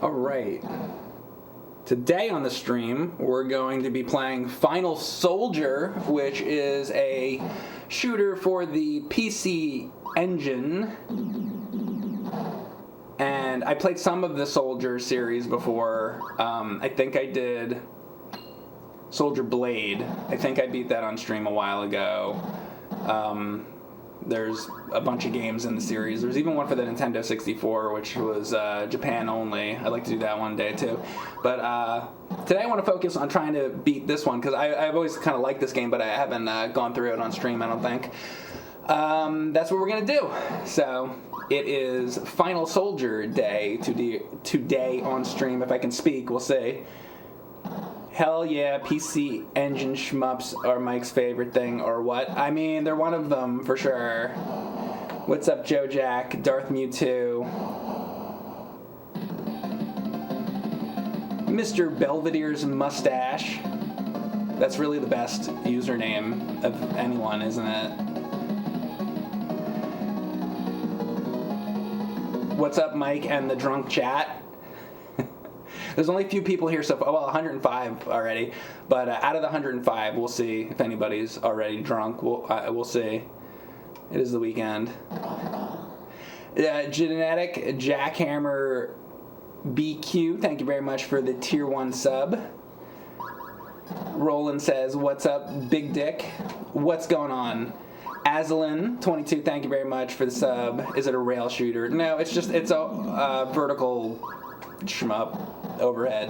All right. Today on the stream, we're going to be playing Final Soldier, which is a shooter for the PC Engine. And I played some of the Soldier series before. I think I did Soldier Blade. I think I beat that on stream a while ago. There's a bunch of games in the series. There's even one for the Nintendo 64, which was Japan only. I'd like to do that one day, too. But today I want to focus on trying to beat this one, because I've always kind of liked this game, but I haven't gone through it on stream, I don't think. That's what we're going to do. So it is Final Soldier Day today on stream. If I can speak, we'll see. Hell yeah, PC Engine shmups are Mike's favorite thing, or what? I mean, they're one of them, for sure. What's up, Joe Jack, Darth Mewtwo, Mr. Belvedere's mustache. That's really the best username of anyone, isn't it? What's up, Mike and the drunk chat? There's only a few people here so far. Well, 105 already. But out of the 105, we'll see if anybody's already drunk. We'll see. It is the weekend. Genetic Jackhammer BQ, thank you very much for the tier 1 sub. Roland says, what's up, Big Dick? What's going on? Azalin 22, thank you very much for the sub. Is it a rail shooter? No, it's a vertical shmup. Overhead.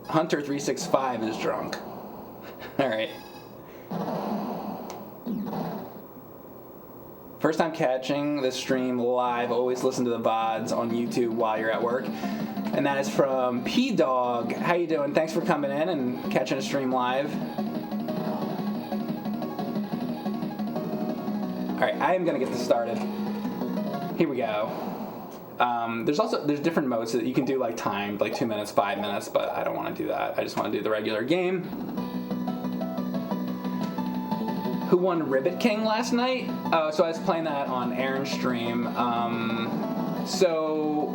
Hunter 365 is drunk. Alright. First time catching the stream live. Always listen to the VODs on YouTube while you're at work. And that is from P-Dog. How you doing? Thanks for coming in and catching a stream live. Alright, I am going to get this started. Here we go. There's different modes that you can do, like timed, like 2 minutes, 5 minutes, but I don't want to do that. I just want to do the regular game. Who won Ribbit King last night? So I was playing that on Erin's stream. So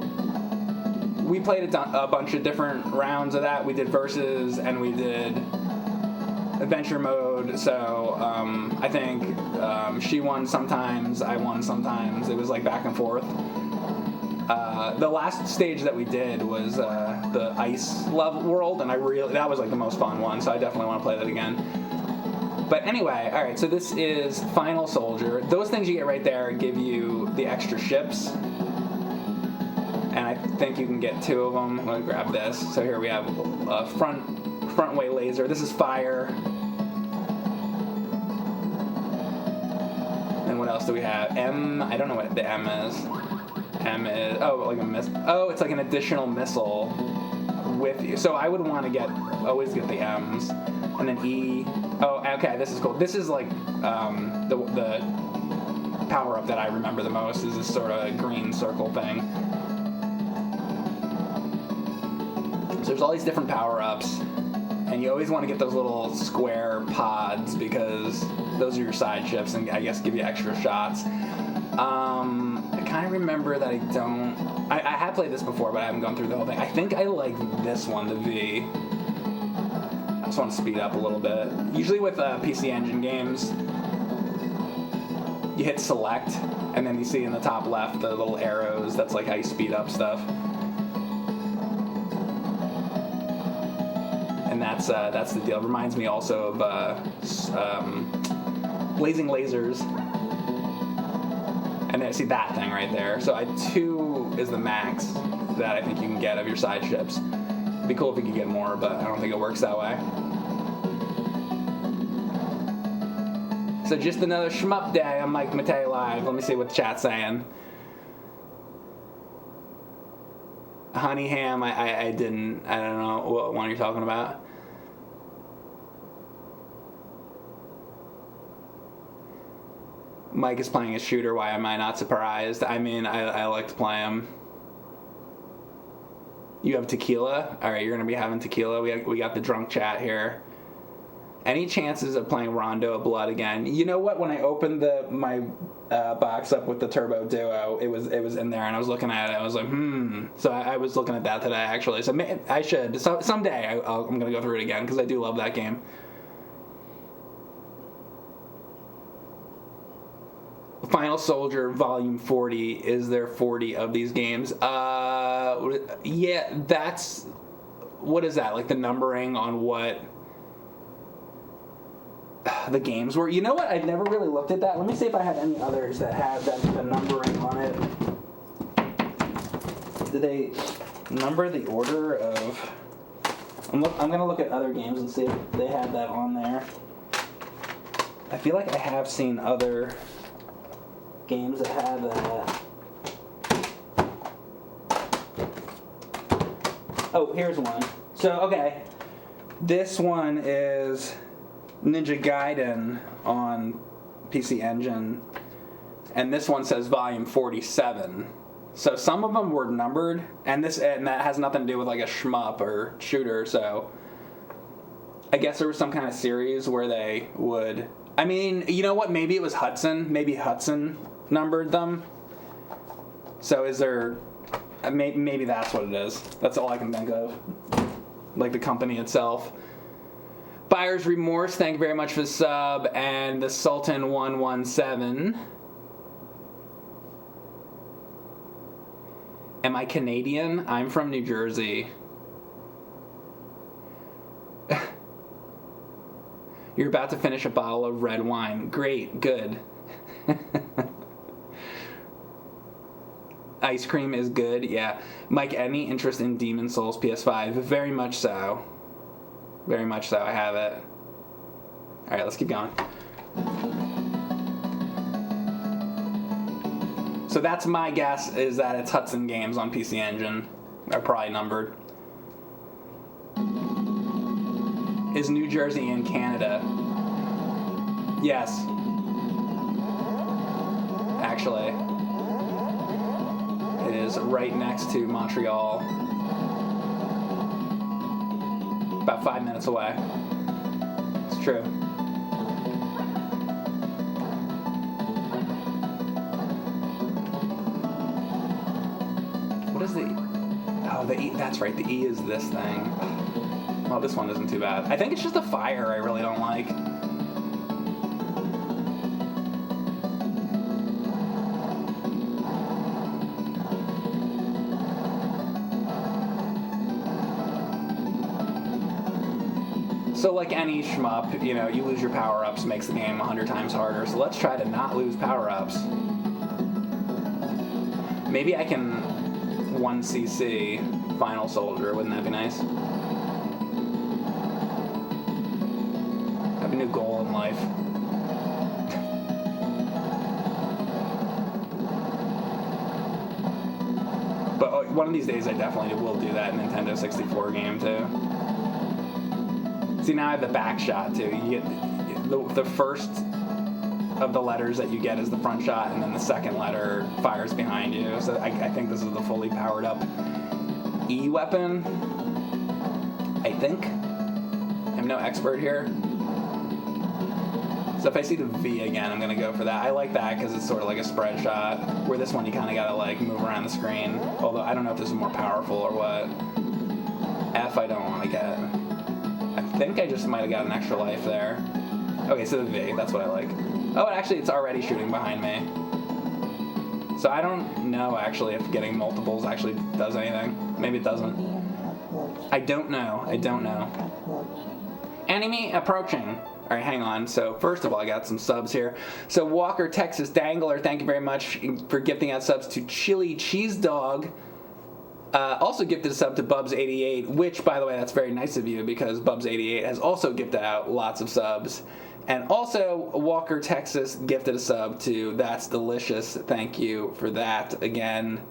we played a bunch of different rounds of that. We did versus and we did adventure mode. So I think she won sometimes, I won sometimes. It was like back and forth. The last stage that we did was the ice level world, and that was like the most fun one, so I definitely want to play that again. But anyway, alright, so this is Final Soldier. Those things you get right there give you the extra ships, and I think you can get 2 of them. I'm going to grab this. So here we have a front way laser. This is fire. And what else do we have? M, I don't know what the M is. M is, like a missile. Oh, it's like an additional missile with you. So I would want to always get the M's. And then E. Oh, okay, this is cool. This is like the power-up that I remember the most is this sort of green circle thing. So there's all these different power-ups. And you always want to get those little square pods because those are your side ships and I guess give you extra shots. I kind of remember that I have played this before, but I haven't gone through the whole thing. I think I like this one, the V. I just want to speed up a little bit. Usually with PC Engine games, you hit select, and then you see in the top left the little arrows. That's like how you speed up stuff. And that's the deal. It reminds me also of Blazing Lasers. And then see that thing right there. So 2 is the max that I think you can get of your side ships. It'd be cool if we could get more, but I don't think it works that way. So just another shmup day. I'm Mike Matei live. Let me see what the chat's saying. Honey Ham, I don't know what one you're talking about. Mike is playing a shooter. Why am I not surprised? I mean, I like to play him. You have tequila? All right, you're going to be having tequila. We got the drunk chat here. Any chances of playing Rondo of Blood again? You know what? When I opened my box up with the Turbo Duo, it was in there, and I was looking at it. I was like, So I was looking at that today, actually. So I should. So someday I'm gonna go through it again because I do love that game. Final Soldier Volume 40. Is there 40 of these games? Yeah, that's... What is that? Like the numbering on what the games were? You know what? I've never really looked at that. Let me see if I have any others that have the numbering on it. Did they number the order of... I'm going to look at other games and see if they have that on there. I feel like I have seen other... games that have that. Oh, here's one. So, okay. This one is Ninja Gaiden on PC Engine. And this one says volume 47. So some of them were numbered, and that has nothing to do with like a shmup or shooter, so I guess there was some kind of series where they would... I mean, you know what? Maybe it was Hudson. Maybe Hudson numbered them. So is there... Maybe that's what it is. That's all I can think of. Like the company itself. Buyer's Remorse, thank you very much for the sub. And the Sultan 117. Am I Canadian? I'm from New Jersey. You're about to finish a bottle of red wine. Great, good. Ice cream is good, yeah. Mike, any interest in Demon Souls PS5? Very much so. Very much so, I have it. Alright, let's keep going. So that's my guess, is that it's Hudson Games on PC Engine. Are probably numbered. Is New Jersey in Canada? Yes. Actually. It is right next to Montreal. About 5 minutes away. It's true. What is the... Oh, the E... That's right, the E is this thing. Well, this one isn't too bad. I think it's just the fire I really don't like. So like any shmup, you know, you lose your power-ups, makes the game 100 times harder. So let's try to not lose power-ups. Maybe I can 1cc Final Soldier, wouldn't that be nice? Have a new goal in life. But one of these days I definitely will do that Nintendo 64 game too. See, now I have the back shot, too. You get the first of the letters that you get is the front shot, and then the second letter fires behind you. So I think this is the fully powered up E weapon. I think. I'm no expert here. So if I see the V again, I'm going to go for that. I like that because it's sort of like a spread shot, where this one you kind of got to like move around the screen. Although I don't know if this is more powerful or what. F I don't want to get. I think I just might have got an extra life there. Okay, so the V, that's what I like. Oh, actually, it's already shooting behind me. So I don't know, actually, if getting multiples actually does anything. Maybe it doesn't. I don't know. Enemy approaching. All right, hang on. So first of all, I got some subs here. So Walker, Texas Dangler, thank you very much for gifting out subs to Chili Cheese Dog. Also gifted a sub to Bubs88, which, by the way, that's very nice of you because Bubs88 has also gifted out lots of subs. And also, Walker, Texas gifted a sub to That's Delicious. Thank you for that again.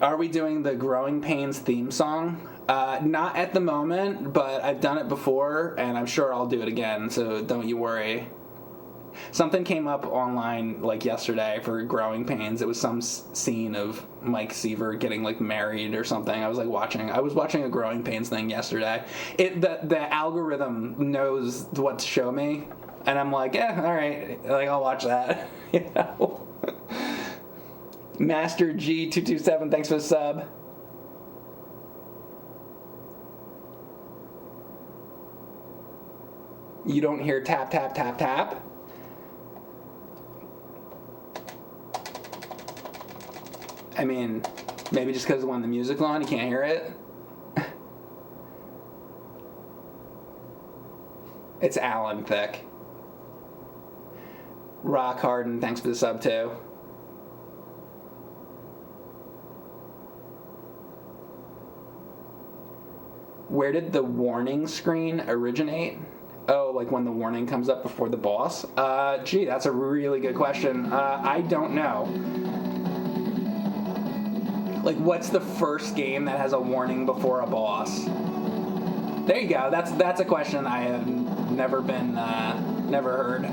Are we doing the Growing Pains theme song? Not at the moment, but I've done it before, and I'm sure I'll do it again, so don't you worry. Something came up online like yesterday for Growing Pains. It was some scene of Mike Seaver getting like married or something. I was watching a Growing Pains thing yesterday. The algorithm knows what to show me, and I'm like, yeah, all right, like I'll watch that. You know. Master G227, thanks for the sub. You don't hear tap, tap, tap, tap? I mean, maybe just because when the music's on, you can't hear it. It's Alan Thick. Rock Harden, thanks for the sub too. Where did the warning screen originate? Oh, like when the warning comes up before the boss? Gee, that's a really good question. I don't know. Like, what's the first game that has a warning before a boss? There you go. That's a question I have never heard.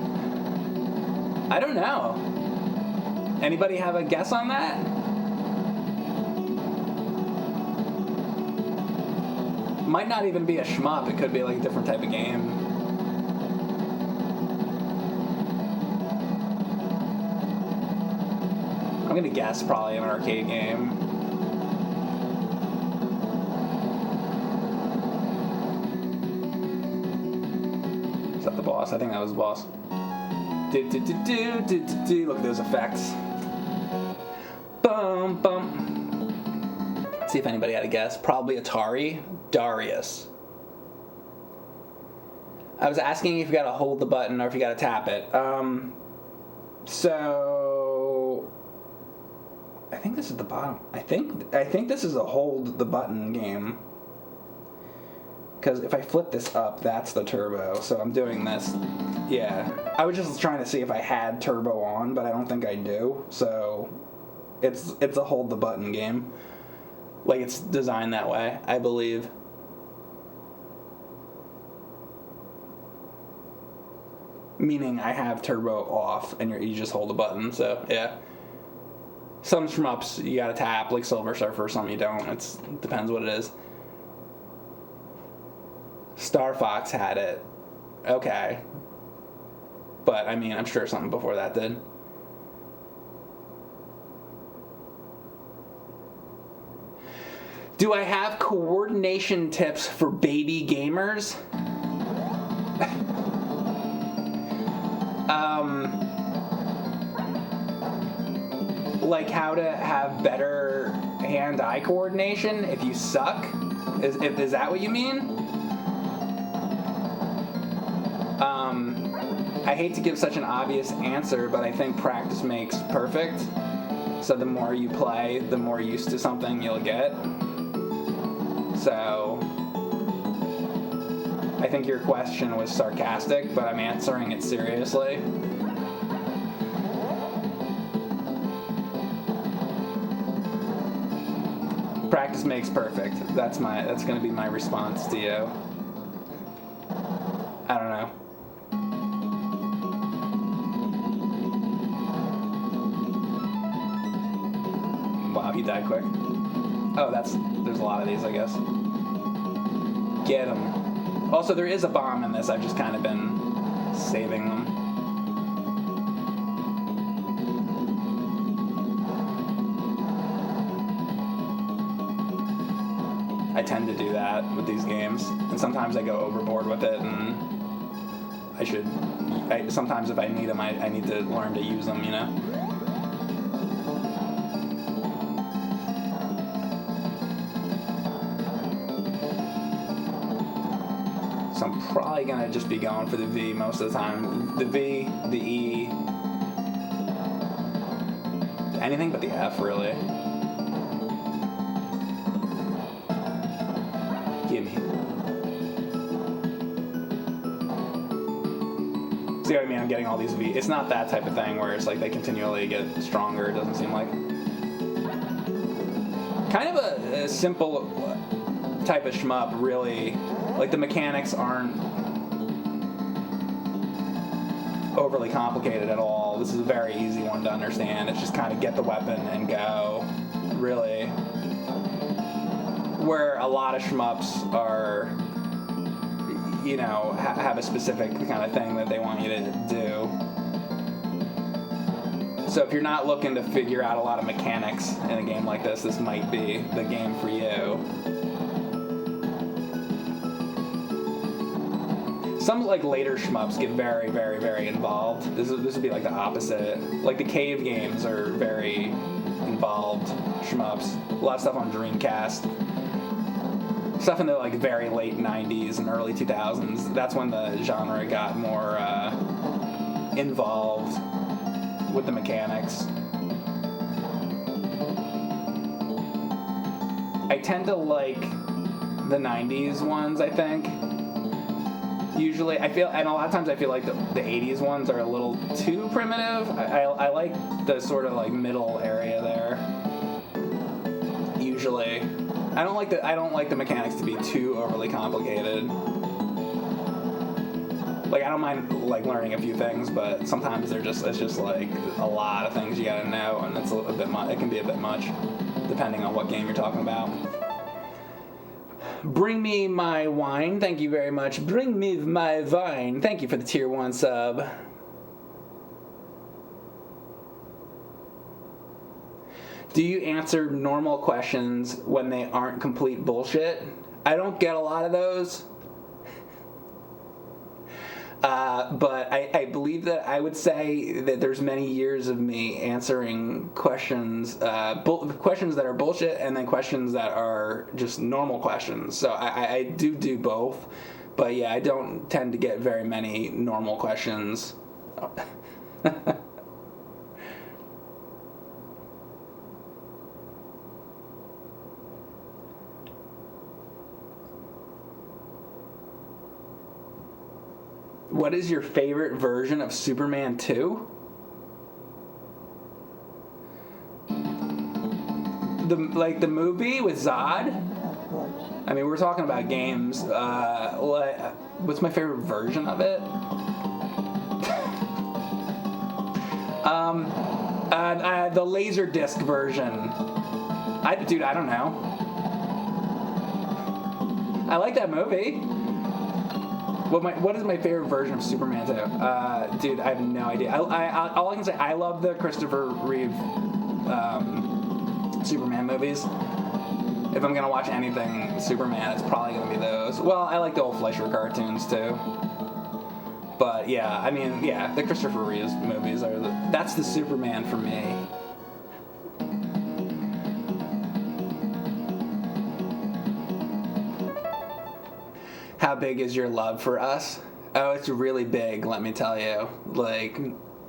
I don't know. Anybody have a guess on that? Might not even be a shmup. It could be like a different type of game. I'm gonna guess probably an arcade game. Is that the boss? I think that was the boss. Look at those effects. Bum bum. Let's see if anybody had a guess. Probably Atari. Darius. I was asking if you gotta hold the button or if you gotta tap it. So I think this is the bottom. I think this is a hold the button game. Because if I flip this up, that's the turbo. So I'm doing this. Yeah. I was just trying to see if I had turbo on, but I don't think I do. So it's a hold the button game. Like it's designed that way, I believe. Meaning I have turbo off and you just hold the button, so yeah. Some shmups you gotta tap, like Silver Surfer, some you don't. It depends what it is. Star Fox had it. Okay. But, I mean, I'm sure something before that did. Do I have coordination tips for baby gamers? Like how to have better hand-eye coordination if you suck? Is that what you mean? I hate to give such an obvious answer, but I think practice makes perfect. So the more you play, the more used to something you'll get. So I think your question was sarcastic, but I'm answering it seriously. Practice makes perfect. That's gonna be my response to you. I don't know. Wow, he died quick. Oh, there's a lot of these, I guess. Get him. Also, there is a bomb in this. I've just kind of been saving them. I tend to do that with these games, and sometimes I go overboard with it, and sometimes if I need them, I need to learn to use them, you know? So I'm probably gonna just be going for the V most of the time. The V, the E, anything but the F, really. Gimme. See what I mean? I'm getting all these V. It's not that type of thing where it's like they continually get stronger, it doesn't seem like. Kind of a simple type of shmup, really. Like the mechanics aren't overly complicated at all. This is a very easy one to understand. It's just kind of get the weapon and go, really. Where a lot of shmups are, you know, have a specific kind of thing that they want you to do. So if you're not looking to figure out a lot of mechanics in a game like this might be the game for you. Some like later shmups get very, very, very involved. This would be like the opposite. Like the cave games are very involved shmups. A lot of stuff on Dreamcast. Stuff in the like very late 90s and early 2000s. That's when the genre got more involved with the mechanics. I tend to like the 90s ones, I think. Usually, I feel, and a lot of times I feel like the 80s ones are a little too primitive. I like the sort of like middle area there. Usually, I don't like the mechanics to be too overly complicated. Like I don't mind like learning a few things, but sometimes it's just like a lot of things you gotta know, and it's a bit much. It can be a bit much, depending on what game you're talking about. Bring me my wine. Thank you very much. Bring me my vine. Thank you for the tier 1 sub. Do you answer normal questions when they aren't complete bullshit? I don't get a lot of those. But I believe that I would say that there's many years of me answering questions, questions that are bullshit, and then questions that are just normal questions. So I do both. But yeah, I don't tend to get very many normal questions. What is your favorite version of Superman 2? The movie with Zod? I mean, we're talking about games. What's my favorite version of it? The Laserdisc version. Dude, I don't know. I like that movie. What is my favorite version of Superman 2? Dude, I have no idea. All I can say, I love the Christopher Reeve Superman movies. If I'm gonna watch anything Superman, it's probably gonna be those. Well, I like the old Fleischer cartoons too. But yeah, I mean, yeah, the Christopher Reeve movies that's the Superman for me. How big is your love for us? Oh, it's really big, let me tell you. Like,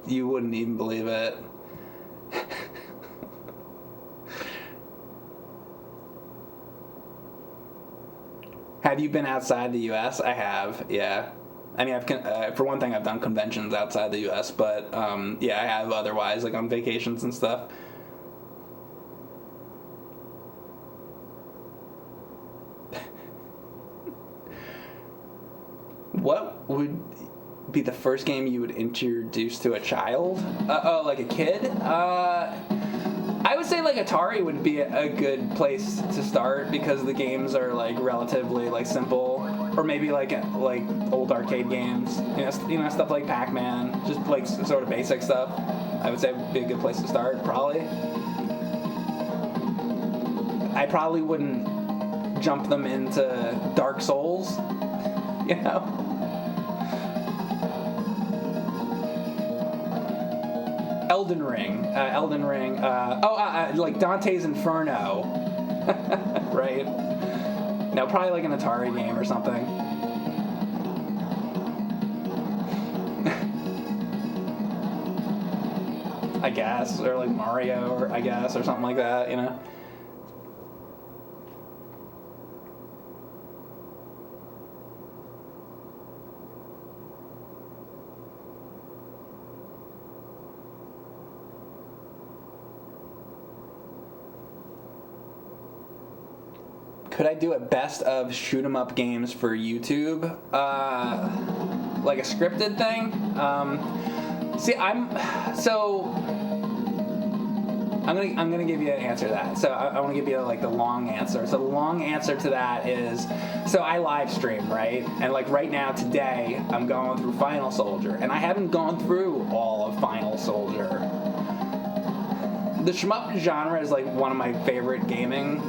you wouldn't even believe it. Have you been outside the U.S.? I have, yeah. I mean, for one thing, I've done conventions outside the U.S., but yeah, I have otherwise, like on vacations and stuff. What would be the first game you would introduce to a child? Like a kid? I would say like Atari would be a good place to start because the games are like relatively like simple, or maybe like old arcade games. You know stuff like Pac-Man, just like sort of basic stuff. I would say would be a good place to start. Probably. I probably wouldn't jump them into Dark Souls. You know. Elden Ring, like Dante's Inferno, right? No, probably like an Atari game or something. I guess, or like Mario, or I guess, or something like that, you know? Could I do a best of shoot 'em up games for YouTube? Like a scripted thing? See, I'm gonna give you an answer to that. So I want to give you like the long answer. So the long answer to that is, so I live stream, right? And like right now today, I'm going through Final Soldier, and I haven't gone through all of Final Soldier. The shmup genre is like one of my favorite gaming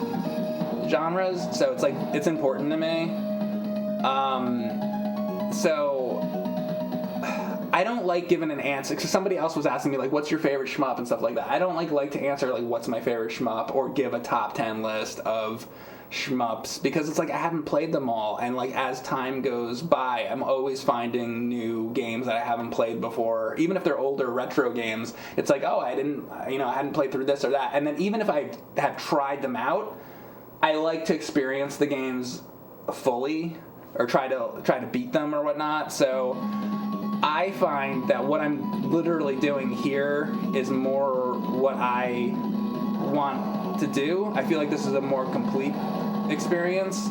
genres, so it's like it's important to me. So I don't like giving an answer, because somebody else was asking me like, what's your favorite shmup and stuff like that. I don't like to answer like what's my favorite shmup or give a top 10 list of shmups, because it's like I haven't played them all, and like as time goes by, I'm always finding new games that I haven't played before. Even if they're older retro games, it's like, oh, I hadn't played through this or that. And then even if I have tried them out, I like to experience the games fully, or try to beat them or whatnot. So I find that what I'm literally doing here is more what I want to do. I feel like this is a more complete experience.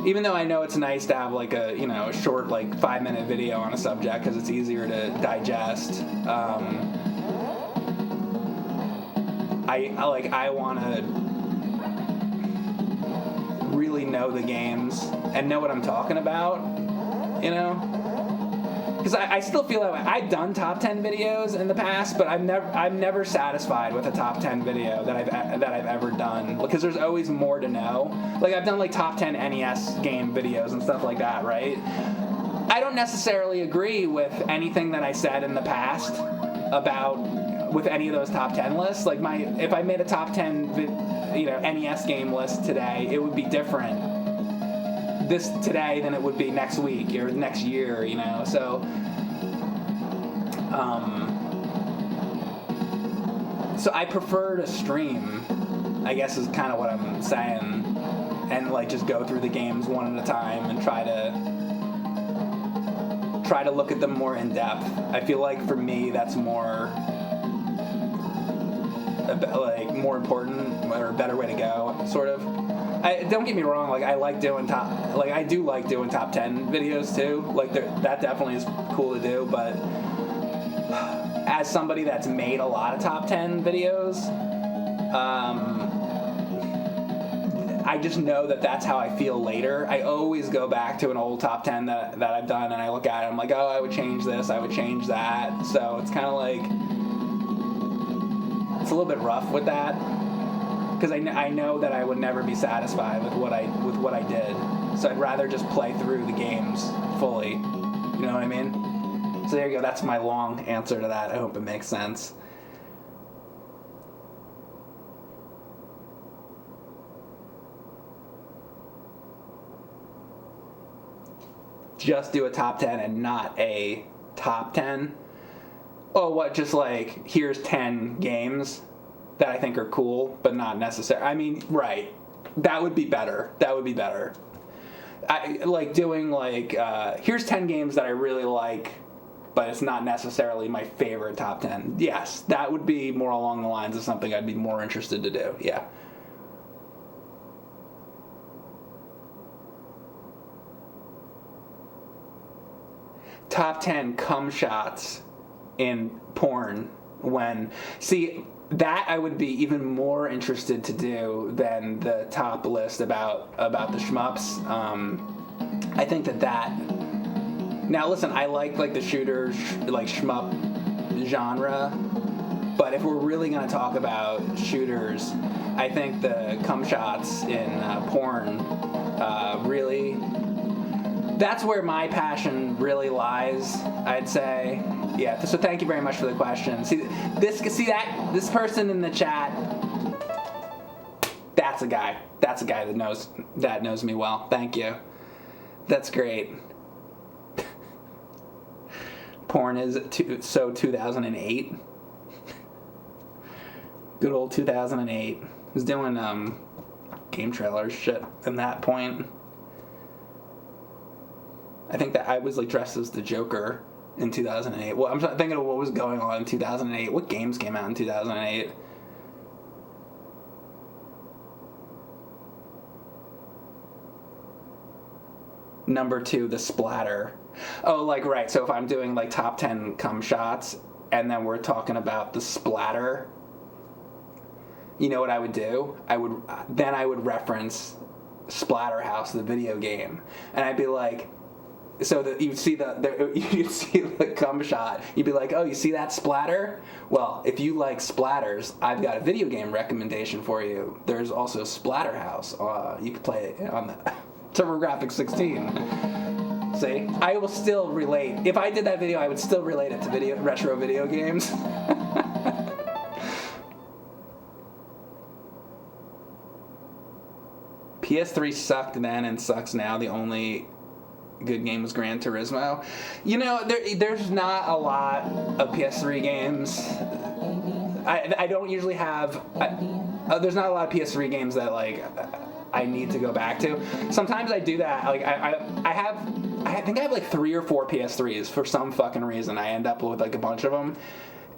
Even though I know it's nice to have like a short like 5-minute video on a subject, because it's easier to digest. I want to really know the games and know what I'm talking about, because I still feel that way. I've done top 10 videos in the past, but I'm never satisfied with a top 10 video that I've ever done, because there's always more to know. Like I've done like top 10 NES game videos and stuff like that, right? I don't necessarily agree with anything that I said in the past with any of those top 10 lists. Like if I made a top 10 NES game list today, it would be different today than it would be next week or next year, so so I prefer to stream, I guess, is kind of what I'm saying, and like just go through the games one at a time and try to look at them more in depth. I feel like for me that's more important, or a better way to go, sort of. Don't get me wrong, like I do like doing top 10 videos too. Like that definitely is cool to do, but as somebody that's made a lot of top 10 videos, I just know that that's how I feel later. I always go back to an old top 10 that I've done, and I look at it, I'm like, oh, I would change this, I would change that. So it's kind of like, it's a little bit rough with that, because I know that I would never be satisfied with what I did. So I'd rather just play through the games fully. You know what I mean? So there you go. That's my long answer to that. I hope it makes sense. Just do a top 10 and not a top 10. Oh, what? Just like, here's 10 games that I think are cool, but not necessary. I mean, right. That would be better. I like doing like, here's 10 games that I really like, but it's not necessarily my favorite top 10. Yes, that would be more along the lines of something I'd be more interested to do. Yeah. Top 10 cum shots in porn that I would be even more interested to do than the top list about the shmups. I think that now listen, I like the shooters, like shmup genre, but if we're really going to talk about shooters, I think the cum shots in porn really, that's where my passion really lies, I'd say. Yeah, so thank you very much for the question. See this person in the chat, that's a guy that knows me well. Thank you. That's great. Porn is so 2008. Good old 2008. I was doing game trailers shit at that point. I think that I was like dressed as the Joker in 2008. Well, I'm thinking of what was going on in 2008. What games came out in 2008? Number 2, The Splatter. Oh, like, right. So if I'm doing, like, top 10 cum shots, and then we're talking about the splatter, you know what I would do? I would reference Splatterhouse, the video game. And I'd be like, so that you'd see the cum shot. You'd be like, oh, you see that splatter? Well, if you like splatters, I've got a video game recommendation for you. There's also Splatterhouse. You can play it on the TurboGrafx 16. See? I will still relate. If I did that video, I would still relate it to retro video games. PS3 sucked then and sucks now. The only good game was Gran Turismo. You know, there's not a lot of PS3 games. I don't usually have... there's not a lot of PS3 games that, like, I need to go back to. Sometimes I do that. Like, I think I have, like, 3 or 4 PS3s for some fucking reason. I end up with, like, a bunch of them.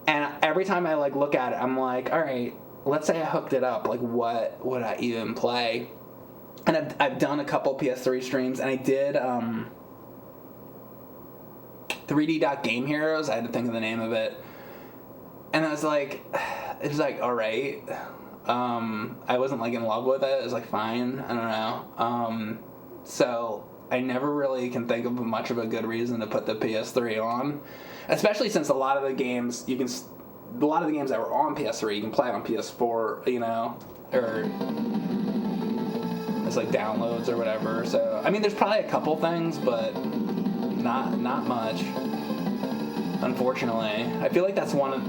And every time I, like, look at it, I'm like, all right, let's say I hooked it up. Like, what would I even play? And I've done a couple PS3 streams, and I did 3D Game Heroes. I had to think of the name of it. And I was like, it was like, all right. I wasn't, like, in love with it. It was like, fine. I don't know. So I never really can think of much of a good reason to put the PS3 on. Especially since a lot of the games that were on PS3, you can play on PS4, you know, or... it's like downloads or whatever. So I mean, there's probably a couple things, but not much. Unfortunately, I feel like that's one of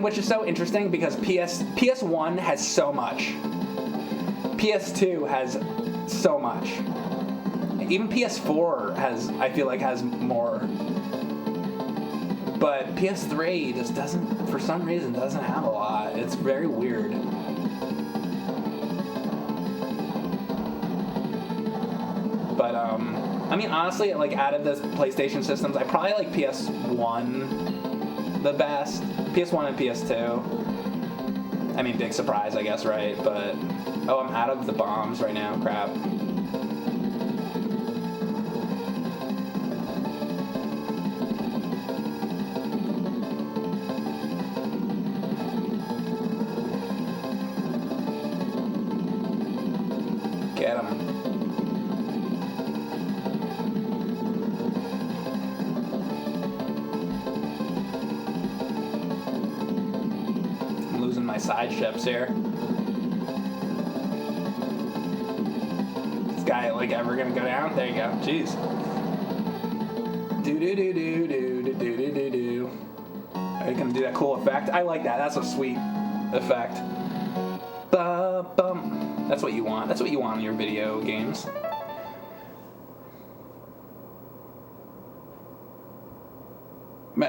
which is so interesting because PS1 has so much. PS2 has so much. Even PS4 I feel like has more. But PS3 just doesn't, for some reason, doesn't have a lot. It's very weird. But, I mean, honestly, like, out of the PlayStation systems, I probably like PS1 the best. PS1 and PS2. I mean, big surprise, I guess, right? But, oh, I'm out of the bombs right now. Crap. Get him. My side ships here. This guy, like, ever gonna go down? There you go. Jeez. Do do do do do do do do do do. Are you gonna do that cool effect? I like that. That's a sweet effect. Ba-bum. That's what you want. That's what you want in your video games.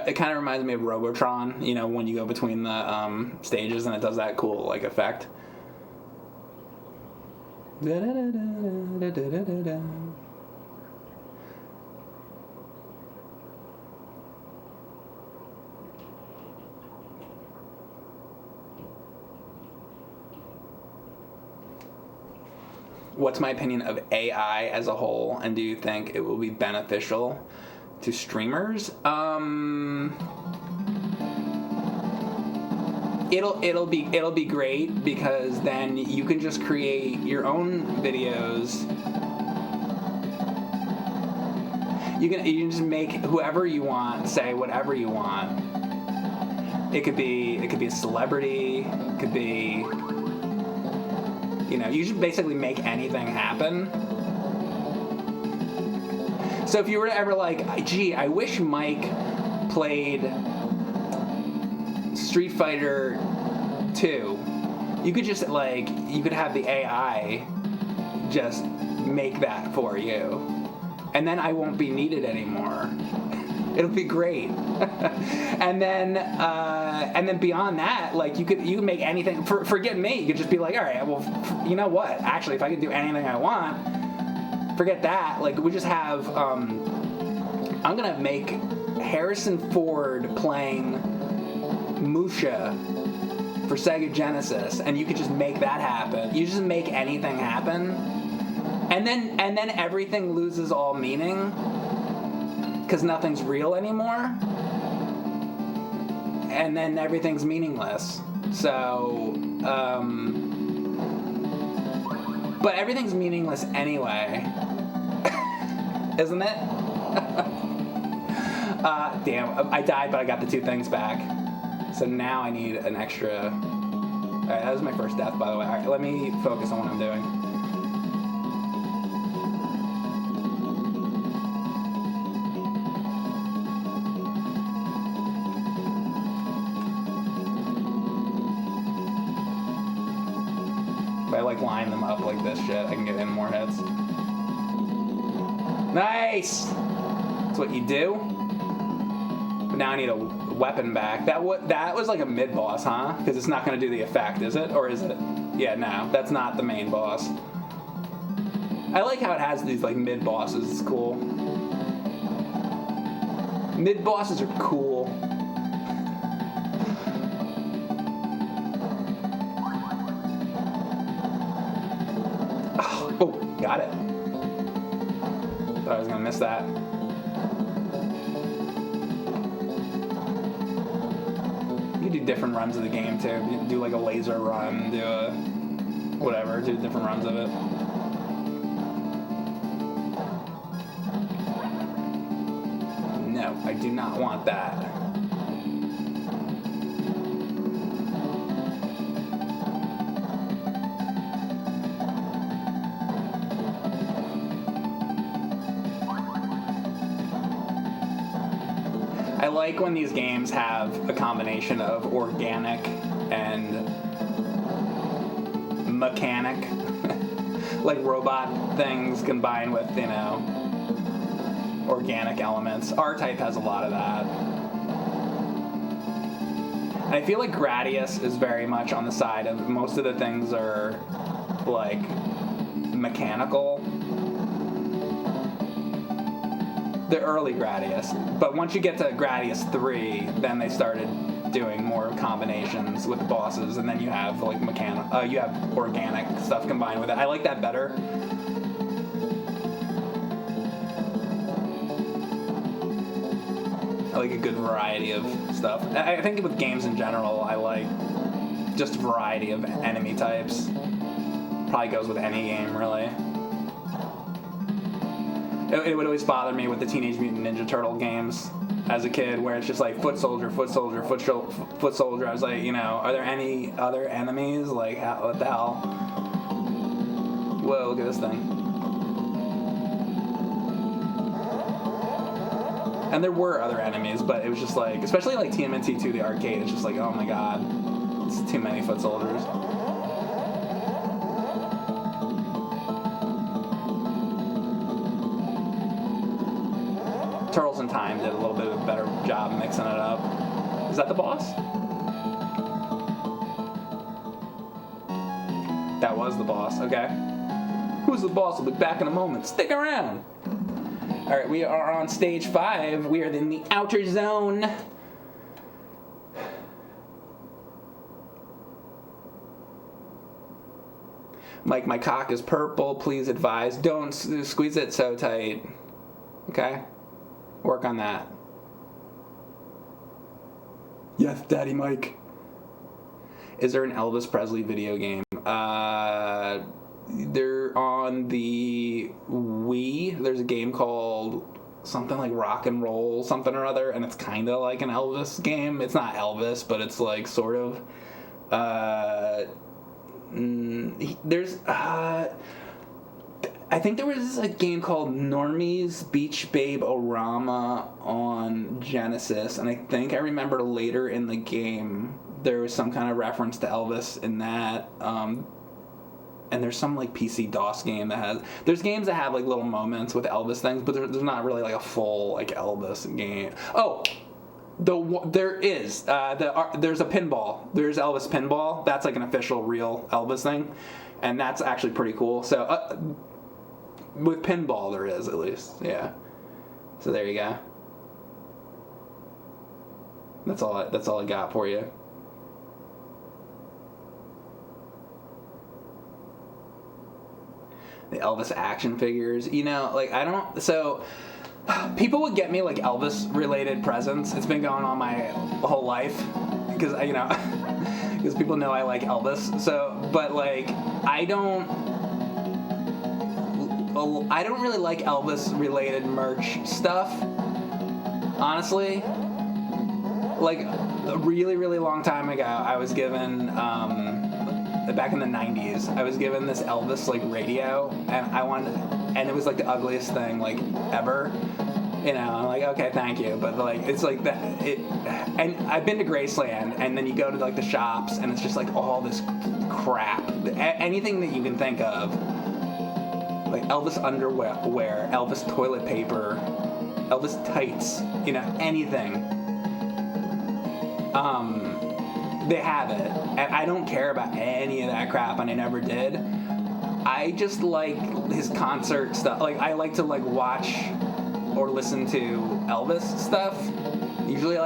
It kind of reminds me of Robotron, you know, when you go between the stages and it does that cool, like, effect. What's my opinion of AI as a whole, and do you think it will be beneficial to streamers? It'll be great because then you can just create your own videos. You can just make whoever you want say whatever you want. It could be a celebrity. It could be, you know, you should basically make anything happen. So if you were to ever like, gee, I wish Mike played Street Fighter 2, you could just, like, you could have the AI just make that for you. And then I won't be needed anymore. It'll be great. and then beyond that, like, you can make anything. Forget me. You could just be like, all right, well, you know what? Actually, if I could do anything I want, forget that. Like, we just have, I'm gonna make Harrison Ford playing Musha for Sega Genesis, and you could just make that happen. You just make anything happen, and then everything loses all meaning. because nothing's real anymore, and then everything's meaningless. So, but everything's meaningless anyway, isn't it? Damn, I died, but I got the 2 things back. So now I need an extra. Alright, that was my first death, by the way. Alright, let me focus on what I'm doing. If I like line them up like this shit, I can get in more hits. Nice! That's what you do. But now I need a weapon back. That was like a mid-boss, huh? Because it's not going to do the effect, is it? Or is it? Yeah, no. That's not the main boss. I like how it has these like mid-bosses. It's cool. Mid-bosses are cool. Oh, got it. Thought I was gonna miss that. You can do different runs of the game too. You do like a laser run, do a whatever, do different runs of it. No, I do not want that. I like when these games have a combination of organic and mechanic, like robot things combined with, you know, organic elements. R-Type has a lot of that. And I feel like Gradius is very much on the side of most of the things are like mechanical. The early Gradius, but once you get to Gradius 3, then they started doing more combinations with the bosses, and then you have like you have organic stuff combined with it. I like that better. I like a good variety of stuff. I think with games in general, I like just a variety of enemy types. Probably goes with any game, really. It would always bother me with the Teenage Mutant Ninja Turtle games as a kid, where it's just like foot soldier, foot soldier, foot soldier. I was like, you know, are there any other enemies? Like, what the hell? Whoa, look at this thing. And there were other enemies, but it was just like, especially like TMNT 2, the arcade, it's just like, oh my god, it's too many foot soldiers. Turtles in Time did a little bit of a better job mixing it up. Is that the boss? That was the boss, okay. Who's the boss? We'll be back in a moment. Stick around. Alright, we are on stage 5. We are in the outer zone. Mike, my cock is purple. Please advise. Don't squeeze it so tight. Okay? Work on that. Yes, Daddy Mike. Is there an Elvis Presley video game? They're on the Wii. There's a game called something like Rock and Roll something or other, and it's kind of like an Elvis game. It's not Elvis, but it's like sort of. There's I think there was a game called Normie's Beach Babe Orama on Genesis, and I think I remember later in the game there was some kind of reference to Elvis in that. And there's some like PC DOS game that has. There's games that have like little moments with Elvis things, but there's not really like a full like Elvis game. Oh, there's a pinball. There's Elvis Pinball. That's like an official real Elvis thing, and that's actually pretty cool. So with pinball there is, at least, yeah. So there you go. That's all I got for you. The Elvis action figures, you know, like I don't. So People would get me like Elvis-related presents. It's been going on my whole life because because people know I like Elvis. So, but like I don't really like Elvis-related merch stuff. Honestly, like a really, really long time ago, I was given back in the 90s, I was given this Elvis like radio, and it was like the ugliest thing like ever. You know, I'm like, okay, thank you, but like it's like that. And I've been to Graceland, and then you go to like the shops, and it's just like all this crap, anything that you can think of, like Elvis underwear, Elvis toilet paper, Elvis tights, you know, anything. They have it, and I don't care about any of that crap, and I never did. I just like his concert stuff. Like I like to like watch or listen to Elvis stuff. Usually,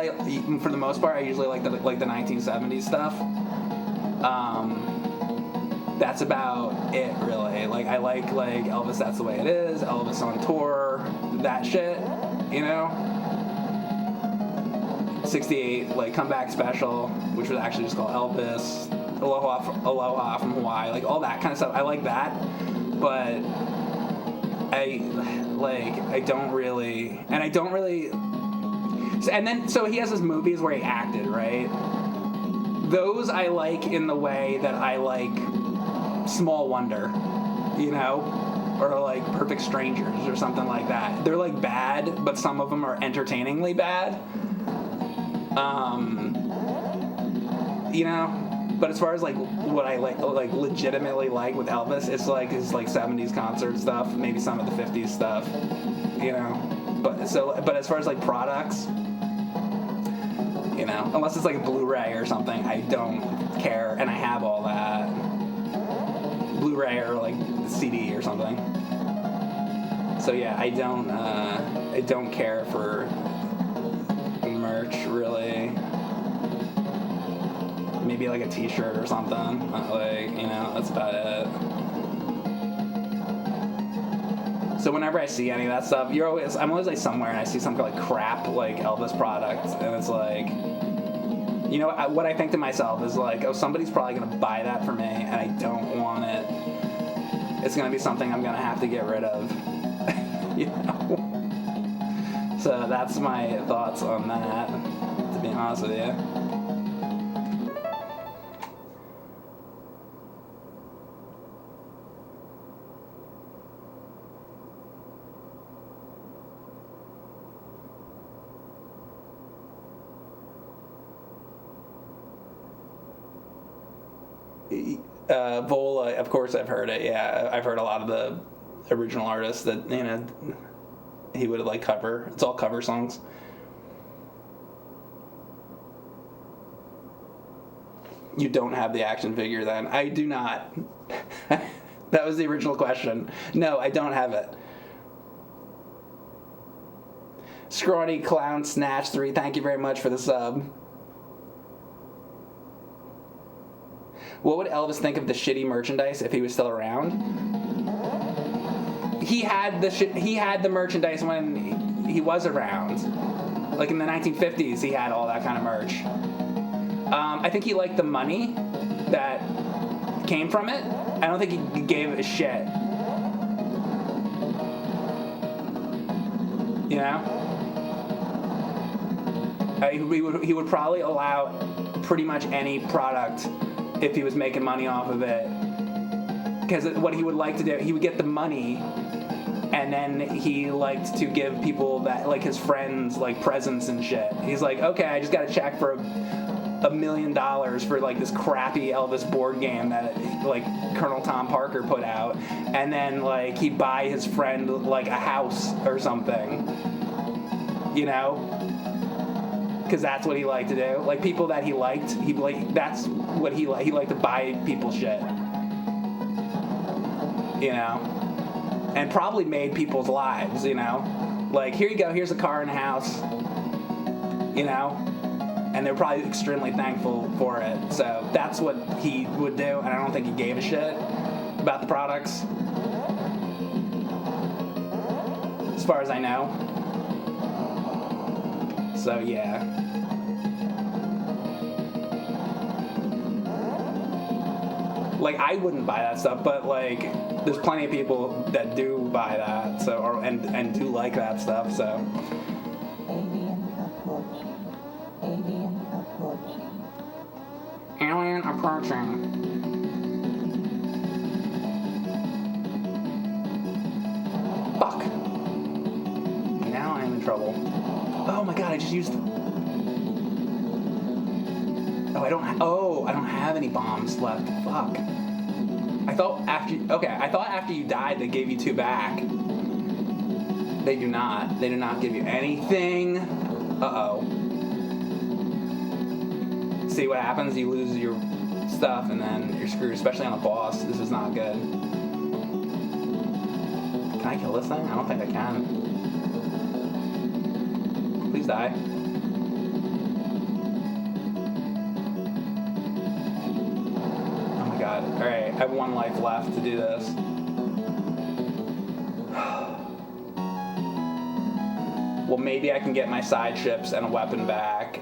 for the most part, I usually like the 1970s stuff. That's about it, really. Like I like Elvis, That's the Way It Is, Elvis on Tour, that shit, you know. 68, like Comeback Special, which was actually just called Elvis, Aloha from Hawaii, like all that kind of stuff. I like that, but I don't really. And then so he has his movies where he acted, right? Those I like in the way that I like Small Wonder, you know, or like Perfect Strangers or something like that. They're like bad, but some of them are entertainingly bad. You know, but as far as like what I like legitimately like with Elvis, it's like his like 70s concert stuff, maybe some of the 50s stuff, you know. But as far as like products, you know, unless it's like a Blu-ray or something, I don't care, and I have all that Blu-ray or like CD or something. So yeah, I don't care for merch really. Maybe like a t-shirt or something, like, you know, that's about it. So whenever I see any of that stuff, I'm always like somewhere and I see some like crap like Elvis product, and it's like, you know, what I think to myself is like, oh, somebody's probably gonna buy that for me, and I don't want it. It's gonna be something I'm gonna have to get rid of, you know. So that's my thoughts on that, to be honest with you. Vola, of course I've heard it. Yeah, I've heard a lot of the original artists that, you know, he would like cover. It's all cover songs. You don't have the action figure then? I do not. That was the original question. No, I don't have it. Scrawny Clown Snatch 3, thank you very much for the sub. What would Elvis think of the shitty merchandise if he was still around? He had the merchandise when he was around. Like in the 1950s, he had all that kind of merch. I think he liked the money that came from it. I don't think he gave a shit. You know? He would probably allow pretty much any product if he was making money off of it, because what he would like to do, he would get the money, and then he liked to give people that, like his friends, like presents and shit. He's like, okay, I just got a check for $1 million for like this crappy Elvis board game that like Colonel Tom Parker put out, and then like he'd buy his friend like a house or something, you know. Because that's what he liked to do. Like people that he liked, that's what he liked. He liked to buy people shit, you know, and probably made people's lives, you know. Like, here you go, here's a car and a house, you know, and they're probably extremely thankful for it. So that's what he would do, and I don't think he gave a shit about the products, as far as I know. so yeah. Like, I wouldn't buy that stuff, but like, there's plenty of people that do buy that, so and do like that stuff, so. Alien approaching. Fuck. Now I'm in trouble. Oh my god, I just used. I don't have any bombs left. Fuck. I thought after you died they gave you 2 back. They do not. They do not give you anything. Uh-oh. See what happens? You lose your stuff and then you're screwed, especially on a boss. This is not good. Can I kill this thing? I don't think I can. Please die. Oh my god. Alright, I have 1 life left to do this. Well, maybe I can get my side ships and a weapon back.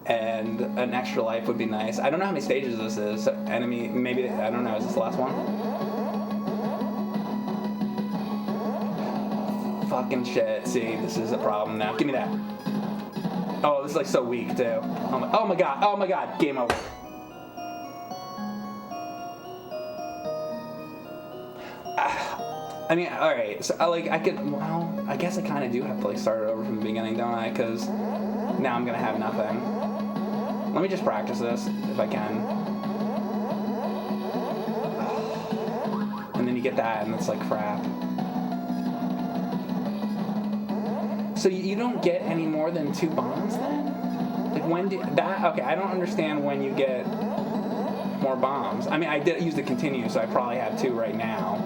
And an extra life would be nice. I don't know how many stages this is. So enemy, maybe, I don't know, is this the last one? Fucking shit. See, this is a problem now. Give me that. Oh, this is like so weak too. Oh my god, game over. I mean, alright, so I guess I kind of do have to like start it over from the beginning, don't I? Because now I'm gonna have nothing. Let me just practice this, if I can. And then you get that, and it's like crap. So you don't get any more than 2 bombs then? Like when do that? Okay, I don't understand when you get more bombs. I mean, I did use the continue, so I probably have 2 right now.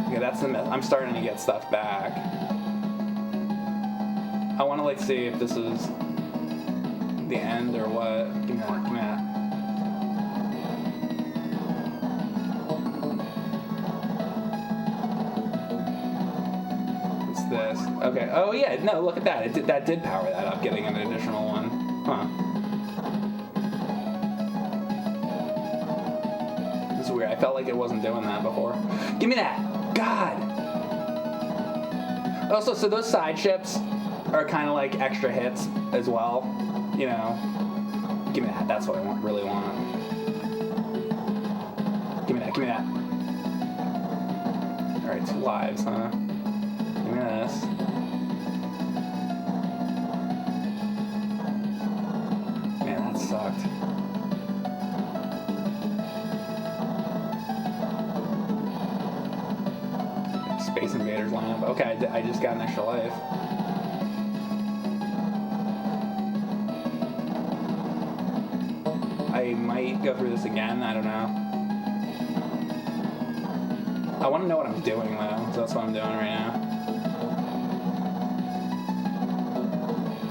Okay, that's the myth. I'm starting to get stuff back. I want to like see if this is the end or what. Give me that. Give me that. What's this? Okay. Oh yeah. No, look at that. That did power that up, getting an additional one. Huh. This is weird. I felt like it wasn't doing that before. Give me that. God. Also, so those side ships are kind of like extra hits as well, you know. Give me that. That's what I really want. Give me that. Give me that. All right, 2 lives, huh? Give me this. Man, that sucked. Space Invaders lineup. Okay, I just got an extra life. I might go through this again, I don't know. I want to know what I'm doing though, so that's what I'm doing right now.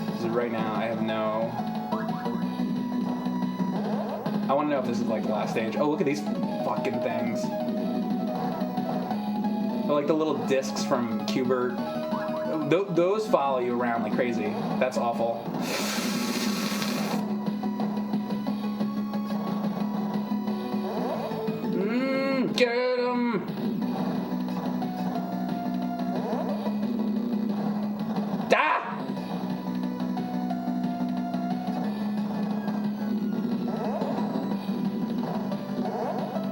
Because right now I have no... I want to know if this is like the last stage. Oh, look at these fucking things. They're like the little discs from Qbert. Those follow you around like crazy. That's awful. Get him! Ah!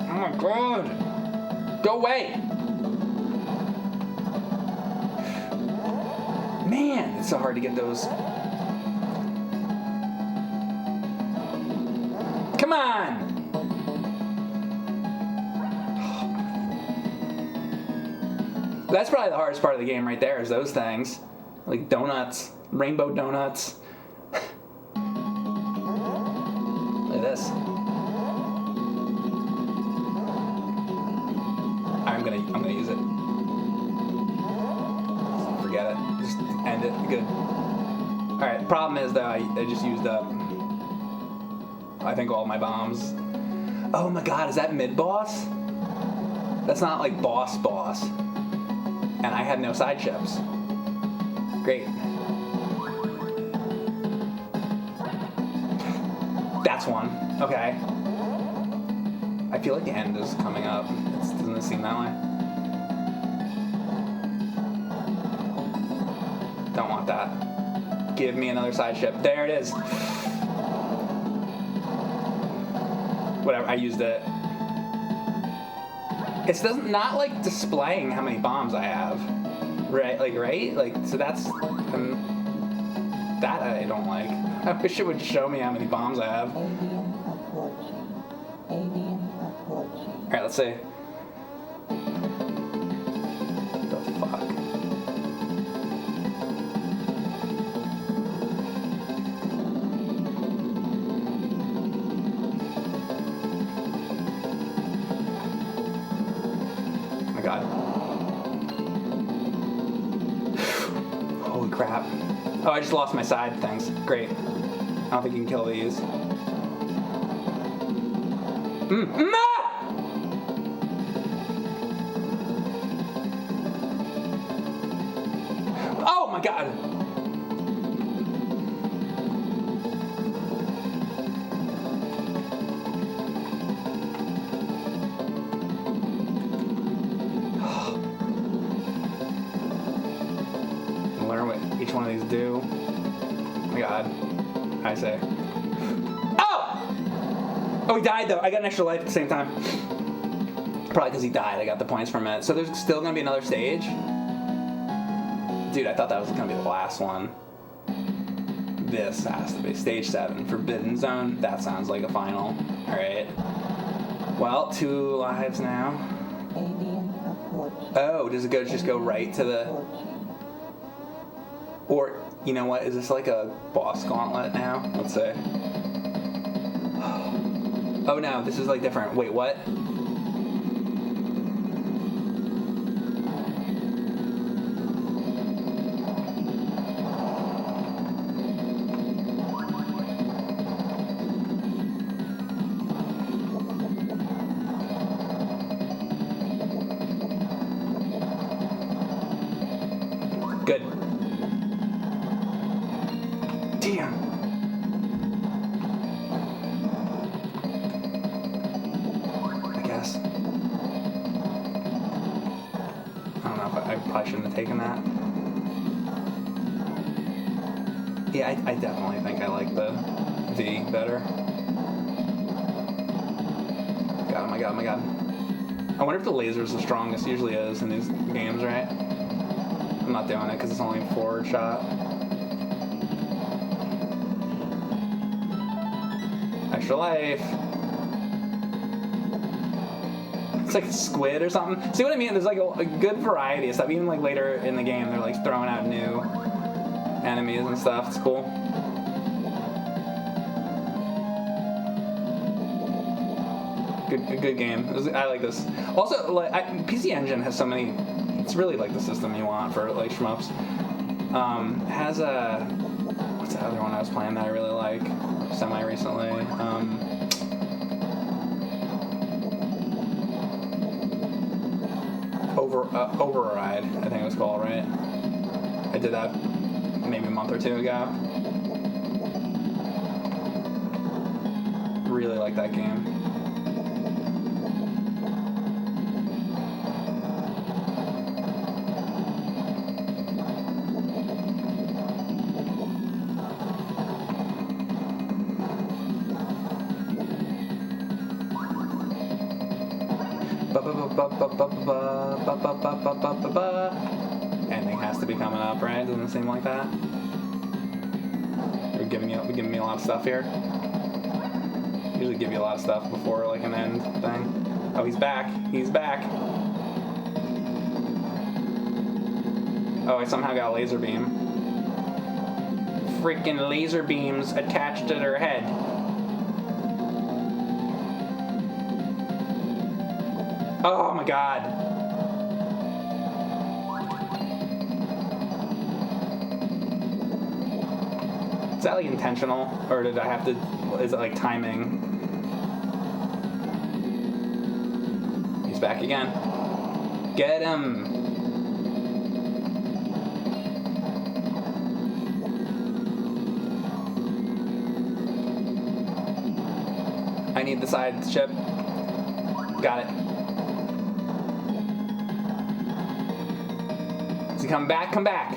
Oh my god! Go away! Man, it's so hard to get those. Come on! That's probably the hardest part of the game right there, is those things. Like donuts. Rainbow donuts. Look at this. I'm gonna use it. Forget it. Just end it. Good. Alright, problem is though, I just used up I think all my bombs. Oh my god, is that mid-boss? That's not like boss. and I had no side ships. Great. That's one. Okay. I feel like the end is coming up. Doesn't it seem that way? Don't want that. Give me another side ship. There it is. Whatever, I used it. It's not like displaying how many bombs I have. Right? Like, so that's... that I don't like. I wish it would show me how many bombs I have. Alright, let's see. What the fuck? Oh my god. Holy crap. Oh, I just lost my side things. Great. I don't think you can kill these. Oh my god! Learn what each one of these do. Oh my god. I say. Oh, he died though. I got an extra life at the same time. Probably because he died. I got the points from it. So there's still gonna be another stage. Dude, I thought that was gonna be the last one. This has to be stage 7, Forbidden Zone. That sounds like a final. All right. Well, 2 lives now. Oh, does it just go right to the? Or you know what? Is this like a boss gauntlet now? Let's see. Oh no, this is like different. Wait, what? Good. Damn. I probably shouldn't have taken that. Yeah, I definitely think I like the V better. God, oh my god, oh my god. I wonder if the laser's the strongest. Usually is in these games, right? I'm not doing it because it's only a forward shot. Extra life. It's like a squid or something. See what I mean? There's like a good variety of stuff. Even like later in the game, they're like throwing out new enemies and stuff. It's cool. Good game. I like this. Also, like PC Engine has so many. It's really like the system you want for like shmups. Has a what's the other one I was playing that I really like semi recently? Override, I think it was called, right? I did that maybe a month or 2 ago. Really like that game. Ending has to be coming up, right? Doesn't it seem like that? You're giving me a lot of stuff here. Usually give you a lot of stuff before like an end thing. Oh, he's back. He's back. Oh, I somehow got a laser beam. Freaking laser beams attached to their head. Oh my god. Is that like intentional? Or did I have to, is it like timing? He's back again. Get him. I need the side ship. Got it. Is he coming back? Come back.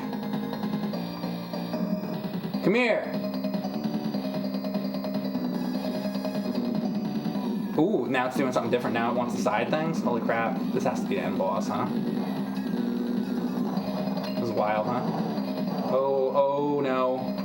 Come here. Ooh, now it's doing something different. Now it wants the side things. Holy crap. This has to be the end boss, huh? This is wild, huh? Oh no.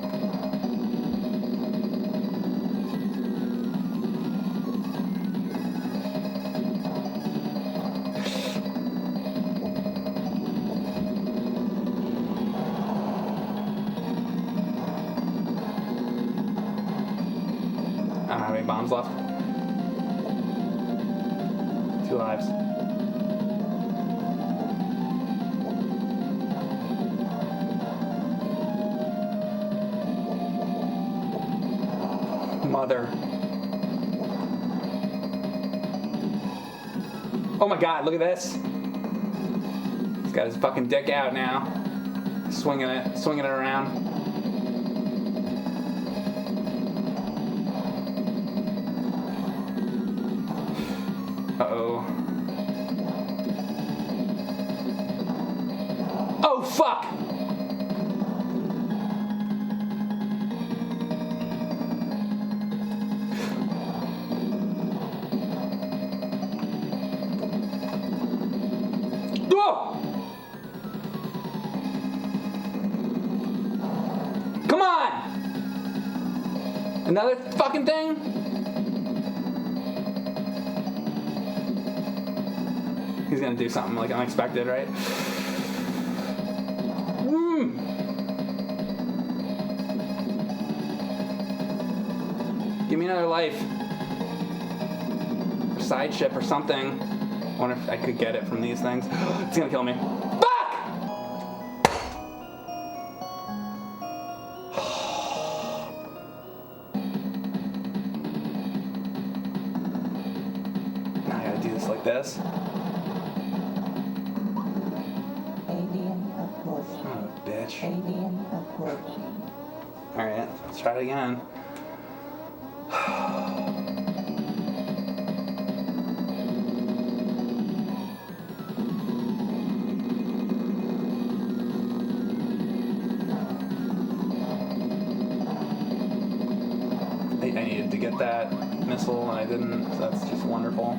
I don't have any bombs left. 2 lives. Mother. Oh my god, look at this. He's got his fucking dick out now. Swinging it around. Uh-oh. Oh, fuck! Whoa! Come on! Another fucking thing? He's gonna do something like unexpected, right? Give me another life. Or side ship or something. I wonder if I could get it from these things. It's gonna kill me. Fuck! Now I gotta do this like this. Oh, bitch. Alright, let's try it again. I needed to get that missile and I didn't, so that's just wonderful.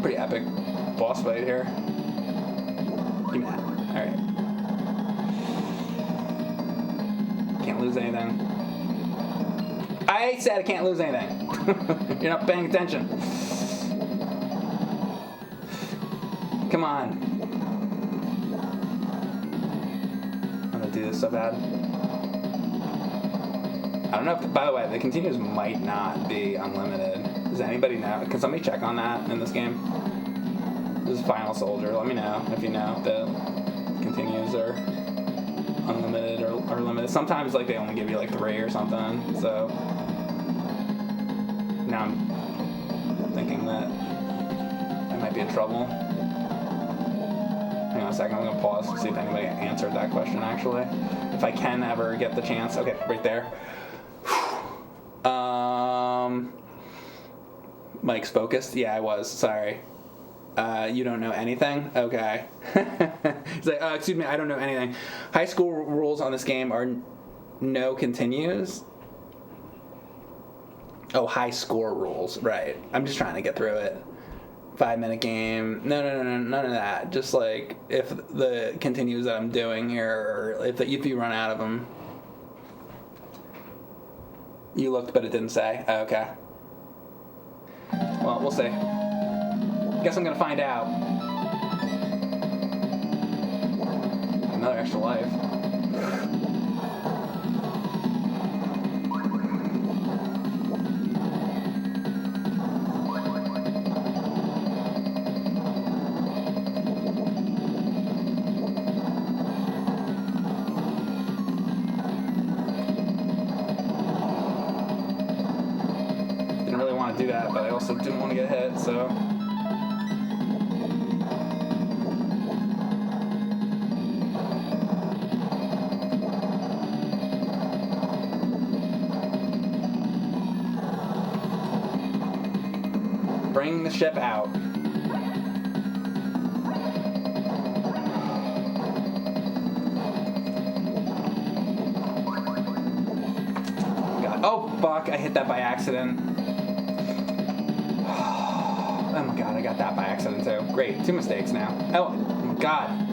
Pretty epic boss fight here. Give me that. Alright. Can't lose anything. I said I can't lose anything. You're not paying attention. Come on. I'm gonna do this so bad. I don't know if, by the way, the continues might not be unlimited. Does anybody know? Can somebody check on that in this game? This is Final Soldier. Let me know if you know if the continues are unlimited or limited. Sometimes like they only give you like 3 or something. So now I'm thinking that I might be in trouble. Hang on a second. I'm gonna pause to see if anybody answered that question actually. If I can ever get the chance. Okay, right there. Mike's focused? Yeah, I was. Sorry. You don't know anything? Okay. He's like, excuse me, I don't know anything. High school rules on this game are no continues. Oh, high score rules. Right. I'm just trying to get through it. 5-minute game. No, none of that. Just like if the continues that I'm doing here, or if you run out of them. You looked, but it didn't say. Okay. Well, we'll see. Guess I'm gonna find out. Another extra life. Didn't really want to do that, but I also didn't want to get hit, so. bring the ship out. God. Oh, fuck. I hit that by accident. Oh my god, I got that by accident too. Great, 2 mistakes now. Oh my god.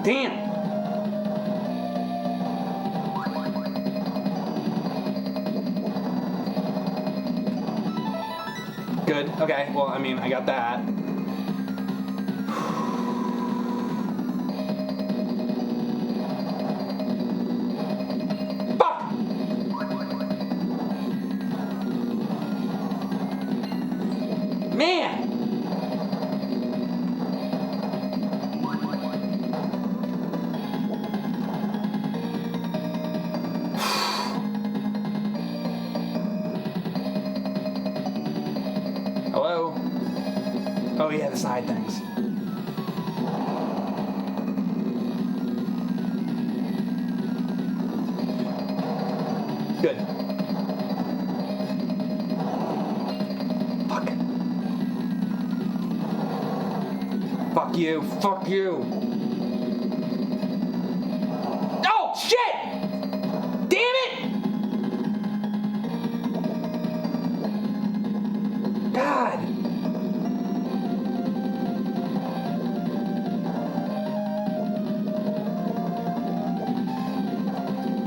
Damn. Good. Okay. Well, I mean, I got that. Fuck! Man! Hello? Oh yeah, the side things. Good. Fuck. Fuck you. Fuck you. Oh, shit! Damn it! God.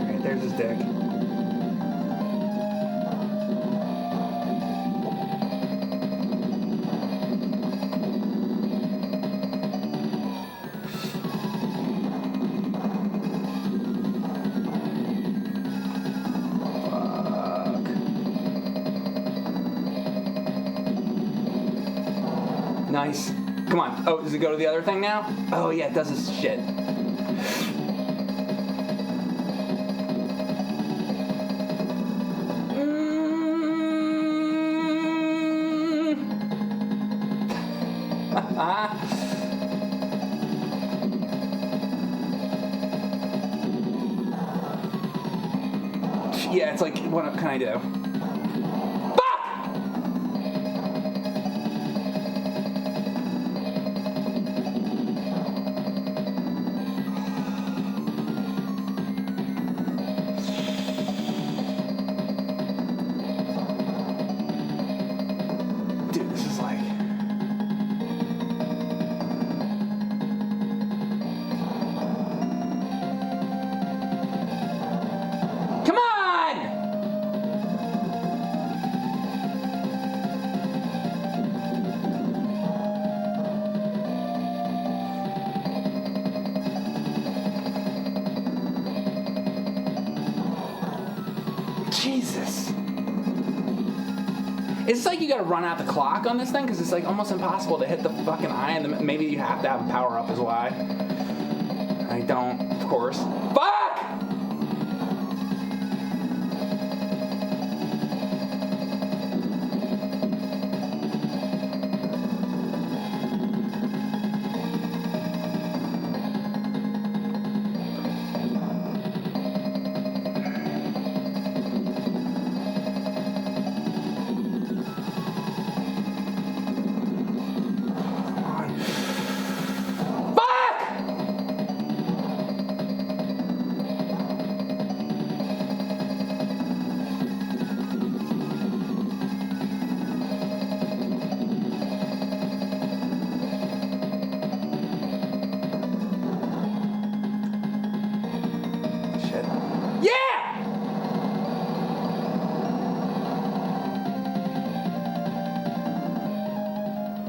Alright, there's his dick. Fuck. Nice. Come on. Oh, does it go to the other thing now? Oh yeah, it does this shit. Yeah, it's like, what can I do? Fuck! Dude, this is like... Come on! Jesus. It's like you gotta run out the clock on this thing because it's like almost impossible to hit the fucking eye, and maybe you have to have a power up is why. I don't, of course. Fuck!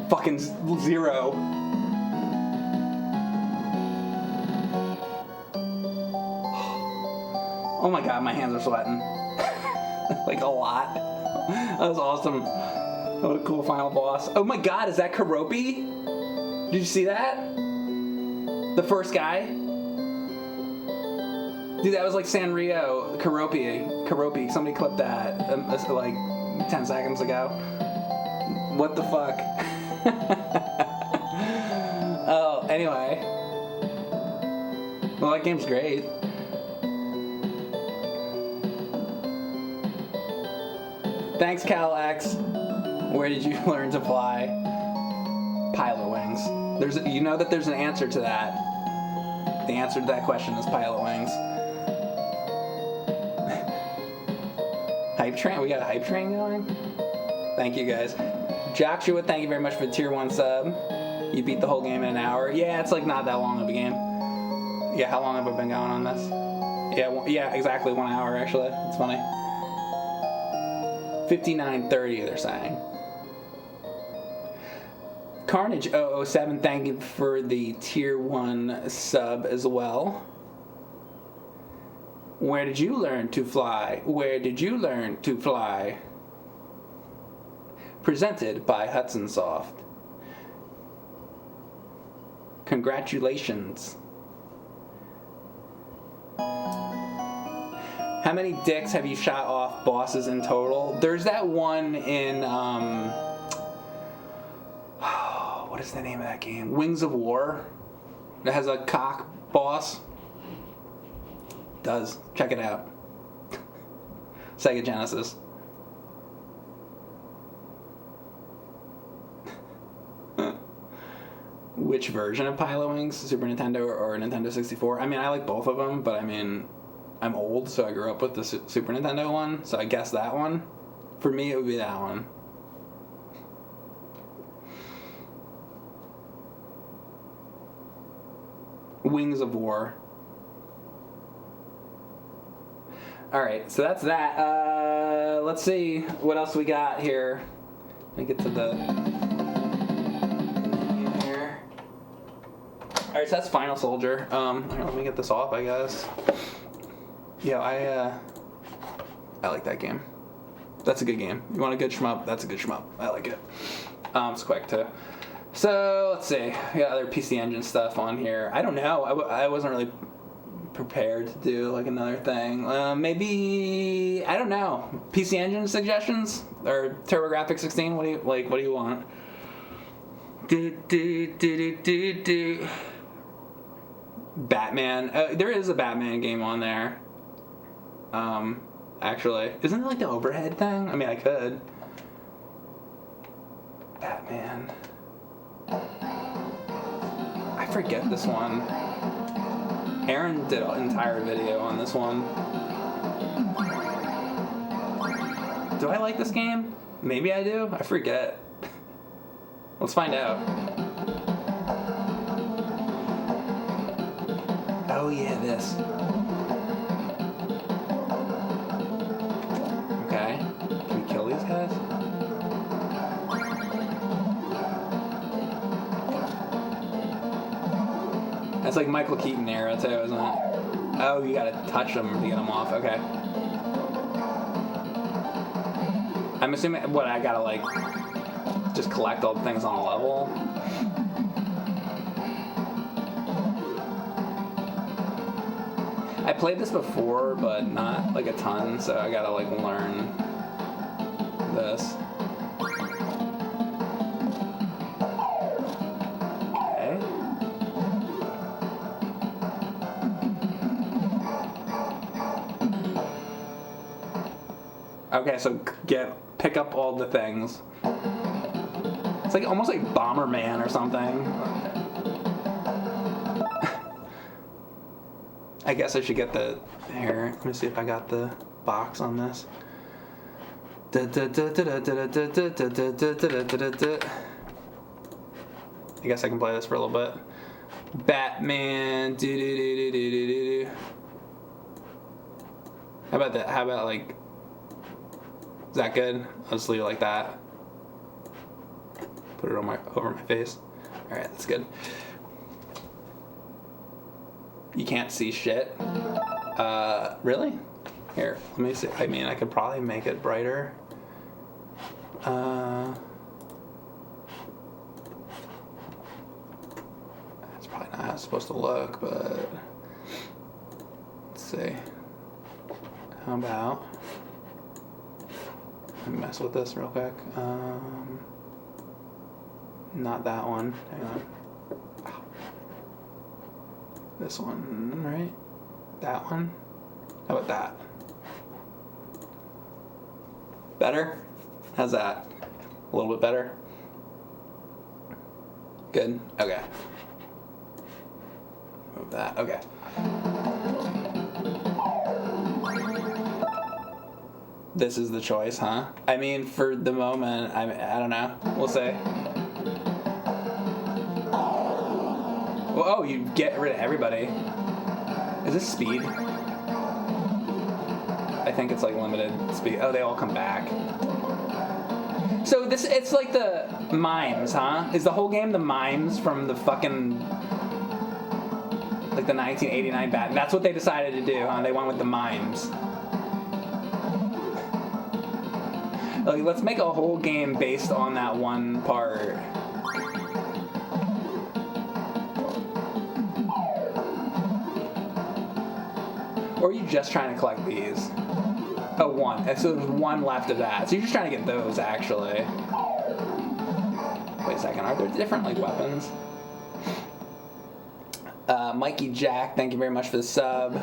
Fucking zero. Oh my god, my hands are sweating. Like a lot. That was awesome. What a cool final boss. Oh my god, is that Karopi? Did you see that? The first guy? Dude, that was like Sanrio. Karopi. Somebody clipped that like 10 seconds ago. What the fuck? Oh, anyway. Well, that game's great. Thanks, Cal X. Where did you learn to fly? Pilot wings. You know that there's an answer to that. The answer to that question is pilot wings. Hype train. We got a hype train going. Thank you guys. Joshua, thank you very much for the tier 1 sub. You beat the whole game in an hour. Yeah, it's like not that long of a game. Yeah, how long have I been going on this? Yeah, exactly 1 hour actually. It's funny. 59:30 they're saying. Carnage 007, thank you for the tier 1 sub as well. Where did you learn to fly? Where did you learn to fly? Presented by Hudson Soft. Congratulations. How many dicks have you shot off bosses in total? There's that one in, what is the name of that game? Wings of War. That has a cock boss. Does. Check it out. Sega Genesis. Which version of Pilot Wings? Super Nintendo or Nintendo 64? I mean, I like both of them, but I mean, I'm old, so I grew up with the Super Nintendo one, so I guess that one. For me, it would be that one. Wings of War. Alright, so that's that. Let's see what else we got here. Let me get to the menu here. Alright, so that's Final Soldier. Let me get this off, I guess. Yeah, I like that game. That's a good game. You want a good shmup? That's a good shmup. I like it. It's quick too. So let's see. We got other PC Engine stuff on here. I don't know. I wasn't really prepared to do like another thing. Maybe I don't know. PC Engine suggestions or TurboGrafx 16. What do you want? Batman. There is a Batman game on there. Actually, isn't it like the overhead thing? I mean, I could. Batman. I forget this one. Erin did an entire video on this one. Do I like this game? Maybe I do. I forget. Let's find out. Oh yeah, this. Okay. Can we kill these guys? That's like Michael Keaton era too, isn't it? Oh, you gotta touch them to get them off. Okay. I'm assuming, what, I gotta like just collect all the things on a level? I played this before, but not like a ton, so I gotta like learn this. Okay, so pick up all the things. It's like almost like Bomberman or something. I guess I should get the here. Let me see if I got the box on this. I guess I can play this for a little bit. Batman. How about that? How about like? Is that good? I'll just leave it like that. Put it on over my face. All right, that's good. You can't see shit. Really? Here, let me see. I mean, I could probably make it brighter. That's probably not how it's supposed to look, but let's see. How about? Let me mess with this real quick. Not that one. Hang on. This one, right? That one? How about that? Better? How's that? A little bit better? Good? Okay. Move that. Okay. This is the choice, huh? I mean, for the moment, I don't know. We'll say. Well, oh, you get rid of everybody. Is this speed? I think it's like limited speed. Oh, they all come back. So it's like the mimes, huh? Is the whole game the mimes from the fucking, like the 1989 Batman? That's what they decided to do, huh? They went with the mimes. Like, let's make a whole game based on that one part. Or are you just trying to collect these? Oh, one. And so there's one left of that. So you're just trying to get those, actually. Wait a second. Are there different, like, weapons? Mikey Jack, thank you very much for the sub.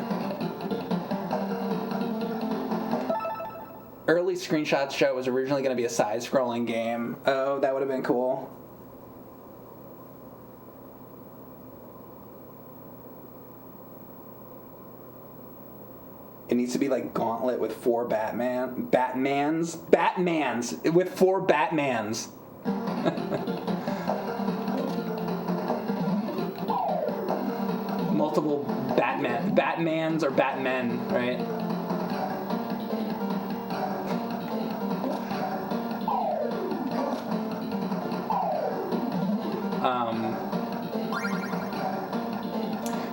Early screenshots show it was originally going to be a side-scrolling game. Oh, that would have been cool. It needs to be like Gauntlet with 4 Batmans with 4 Batmans. Multiple Batmans or Batmen, right?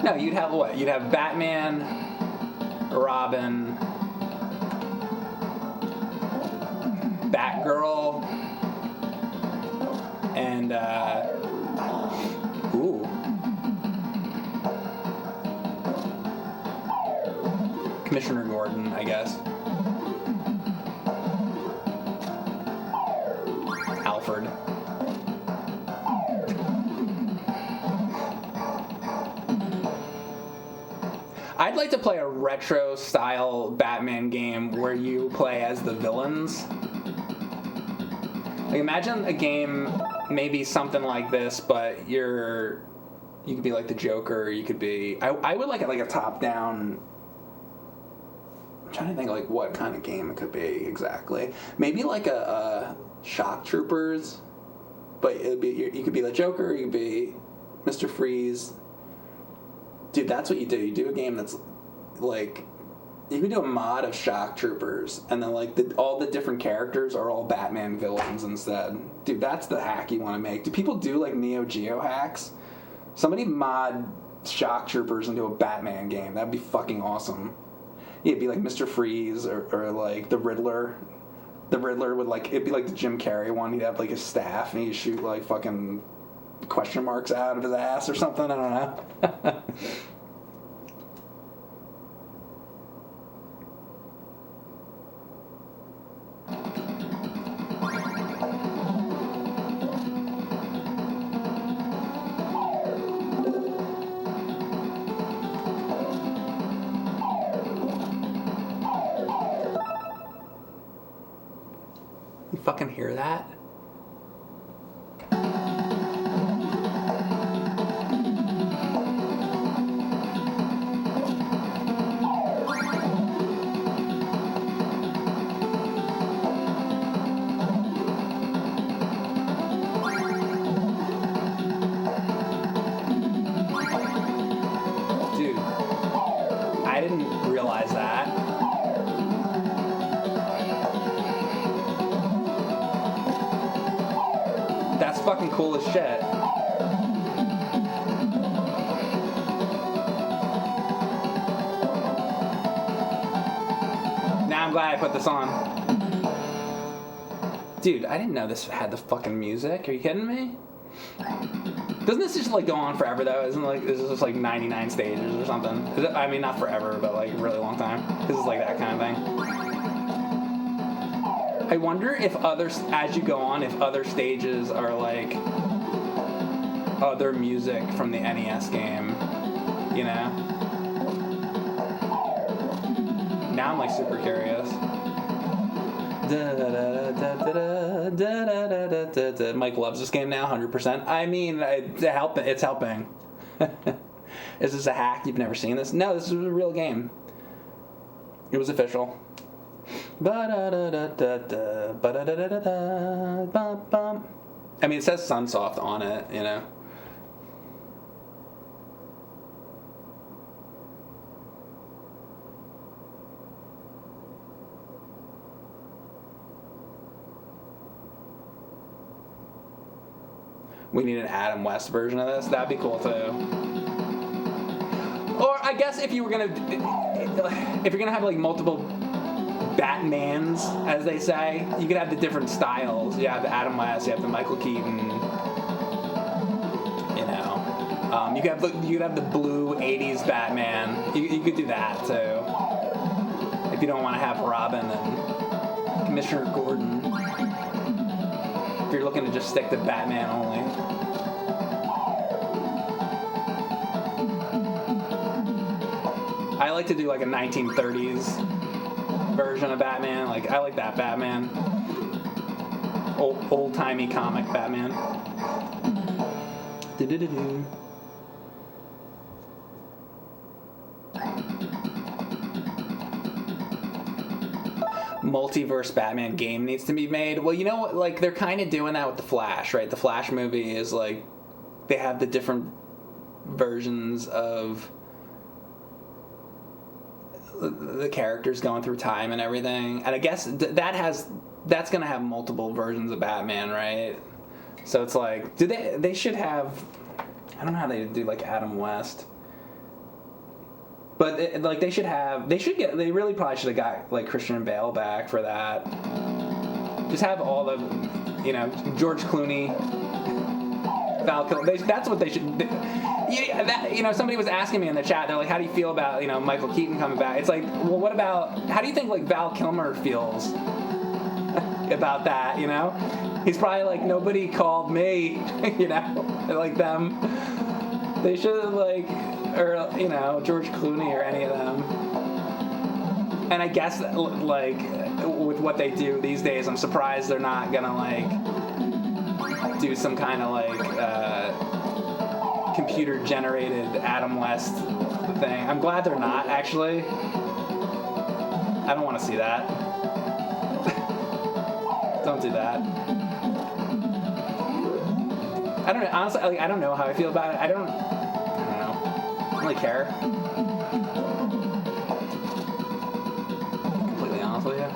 No, you'd have what? You'd have Batman, Robin, Batgirl, and Commissioner Gordon, I guess. Alfred. I'd like to play a retro-style Batman game where you play as the villains. Like, imagine a game, maybe something like this, but you could be like the Joker. You could be. I would like it like a top-down. I'm trying to think like what kind of game it could be exactly. Maybe like a Shock Troopers, but it'd be you could be the Joker. You could be Mr. Freeze. Dude, that's what you do. You do a game that's like, you can do a mod of Shock Troopers, and then like all the different characters are all Batman villains instead. Dude, that's the hack you want to make. Do people do like Neo Geo hacks? Somebody mod Shock Troopers into a Batman game. That'd be fucking awesome. Yeah, it'd be like Mr. Freeze or like the Riddler. The Riddler would like, it'd be like the Jim Carrey one. He'd have like a staff and he'd shoot like fucking question marks out of his ass or something. I don't know. You fucking hear that? Dude, I didn't realize that. That's fucking cool as shit. Now I'm glad I put this on. Dude, I didn't know this had the fucking music. Are you kidding me? Doesn't this just like go on forever though? Isn't like this is just like 99 stages or something? Is it, I mean, not forever, but like a really long time. This is like that kind of thing. I wonder if as you go on, if other stages are like other music from the NES game, you know? Now I'm like super curious. Mike loves this game now, 100%. I mean, it's helping. Is this a hack? You've never seen this? No, this is a real game. It was official. I mean, it says Sunsoft on it, you know. We need an Adam West version of this. That'd be cool too. Or I guess if you're gonna have like multiple Batmans, as they say, you could have the different styles. You have the Adam West, you have the Michael Keaton. You know, you could have the blue '80s Batman. You could do that too. If you don't want to have Robin and Commissioner Gordon. If you're looking to just stick to Batman only. I like to do like a 1930s version of Batman. Like, I like that Batman. Old-timey comic Batman. Do-do-do-do. Multiverse Batman game needs to be made. Well, you know what? Like, they're kind of doing that with the Flash, right? The Flash movie is like, they have the different versions of the characters going through time and everything. And I guess that's gonna have multiple versions of Batman, right? So it's like, they should have, I don't know how they do like Adam West. But they really probably should have got like Christian Bale back for that. Just have all the, you know, George Clooney, Val Kilmer. That's what they should. You know, somebody was asking me in the chat. They're like, "How do you feel about, you know, Michael Keaton coming back?" It's like, well, what about? How do you think like Val Kilmer feels about that? You know, he's probably like, nobody called me. You know, like them. They should have like. Or, you know, George Clooney or any of them. And I guess, like, with what they do these days, I'm surprised they're not gonna, like, do some kind of, like, computer-generated Adam West thing. I'm glad they're not, actually. I don't want to see that. Don't do that. I don't know, honestly, like, I don't know how I feel about it. I don't really care. Completely honest with you.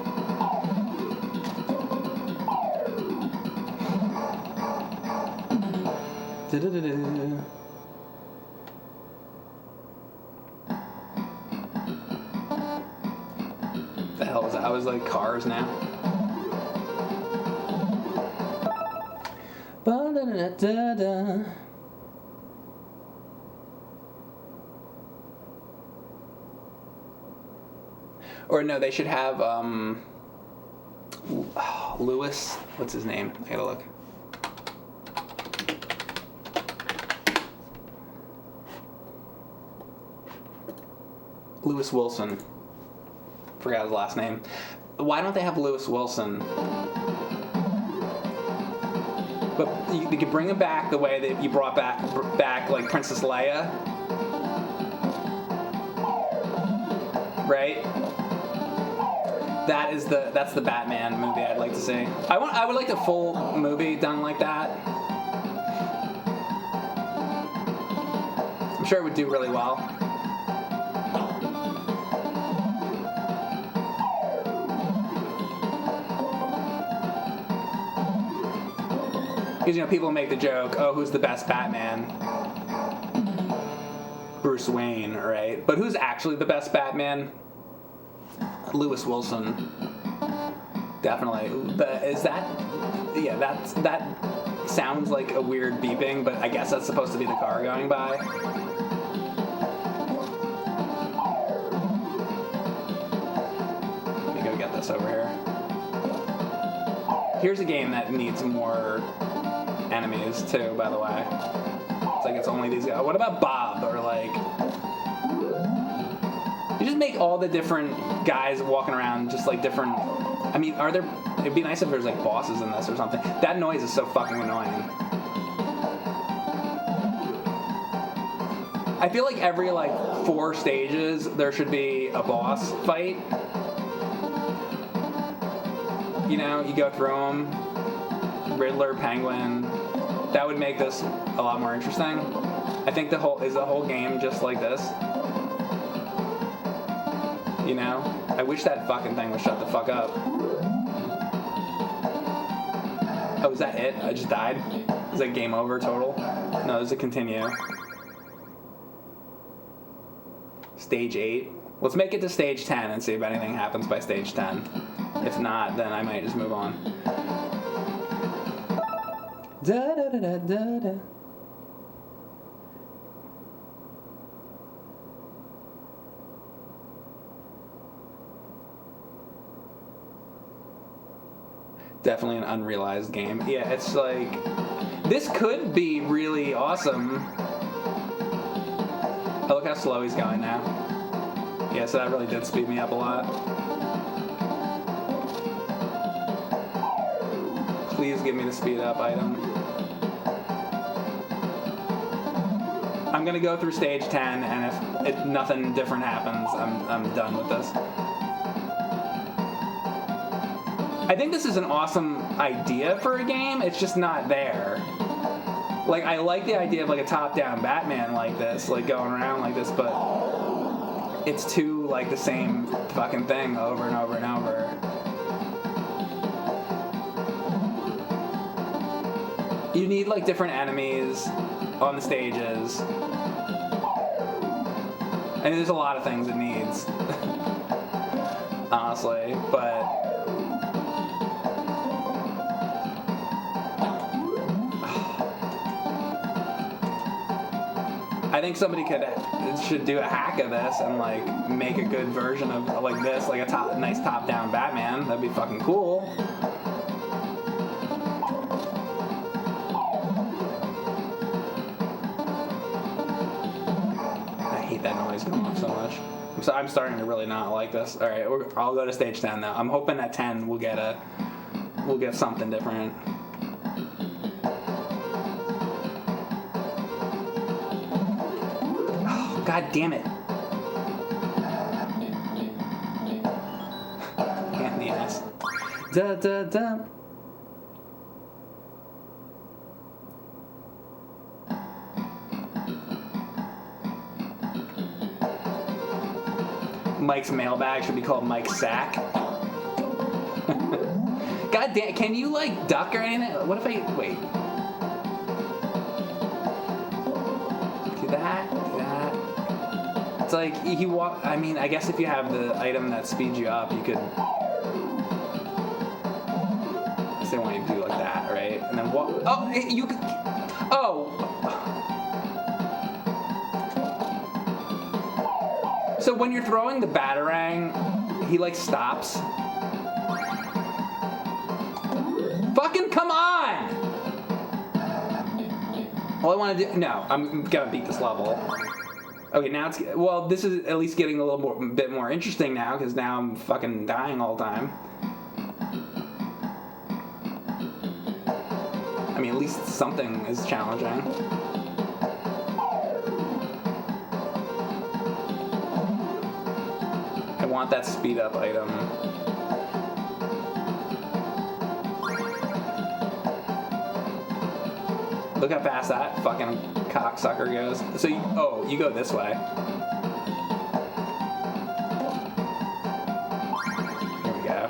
The hell was that? I was like Cars now. Or no, they should have Lewis. What's his name? I gotta look. Lewis Wilson. Forgot his last name. Why don't they have Lewis Wilson? But you could bring him back the way that you brought back like Princess Leia, right? That's the Batman movie I'd like to see. I would like a full movie done like that. I'm sure it would do really well. Because, you know, people make the joke, oh, who's the best Batman? Bruce Wayne, right? But who's actually the best Batman? Lewis Wilson. Definitely. That sounds like a weird beeping, but I guess that's supposed to be the car going by. Let me go get this over here. Here's a game that needs more enemies too, by the way. It's like it's only these guys. What about Bob? Or like, you just make all the different guys walking around just like different. I mean, are there? It'd be nice if there's like bosses in this or something. That noise is so fucking annoying. I feel like every like 4 stages there should be a boss fight. You know, you go through them. Riddler, Penguin. That would make this a lot more interesting. I think the whole game just like this. You know? I wish that fucking thing would shut the fuck up. Oh, is that it? I just died? Is that game over total? No, there's a continue. Stage 8. Let's make it to stage 10 and see if anything happens by stage 10. If not, then I might just move on. Da da da da da da. Definitely an unrealized game. Yeah, it's like, this could be really awesome. Oh, look how slow he's going now. Yeah, so that really did speed me up a lot. Please give me the speed up item. I'm gonna go through stage 10, and if nothing different happens, I'm done with this. I think this is an awesome idea for a game. It's just not there. Like, I like the idea of like a top-down Batman like this, like going around like this, but it's too like the same fucking thing over and over and over. You need like different enemies on the stages. I mean, there's a lot of things it needs, honestly, but I think somebody should do a hack of this and like make a good version of like this, like a nice top-down Batman. That'd be fucking cool. I hate that noise going off so much. I'm starting to really not like this. All right, I'll go to stage 10 now. I'm hoping at 10 we'll get something different. God damn it. Hand in the ass. Da da da. Mike's mailbag should be called Mike's sack. God damn, can you like duck or anything? What if I, wait. Do that. It's like, I mean, I guess if you have the item that speeds you up, you could, I guess they want you to do like that, right? And then walk, oh, you could, oh. So when you're throwing the Batarang, he like stops. Fucking come on! All I want to do, no, I'm gonna beat this level. Okay, now it's, well, this is at least getting a bit more interesting now, because now I'm fucking dying all the time. I mean, at least something is challenging. I want that speed up item. Look how fast that fucking cocksucker goes. So, you go this way. Here we go.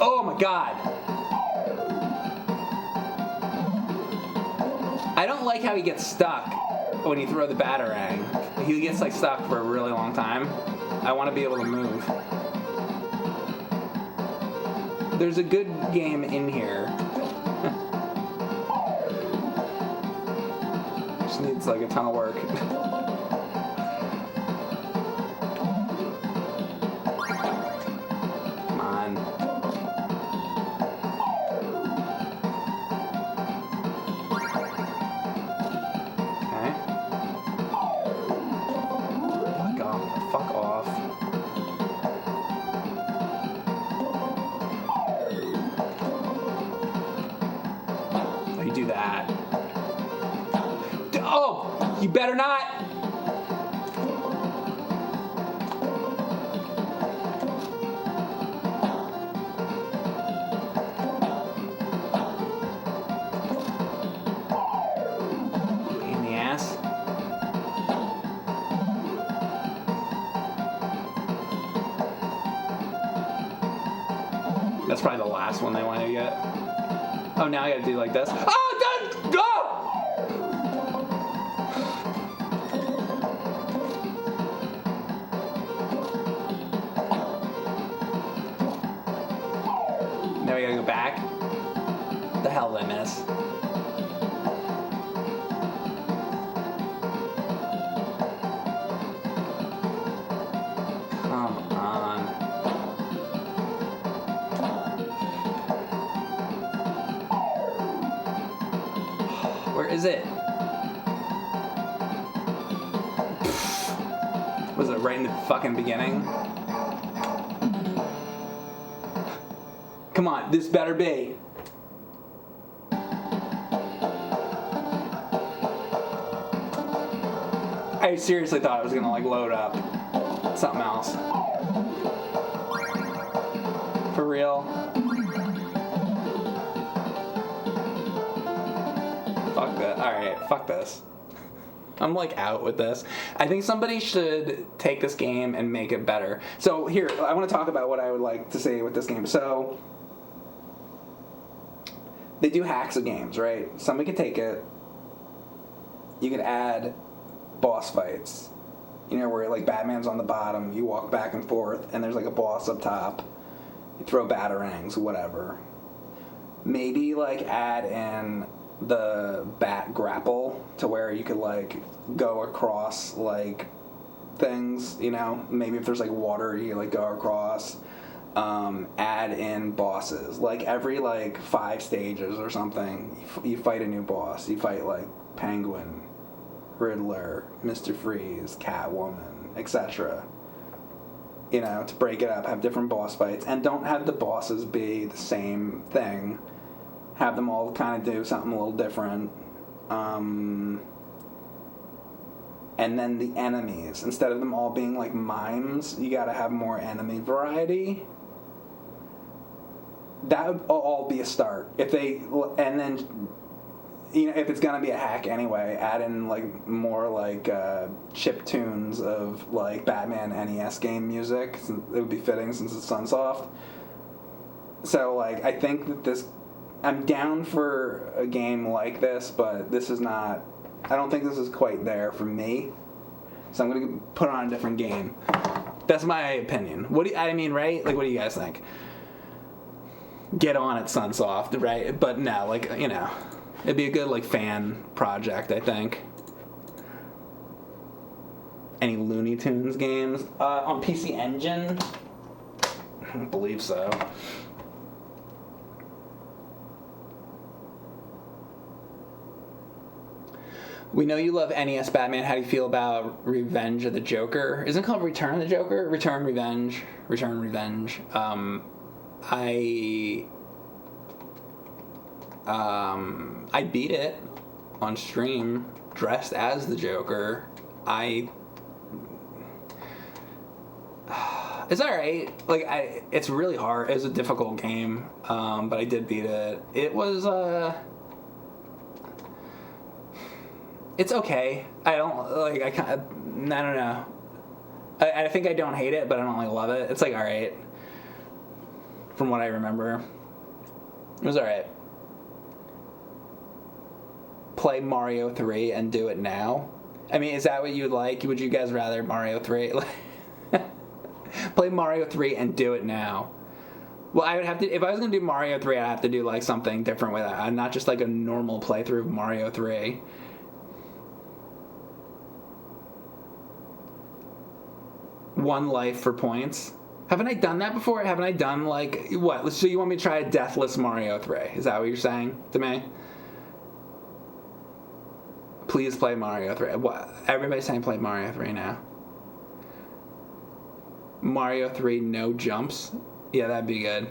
Oh my god. I don't like how he gets stuck when you throw the Batarang. He gets like stuck for a really long time. I want to be able to move. There's a good game in here. Just needs like a ton of work. Come on. fuck off. Oh, you do that. Oh, you better not. In the ass. That's probably the last one they want to get. Oh, now I gotta do like this. Oh, done! Go! Now we gotta go back. The hell did I miss? Come on. Where is it? Was it right in the fucking beginning? Come on, this better be. I seriously thought it was gonna like load up something else. For real? Fuck that. Alright, fuck this. I'm like out with this. I think somebody should take this game and make it better. So here, I want to talk about what I would like to say with this game. So they do hacks of games, right? Somebody could take it. You could add boss fights. You know, where like Batman's on the bottom, you walk back and forth, and there's like a boss up top. You throw batarangs, whatever. Maybe like add in the bat grapple to where you could like go across like things, you know, maybe if there's like water you like go across. Add in bosses like every like 5 stages or something. You fight a new boss. You fight like Penguin, Riddler, Mr. Freeze, Catwoman, etc. You know, to break it up, have different boss fights, and don't have the bosses be the same thing. Have them all kind of do something a little different. And then the enemies, instead of them all being like mimes, you gotta have more enemy variety. That would all be a start. If they, and then, you know, if it's gonna be a hack anyway, add in like more like chip tunes of like Batman NES game music. It would be fitting since it's Sunsoft. So like, I think that this, I'm down for a game like this, but this is not, I don't think this is quite there for me. So I'm going to put on a different game. That's my opinion. What do you, I mean, right? Like, what do you guys think? Get on it, Sunsoft, right? But no, like, you know, it'd be a good, like, fan project, I think. Any Looney Tunes games? On PC Engine? I don't believe so. We know you love NES Batman. How do you feel about Revenge of the Joker? Isn't it called Return of the Joker? Return Revenge. I beat it on stream dressed as the Joker. It's alright. Like, it's really hard. It was a difficult game, but I did beat it. It was, it's okay. I don't, like, I don't know. I think I don't hate it, but I don't, like, love it. It's, like, alright. From what I remember. It was alright. Play Mario 3 and do it now? I mean, is that what you'd like? Would you guys rather Mario 3? Play Mario 3 and do it now. Well, I would have to, if I was going to do Mario 3, I'd have to do, like, something different with it. Not just, like, a normal playthrough of Mario 3. One life for points. Haven't I done that before? Haven't I done, like, what? So you want me to try a deathless Mario 3? Is that what you're saying to me? Please play Mario 3. What? Everybody's saying play Mario 3 now. Mario 3, no jumps. Yeah, that'd be good.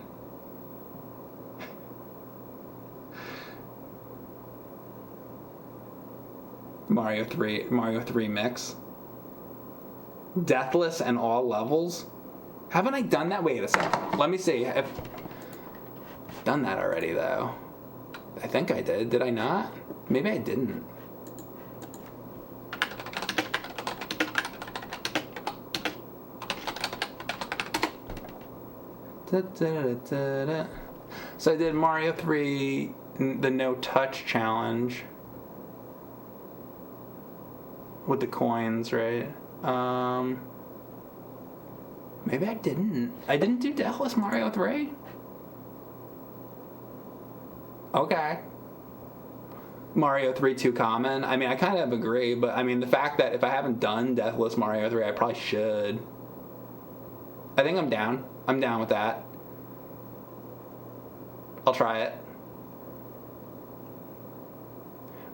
Mario 3 mix. Deathless and all levels? Haven't I done that? Wait a second. Let me see. I've done that already, though. I think I did. Did I not? Maybe I didn't. So I did Mario 3, the no touch challenge with the coins, right? Maybe I didn't. I didn't do Deathless Mario 3? Okay. Mario 3 too common? I mean, I kind of agree, but I mean, the fact that if I haven't done Deathless Mario 3, I probably should. I think I'm down. I'm down with that. I'll try it.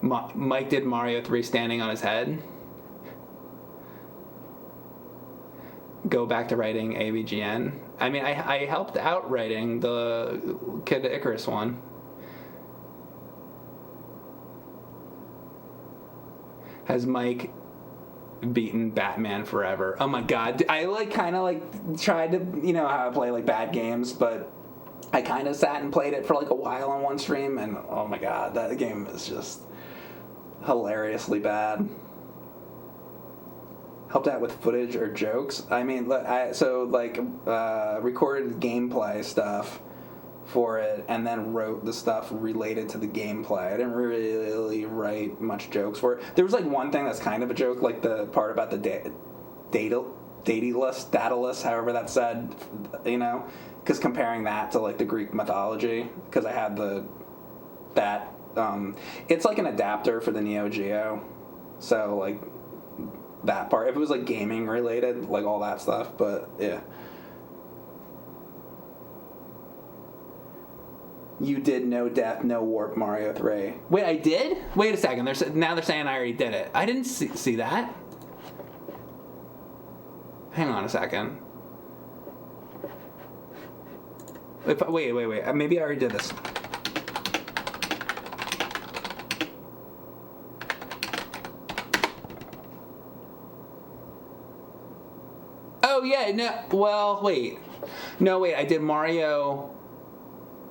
Mike did Mario 3 standing on his head. Go back to writing AVGN. I mean, I helped out writing the Kid Icarus one. Has Mike beaten Batman Forever? Oh my god. I kind of tried to, you know how I play bad games, but I kind of sat and played it for a while on one stream, and oh my god, that game is just hilariously bad. Helped out with footage or jokes. I mean, recorded gameplay stuff for it, and then wrote the stuff related to the gameplay. I didn't really write much jokes for it. There was one thing that's kind of a joke, the part about the dataless, however that's said, you know, because comparing that to the Greek mythology, because I had it's an adapter for the Neo Geo, so that part, if it was gaming related, all that stuff, but yeah. You did no death, no warp Mario 3. Wait, I did? Wait a second. Now they're saying I already did it. I didn't see that. Hang on a second. Wait. Maybe I already did this. Oh, yeah. No. Well, wait. No, wait. I did Mario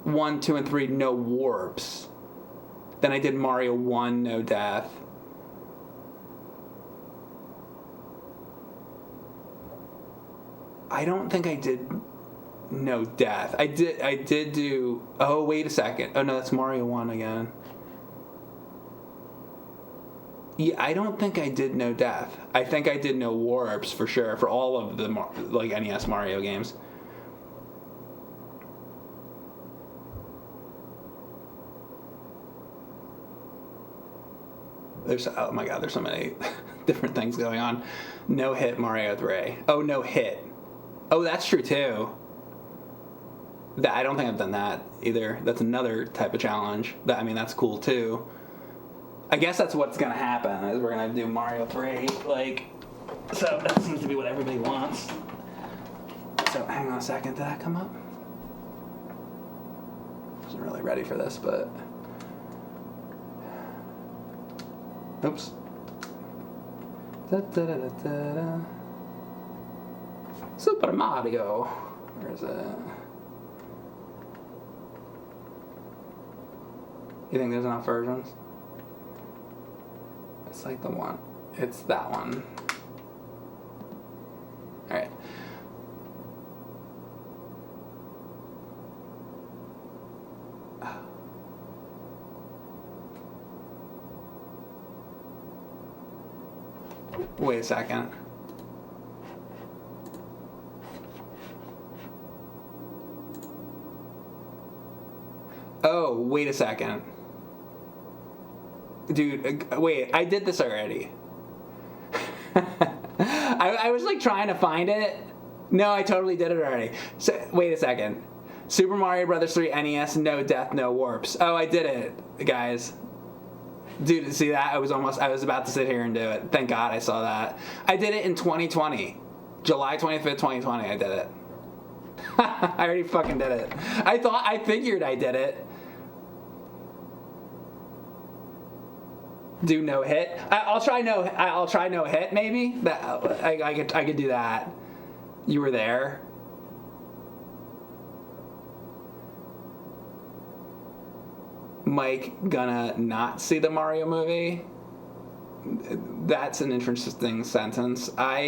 1, 2, and 3, no warps. Then I did Mario 1, no death. I don't think I did no death. I did do... Oh, wait a second. Oh, no, that's Mario 1 again. Yeah, I don't think I did no death. I think I did no warps for sure for all of the NES Mario games. Oh my god, there's so many different things going on. No hit Mario 3. Oh, no hit. Oh, that's true too. I don't think I've done that either. That's another type of challenge. That's cool too. I guess that's what's gonna happen, is we're gonna do Mario 3, so that seems to be what everybody wants. So hang on a second, did that come up? Wasn't really ready for this, but oops. Super Mario. Where is it? You think there's enough versions? It's the one. It's that one. Alright. Wait a second. Oh, wait a second. Dude, wait, I did this already. I was trying to find it. No, I totally did it already. So, wait a second. Super Mario Brothers 3 NES, no death, no warps. Oh, I did it, guys. Dude, see that? I was about to sit here and do it. Thank God I saw that. I did it in 2020. July 25th, 2020, I did it. I already fucking did it. I figured I did it. Do no hit. I'll try no hit maybe. That I could do that. You were there. Mike gonna not see the Mario movie? That's an interesting sentence. I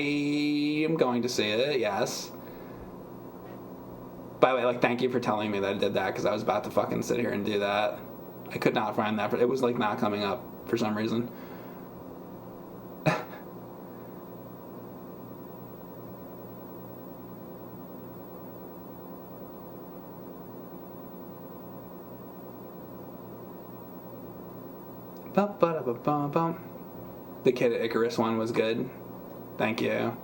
am going to see it, yes. By the way, like, thank you for telling me that I did that, because I was about to fucking sit here and do that. I could not find that, but it was, like, not coming up for some reason. Bum. The Kid Icarus one was good. Thank you.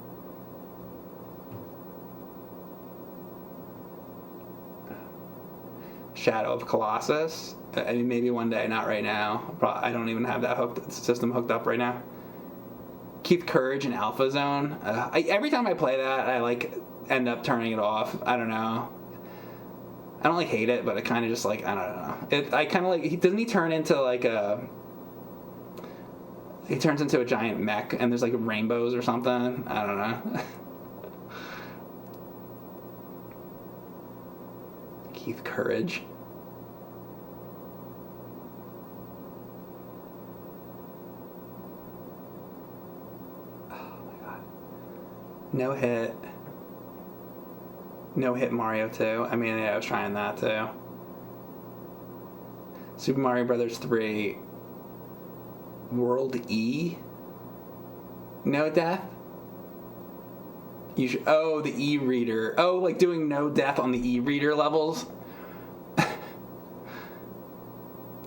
Shadow of Colossus. I mean, maybe one day, not right now. I don't even have that system hooked up right now. Keith Courage in Alpha Zone. Every time I play that, I like end up turning it off. I don't know. I don't like hate it, but it kind of just like I don't know. I kind of like. Doesn't he turn into like a? He turns into a giant mech, and there's like rainbows or something. I don't know. Keith Courage. Oh my god. No hit. No hit Mario 2. I mean, yeah, I was trying that too. Super Mario Brothers 3. World E? No death? You should. Oh, the e-reader. Oh, like doing no death on the e-reader levels?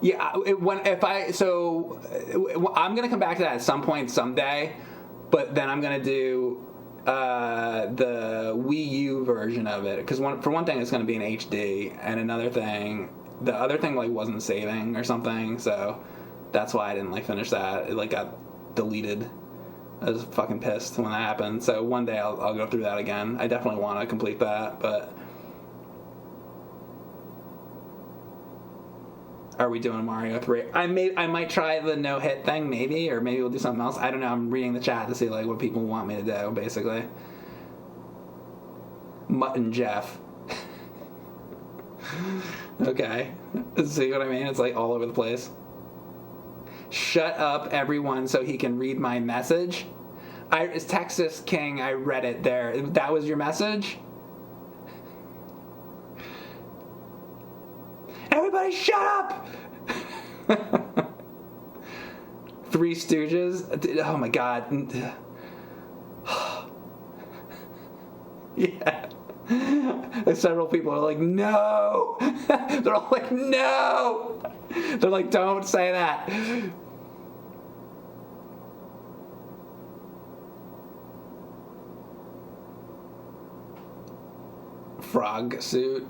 Yeah, I'm gonna come back to that at some point someday, but then I'm gonna do the Wii U version of it, because for one thing it's gonna be in HD, and the other thing like wasn't saving or something, so that's why I didn't like finish that. It like got deleted. I was fucking pissed when that happened. So one day I'll go through that again. I definitely want to complete that, but are we doing Mario 3? I might try the no hit thing maybe, or maybe we'll do something else. I don't know. I'm reading the chat to see like what people want me to do basically. Mutton Jeff. Okay. See what I mean? It's like all over the place. Shut up, everyone, so he can read my message. It's Texas King. I read it there. That was your message? Everybody shut up! Three Stooges? Oh my god. Yeah. Several people are like, no! They're all like, no! They're like, don't say that. Frog suit.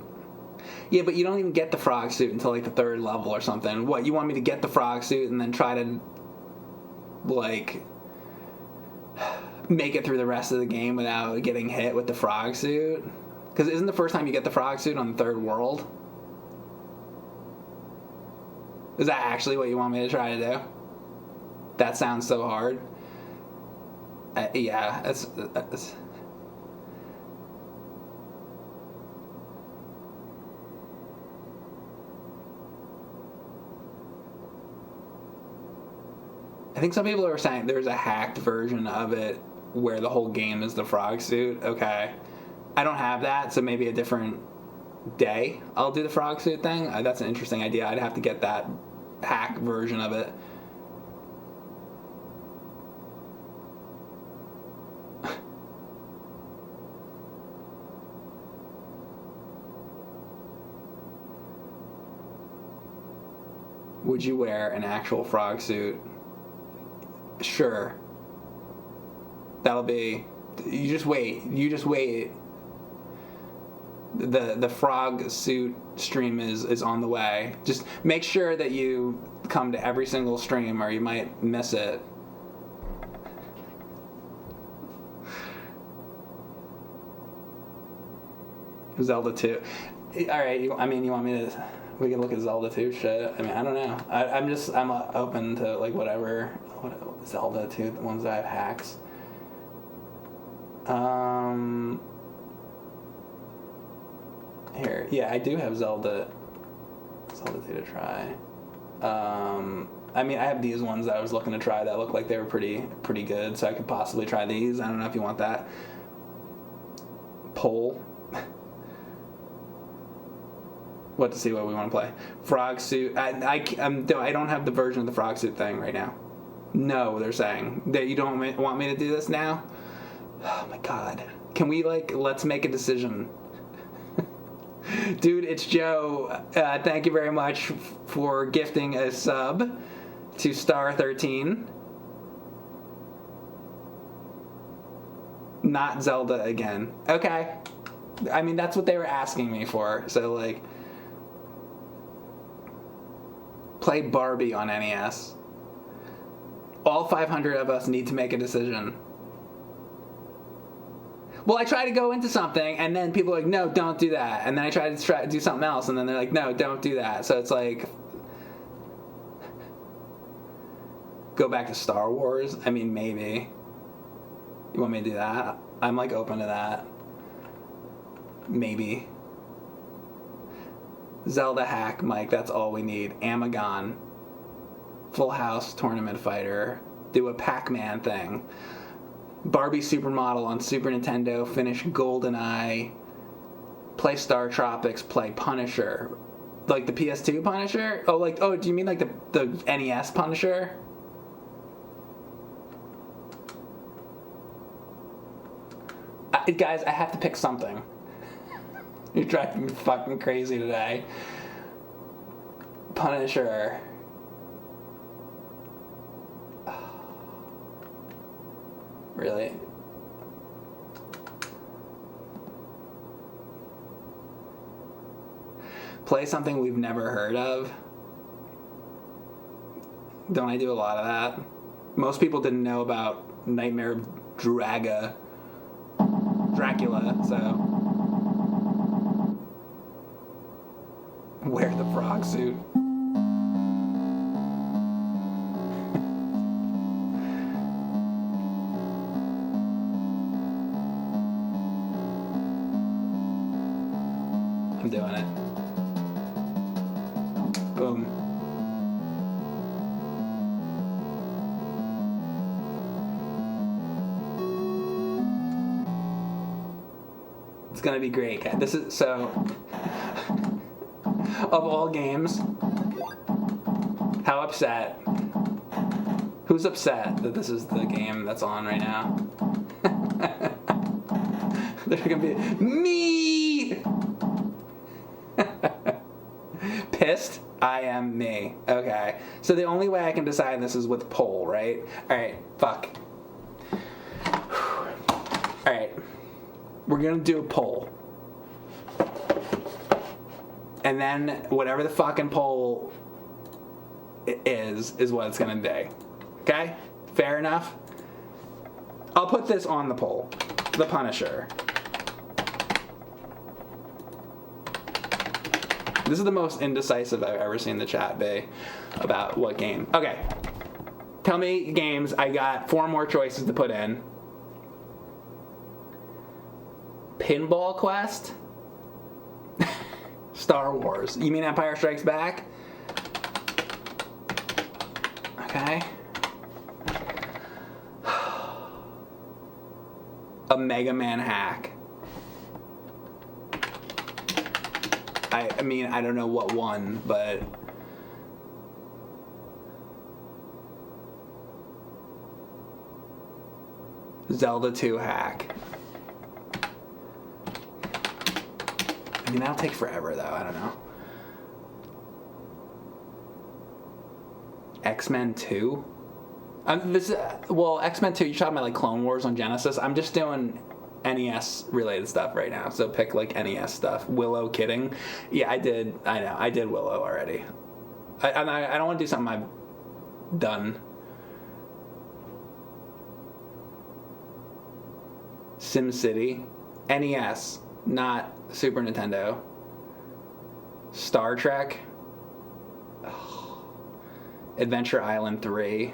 Yeah, but you don't even get the frog suit until like the third level or something. What, you want me to get the frog suit and then try to like make it through the rest of the game without getting hit with the frog suit? Because isn't the first time you get the frog suit on the third world? Is that actually what you want me to try to do? That sounds so hard. Yeah, that's I think some people are saying there's a hacked version of it where the whole game is the frog suit. Okay. I don't have that, so maybe a different day I'll do the frog suit thing. That's an interesting idea. I'd have to get that hack version of it. Would you wear an actual frog suit? Sure. That'll be... You just wait. The frog suit stream is on the way. Just make sure that you come to every single stream or you might miss it. Zelda 2. All right, you want me to? We can look at Zelda 2 shit. I mean, I don't know. I'm open to like whatever. What, Zelda 2, the ones that have hacks. Here, yeah, I do have Zelda 2 to try. I mean, I have these ones that I was looking to try that look like they were pretty good, so I could possibly try these. I don't know if you want that. Poll. What to see what we want to play. Frog suit. I don't have the version of the frog suit thing right now. No, they're saying that you don't want me to do this now. Oh my god. Can we let's make a decision. Dude, it's Joe. Thank you very much for gifting a sub to Star13. Not Zelda again. Okay. I mean, that's what they were asking me for. So, play Barbie on NES. All 500 of us need to make a decision. Well, I try to go into something, and then people are like, no, don't do that. And then I try to do something else, and then they're like, no, don't do that. So it's like, go back to Star Wars? I mean, maybe. You want me to do that? I'm open to that. Maybe. Zelda hack, Mike, that's all we need. Amagon. Full House Tournament Fighter. Do a Pac-Man thing. Barbie Supermodel on Super Nintendo, finish GoldenEye, play Star Tropics, play Punisher. The PS2 Punisher? Oh, do you mean the NES Punisher? Guys, I have to pick something. You're driving me fucking crazy today. Punisher. Really? Play something we've never heard of. Don't I do a lot of that? Most people didn't know about Nightmare of Dracula, so. Wear the frog suit. I'm doing it. Boom. It's gonna be great. This is so. Of all games, how upset? Who's upset that this is the game that's on right now? There's gonna be me. Pissed? I am me. Okay. So the only way I can decide this is with poll, right? Alright, fuck. Alright. We're gonna do a poll. And then whatever the fucking poll is what it's gonna be. Okay? Fair enough? I'll put this on the poll. The Punisher. This is the most indecisive I've ever seen the chat be about what game. Okay. Tell me games. I got 4 more choices to put in. Pinball Quest? Star Wars. You mean Empire Strikes Back? Okay. A Mega Man hack. I mean, I don't know what one, but... Zelda 2 hack. I mean, that'll take forever, though. I don't know. X-Men 2? X-Men 2, you're talking about, Clone Wars on Genesis. I'm just doing NES-related stuff right now, so pick, NES stuff. Willow kidding. Yeah, I did. I know. I did Willow already. I don't want to do something I've done. SimCity. NES. not Super Nintendo. Star Trek. Adventure Island 3.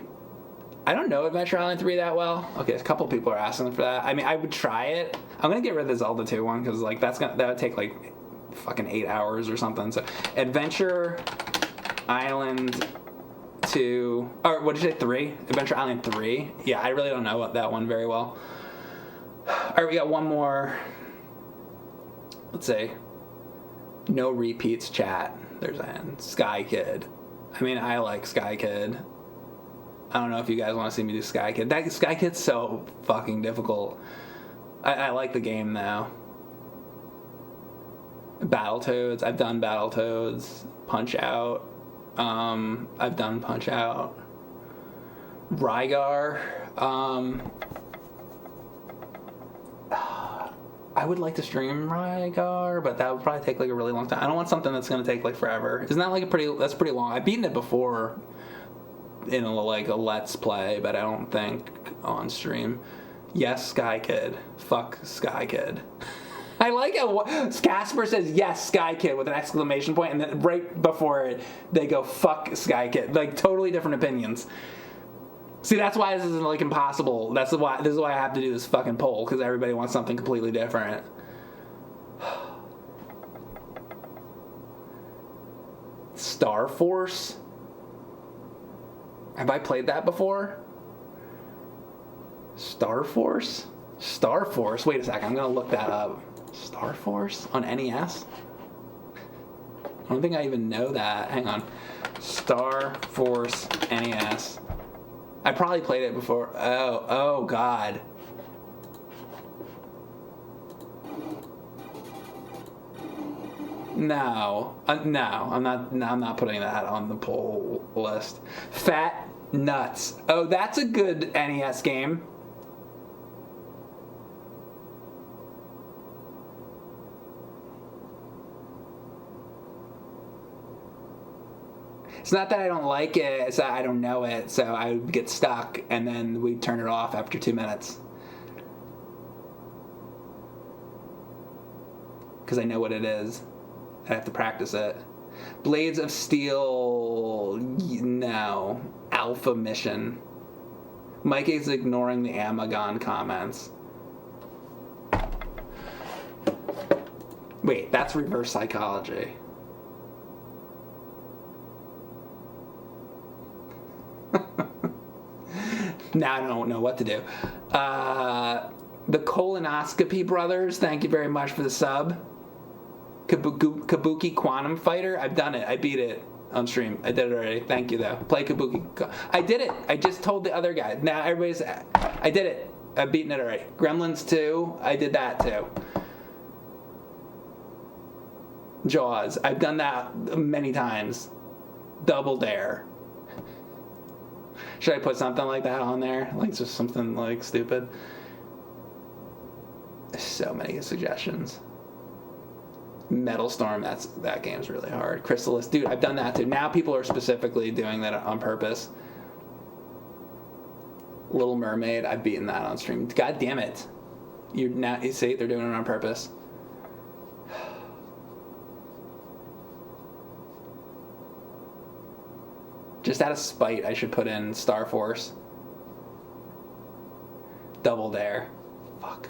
I don't know Adventure Island 3 that well. Okay, a couple people are asking for that. I mean, I would try it. I'm gonna get rid of the Zelda 2 one because like that would take like fucking 8 hours or something. So Adventure Island 2, or what did you say, 3? Adventure Island 3. Yeah, I really don't know that one very well. All right, we got one more. Let's see. No repeats chat. There's Sky Kid. I mean, I like Sky Kid. I don't know if you guys want to see me do Sky Kid. That Sky Kid's so fucking difficult. I like the game though. Battletoads. I've done Battletoads. Punch Out. I've done Punch Out. Rygar. I would like to stream Rygar, but that would probably take like a really long time. I don't want something that's going to take like forever. Isn't that like that's pretty long? I've beaten it before in like a Let's Play, but I don't think on stream. Yes, Sky Kid. Fuck Sky Kid. I like how Casper says yes, Sky Kid with an exclamation point, and then right before it, they go fuck Sky Kid. Like totally different opinions. See, that's why this is like impossible. This is why I have to do this fucking poll, because everybody wants something completely different. Star Force? Have I played that before? Star Force? Star Force? Wait a second, I'm gonna look that up. Star Force on NES? I don't think I even know that. Hang on. Star Force NES. I probably played it before. Oh God. No, I'm not putting that on the poll list. Fat Nuts. Oh, that's a good NES game. It's not that I don't like it, it's that I don't know it, so I would get stuck, and then we'd turn it off after 2 minutes. Because I know what it is. I have to practice it. Blades of Steel... No. Alpha Mission. Mike is ignoring the Amagon comments. Wait, that's reverse psychology. Now I don't know what to do. The Colonoscopy Brothers, thank you very much for the sub. Kabuki Quantum Fighter, I've done it. I beat it on stream. I did it already. Thank you, though. Play Kabuki. I did it. I just told the other guy. Now everybody's... I did it. I've beaten it already. Gremlins 2, I did that, too. Jaws, I've done that many times. Double Dare. Should I put something like that on there? Like just something like stupid? So many suggestions. Metal Storm, that game's really hard. Chrysalis, dude, I've done that too. Now people are specifically doing that on purpose. Little Mermaid, I've beaten that on stream. God damn it. You see, they're doing it on purpose. Just out of spite, I should put in Star Force. Double Dare. Fuck.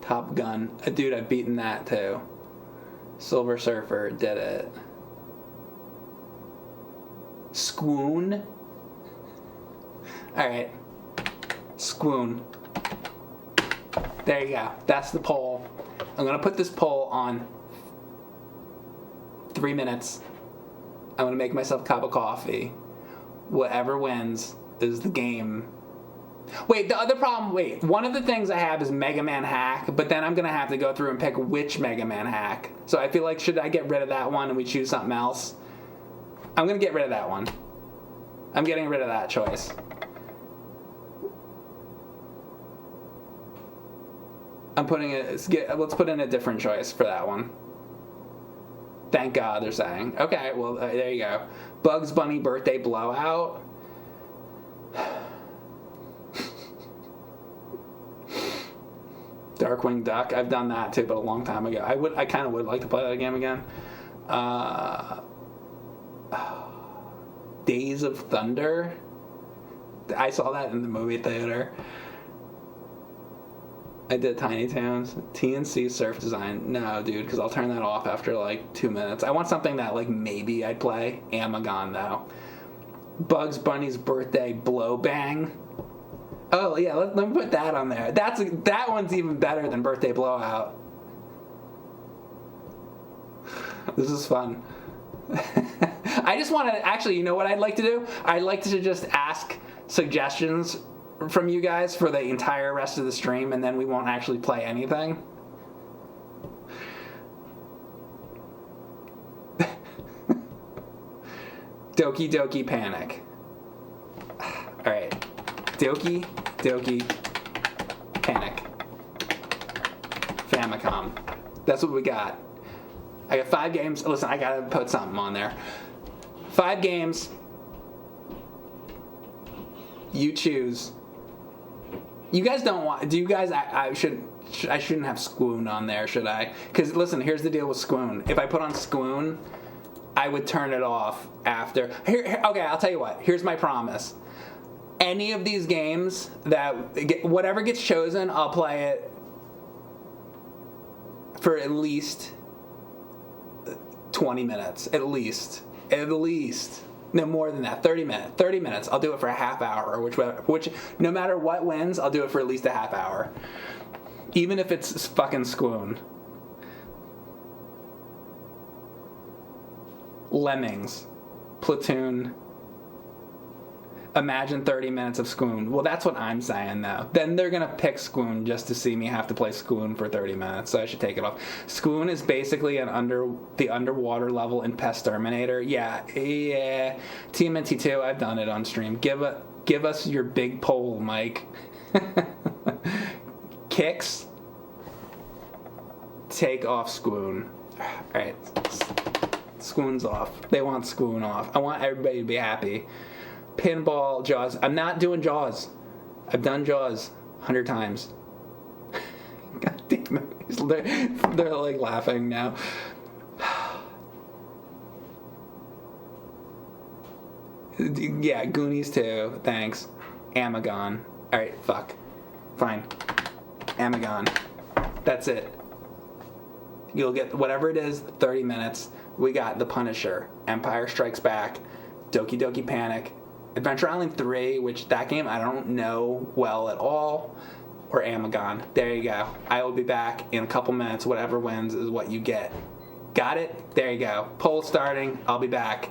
Top Gun. Dude, I've beaten that too. Silver Surfer, did it. Squoon. Alright. Squoon. There you go. That's the poll. I'm going to put this poll on 3 minutes. I'm going to make myself a cup of coffee. Whatever wins is the game. Wait, the other problem... Wait, one of the things I have is Mega Man Hack, but then I'm going to have to go through and pick which Mega Man Hack. So I feel like, should I get rid of that one and we choose something else? I'm going to get rid of that one. I'm getting rid of that choice. I'm putting it... Let's put in a different choice for that one. Thank God, they're saying. Okay, well, there you go. Bugs Bunny Birthday Blowout. Darkwing Duck. I've done that too, but a long time ago. I kind of would like to play that game again. Days of Thunder. I saw that in the movie theater. I did Tiny Toons. TNC Surf Design. No, dude, because I'll turn that off after like 2 minutes. I want something that like maybe I'd play. Amagon though. Bugs Bunny's Birthday Blow Bang. Oh yeah, let me put that on there. That one's even better than Birthday Blowout. This is fun. I just want to actually, you know what I'd like to do? I'd like to just ask suggestions from you guys for the entire rest of the stream, and then we won't actually play anything. Doki Doki Panic. Alright. Doki Doki Panic. Famicom. That's what we got. I got 5 games. Listen, I gotta put something on there. 5 games. You choose. You guys don't want... Do you guys... I shouldn't have Squoon on there, should I? Because, listen, here's the deal with Squoon. If I put on Squoon, I would turn it off after... Okay, I'll tell you what. Here's my promise. Any of these games whatever gets chosen, I'll play it for at least 20 minutes. At least. No more than that. 30 minutes. I'll do it for a half hour, which no matter what wins, I'll do it for at least a half hour. Even if it's fucking Squoon. Lemmings. Platoon. Imagine 30 minutes of Squoon. Well, that's what I'm saying, though. Then they're going to pick Squoon just to see me have to play Squoon for 30 minutes, so I should take it off. Squoon is basically the underwater level in Pest Terminator. Yeah. TMNT 2, I've done it on stream. Give us your big poll, Mike. Kicks. Take off Squoon. All right. Squoon's off. They want Squoon off. I want everybody to be happy. Pinball, Jaws. I'm not doing Jaws. I've done Jaws 100 times. God damn it. They're like laughing now. Yeah, Goonies too. Thanks. Amagon. Alright, fuck. Fine. Amagon. That's it. You'll get whatever it is, 30 minutes. We got The Punisher, Empire Strikes Back, Doki Doki Panic, Adventure Island 3, which that game I don't know well at all, or Amagon. There you go. I will be back in a couple minutes. Whatever wins is what you get. Got it? There you go. Poll starting. I'll be back.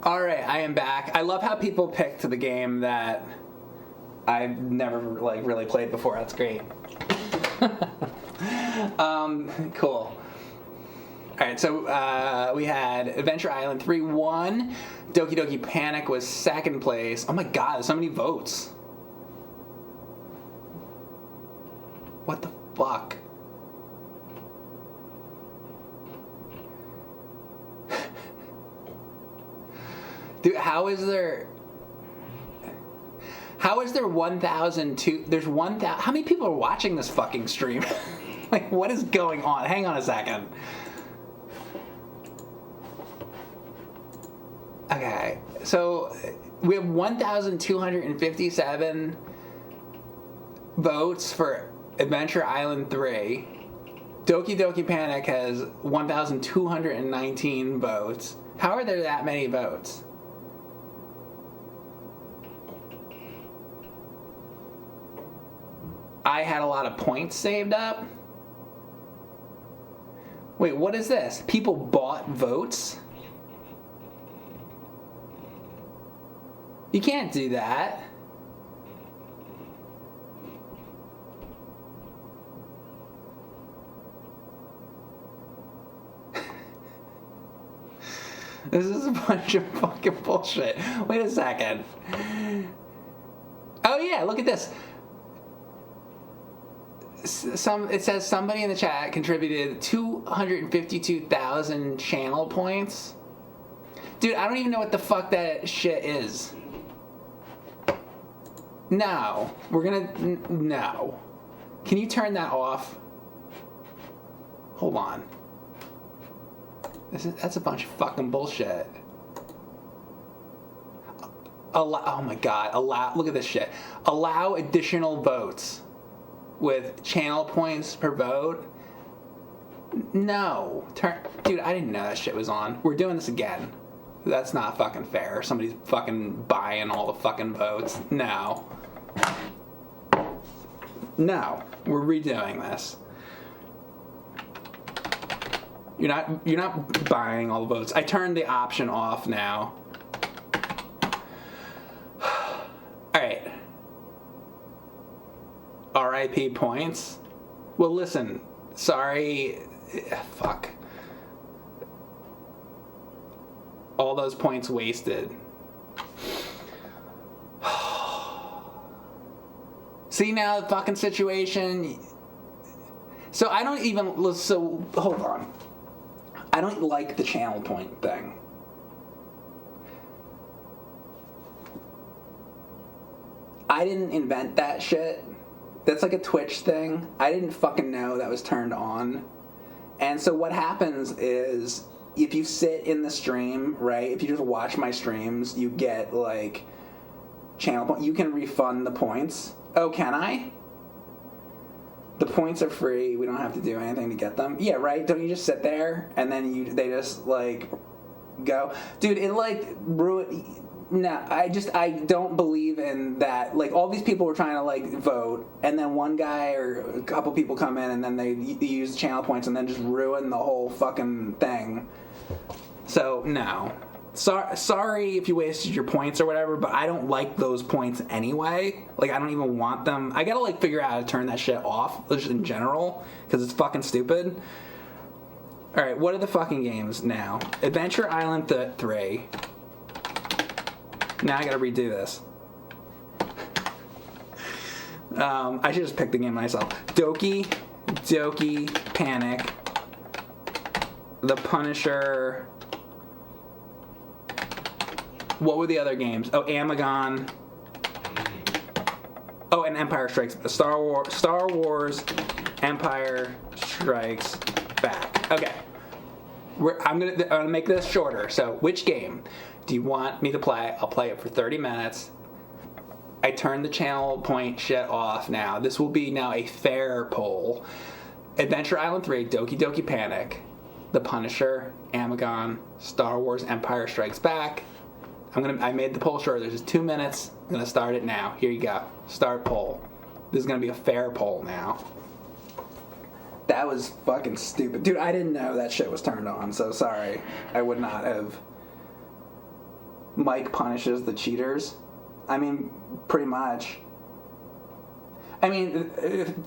Alright, I am back. I love how people picked the game that I've never really played before. That's great. Cool. Alright, so we had Adventure Island 3 won. Doki Doki Panic was second place. Oh my god, there's so many votes. What the fuck? Dude, how is there 1,002? There's 1,000. How many people are watching this fucking stream? Like, what is going on? Hang on a second. Okay, so we have 1,257 votes for Adventure Island 3. Doki Doki Panic has 1,219 votes. How are there that many votes? I had a lot of points saved up. Wait, what is this? People bought votes? You can't do that. This is a bunch of fucking bullshit. Wait a second. Oh yeah, look at this. It says somebody in the chat contributed 252,000 channel points. Dude, I don't even know what the fuck that shit is. No. We're gonna... No. Can you turn that off? Hold on. That's a bunch of fucking bullshit. Oh my god. Look at this shit. Allow additional votes with channel points per vote. No. Dude, I didn't know that shit was on. We're doing this again. That's not fucking fair. Somebody's fucking buying all the fucking votes. No. No. We're redoing this. You're not buying all the votes. I turned the option off now. Alright. RIP points? Well, listen. Sorry. Fuck. All those points wasted. See now the fucking situation. So I don't even. So hold on. I don't like the channel point thing. I didn't invent that shit. That's like a Twitch thing. I didn't fucking know that was turned on. And so what happens is, if you sit in the stream, right, if you just watch my streams, you get, like, channel points. You can refund the points. Oh, can I? The points are free. We don't have to do anything to get them. Yeah, right? Don't you just sit there, and then they just, like, go? Dude, it, like, ruined... No, I don't believe in that. Like, all these people were trying to, like, vote, and then one guy or a couple people come in, and then they use channel points and then just ruin the whole fucking thing. So, no. Sorry if you wasted your points or whatever, but I don't like those points anyway. Like, I don't even want them. I gotta, like, figure out how to turn that shit off, just in general, because it's fucking stupid. Alright, what are the fucking games now? Adventure Island 3. Now I gotta redo this. I should just pick the game myself. Doki Panic. The Punisher. What were the other games? Oh, Amagon. Oh, and Empire Strikes. Star Wars Empire Strikes Back. Okay. I'm gonna make this shorter. So, which game do you want me to play? I'll play it for 30 minutes. I turned the channel point shit off now. This will be now a fair poll. Adventure Island 3, Doki Panic, The Punisher, Amagon, Star Wars Empire Strikes Back. I made the poll short. There's just 2 minutes. I'm gonna start it now. Here you go. Start poll. This is gonna be a fair poll now. That was fucking stupid. Dude, I didn't know that shit was turned on, so sorry. I would not have. Mike punishes the cheaters. I mean, pretty much. I mean,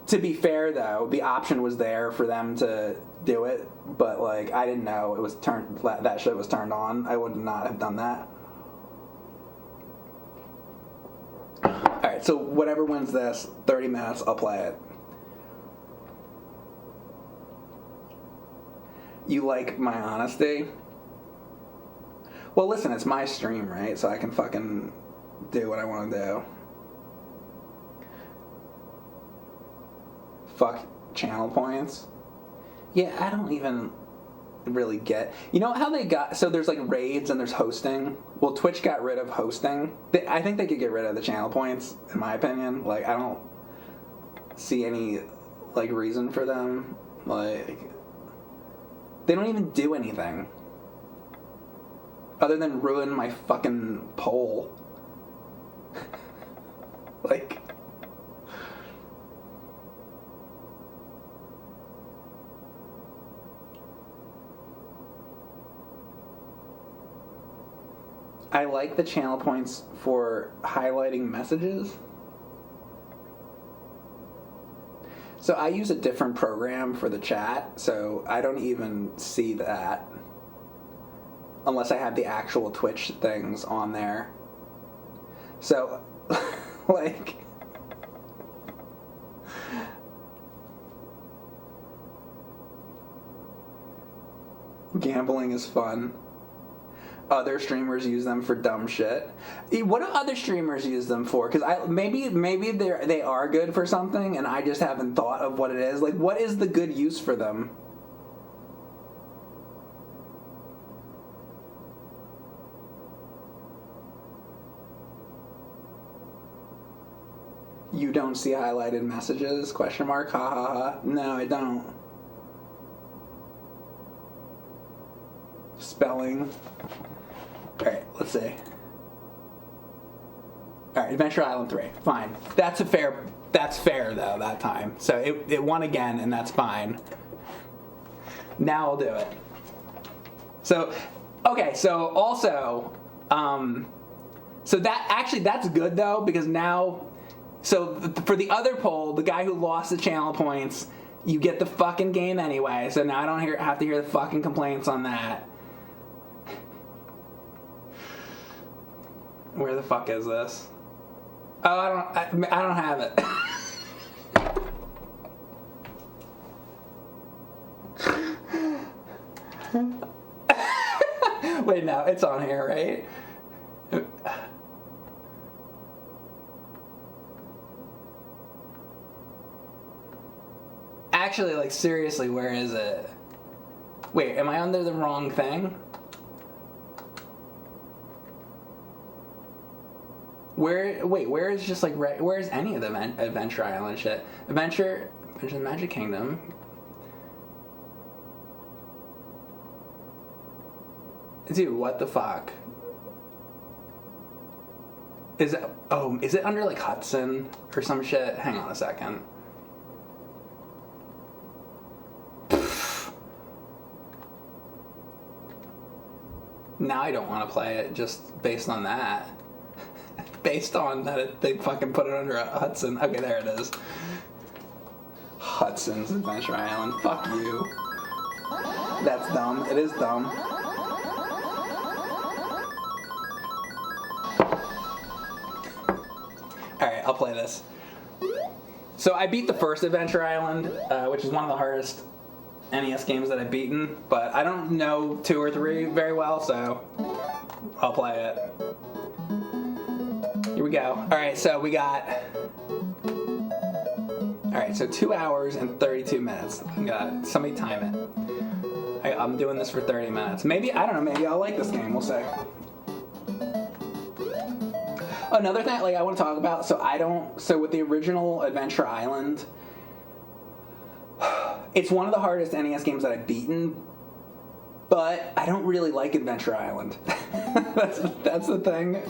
to be fair, though, the option was there for them to do it, but, like, I didn't know it was that shit was turned on. I would not have done that. Alright, so whatever wins this, 30 minutes, I'll play it. You like my honesty? Well, listen, it's my stream, right? So I can fucking do what I want to do. Fuck channel points. Yeah, I don't even really get... You know how they got... So there's, like, raids and there's hosting. Well, Twitch got rid of hosting. I think they could get rid of the channel points, in my opinion. Like, I don't see any, like, reason for them. Like... They don't even do anything. Other than ruin my fucking poll. Like... I like the channel points for highlighting messages. So I use a different program for the chat, so I don't even see that unless I have the actual Twitch things on there. So, like... Gambling is fun. other streamers use them for dumb shit. What do other streamers use them for? Because maybe they are good for something, and I just haven't thought of what it is. Like, what is the good use for them? You don't see highlighted messages? Question mark. Ha ha ha. No, I don't. Spelling. Alright, let's see. Alright, Adventure Island 3. Fine. That's fair though, that time. So it won again, and that's fine. Now I'll do it. So, okay, so also, so that's good though, because now, so for the other poll, the guy who lost the channel points, you get the fucking game anyway, so now I don't have to hear the fucking complaints on that. Where the fuck is this? Oh, I don't have it. Wait, no, it's on here, right? Actually, like, seriously, where is it? Wait, am I under the wrong thing? Where is just like, where is any of the Adventure Island shit? Adventure Magic Kingdom. Dude, what the fuck? Is it under like Hudson or some shit? Hang on a second. Now I don't want to play it just based on that. Based on that they fucking put it under a Hudson. Okay, there it is. Hudson's Adventure Island. Fuck you. That's dumb. It is dumb. Alright, I'll play this. So I beat the first Adventure Island, which is one of the hardest NES games that I've beaten, but I don't know 2 or 3 very well, so I'll play it. Here we go. Alright, so we got... Alright, so 2 hours and 32 minutes. Somebody time it. I'm doing this for 30 minutes. Maybe, I don't know, maybe I'll like this game. We'll see. Another thing I want to talk about, so with the original Adventure Island, it's one of the hardest NES games that I've beaten, but I don't really like Adventure Island. that's the thing.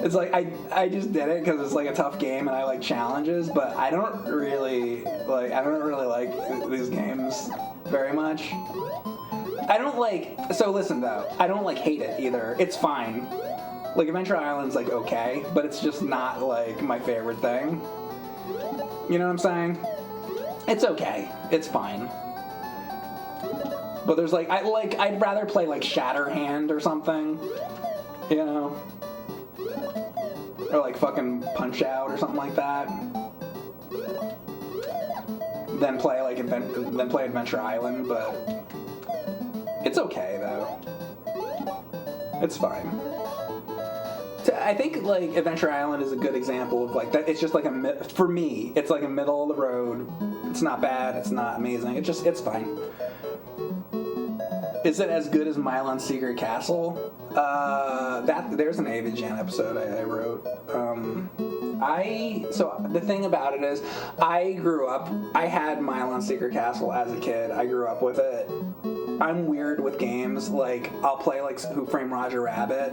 It's like I just did it because it's like a tough game and I like challenges, but I don't really like these games very much. So listen though, I don't like hate it either. It's fine. Like Adventure Island's like okay, but it's just not like my favorite thing. You know what I'm saying? It's okay. It's fine. But there's I'd rather play like Shatterhand or something, you know, or like fucking Punch Out or something like that. Than play Adventure Island, but it's okay though. It's fine. I think like Adventure Island is a good example of like that. It's just like for me, it's like a middle of the road. It's not bad. It's not amazing. It's fine. Is it as good as Milon Secret Castle? There's an AvidJan episode I wrote. So the thing about it is, I had Milon Secret Castle as a kid. I grew up with it. I'm weird with games. Like I'll play like Who Framed Roger Rabbit,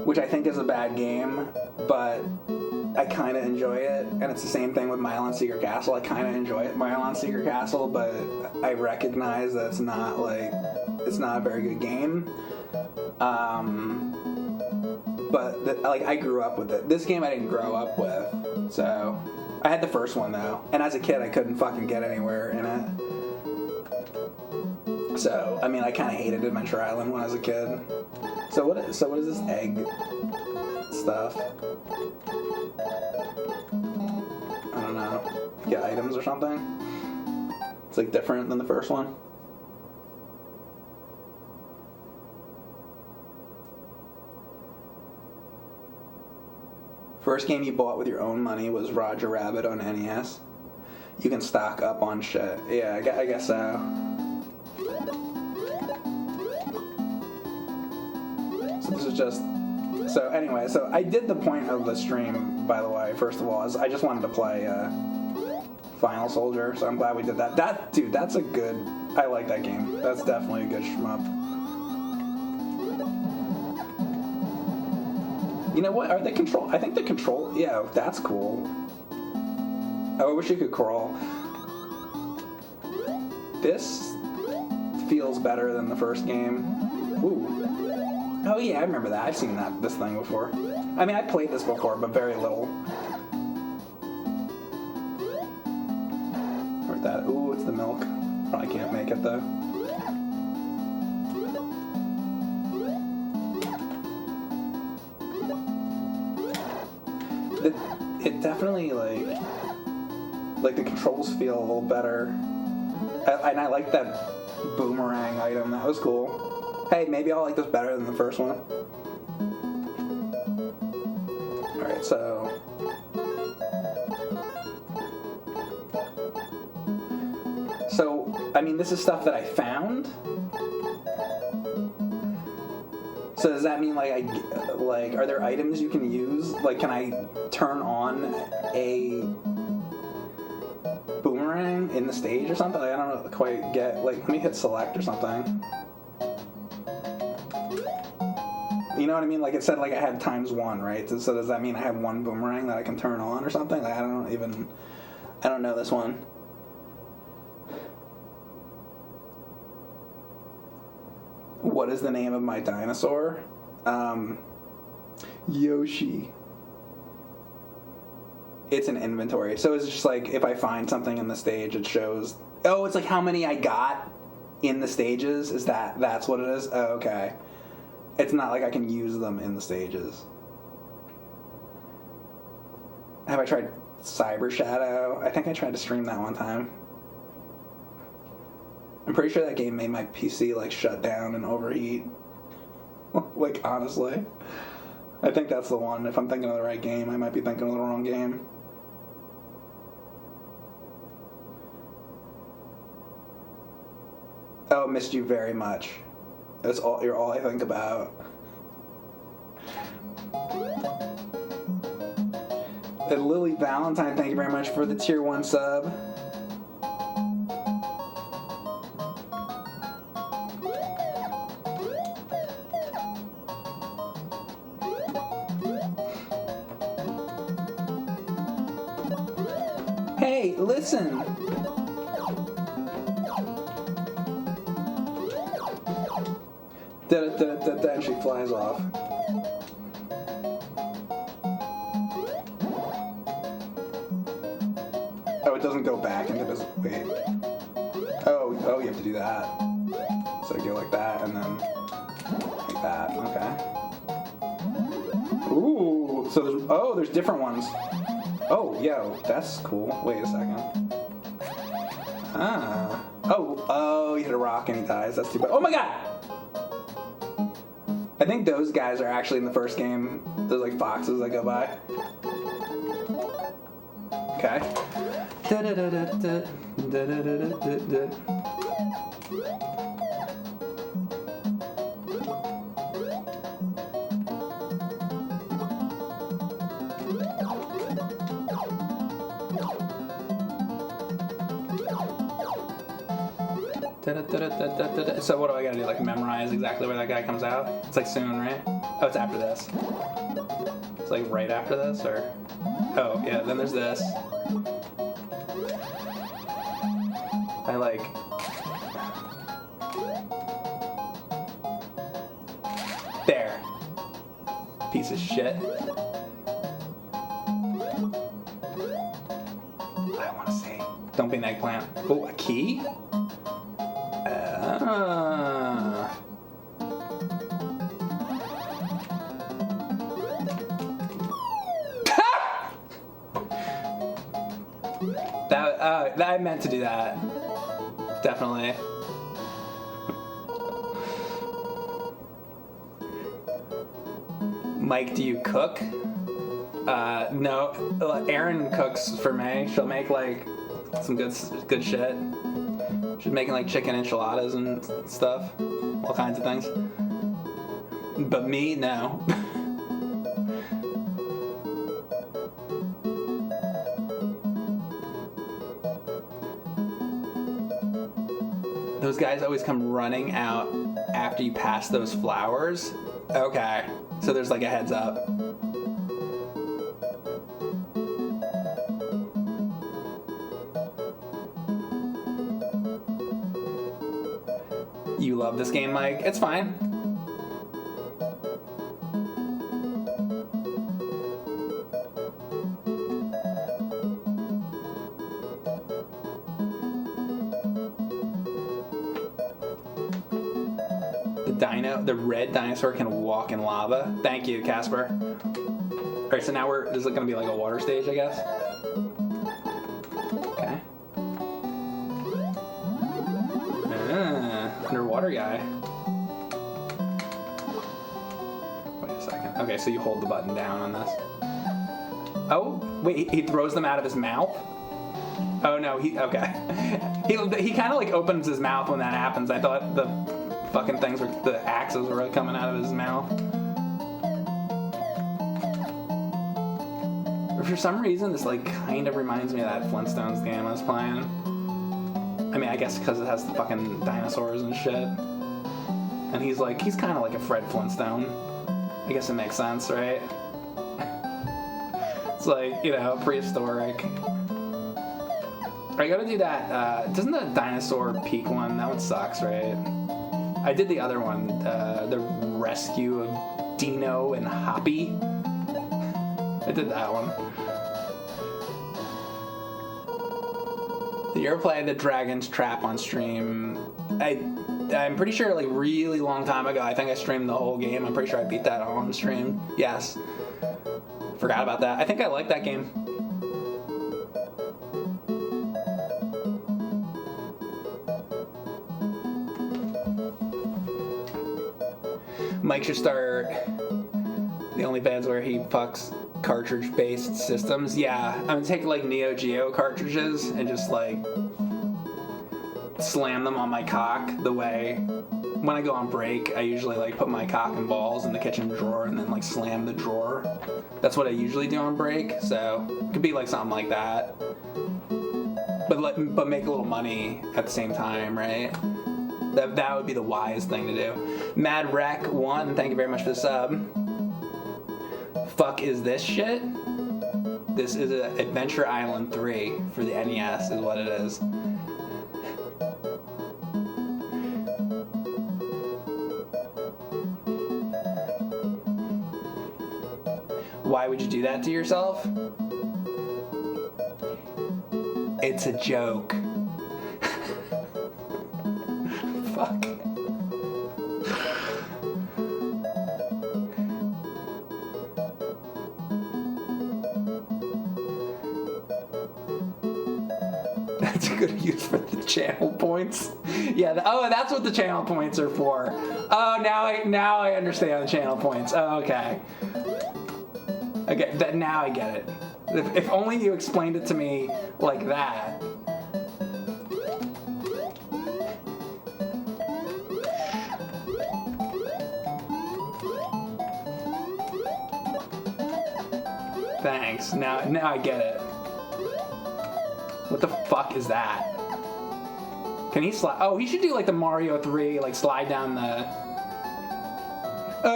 which I think is a bad game, but I kind of enjoy it. And it's the same thing with Milon Secret Castle. I kind of enjoy Milon Secret Castle, but I recognize that it's not a very good game. But I grew up with it. This game I didn't grow up with, so I had the first one though. And as a kid, I couldn't fucking get anywhere in it. So I mean, I kind of hated Adventure Island when I was a kid. So what is this egg stuff? I don't know. Get items or something? It's like different than the first one. First game you bought with your own money was Roger Rabbit on NES. You can stock up on shit. Yeah, I guess so. So this is just... So anyway, so I did the point of the stream, by the way, first of all, is I just wanted to play Final Soldier, so I'm glad we did that. Dude, that's a good... I like that game. That's definitely a good shmup. You know what? Are they control? I think the control... Yeah, that's cool. I wish you could crawl. This feels better than the first game. Ooh. Oh yeah, I remember that. I've seen this thing before. I mean, I played this before, but very little. Where's that? Ooh, it's the milk. Probably can't make it though. It definitely like the controls feel a little better, and I like that boomerang item. That was cool. Hey, maybe I'll like this better than the first one. All right, so I mean, this is stuff that I found. So does that mean like are there items you can use? Like, can I turn on a boomerang in the stage or something? Like, I don't quite get. Like, let me hit select or something. You know what I mean? Like, it said like I had ×1, right? So does that mean I have one boomerang that I can turn on or something? Like, I don't know this one. What is the name of my dinosaur? Yoshi. It's an inventory. So it's just like if I find something in the stage, it shows. Oh, it's like how many I got in the stages. That's what it is? Oh, okay. It's not like I can use them in the stages. Have I tried Cyber Shadow? I think I tried to stream that one time. I'm pretty sure that game made my PC like shut down and overheat. Like, honestly. I think that's the one. If I'm thinking of the right game, I might be thinking of the wrong game. Oh, missed you very much. You're all I think about. And Lily Valentine, thank you very much for the tier 1 sub. Hey, listen. And she flies off. Oh, it doesn't go back into this. Wait. Oh, you have to do that. So you go like that, and then like that. Okay. Ooh. So there's different ones. Oh, yo, that's cool. Wait a second. Ah. Oh, you hit a rock and he dies. That's too bad. Oh my god! I think those guys are actually in the first game. There's like foxes that go by. Okay. So what do I gotta do? Like memorize exactly where that guy comes out? It's like soon, right? Oh, it's after this. It's like right after this, or? Oh, yeah, then there's this. I like... There. Piece of shit. I want to say... Don't be an eggplant. Oh, a key? I meant to do that. Definitely. Mike, do you cook? No, Erin cooks for me. She'll make like some good shit. She's making like chicken enchiladas and stuff, all kinds of things. But me, no. Those guys always come running out after you pass those flowers. Okay, so there's like a heads up. You love this game, Mike? It's fine. The red dinosaur can walk in lava. Thank you, Casper. Alright, so now this is gonna be like a water stage, I guess. Okay. Underwater guy. Wait a second. Okay, so you hold the button down on this. Oh, wait, he throws them out of his mouth? Oh no, okay. He kind of like opens his mouth when that happens. I thought the fucking the axes were coming out of his mouth. For some reason, this like kind of reminds me of that Flintstones game I was playing. I mean, I guess because it has the fucking dinosaurs and shit. And he's kind of like a Fred Flintstone. I guess it makes sense, right? It's like, prehistoric. I gotta do that. Doesn't the dinosaur peak one? That one sucks, right? I did the other one, the rescue of Dino and Hoppy. I did that one. Did you ever play the Dragon's Trap on stream? I'm pretty sure like really long time ago. I think I streamed the whole game. I'm pretty sure I beat that on stream. Yes. Forgot about that. I think I like that game. Mike should start the OnlyFans where he fucks cartridge-based systems. Yeah, I'm gonna take like Neo Geo cartridges and just like slam them on my cock the way when I go on break, I usually like put my cock and balls in the kitchen drawer and then like slam the drawer. That's what I usually do on break, so it could be like something like that. But make a little money at the same time, right? That would be the wise thing to do. Mad Wreck 1, thank you very much for the sub. Fuck is this shit? This is Adventure Island 3 for the NES is what it is. Why would you do that to yourself? It's a joke. Fuck. That's a good use for the channel points. Yeah. That's what the channel points are for. Oh, now I understand the channel points. Oh, okay. Okay. Now I get it. If only you explained it to me like that. Thanks. Now I get it. What the fuck is that? Can he slide? Oh, he should do like the Mario 3, like slide down the...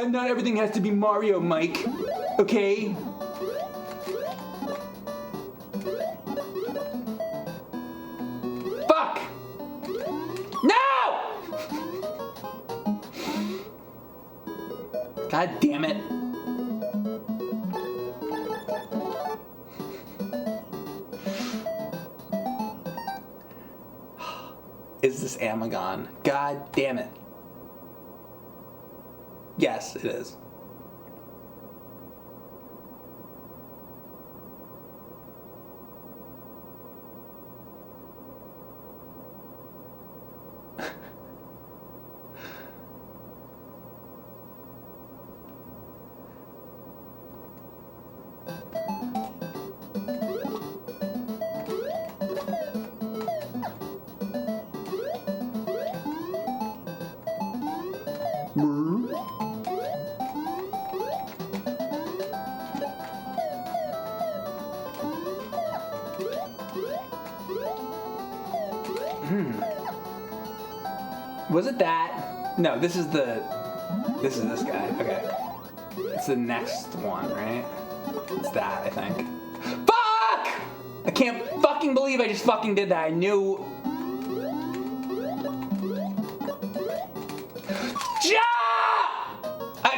not everything has to be Mario, Mike. Okay? Fuck! No! God damn it. Is this Amagon? God damn it. Yes, it is. Was it that? No, this is this guy. Okay. It's the next one, right? It's that, I think. Fuck! I can't fucking believe I just fucking did that. I knew.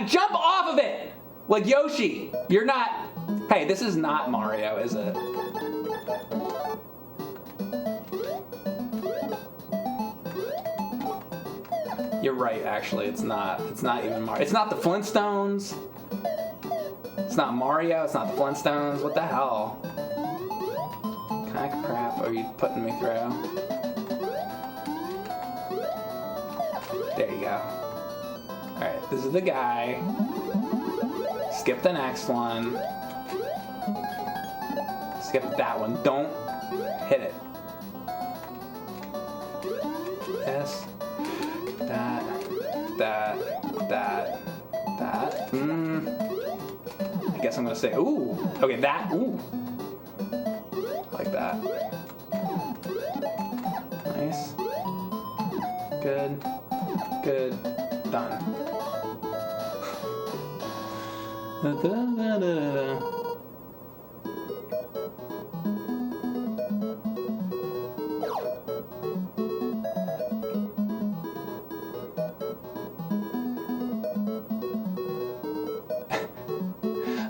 Jump off of it! Like Yoshi. You're not. Hey, this is not Mario, is it? You're right, actually. It's not. It's not even Mario. It's not the Flintstones. It's not Mario. It's not the Flintstones. What the hell? What kind of crap are you putting me through? There you go. Alright, this is the guy. Skip the next one. Skip that one. Don't hit it. This. That. I guess I'm gonna say, ooh. Okay, that. Ooh. Like that. Nice. Good. Good. Done.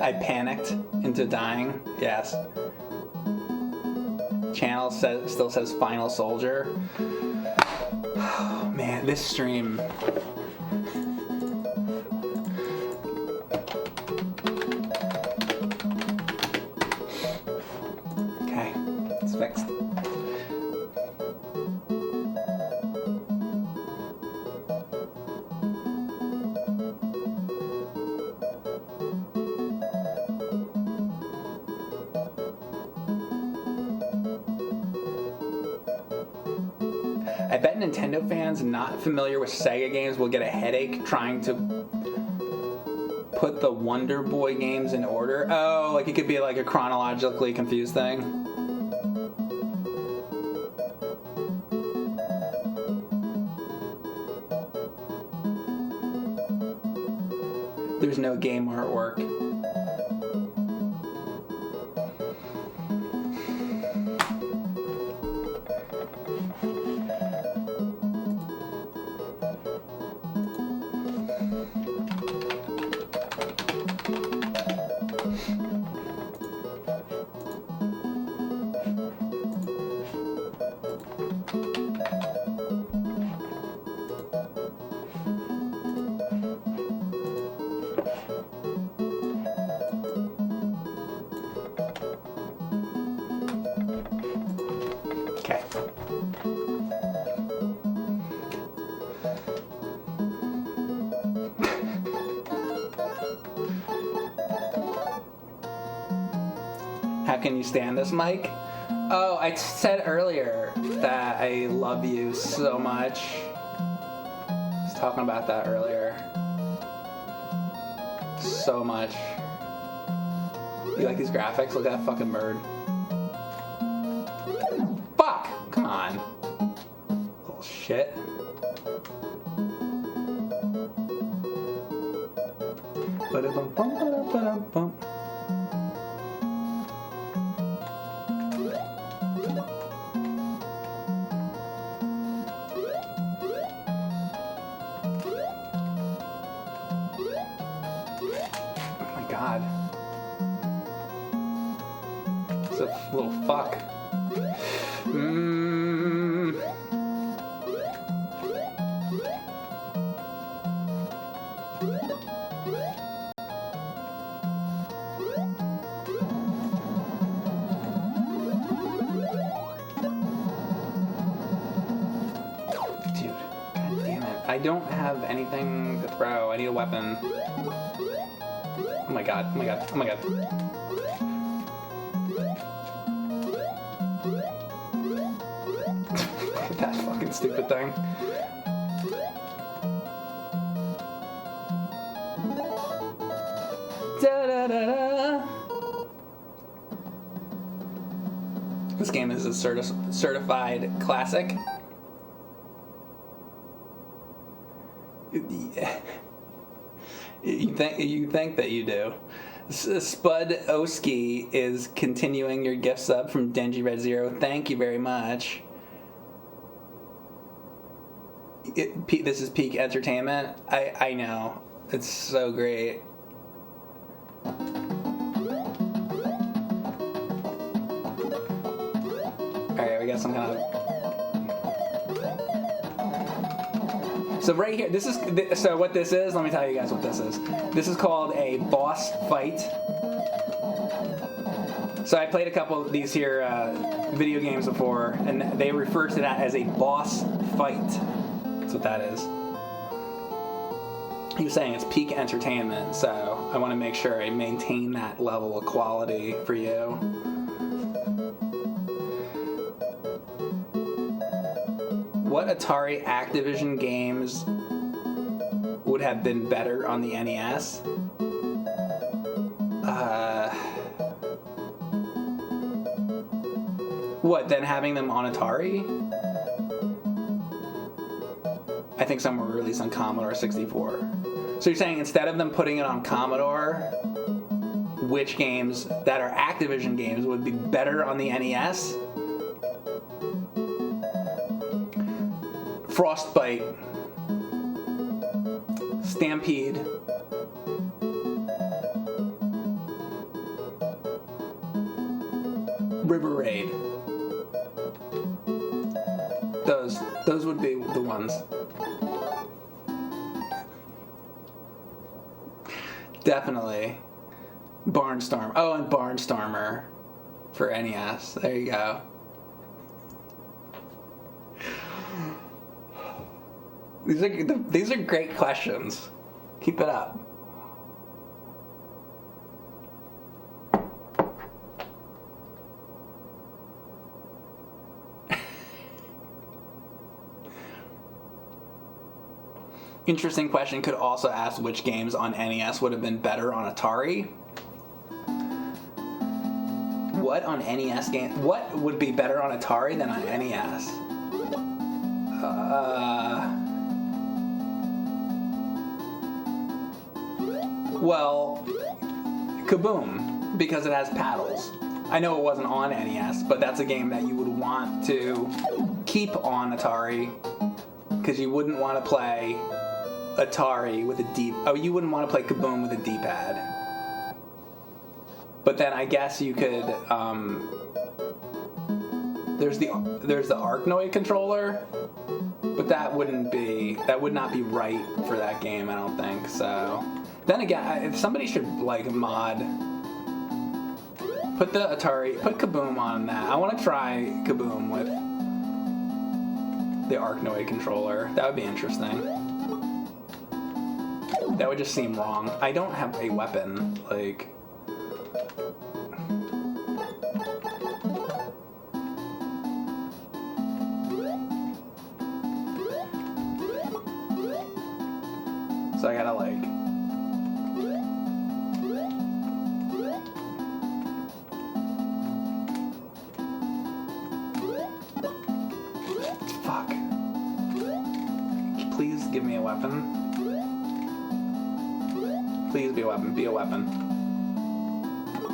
I panicked into dying. Yes. Channel still says Final Soldier. Oh, man, this stream. Okay, it's fixed. I bet Nintendo fans not familiar with Sega games will get a headache trying to put the Wonder Boy games in order. Oh, like it could be like a chronologically confused thing. There's no game artwork. Okay. How can you stand this, Mike? Oh, I said earlier that I love you so much. I was talking about that earlier. So much. You like these graphics? Look at that fucking bird. Fuck! Come on. Little shit. Ba-da-bum-bum-ba-da-bum-bum. God. It's a little fuck. Dude, god damn it. I don't have anything to throw. I need a weapon. Oh my god, oh my god, oh my god. That fucking stupid thing. Da-da-da-da. This game is a certified classic. You think that you do. Spud Oski is continuing your gift sub from Denji Red Zero. Thank you very much. This is peak entertainment. I know. It's so great. Alright, we got some kind of... So right here, so what this is, let me tell you guys what this is. This is called a boss fight. So I played a couple of these here video games before, and they refer to that as a boss fight. That's what that is. He was saying it's peak entertainment, so I want to make sure I maintain that level of quality for you. What Atari Activision games would have been better on the NES? What, then having them on Atari? I think some were released on Commodore 64. So you're saying instead of them putting it on Commodore, which games that are Activision games would be better on the NES? Frostbite, Stampede, River Raid. Those would be the ones. Definitely. Barnstorm. Oh, and Barnstormer for NES. There you go. These are great questions. Keep it up. Interesting question. Could also ask which games on NES would have been better on Atari. What on NES game? What would be better on Atari than on NES? Well, Kaboom, because it has paddles. I know it wasn't on NES, but that's a game that you would want to keep on Atari, because you wouldn't want to play Atari with a you wouldn't want to play Kaboom with a D-pad. But then I guess you could, there's the Arkanoid controller, but that would not be right for that game, I don't think, so. Then again, if somebody should mod, put Kaboom on that. I want to try Kaboom with the Arkanoid controller. That would be interesting. That would just seem wrong. I don't have a weapon, so I gotta fuck. Please give me a weapon. Please be a weapon. Be a weapon.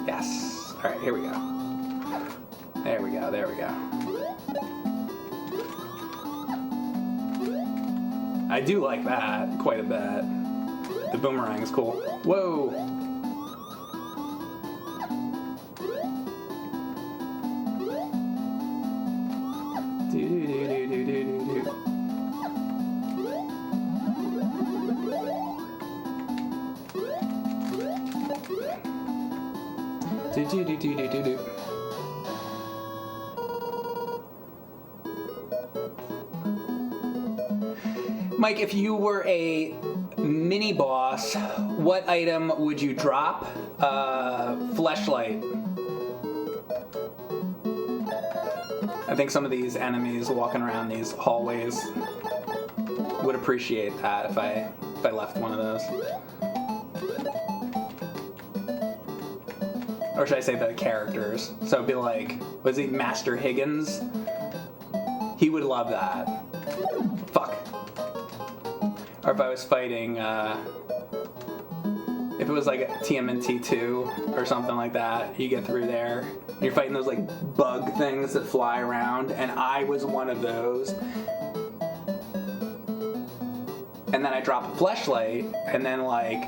Yes. Alright, here we go. There we go. There we go. I do like that quite a bit. The boomerang is cool. Whoa! Mike, if you were a mini boss, what item would you drop? Fleshlight. I think some of these enemies walking around these hallways would appreciate that if I left one of those. Or should I say the characters? So it'd be like, was he Master Higgins? He would love that. Fuck. Or if I was fighting, if it was like a TMNT 2 or something like that, you get through there, and you're fighting those like bug things that fly around, and I was one of those. And then I drop a fleshlight, and then like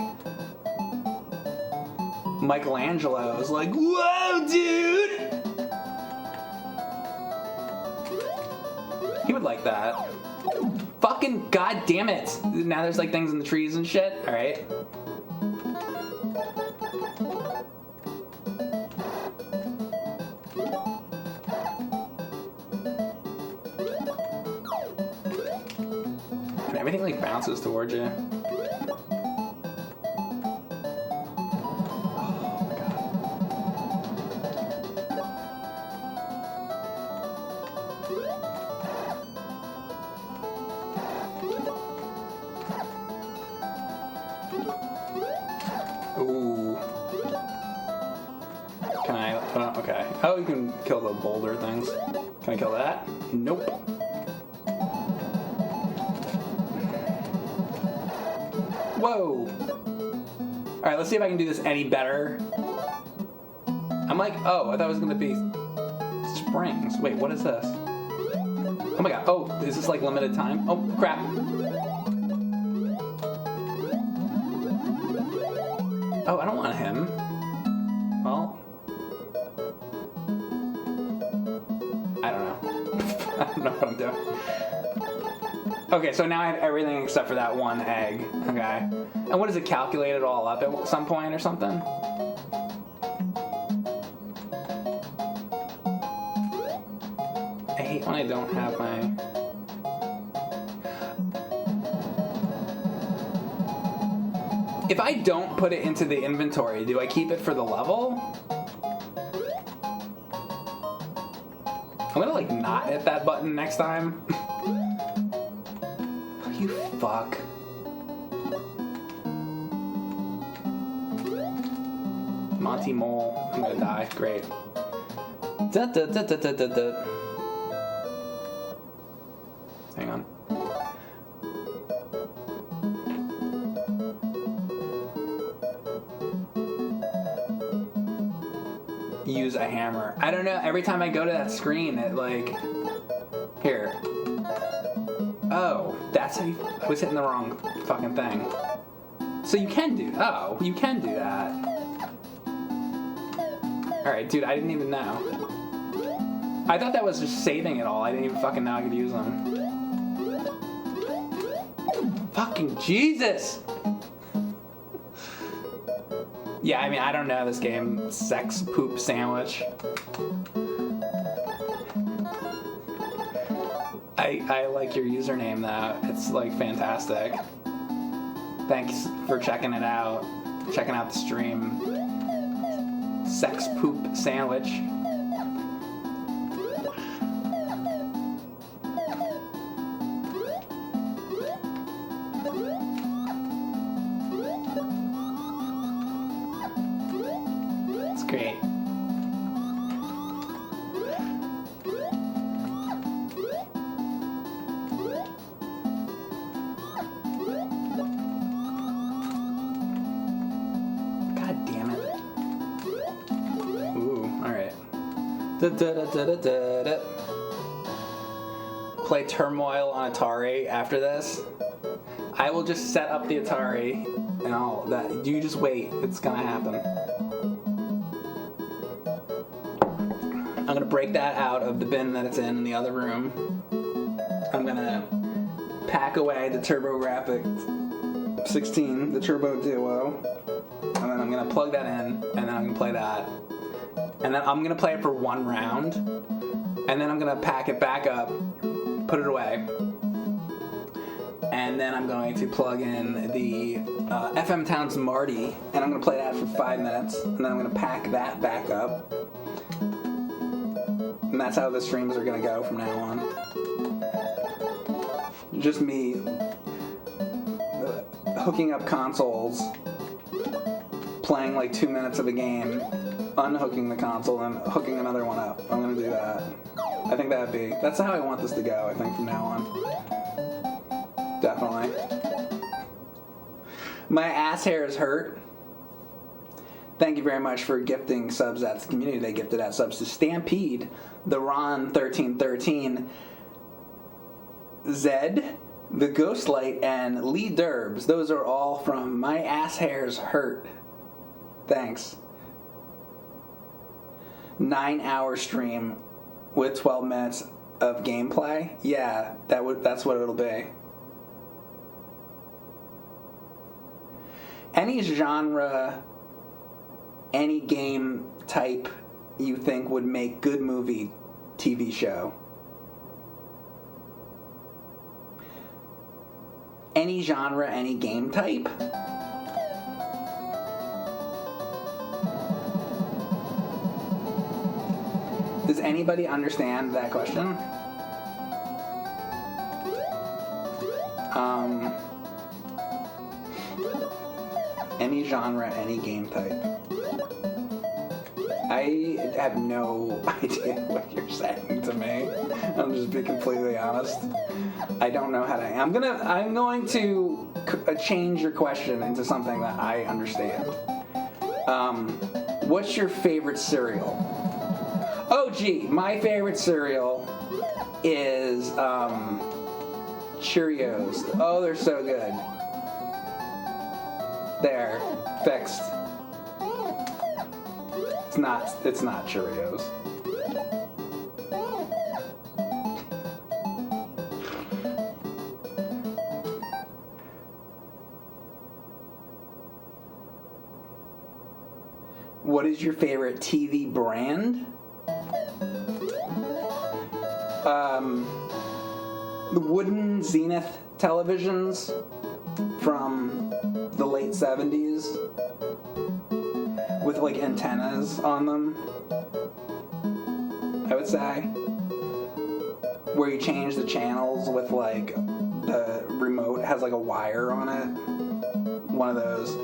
Michelangelo is like, "Whoa, dude!" He would like that. Fucking goddamn it! Now there's like things in the trees and shit. All right. And everything like bounces towards you. Ooh. Can I? Okay. Oh, you can kill the boulder things. Can I kill that? Nope. Whoa. Alright, let's see if I can do this any better. I'm like, oh, I thought it was gonna be springs. Wait, what is this? Oh my god. Oh, is this like limited time? Oh, crap. Oh, I don't want him. Well, I don't know. I don't know what I'm doing. Okay, so now I have everything except for that one egg. Okay. And what does it calculate it all up at some point or something? I hate when I don't have my... If I don't put it into the inventory, do I keep it for the level? I'm gonna like not hit that button next time. You fuck. Monty Mole. I'm gonna die. Great. Da, da, da, da, da, da, da. Hang on. Use a hammer. I don't know. Every time I go to that screen, it like... Here. Oh, that's how you... I was hitting the wrong fucking thing. So you can do... Oh, you can do that. Alright, dude, I didn't even know. I thought that was just saving it all. I didn't even fucking know I could use them. Fucking Jesus! Yeah, I mean, I don't know this game. Sex poop sandwich. I like your username though. It's like fantastic. Thanks for checking it out. Checking out the stream. Sex poop sandwich. It's great. Play Turmoil on Atari after this. I will just set up the Atari and all that. You just wait. It's gonna happen. I'm gonna break that out of the bin that it's in the other room. I'm gonna pack away the TurboGrafx 16, the Turbo Duo, and then I'm gonna plug that in, and then I'm gonna play that. And then I'm gonna play it for one round, and then I'm gonna pack it back up, put it away, and then I'm going to plug in the FM Towns Marty, and I'm gonna play that for 5 minutes, and then I'm gonna pack that back up, and that's how the streams are gonna go from now on. Just me hooking up consoles, playing like 2 minutes of a game, unhooking the console, and hooking another one up. I'm gonna do that. I think that's how I want this to go, I think, from now on. Definitely. My ass hairs hurt. Thank you very much for gifting subs at the community. They gifted out subs to Stampede, the Ron1313, Zed, the Ghostlight, and Lee Derbs. Those are all from My Ass Hairs Hurt. Thanks. 9-hour stream with 12 minutes of gameplay. Yeah, that's what it'll be. Any genre, any game type you think would make good movie, TV show? Any genre, any game type? Does anybody understand that question? Any genre, any game type. I have no idea what you're saying to me. I'll just be completely honest. I don't know how to. I'm going to change your question into something that I understand. What's your favorite cereal? Oh, gee, my favorite cereal is Cheerios. Oh, they're so good. There, fixed. It's not Cheerios. What is your favorite TV brand? The wooden Zenith televisions from the late 70s with like antennas on them, I would say, where you change the channels with like the remote has like a wire on it. One of those.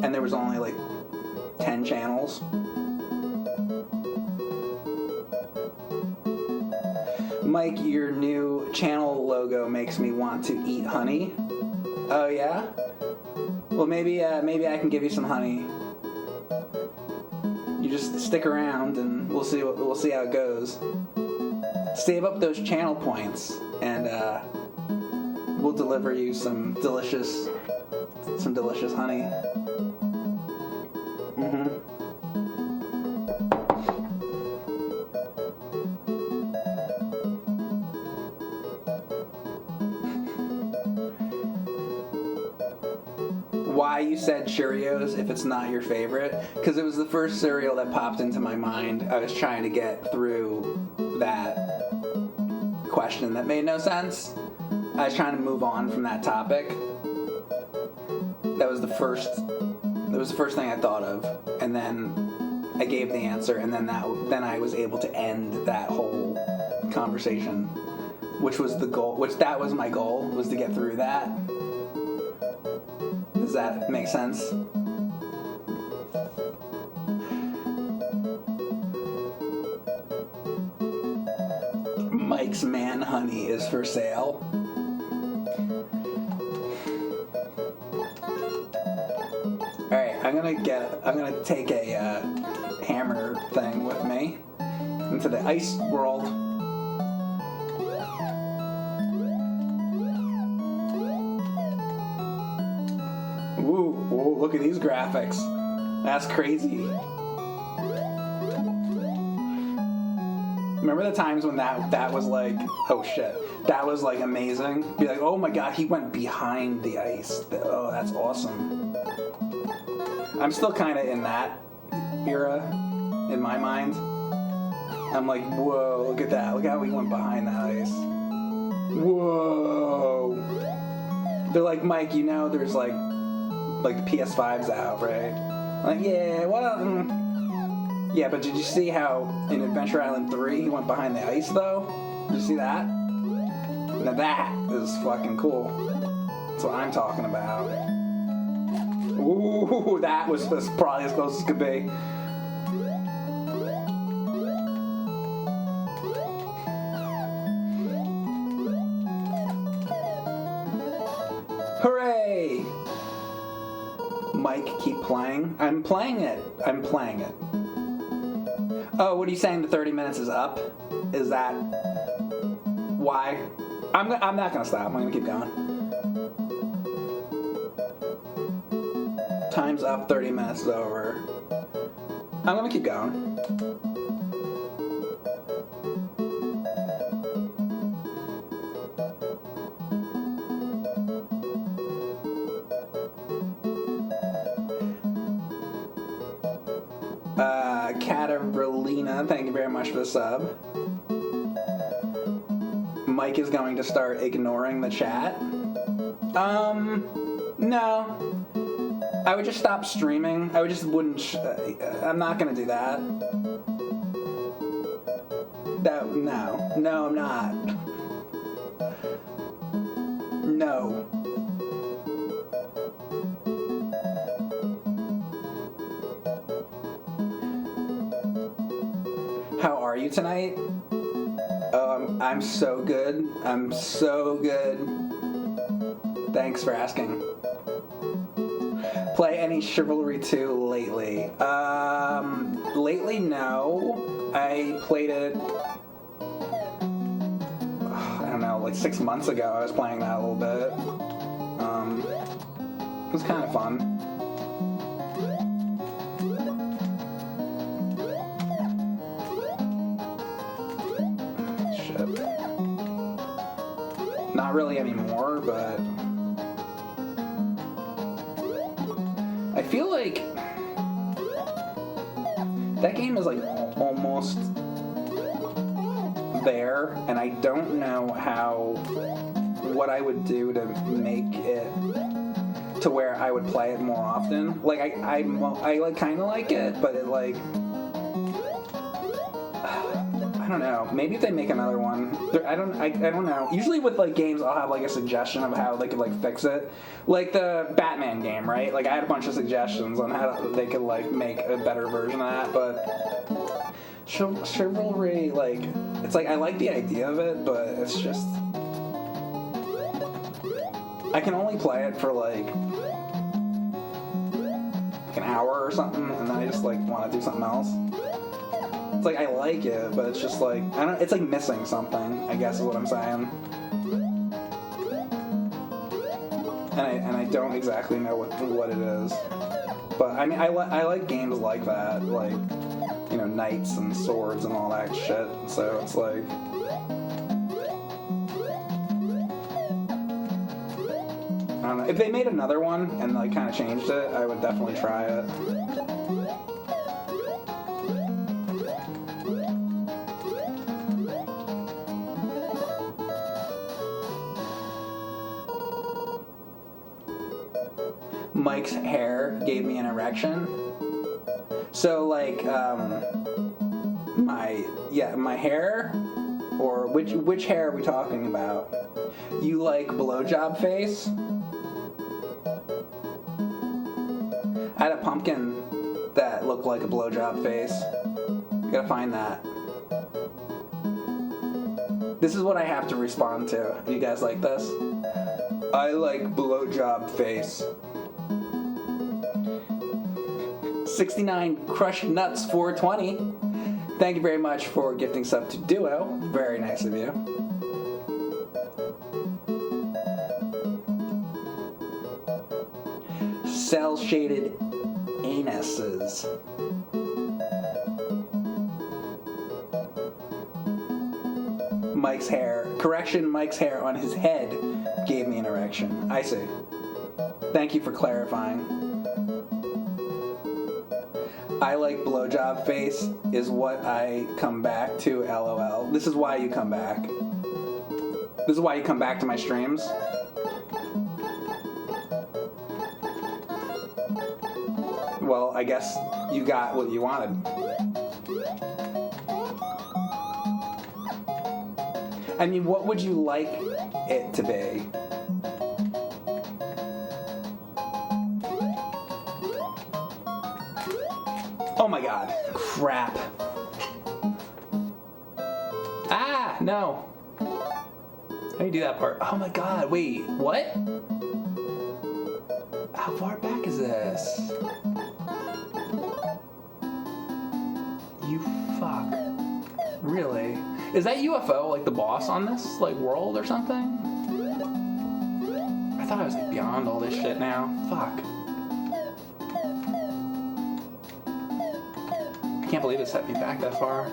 And there was only like 10 channels. Mike, your new channel logo makes me want to eat honey. Oh yeah? Well, maybe I can give you some honey. You just stick around and we'll see how it goes. Save up those channel points and we'll deliver you some delicious honey. Why you said Cheerios if it's not your favorite? Because it was the first cereal that popped into my mind. I was trying to get through that question that made no sense. I was trying to move on from that topic. That was the first thing I thought of, and then I gave the answer, and then I was able to end that whole conversation, which was the goal. That was my goal, was to get through that. Does that make sense? Mike's Man Honey is for sale. Alright, I'm gonna take a hammer thing with me into the ice world. Ooh, look at these graphics. That's crazy. Remember the times when that was like, oh shit, that was like amazing? Be like, oh my god, he went behind the ice. Oh, that's awesome. I'm still kind of in that era, in my mind. I'm like, whoa, look at that. Look how he went behind that ice. Whoa. They're like, Mike, you know there's like the PS5's out, right? I'm like, yeah, well, yeah, but did you see how in Adventure Island 3 he went behind the ice, though? Did you see that? Now that is fucking cool. That's what I'm talking about. Ooh, that was probably as close as could be. Hooray! Mike, keep playing. I'm playing it. Oh, what are you saying? The 30 minutes is up? Is that why? I'm not gonna stop. I'm gonna keep going. Time's up. 30 minutes is over. I'm gonna keep going. Catarina, thank you very much for the sub. Mike is going to start ignoring the chat. No. I would just stop streaming. I would just wouldn't. I'm not gonna do that. No, I'm not. No. How are you tonight? I'm so good. I'm so good. Thanks for asking. Play any Chivalry 2 lately? Lately, no. I played it, I don't know, like 6 months ago. I was playing that a little bit. It was kind of fun. Not really anymore, but I feel like that game is like almost there, and I don't know what I would do to make it to where I would play it more often. Like I like kind of like it, but it like I don't know. Maybe if they make another one, I don't know. Usually with like games, I'll have like a suggestion of how they could like fix it. Like the Batman game, right? Like I had a bunch of suggestions on how they could like make a better version of that. But Chivalry, like it's like I like the idea of it, but it's just I can only play it for like an hour or something, and then I just like want to do something else. It's like I like it, but it's just like it's like missing something, I guess is what I'm saying. And I don't exactly know what it is. But I mean I like games like that, like, you know, knights and swords and all that shit. So it's like I don't know. If they made another one and like kind of changed it, I would definitely try it. Mike's hair gave me an erection. So like my hair, or which hair are we talking about? You like blowjob face? I had a pumpkin that looked like a blowjob face. You gotta find that. This is what I have to respond to. You guys like this? I like blowjob face. 69 Crushed Nuts 420. Thank you very much for gifting sub to Duo. Very nice of you. Cell shaded anuses. Mike's hair. Correction, Mike's hair on his head gave me an erection. I see. Thank you for clarifying. I like blowjob face is what I come back to, LOL. This is why you come back. This is why you come back to my streams. Well, I guess you got what you wanted. I mean, what would you like it to be? Oh my god. Crap. Ah, no. How do you do that part? Oh my god, wait, what? How far back is this? You fuck. Really? Is that UFO like the boss on this like world or something? I thought I was like beyond all this shit now. Fuck. I can't believe it set me back that far.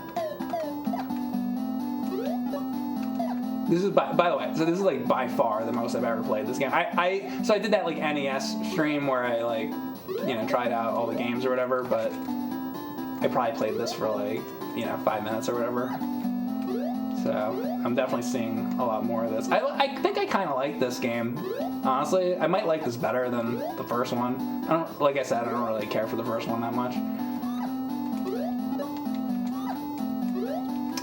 This is by the way, so this is like by far the most I've ever played this game. So I did that like NES stream where I like, you know, tried out all the games or whatever, but I probably played this for like, you know, 5 minutes or whatever. So I'm definitely seeing a lot more of this. I think I kind of like this game. Honestly, I might like this better than the first one. Like I said, I don't really care for the first one that much.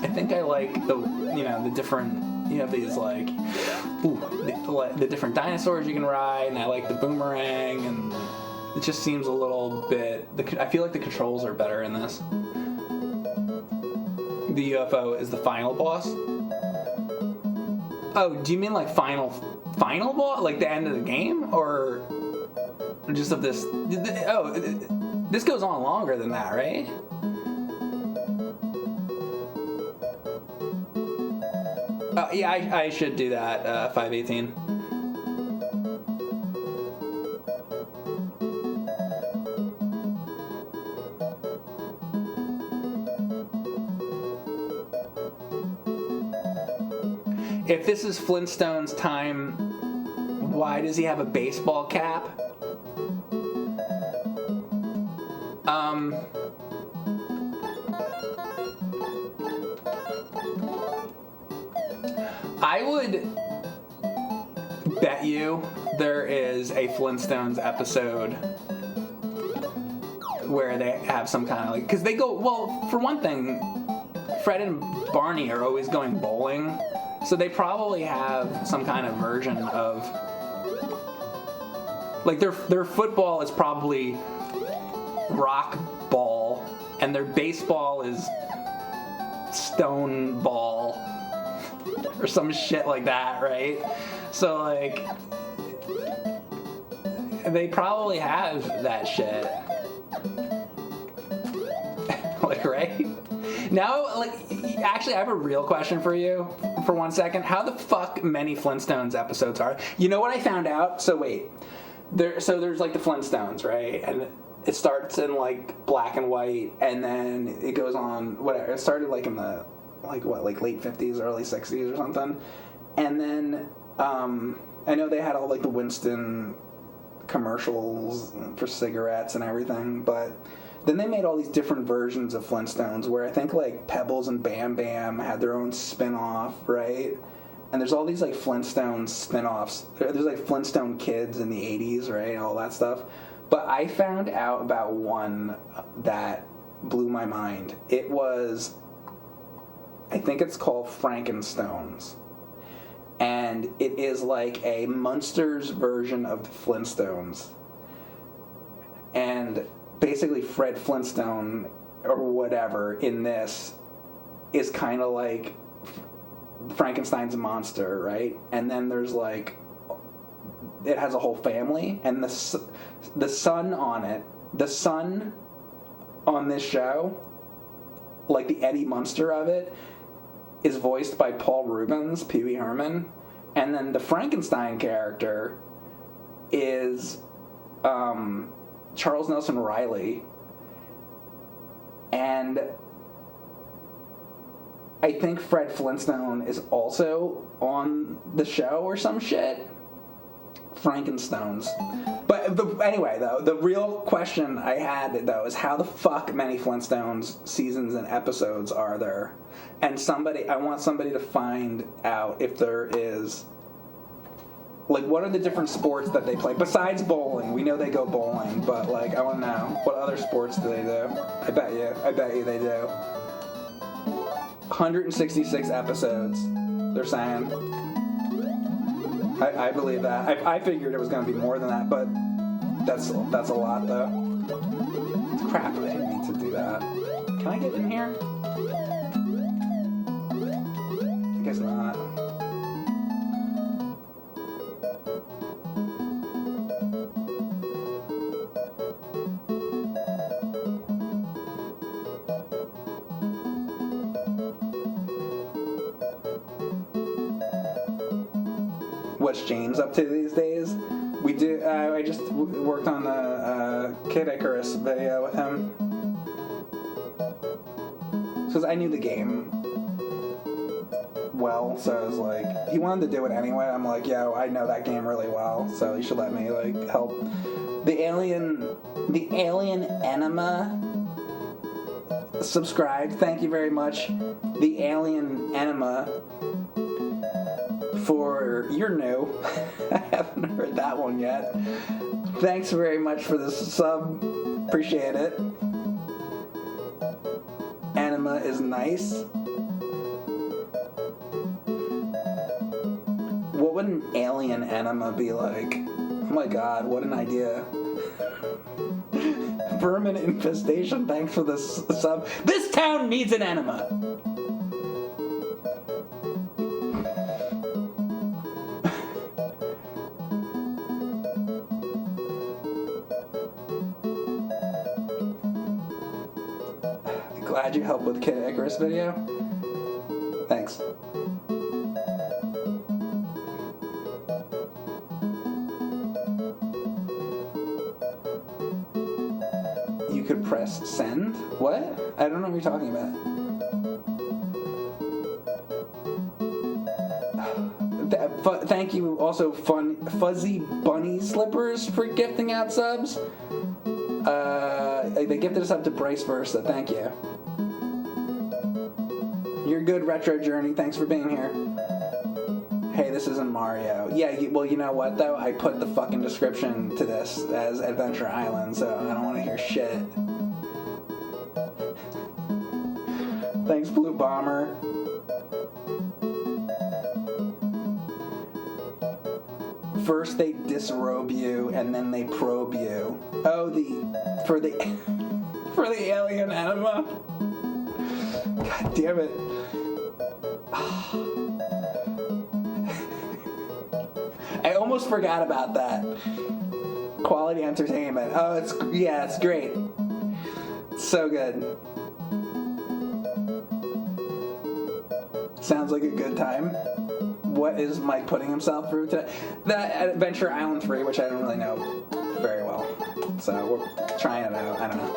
I think I like the different, you have these like, the different dinosaurs you can ride, and I like the boomerang, and it just seems a little bit, I feel like the controls are better in this. The UFO is the final boss? Oh, do you mean like final boss? Like the end of the game? Or just of this? Oh, this goes on longer than that, right? Yeah, I should do that, 518. If this is Flintstone's time, why does he have a baseball cap? I would bet you there is a Flintstones episode where they have some kind of like, because they go, well, for one thing, Fred and Barney are always going bowling, so they probably have some kind of version of, like their football is probably rock ball, and their baseball is stone ball. Or some shit like that, right? So, like, they probably have that shit. Like, right? Now, like, actually, I have a real question for you for 1 second. How the fuck many Flintstones episodes are? You know what I found out? So, wait. There's, like, the Flintstones, right? And it starts in, like, black and white, and then it goes on, whatever. It started, like, in the... like late 50s, early 60s or something. And then I know they had all like the Winston commercials for cigarettes and everything, but then they made all these different versions of Flintstones where I think like Pebbles and Bam Bam had their own spin-off, right? And there's all these like Flintstone spin-offs. There's like Flintstone Kids in the 80s, right? All that stuff. But I found out about one that blew my mind. It was, I think it's called Frankenstones. And it is like a Munsters version of the Flintstones. And basically Fred Flintstone, or whatever, in this is kind of like Frankenstein's monster, right? And then there's like, it has a whole family, and the son on it, the son on this show, like the Eddie Munster of it, is voiced by Paul Rubens, Pee Wee Herman, and then the Frankenstein character is Charles Nelson Riley, and I think Fred Flintstone is also on the show or some shit. Frankenstones. But anyway, though, the real question I had, though, is how the fuck many Flintstones seasons and episodes are there? And I want somebody to find out if there is, like, what are the different sports that they play? Besides bowling, we know they go bowling, but, like, I want to know, what other sports do they do? I bet you they do. 166 episodes, they're saying. I believe that. I figured it was going to be more than that, but that's a lot, though. Crap, I didn't mean to do that. Can I get in here? I guess not. What's James up to these days? We do. I just worked on the Kid Icarus video with him because I knew the game well, so I was like, he wanted to do it anyway. I'm like, yo, I know that game really well, so you should let me like help. The alien enema subscribed. Thank you very much. The alien enema. For you're new. I haven't heard that one yet. Thanks very much for the sub. Appreciate it. Anima is nice. What would an alien enema be like? Oh my god, what an idea. Vermin infestation, thanks for the sub. This town needs an enema. Glad you helped with Kid Icarus video. Thanks. You could press send? What? I don't know what you're talking about. Thank you also Fuzzy Bunny Slippers for gifting out subs. They gifted us up to Bryce Versa. Thank you. You're good, Retro Journey. Thanks for being here. Hey, this isn't Mario. Yeah, well, you know what, though? I put the fucking description to this as Adventure Island, so I don't want to hear shit. Thanks, Blue Bomber. First they disrobe you, and then they probe you. Oh, for the alien enema. God damn it. I almost forgot about that. Quality entertainment. Oh, it's great. It's so good. Sounds like a good time. What is Mike putting himself through today? That Adventure Island 3, which I don't really know very well. So we're trying it out. I don't know.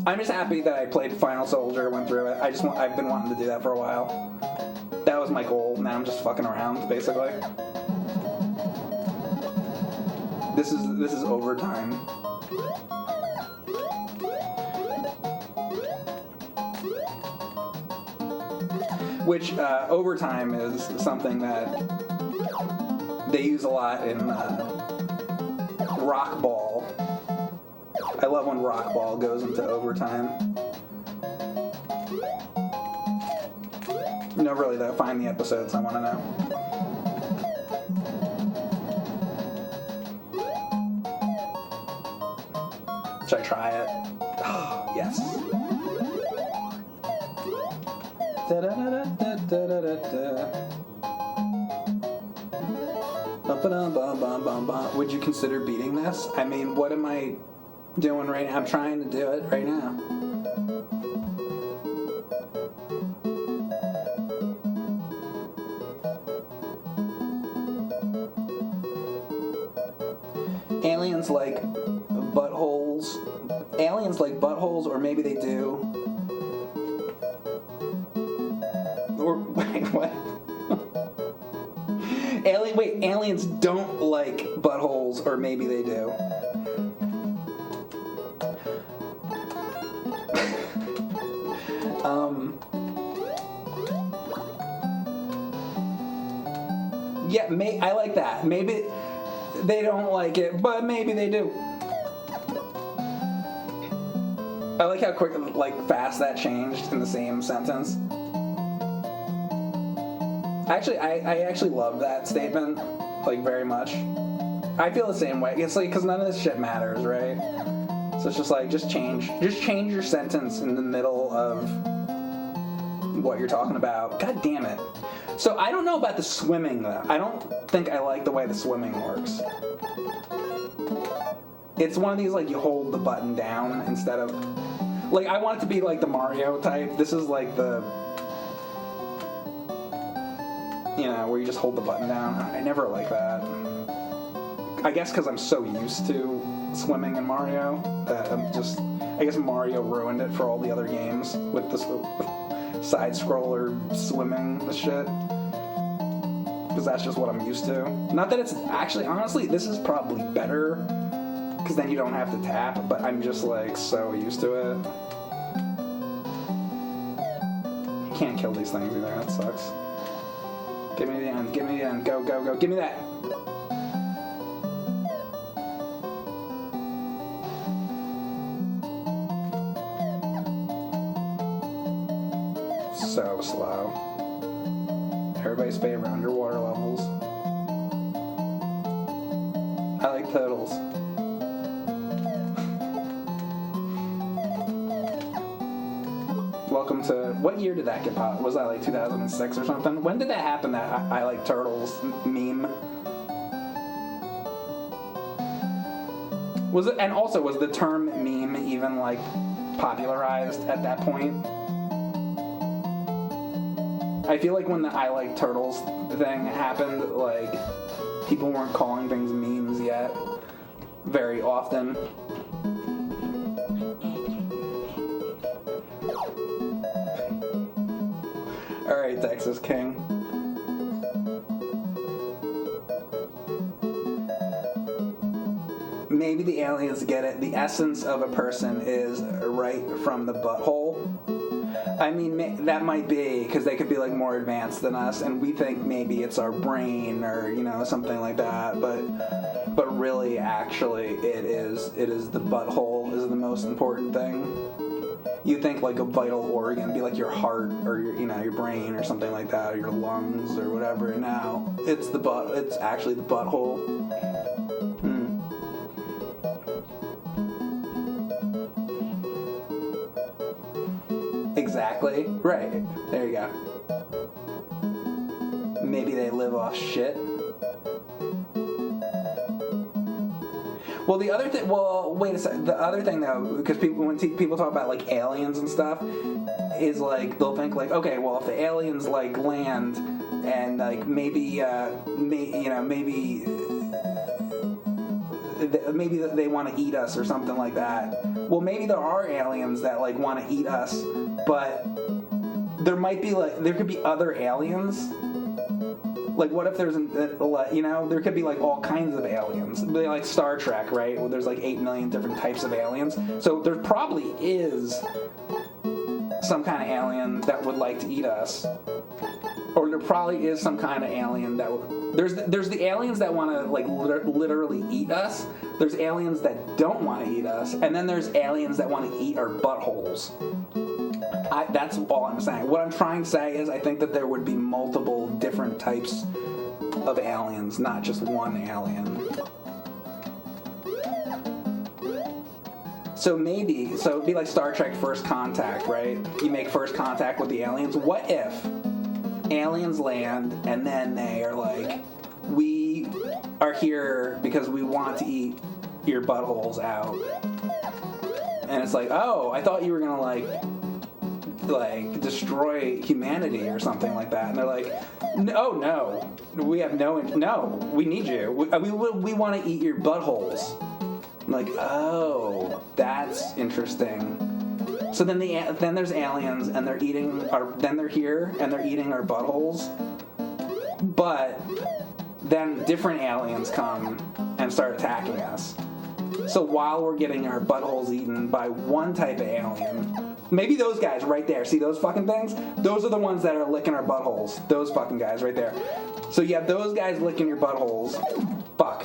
I'm just happy that I played Final Soldier, went through it. I've been wanting to do that for a while. That was my goal. Now I'm just fucking around, basically. This is overtime. Which overtime is something that they use a lot in Rock Ball. I love when Rock Ball goes into overtime. No, really though, find the episodes, I want to know. Should I try it? Oh, yes. Would you consider beating this? I mean, what am I doing right now? I'm trying to do it right now. Aliens like buttholes. Aliens like buttholes, or maybe they do. Or wait, what? Aliens don't like buttholes, or maybe they do. Yeah, I like that. Maybe they don't like it, but maybe they do. I like how quick, fast that changed in the same sentence. Actually, I actually love that statement, very much. I feel the same way. It's like, because none of this shit matters, right? So it's just like, just change your sentence in the middle of what you're talking about. God damn it. So I don't know about the swimming, though. I don't think I like the way the swimming works. It's one of these, like, you hold the button down instead of... Like, I want it to be like the Mario type. This is like the... You know, where you just hold the button down. I never like that. I guess because I'm so used to swimming in Mario that I'm just... I guess Mario ruined it for all the other games with this side-scroller swimming shit. Because that's just what I'm used to. Not that it's... Actually, honestly, this is probably better because then you don't have to tap, but I'm just, like, so used to it. You can't kill these things either. That sucks. Give me the end. Give me the end. Go, go, go. Give me that. So slow. Everybody's favorite underwater levels. I like turtles. Welcome to... What year did that get popped? Was that like 2006 or something? When did that happen, that I like turtles meme? Was it... And also, was the term meme even, like, popularized at that point? I feel like when the I like turtles thing happened, like, people weren't calling things memes yet very often. Alright, Texas King. Maybe the aliens get it. The essence of a person is right from the butthole. I mean, that might be, because they could be, like, more advanced than us, and we think maybe it's our brain or, you know, something like that, but really, actually, it is the butthole is the most important thing. You think, like, a vital organ, be like your heart or your, you know, your brain or something like that, or your lungs or whatever. Now, it's actually the butthole. Exactly. Right. There you go. Maybe they live off shit. Well, the other thing... Well, wait a second. The other thing, though, because when people talk about, like, aliens and stuff, is, like, they'll think, like, okay, well, if the aliens, like, land and, like, maybe they want to eat us or something like that. Well, maybe there are aliens that, like, want to eat us, but there could be other aliens. Like, what if there's, you know, there could be, like, all kinds of aliens. Like Star Trek, right? Where there's, like, 8 million different types of aliens. So there probably is some kind of alien that would like to eat us. Or there probably is some kind of alien that would... There's the aliens that want to, like, literally eat us. There's aliens that don't want to eat us. And then there's aliens that want to eat our buttholes. That's all I'm saying. What I'm trying to say is I think that there would be multiple different types of aliens, not just one alien. So it'd be like Star Trek First Contact, right? You make first contact with the aliens. What if aliens land and then they are like, we are here because we want to eat your buttholes out. And it's like, oh, I thought you were going to like destroy humanity or something like that. And they're like, no, we have no, we need you. We want to eat your buttholes. I'm like, oh, that's interesting. So then there's aliens and they're eating then they're here and they're eating our buttholes. But then different aliens come and start attacking us. So while we're getting our buttholes eaten by one type of alien, maybe those guys right there, see those fucking things? Those are the ones that are licking our buttholes. Those fucking guys right there. So you have those guys licking your buttholes. Fuck.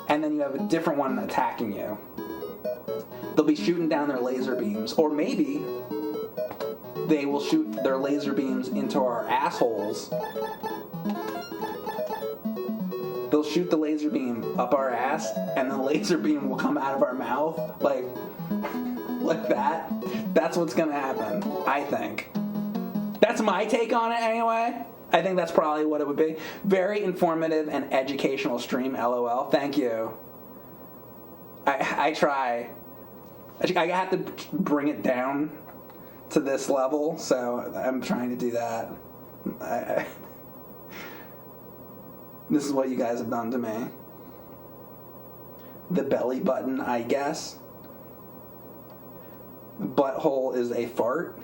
And then you have a different one attacking you. They'll be shooting down their laser beams. Or maybe they will shoot their laser beams into our assholes. He'll shoot the laser beam up our ass, and the laser beam will come out of our mouth, like that. That's what's gonna happen, I think. That's my take on it anyway. I think that's probably what it would be. Very informative and educational stream, LOL. Thank you. I try. I have to bring it down to this level, so I'm trying to do that. This is what you guys have done to me. The belly button, I guess. Butthole is a fart.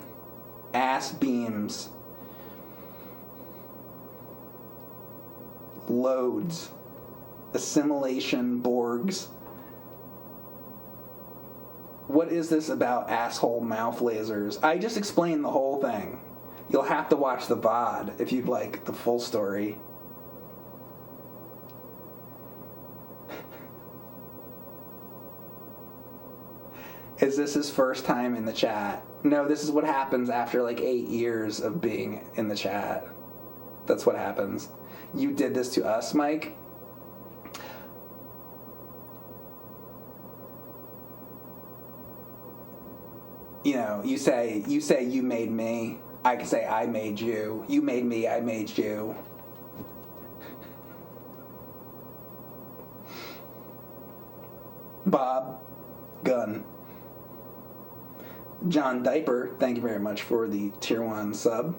Ass beams. Loads. Assimilation Borgs. What is this about asshole mouth lasers? I just explained the whole thing. You'll have to watch the VOD if you'd like the full story. Is this his first time in the chat? No, this is what happens after like 8 years of being in the chat. That's what happens. You did this to us, Mike? You know, you say you made me. I can say I made you. You made me, I made you. Bob Gunn. John Diaper, thank you very much for the tier 1 sub.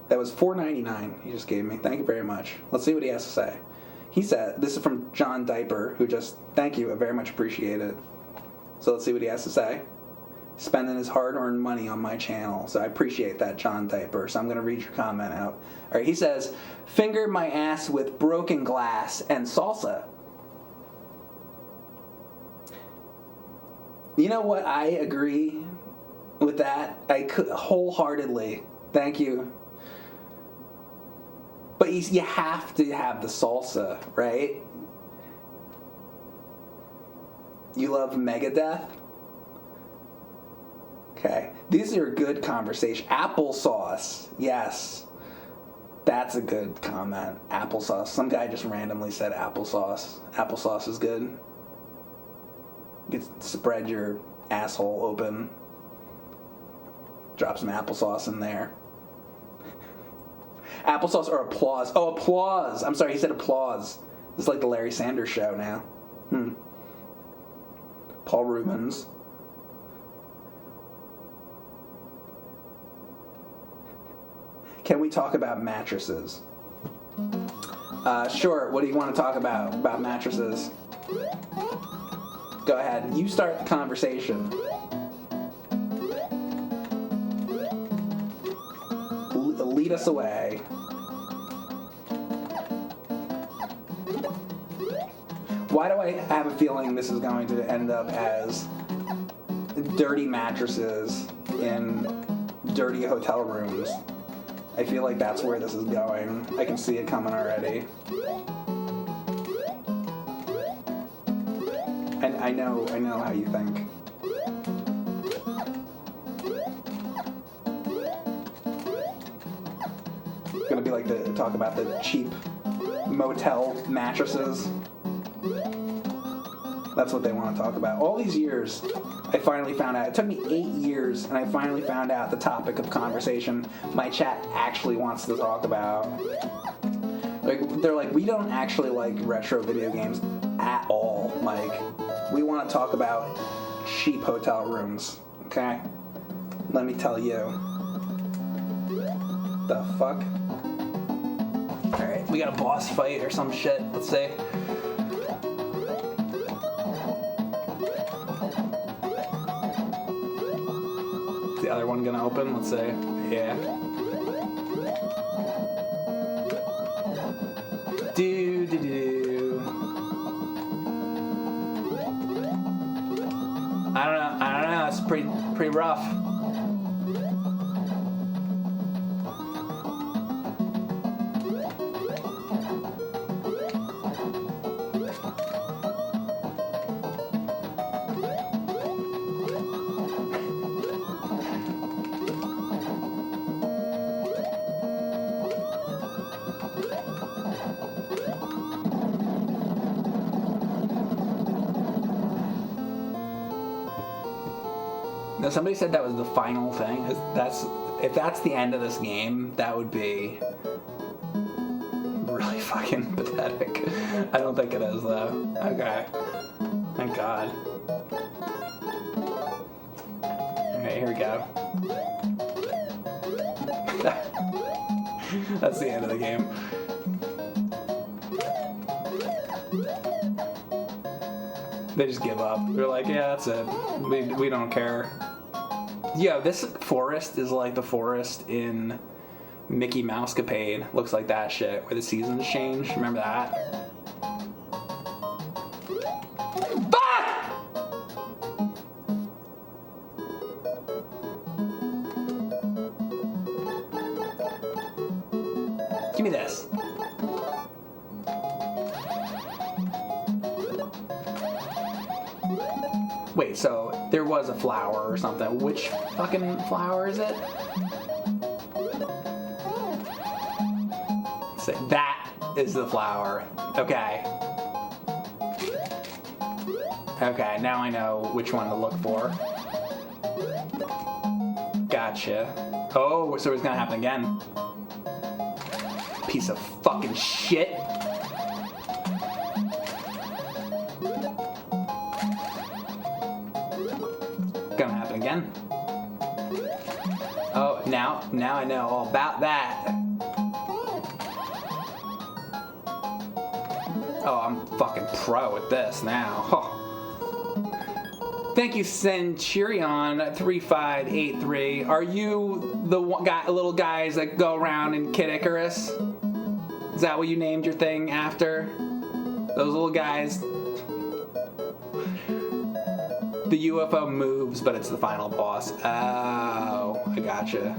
That was $4.99 he just gave me. Thank you very much. Let's see what he has to say. He said, this is from John Diaper, who just, thank you, I very much appreciate it. So let's see what he has to say. Spending his hard-earned money on my channel. So I appreciate that, John Diaper. So I'm going to read your comment out. All right, he says, finger my ass with broken glass and salsa. You know what? I agree with that. I could wholeheartedly. Thank you. But you have to have the salsa, right? You love Megadeth? Okay. These are good conversation. Applesauce. Yes. That's a good comment. Applesauce. Some guy just randomly said applesauce. Applesauce is good. You can spread your asshole open. Drop some applesauce in there. Applesauce or applause? Oh, applause. I'm sorry, he said applause. It's like the Larry Sanders show now. Paul Rubens. Can we talk about mattresses? Sure. What do you want to talk about mattresses? Go ahead. You start the conversation. Lead us away. Why do I have a feeling this is going to end up as dirty mattresses in dirty hotel rooms? I feel like that's where this is going. I can see it coming already. And I know how you think. It's gonna be like to talk about the cheap motel mattresses. That's what they want to talk about. All these years, I finally found out. It took me 8 years, and I finally found out the topic of conversation my chat actually wants to talk about. Like, they're like, we don't actually like retro video games at all, Mike. We want to talk about cheap hotel rooms, okay? Let me tell you. The fuck? Alright, we got a boss fight or some shit, let's see. The other one gonna open? Let's say, yeah. Do. I don't know. It's pretty rough. Now, somebody said that was the final thing. If that's the end of this game, that would be really fucking pathetic. I don't think it is, though. Okay. Thank God. Alright, here we go. That's the end of the game. They just give up. They're like, yeah, that's it. We don't care. Yo, this forest is like the forest in Mickey Mousecapade. Looks like that shit, where the seasons change. Remember that? Fuck! Give me this. Wait, so there was a flower or something. Which fucking flower is it? So that is the flower. Okay. Okay, now I know which one to look for. Gotcha. Oh, so it's gonna happen again. Piece of fucking shit. Gonna happen again. Oh, now I know all about that. Oh, I'm fucking pro at this now. Huh. Thank you, Centurion3583. Are you the little guys that go around in Kid Icarus? Is that what you named your thing after? Those little guys? The UFO moves, but it's the final boss. Oh, I gotcha.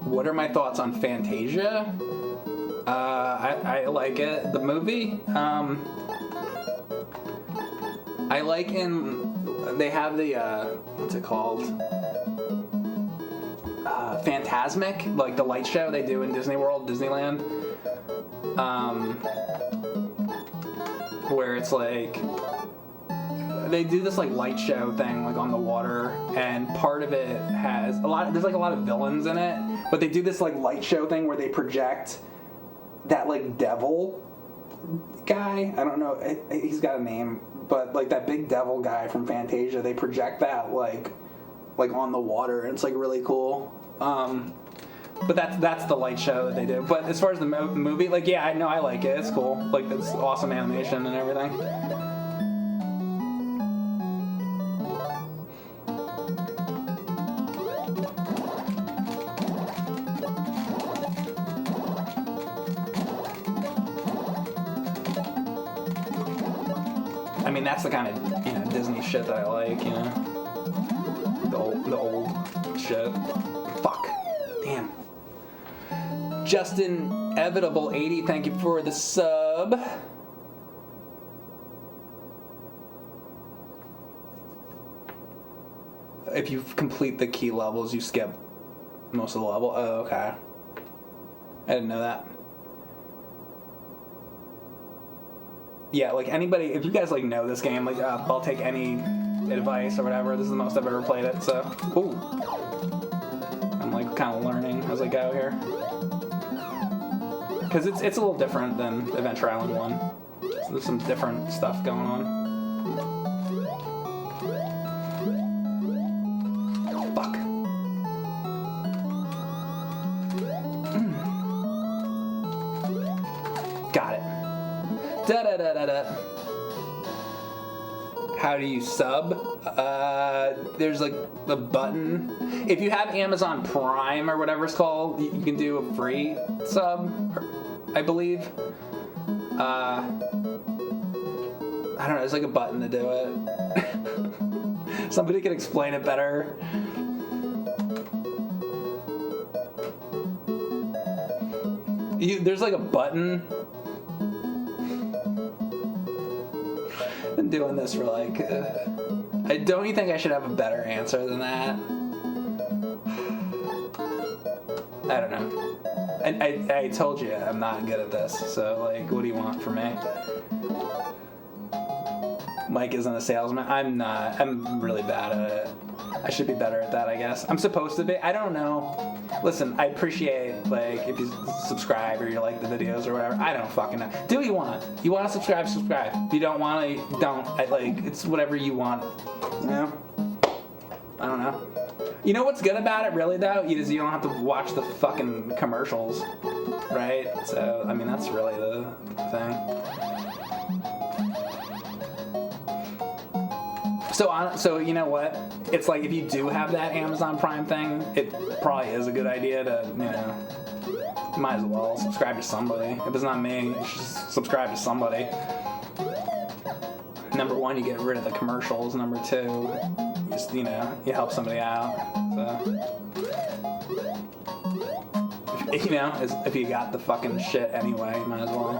What are my thoughts on Fantasia? I like it. The movie? I like they have the, what's it called? Phantasmic, like the light show they do in Disney World, Disneyland. Where it's like, they do this like light show thing like on the water, and part of it has there's like a lot of villains in it, but they do this like light show thing where they project that like devil guy. I don't know, he's got a name, but like that big devil guy from Fantasia, they project that like on the water, and it's like really cool. But that's the light show that they do. But as far as the movie, like, yeah, I know, I like it. It's cool. Like, it's awesome animation and everything. I mean, that's the kind of, Disney shit that I like, The old shit. Fuck. Damn. Justin Evitable 80, thank you for the sub. If you complete the key levels, you skip most of the level. Oh, okay. I didn't know that. Yeah, like anybody, if you guys like know this game, like I'll take any advice or whatever. This is the most I've ever played it, so. Ooh. I'm like kind of learning as I go here. Because it's a little different than Adventure Island 1. So there's some different stuff going on. Fuck. Got it. Da-da-da-da-da. How do you sub? There's like a button. If you have Amazon Prime or whatever it's called, you can do a free sub, I believe. I don't know, there's like a button to do it. Somebody can explain it better. There's like a button. Been doing this for like, don't you think I should have a better answer than that? I don't know. I told you I'm not good at this, so, like, what do you want from me? Mike isn't a salesman. I'm not. I'm really bad at it. I should be better at that, I guess. I'm supposed to be. I don't know. Listen, I appreciate, like, if you subscribe or you like the videos or whatever. I don't fucking know. Do what you want. You want to subscribe, subscribe. If you don't want to, don't. It's whatever you want. You know? I don't know. You know what's good about it, really, though? Is you don't have to watch the fucking commercials, right? So, I mean, that's really the thing. So you know what? It's like if you do have that Amazon Prime thing, it probably is a good idea to, you might as well subscribe to somebody. If it's not me, you should subscribe to somebody. Number one, you get rid of the commercials. Number two, just, you help somebody out. So, if you got the fucking shit anyway, you might as well.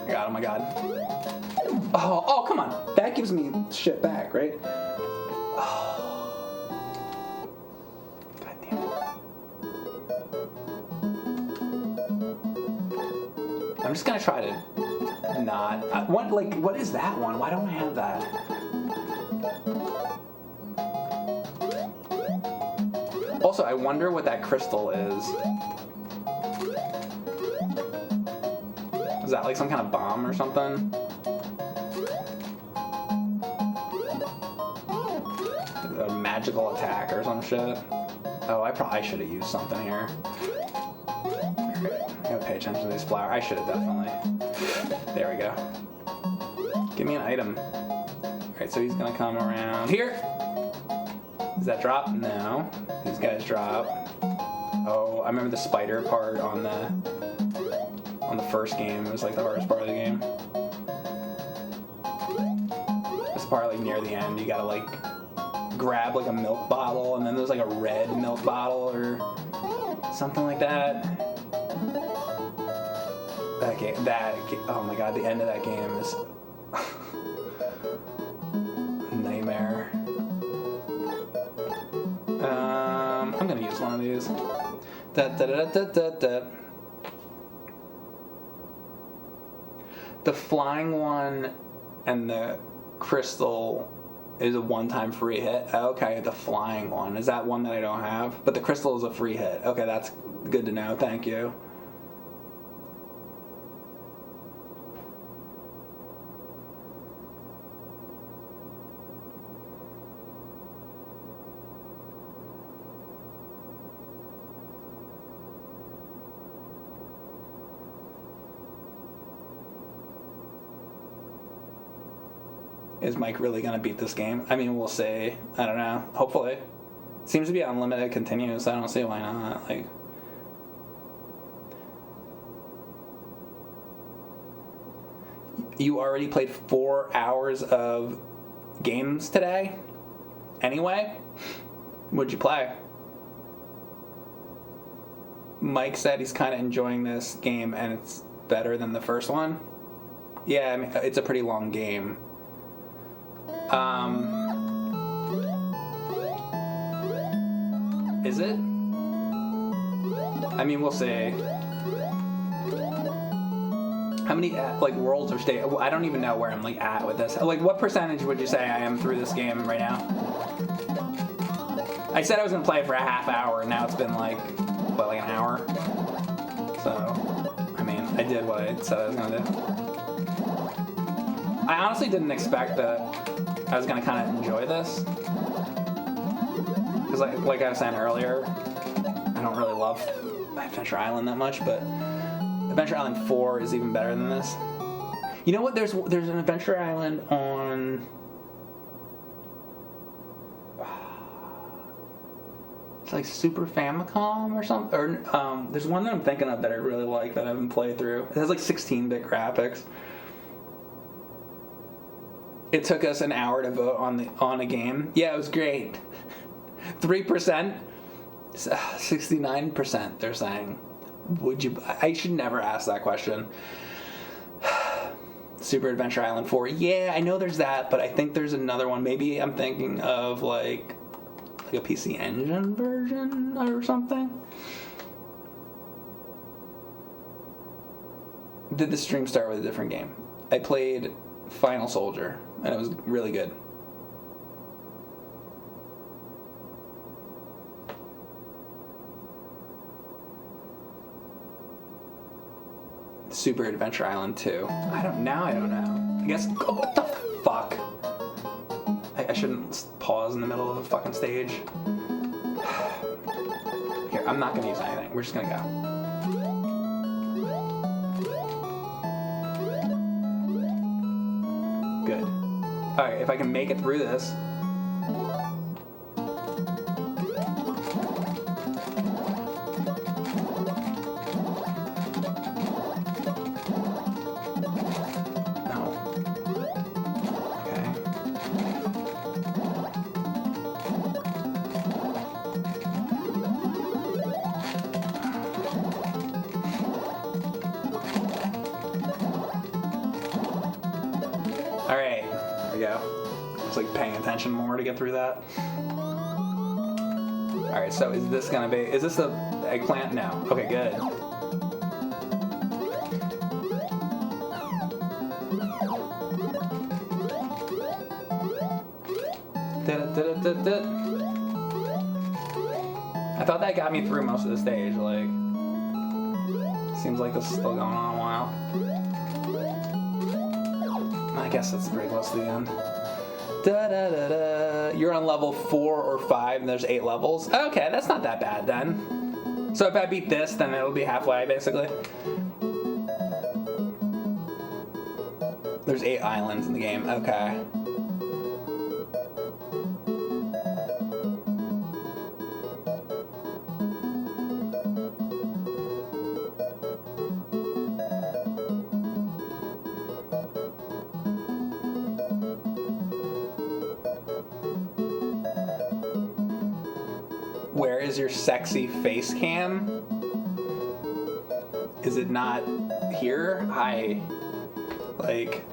God, oh my God. Oh, come on. That gives me shit back, right? Oh. God damn it. I'm just gonna try to not. What is that one? Why don't I have that? Also, I wonder what that crystal is. Is that like some kind of bomb or something? A magical attack or some shit? Oh, I probably should have used something here. I gotta pay attention to these flowers. I should have definitely. There we go. Give me an item. Alright, so he's gonna come around here. Does that drop? No. These guys drop. Oh, I remember the spider part on the first game. It was like the hardest part of the game. This part, like near the end, you gotta like grab like a milk bottle, and then there's like a red milk bottle or something like that. Oh my God, the end of that game is nightmare. I'm gonna use one of these. The flying one and the crystal is a one-time free hit. Okay, the flying one. Is that one that I don't have? But the crystal is a free hit. Okay, that's good to know. Thank you. Is Mike really going to beat this game? I mean, we'll see. I don't know. Hopefully. It seems to be unlimited continuous. I don't see why not. Like, you already played 4 hours of games today? Anyway? What'd you play? Mike said he's kind of enjoying this game and it's better than the first one. Yeah, I mean, it's a pretty long game. Is it? I mean, we'll see. How many worlds or state? I don't even know where I'm at with this. What percentage would you say I am through this game right now? I said I was gonna play it for a half hour, and now it's been an hour. So, I mean, I did what I said I was gonna do. I honestly didn't expect that I was gonna kind of enjoy this, because like I was saying earlier, I don't really love Adventure Island that much, but Adventure Island 4 is even better than this. You know what? There's an Adventure Island on. It's like Super Famicom or something. Or there's one that I'm thinking of that I really like that I haven't played through. It has 16-bit graphics. It took us an hour to vote on a game. Yeah, it was great. 3%, 69%. They're saying, would you? I should never ask that question. Super Adventure Island 4. Yeah, I know there's that, but I think there's another one. Maybe I'm thinking of like a PC Engine version or something. Did the stream start with a different game? I played Final Soldier, and it was really good. Super Adventure Island 2. I don't know. I guess. Oh, what the fuck? I shouldn't pause in the middle of a fucking stage. Here, I'm not gonna use anything. We're just gonna go. Good. Alright, if I can make it through this. Alright, there we go. It's like paying attention more to get through that. Alright, so is this gonna be, is this the eggplant? No. Okay, good. I thought that got me through most of the stage, like, seems like this is still going on a while. I guess that's pretty close to the end. You're on level 4 or 5 and there's 8 levels. Okay, that's not that bad then. So if I beat this, then it'll be halfway, basically. There's 8 islands in the game, okay. Where is your sexy face cam? Is it not here? Hi. Like,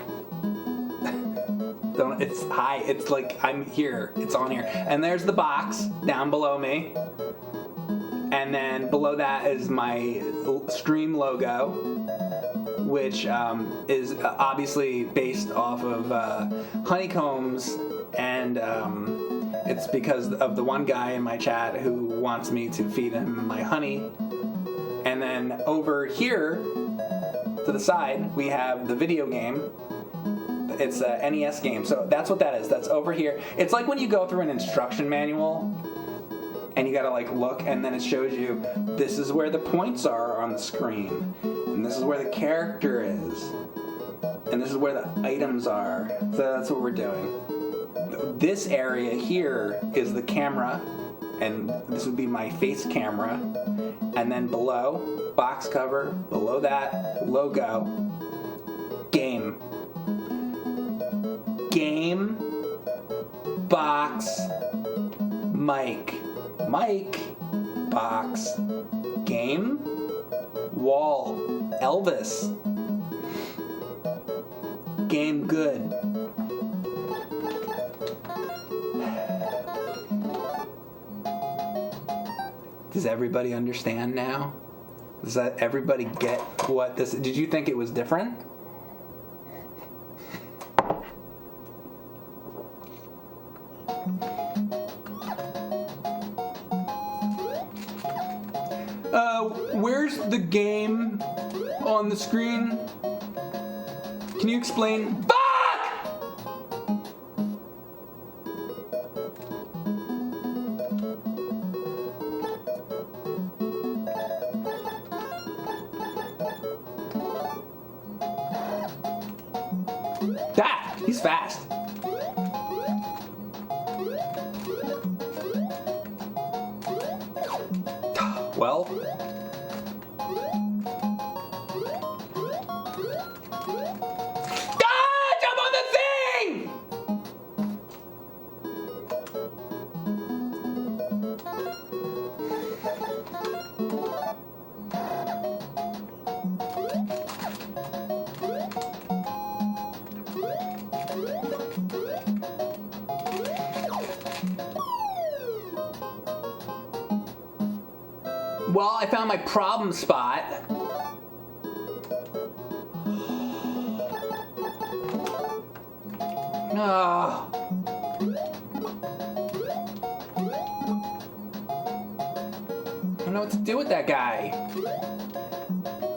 don't, it's hi, it's like, I'm here, it's on here. And there's the box down below me. And then below that is my stream logo, which is obviously based off of honeycombs, and it's because of the one guy in my chat who wants me to feed him my honey. And then over here to the side, we have the video game. It's a NES game, so that's what that is. That's over here. It's like when you go through an instruction manual and you gotta like look, and then it shows you this is where the points are on the screen, and this is where the character is, and this is where the items are. So that's what we're doing. This area here is the camera, and this would be my face camera, and then below, box cover, below that, logo, game, box, mic, box, game, wall, Elvis, game good. Does everybody understand now? Does that everybody get what this? Did you think it was different? Where's the game on the screen? Can you explain? He's fast. Well. Ah! Jump on the thing! Well, I found my problem spot. Oh. I don't know what to do with that guy.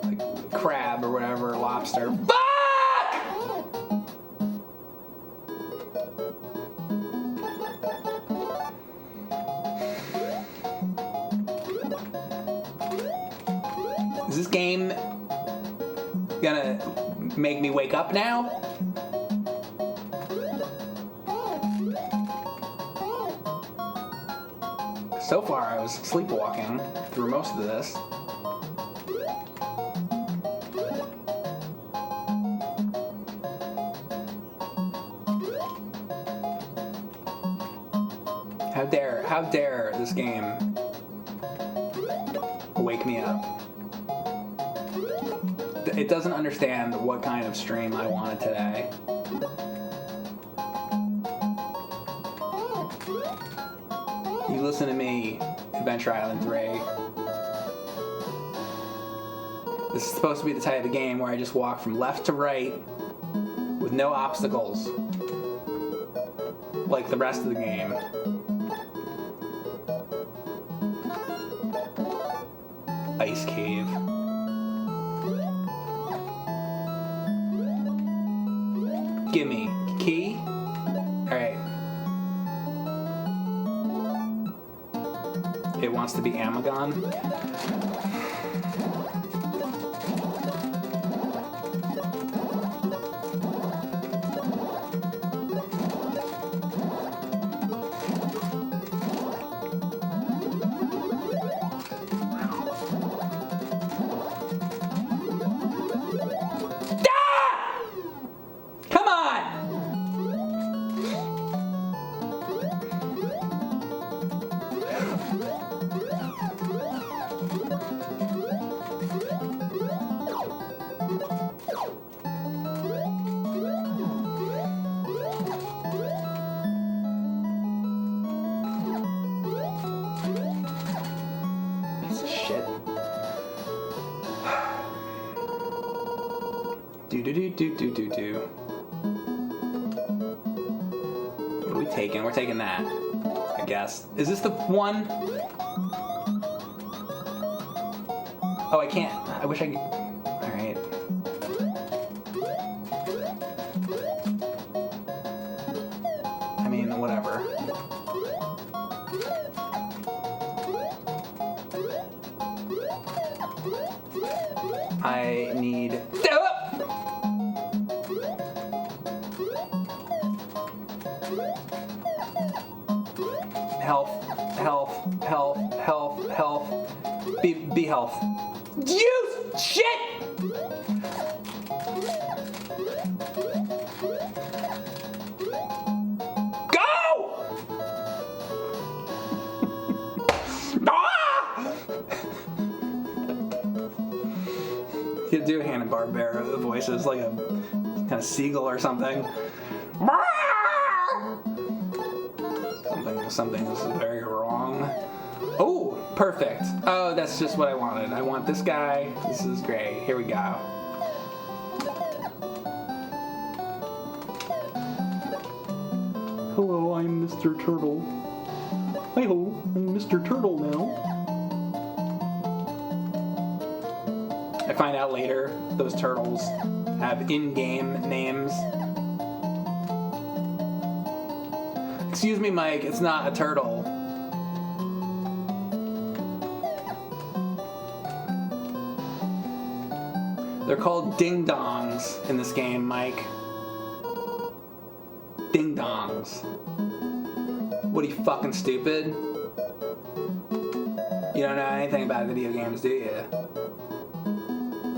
Like crab or whatever, lobster. Fuck! Is this game gonna make me wake up now? So far, I was sleepwalking through most of this. How dare this game wake me up? It doesn't understand what kind of stream I wanted today. You listen to me, Adventure Island 3. This is supposed to be the type of game where I just walk from left to right with no obstacles, like the rest of the game. Ice cave. Gimme. Key? Alright. It wants to be Amagon. Do. What are we taking? We're taking that, I guess. Is this the one? Oh, I can't. I wish I could. Alright. I mean, whatever. I need... Health. Be health. You shit! Go! You do Hanna-Barbera voices like a kind of seagull or something. Something is very wrong. Oh, perfect. Oh, that's just what I wanted. I want this guy. This is great. Here we go. Hello, I'm Mr. Turtle. Hi-ho, I'm Mr. Turtle now. I find out later those turtles have in-game names. Excuse me, Mike, it's not a turtle. They're called ding-dongs in this game, Mike. Ding-dongs. What, are you fucking stupid? You don't know anything about video games, do you?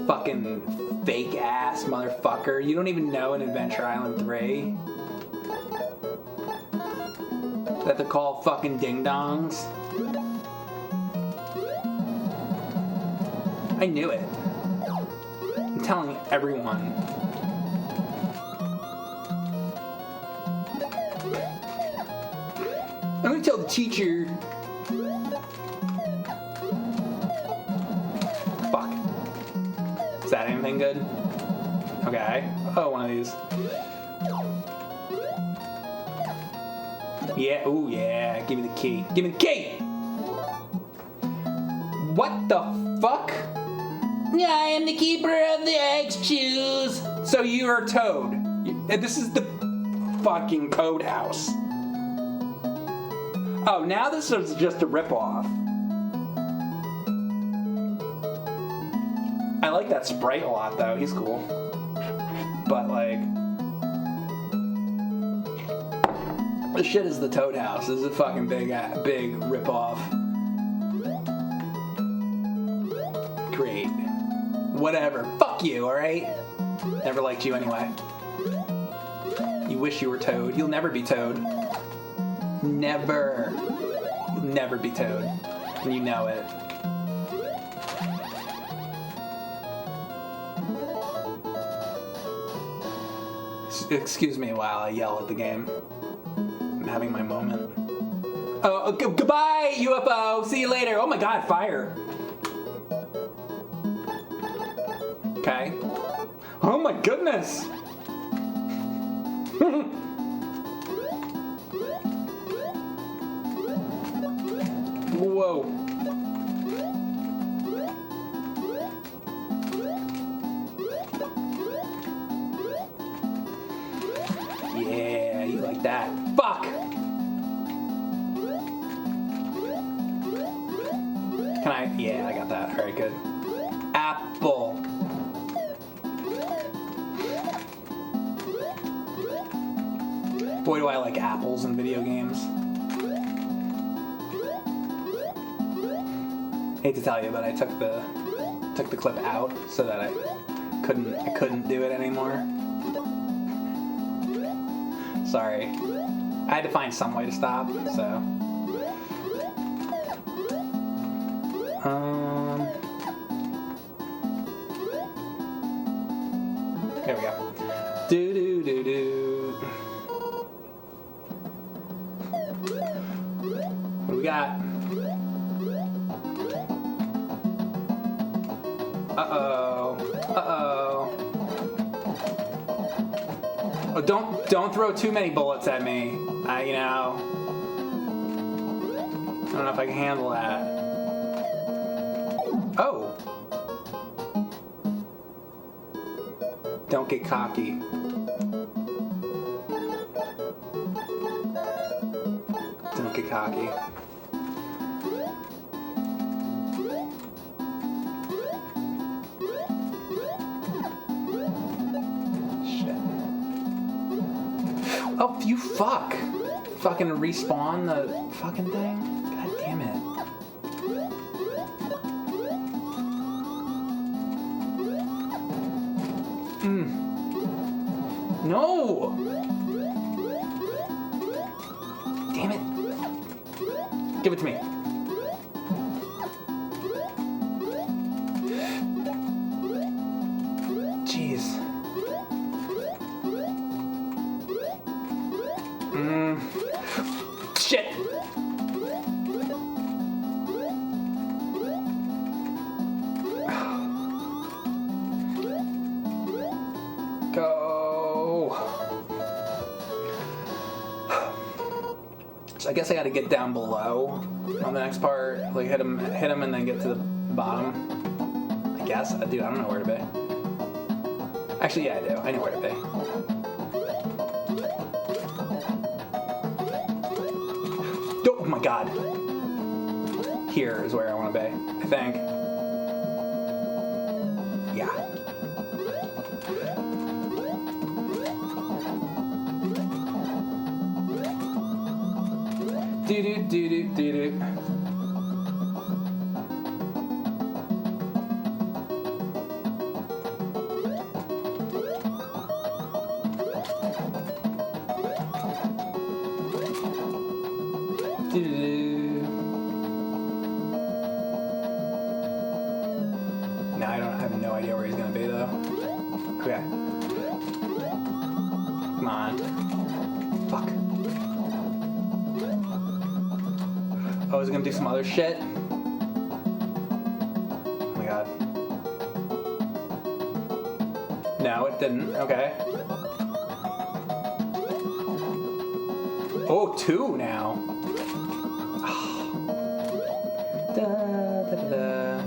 Fucking fake-ass motherfucker. You don't even know in Adventure Island 3 that they're called fucking ding-dongs? I knew it. I'm telling everyone. I'm gonna tell the teacher. anything good? Okay. Oh, one of these. Yeah, ooh, yeah. Give me the key. Give me the key! What the fuck? I am the keeper of the eggs shoes. So you are Toad. This is the fucking Toad house. Oh, now this is just a ripoff. I like that Sprite a lot, though. He's cool. But, like... this shit is the Toad house. This is a fucking big ripoff. Great. Whatever. Fuck you, alright? Never liked you anyway. You wish you were Toad. You'll never be Toad. Never. You'll never be Toad. And you know it. Excuse me while I yell at the game. I'm having my moment. Oh, goodbye, UFO. See you later. Oh my god, fire. Okay. Oh my goodness. Whoa. Yeah, you like that. Fuck! Can I? Yeah, I got that. Alright, good. Apple. Boy, do I like apples in video games. Hate to tell you, but I took the clip out so that I couldn't do it anymore. Sorry. I had to find some way to stop, so. There we go. Do do do do. What do we got? Uh-oh. Uh-oh. Oh, don't throw too many bullets at me. You know. I don't know if I can handle that. Oh. Don't get cocky. Don't get cocky. Oh, you fuck. Fucking respawn the fucking thing? God damn it. No! Damn it. Give it to me. Jeez. Shit! Go! So I guess I gotta get down below on the next part. Like hit him and then get to the bottom. I guess. Dude, I don't know where to be. Actually, yeah, I do. I know where to be. Oh my god. Here is where I want to be, I think. Yeah. Do-do-do-do-do-do. Now I have no idea where he's gonna be though. Okay. Come on. Fuck. Oh, is he gonna do some other shit? Oh my god. No, it didn't. Okay. Oh, 2 now. Da, da, da, da.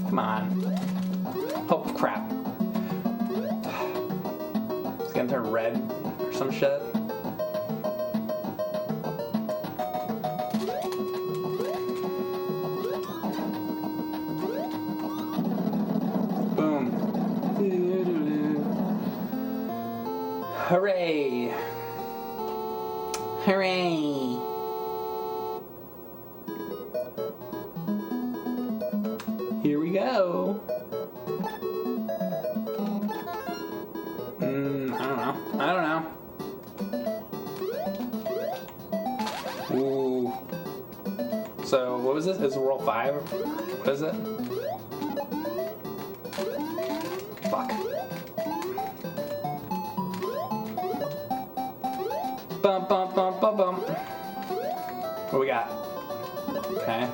Come on. Oh, crap. It's gonna turn red or some shit. Boom. Hooray. Hooray. Here we go. I don't know. Ooh. So, what was this? Is it World 5? What is it? Fuck. Bum, bum, bum, bum, bum. What we got? Okay.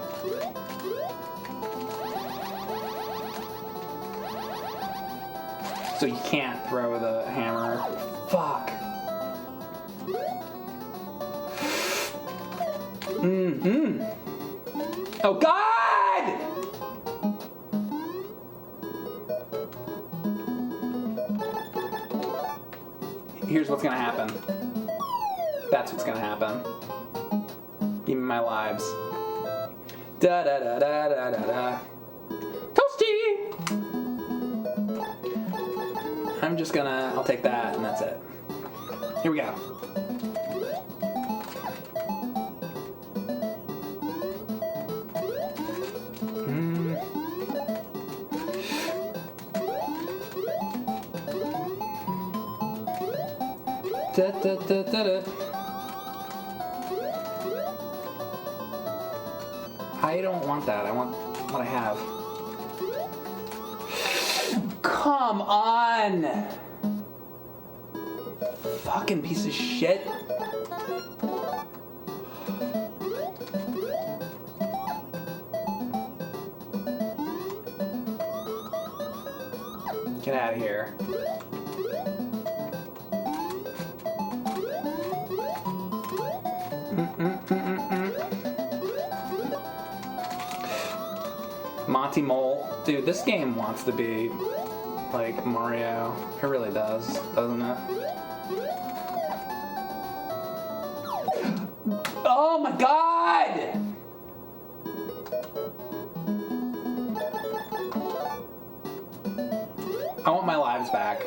So you can't throw the hammer. Fuck. Oh God! Here's what's gonna happen. That's what's gonna happen. Give me my lives. Da da da da da da da. Toasty! I'm just gonna, I'll take that and that's it. Here we go. Da, da, da, da, da. I don't want that. I want what I have. Come on! Fucking piece of shit. Get out of here. Monty Mole. Dude, this game wants to be like Mario. It really does, doesn't it? Oh my God! I want my lives back.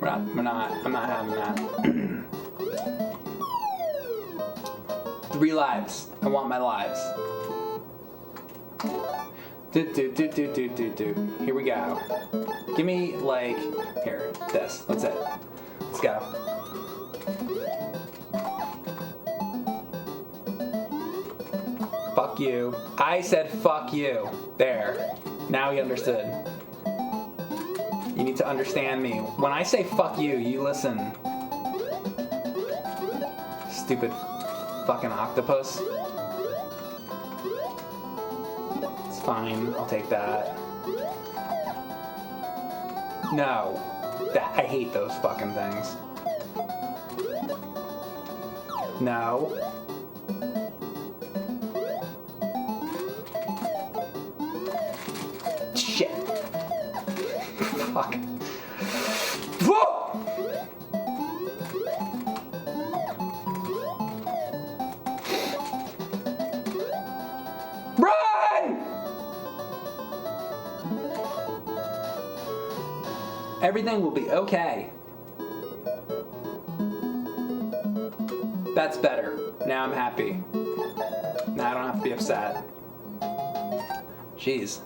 I'm not having that. 3 lives. I want my lives. Do. Here we go. Give me, like, here, this. That's it. Let's go. Fuck you. I said fuck you. There. Now he understood. You need to understand me. When I say fuck you, you listen. Stupid fucking octopus. It's fine. I'll take that. No. I hate those fucking things. No. Shit. Fuck. Whoa! Run! Everything will be okay. That's better. Now I'm happy. Now I don't have to be upset. Jeez.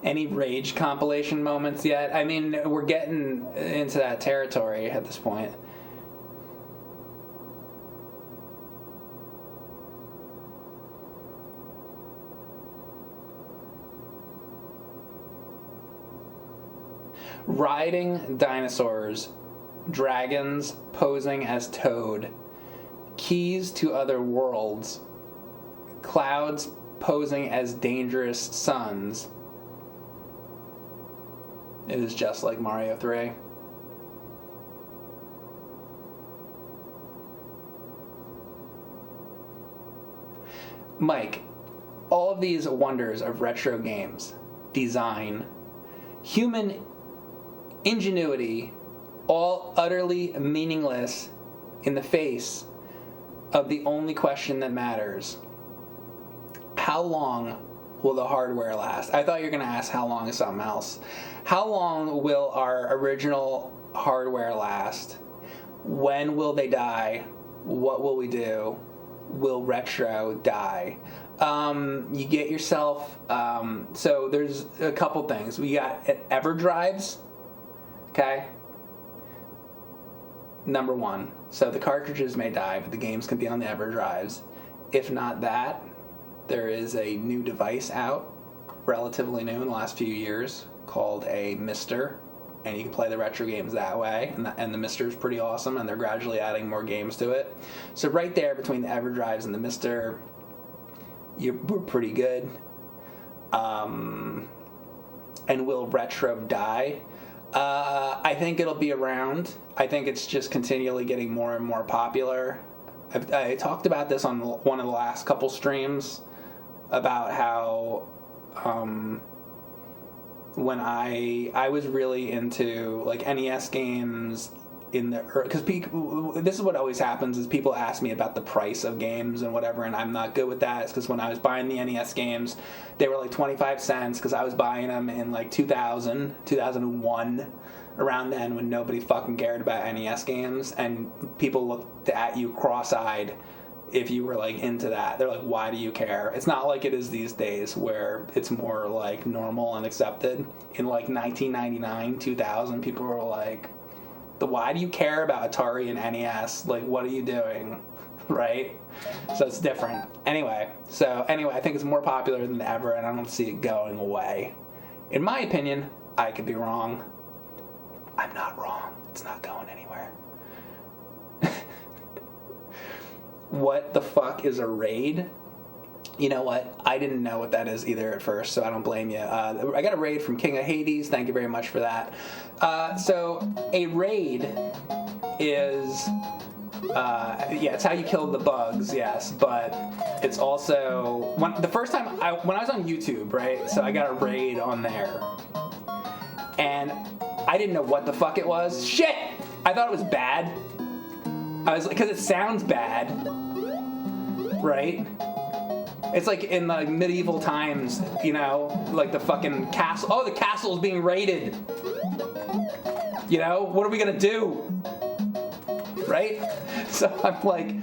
Any rage compilation moments yet? I mean, we're getting into that territory at this point. riding dinosaurs, dragons posing as Toad, keys to other worlds, clouds posing as dangerous suns. It is just like Mario 3. Mike, all of these wonders of retro games, design, human ingenuity, all utterly meaningless in the face of the only question that matters. How long will the hardware last? I thought you were going to ask how long is something else. How long will our original hardware last? When will they die? What will we do? Will retro die? You get yourself, so there's a couple things. We got EverDrives, okay? Number one, so the cartridges may die, but the games can be on the EverDrives. If not that, there is a new device out, relatively new in the last few years, called a Mister, and you can play the retro games that way, and the Mister is pretty awesome, and they're gradually adding more games to it. So right there between the EverDrives and the Mister, we're pretty good. And will retro die? I think it'll be around. I think it's just continually getting more and more popular. I talked about this on one of the last couple streams about how when I was really into like NES games in the, because this is what always happens is people ask me about the price of games and whatever, and I'm not good with that. It's because when I was buying the NES games, they were like 25 cents because I was buying them in like 2001, around then when nobody fucking cared about NES games, and people looked at you cross-eyed if you were like into that. They're like, why do you care? It's not like it is these days where it's more like normal and accepted. In like 1999, 2000, people were like, why do you care about Atari and NES? Like, what are you doing? Right? So it's different. Anyway, I think it's more popular than ever, and I don't see it going away. In my opinion, I could be wrong. I'm not wrong. It's not going anywhere. What the fuck is a raid? You know what? I didn't know what that is either at first, so I don't blame you. I got a raid from King of Hades. Thank you very much for that. So a raid is, it's how you kill the bugs, yes, but it's also, the first time, when I was on YouTube, right, so I got a raid on there, and I didn't know what the fuck it was. Shit! I thought it was bad. I was like, because it sounds bad, right? It's like in the medieval times, you know, like the fucking castle. Oh, the castle's being raided. You know, what are we gonna do? Right? So I'm like,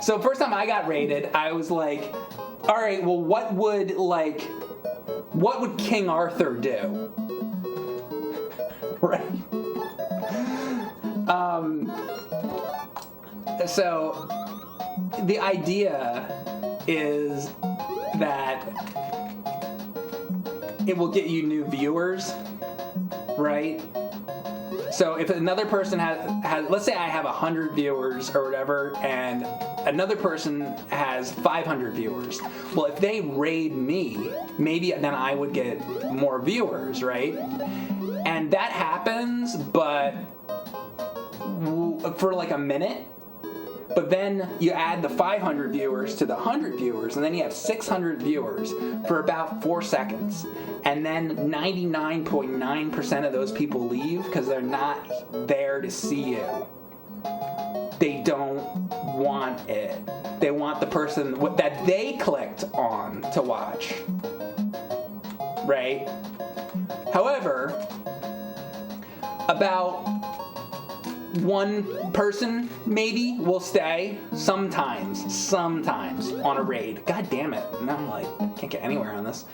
so first time I got raided, I was like, all right, well, what would King Arthur do? Right? So the idea is that it will get you new viewers, right? So if another person has, let's say I have 100 viewers or whatever, and another person has 500 viewers. Well, if they raid me, maybe then I would get more viewers, right? And that happens, but for like a minute. But then you add the 500 viewers to the 100 viewers, and then you have 600 viewers for about 4 seconds. And then 99.9% of those people leave because they're not there to see you. They don't want it. They want the person that they clicked on to watch. Right? However, about one person maybe will stay sometimes on a raid. God damn it. Now I'm like, I can't get anywhere on this.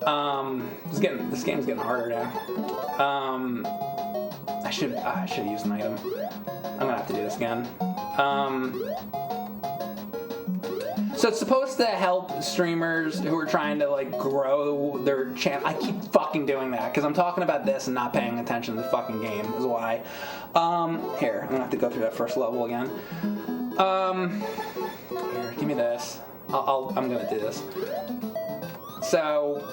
This game's getting harder now. I should use an item. I'm gonna have to do this again. So it's supposed to help streamers who are trying to like grow their channel. I keep fucking doing that because I'm talking about this and not paying attention to the fucking game is why. Here, I'm gonna have to go through that first level again. Here, give me this. I'm gonna do this. So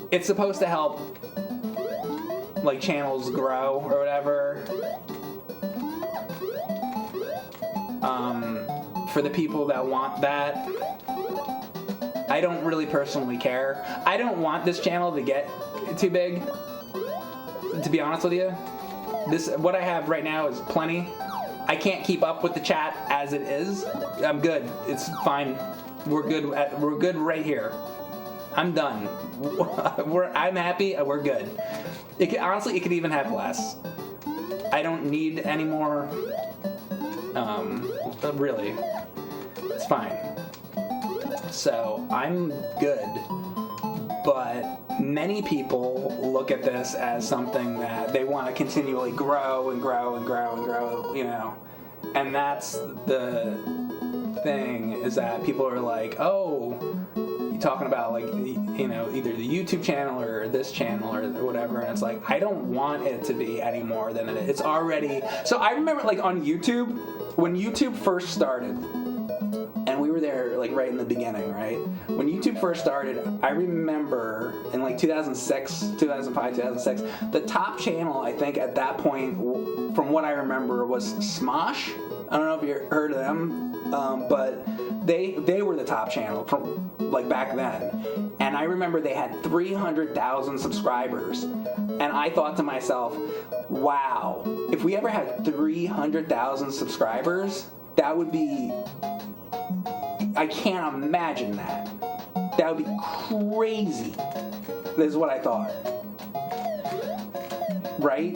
it's supposed to help like channels grow or whatever. For the people that want that, I don't really personally care. I don't want this channel to get too big, to be honest with you. What I have right now is plenty. I can't keep up with the chat as it is. I'm good. It's fine. We're good right here. I'm done. I'm happy. We're good. Honestly, it could even have less. I don't need any more. Really, it's fine. So I'm good. But many people look at this as something that they want to continually grow and grow and grow and grow, you know. And that's the thing, is that people are like, oh, you're talking about like, you know, either the YouTube channel or this channel or whatever. And it's like, I don't want it to be any more than it is. It's already. So I remember like on YouTube, when YouTube first started, and we were there like right in the beginning, right? When YouTube first started, I remember in like 2006, 2005, 2006, the top channel I think at that point, from what I remember, was Smosh. I don't know if you heard of them, but they were the top channel from like back then. And I remember they had 300,000 subscribers. And I thought to myself, wow, if we ever had 300,000 subscribers, that would be, I can't imagine that. That would be crazy. This is what I thought. Right?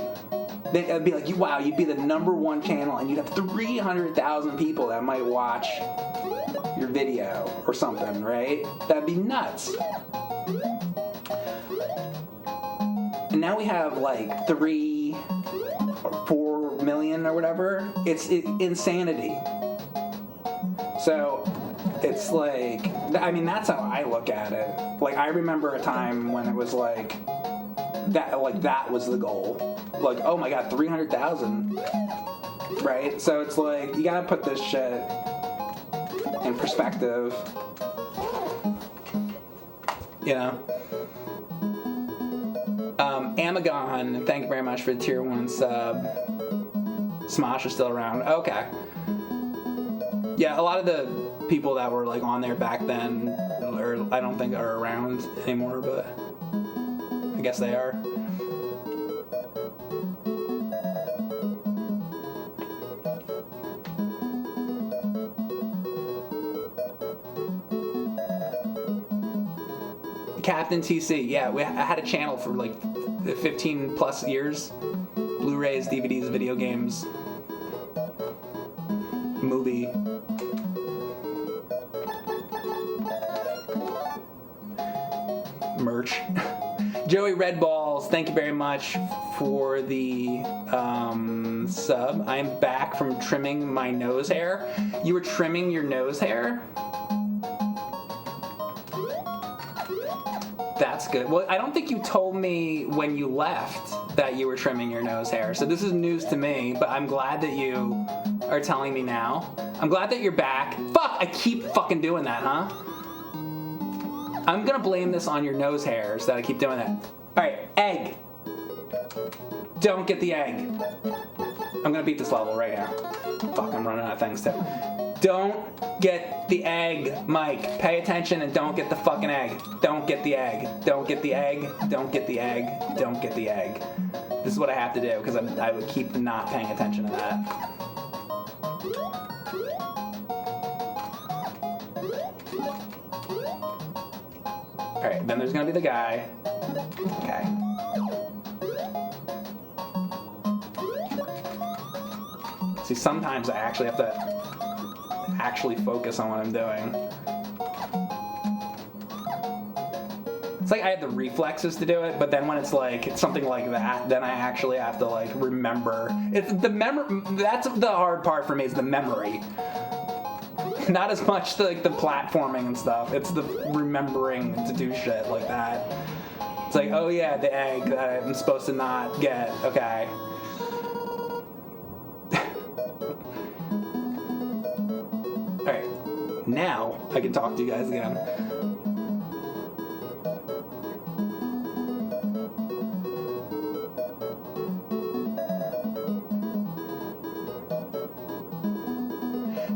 It'd be like, wow, you'd be the #1 channel and you'd have 300,000 people that might watch your video or something, right? That'd be nuts. And now we have like 3 or 4 million or whatever. It's insanity. So it's like, I mean, that's how I look at it. Like, I remember a time when it was like that was the goal. Like, oh my god, 300,000, right? So it's like, you gotta put this shit in perspective, you know? Amagon, thank you very much for the tier 1 sub. Smosh is still around. Okay. Yeah, a lot of the people that were like on there back then, or I don't think are around anymore, but I guess they are. Captain TC, yeah, I had a channel for like 15 plus years. Blu-rays, DVDs, video games, movie. Merch. Joey Red Balls, thank you very much for the sub. I'm back from trimming my nose hair. You were trimming your nose hair? That's good. Well, I don't think you told me when you left that you were trimming your nose hair. So this is news to me, but I'm glad that you are telling me now. I'm glad that you're back. Fuck, I keep fucking doing that, huh? I'm gonna blame this on your nose hairs that I keep doing that. Alright, egg. Don't get the egg. I'm gonna beat this level right now. Fuck, I'm running out of things too. Don't get the egg, Mike. Pay attention and don't get the fucking egg. Don't get the egg. Don't get the egg. Don't get the egg. Don't get the egg. This is what I have to do because I would keep not paying attention to that. Alright, then there's gonna be the guy. Okay. See, sometimes I actually have to focus on what I'm doing. It's like I have the reflexes to do it, but then when it's like something like that, then I actually have to like remember. It's the that's the hard part for me, is the memory. Not as much the platforming and stuff. It's the remembering to do shit like that. It's like, oh yeah, the egg that I'm supposed to not get. Okay. Alright. Now I can talk to you guys again.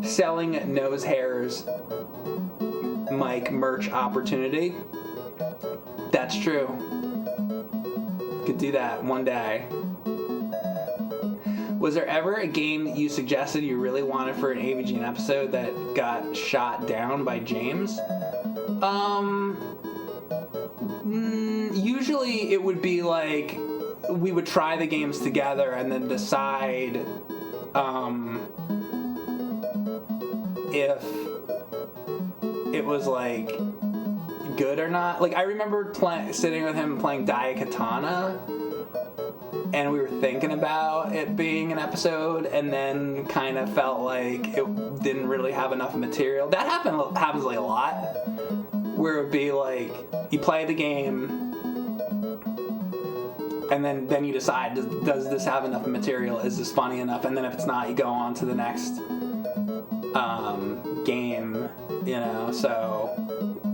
Selling nose hairs, Mike, merch opportunity. That's true. Could do that one day. Was there ever a game that you suggested you really wanted for an AVGN episode that got shot down by James? Usually it would be like we would try the games together and then decide if it was like good or not. Like I remember sitting with him playing Daikatana, and we were thinking about it being an episode, and then kind of felt like it didn't really have enough material. That happens like a lot, where it would be like you play the game, and then you decide, does this have enough material? Is this funny enough? And then if it's not, you go on to the next game, you know. So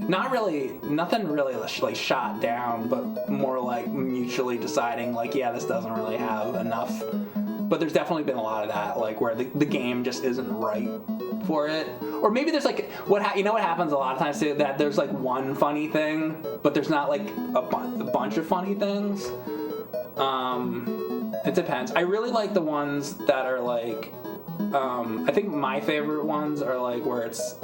nothing really like shot down, but more like mutually deciding like, yeah, this doesn't really have enough. But there's definitely been a lot of that, like where the game just isn't right for it. Or maybe there's like what happens a lot of times too, that there's like one funny thing, but there's not like a bunch of funny things. It depends. I really like the ones that are like I think my favorite ones are like where it's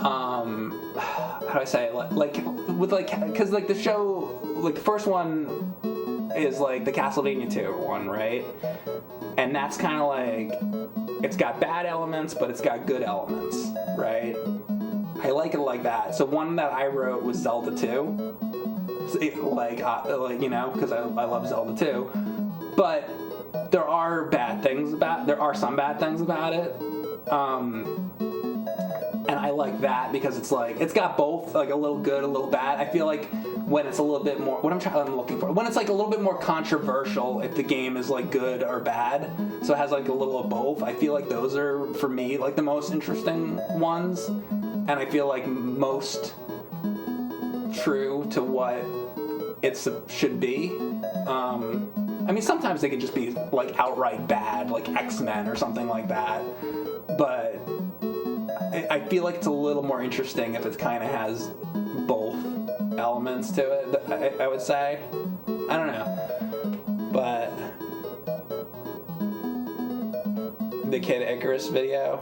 how do I say it? Like with like, because like the show, like the first one is like the Castlevania 2 one, right? And that's kind of like, it's got bad elements, but it's got good elements, right? I like it like that. So one that I wrote was Zelda 2. Like you know, because I love Zelda 2. But there are some bad things about it. And I like that because it's like, it's got both, like a little good, a little bad. I feel like when it's a little bit more, when I'm looking for, when it's like a little bit more controversial, if the game is like good or bad, so it has like a little of both, I feel like those are, for me, like the most interesting ones. And I feel like most true to what it should be. I mean, sometimes they could just be like outright bad, like X-Men or something like that. But I feel like it's a little more interesting if it kind of has both elements to it, I would say. I don't know. But the Kid Icarus video.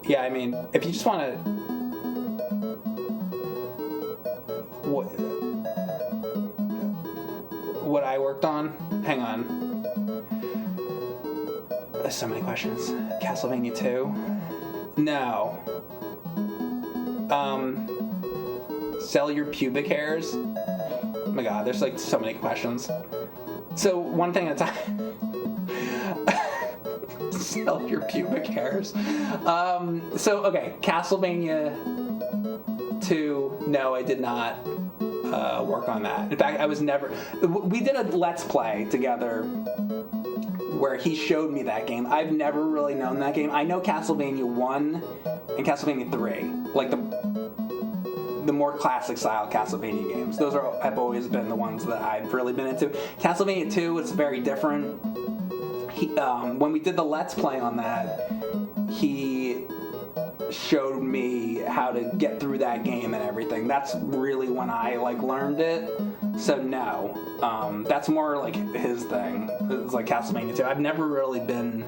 Yeah, I mean, if you just want to... What I worked on? Hang on. There's so many questions. Castlevania 2? No. Sell your pubic hairs? Oh my god, there's like so many questions. So one thing at a time. Sell your pubic hairs. So okay, Castlevania 2. No, I did not work on that. In fact, we did a Let's Play together where he showed me that game. I've never really known that game. I know Castlevania 1 and Castlevania 3, like the more classic style Castlevania games. Those have always been the ones that I've really been into. Castlevania 2 is very different. When we did the Let's Play on that, he showed me how to get through that game and everything. That's really when I like learned it. So no, that's more like his thing. It's like Castlevania 2. I've never really been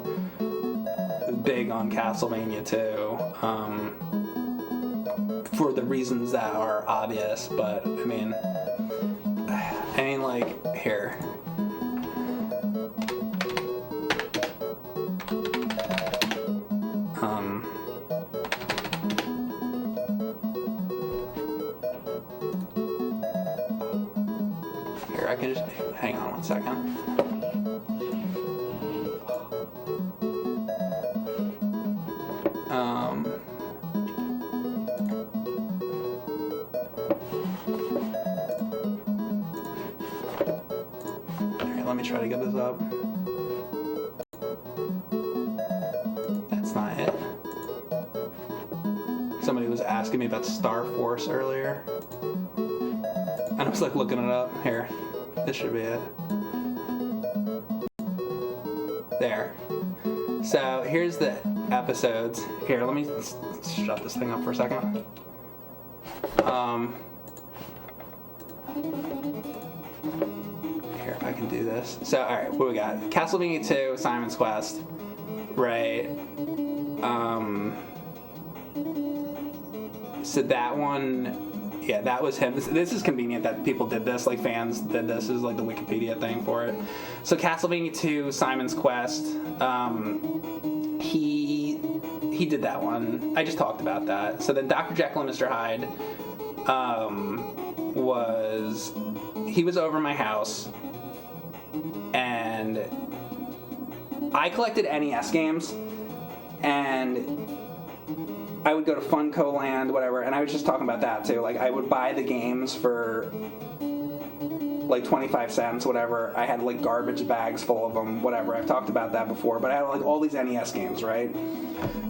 big on Castlevania 2 for the reasons that are obvious. But I mean like here. I can just hang on one second. try to get this up. That's not it. Somebody was asking me about Star Force earlier. And I was like looking it up. Here. This should be it. There. So here's the episodes. Here, let me shut this thing up for a second. Here, if I can do this. So, alright, what we got? Castlevania 2, Simon's Quest. Right. So that one, yeah, that was him. This is convenient that people did this, like fans did this. This is like the Wikipedia thing for it. So Castlevania 2, Simon's Quest, he did that one. I just talked about that. So then Dr. Jekyll and Mr. Hyde he was over my house, and I collected NES games, and I would go to Funko Land, whatever, and I was just talking about that too. Like, I would buy the games for like 25 cents, whatever. I had like garbage bags full of them, whatever. I've talked about that before, but I had like all these NES games, right?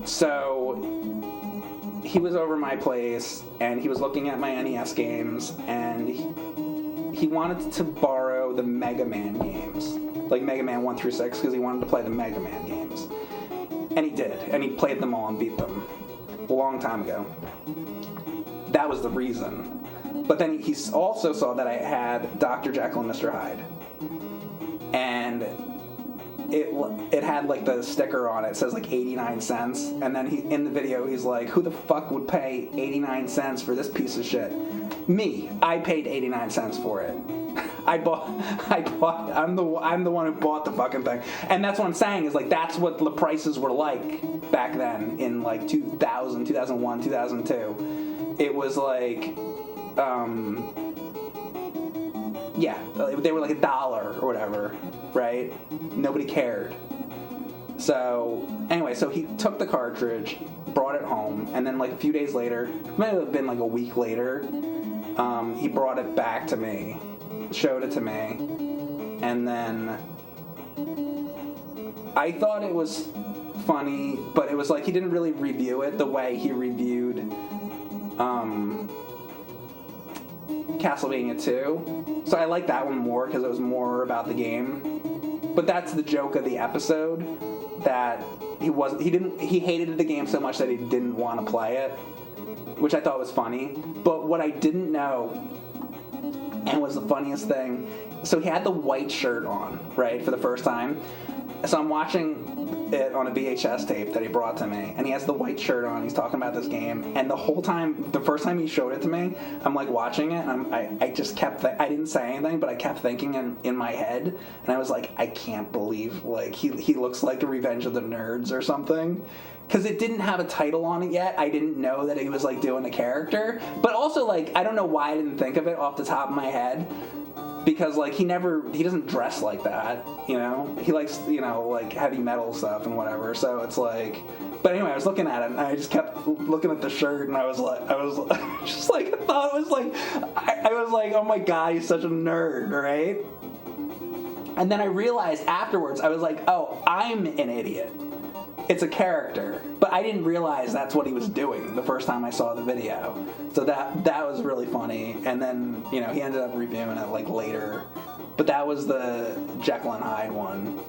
So he was over my place, and he was looking at my NES games, and he wanted to borrow the Mega Man games, like Mega Man 1 through 6, because he wanted to play the Mega Man games. And he did, and he played them all and beat them a long time ago. That was the reason. But then he also saw that I had Dr. Jekyll and Mr. Hyde. And it had like the sticker on it. It says like 89 cents. And then in the video he's like, who the fuck would pay 89 cents for this piece of shit? Me. I paid 89 cents for it. I'm the one who bought the fucking thing. And that's what I'm saying, is like that's what the prices were like back then in like 2000, 2001, 2002. It was like yeah, they were like $1 or whatever, right? Nobody cared. So anyway, so he took the cartridge, brought it home, and then like a few days later, it might have been like a week later, he brought it back to me, showed it to me, and then I thought it was funny, but it was like he didn't really review it the way he reviewed Castlevania 2. So I liked that one more because it was more about the game. But that's the joke of the episode, that he hated the game so much that he didn't want to play it, which I thought was funny. But what I didn't know, and was the funniest thing, so he had the white shirt on, right, for the first time. So I'm watching it on a VHS tape that he brought to me, and he has the white shirt on, he's talking about this game, and the whole time, the first time he showed it to me, I'm like watching it, and I just kept, I didn't say anything, but I kept thinking in my head, and I was like, I can't believe, like, he looks like a Revenge of the Nerds or something, because it didn't have a title on it yet. I didn't know that he was, like, doing a character, but also, like, I don't know why I didn't think of it off the top of my head, because, like, he doesn't dress like that, you know? He likes, you know, like, heavy metal stuff and whatever, so it's like... But anyway, I was looking at it, and I just kept looking at the shirt, and I was just like, I thought it was like... I was like, oh my god, he's such a nerd, right? And then I realized afterwards, I was like, oh, I'm an idiot. It's a character. But I didn't realize that's what he was doing the first time I saw the video. So that was really funny. And then, you know, he ended up reviewing it like later. But that was the Jekyll and Hyde one.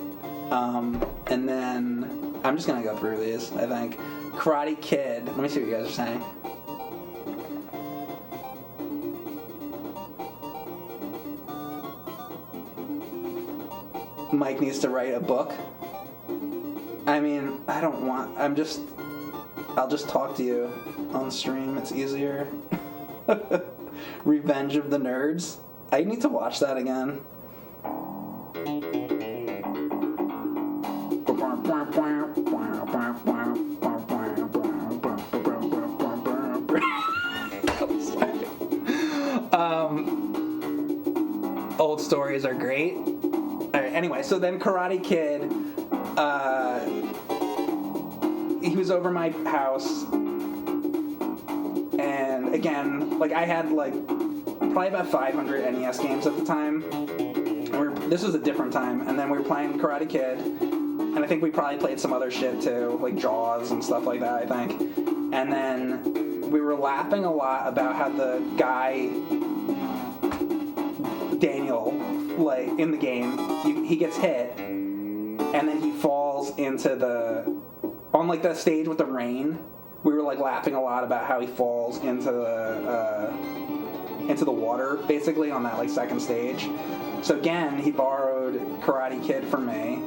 And then I'm just gonna go through these, I think. Karate Kid. Let me see what you guys are saying. Mike needs to write a book. I mean, I'll just talk to you on stream. It's easier. Revenge of the Nerds. I need to watch that again. Old stories are great. All right, anyway, so then Karate Kid... he was over my house, and again, like, I had like probably about 500 NES games at the time, and we were this was a different time, and then we were playing Karate Kid, and I think we probably played some other shit too, like Jaws and stuff like that, I think. And then we were laughing a lot about how the guy, Daniel, like, in the game, he gets hit, and then he falls on like the stage with the rain. We were like laughing a lot about how he falls into the water, basically, on that like second stage. So again, he borrowed Karate Kid from me,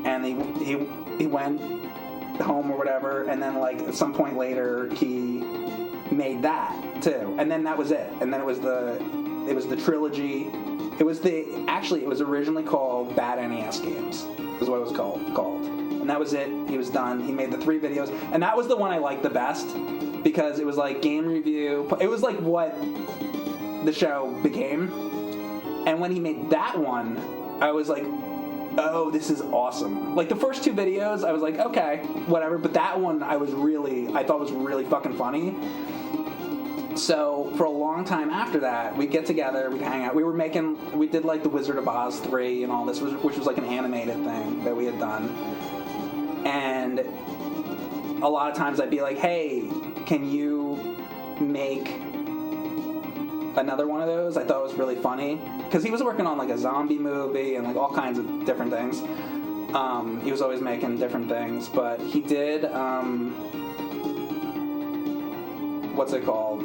and he went home or whatever, and then like at some point later he made that too, and then that was it. And then it was the trilogy. It was originally called Bad NES Games, is what it was called. And that was it. He was done. He made the 3 videos, and that was the one I liked the best because it was like game review. It was like what the show became. And when he made that one, I was like, oh, this is awesome. Like the first 2 videos, I was like, okay, whatever. But that one, I thought was really fucking funny. So for a long time after that, we'd get together, we'd hang out. We did like the Wizard of Oz 3 and all this, which was like an animated thing that we had done. And a lot of times I'd be like, hey, can you make another one of those? I thought it was really funny. Because he was working on like a zombie movie and like all kinds of different things. He was always making different things. But he did, what's it called?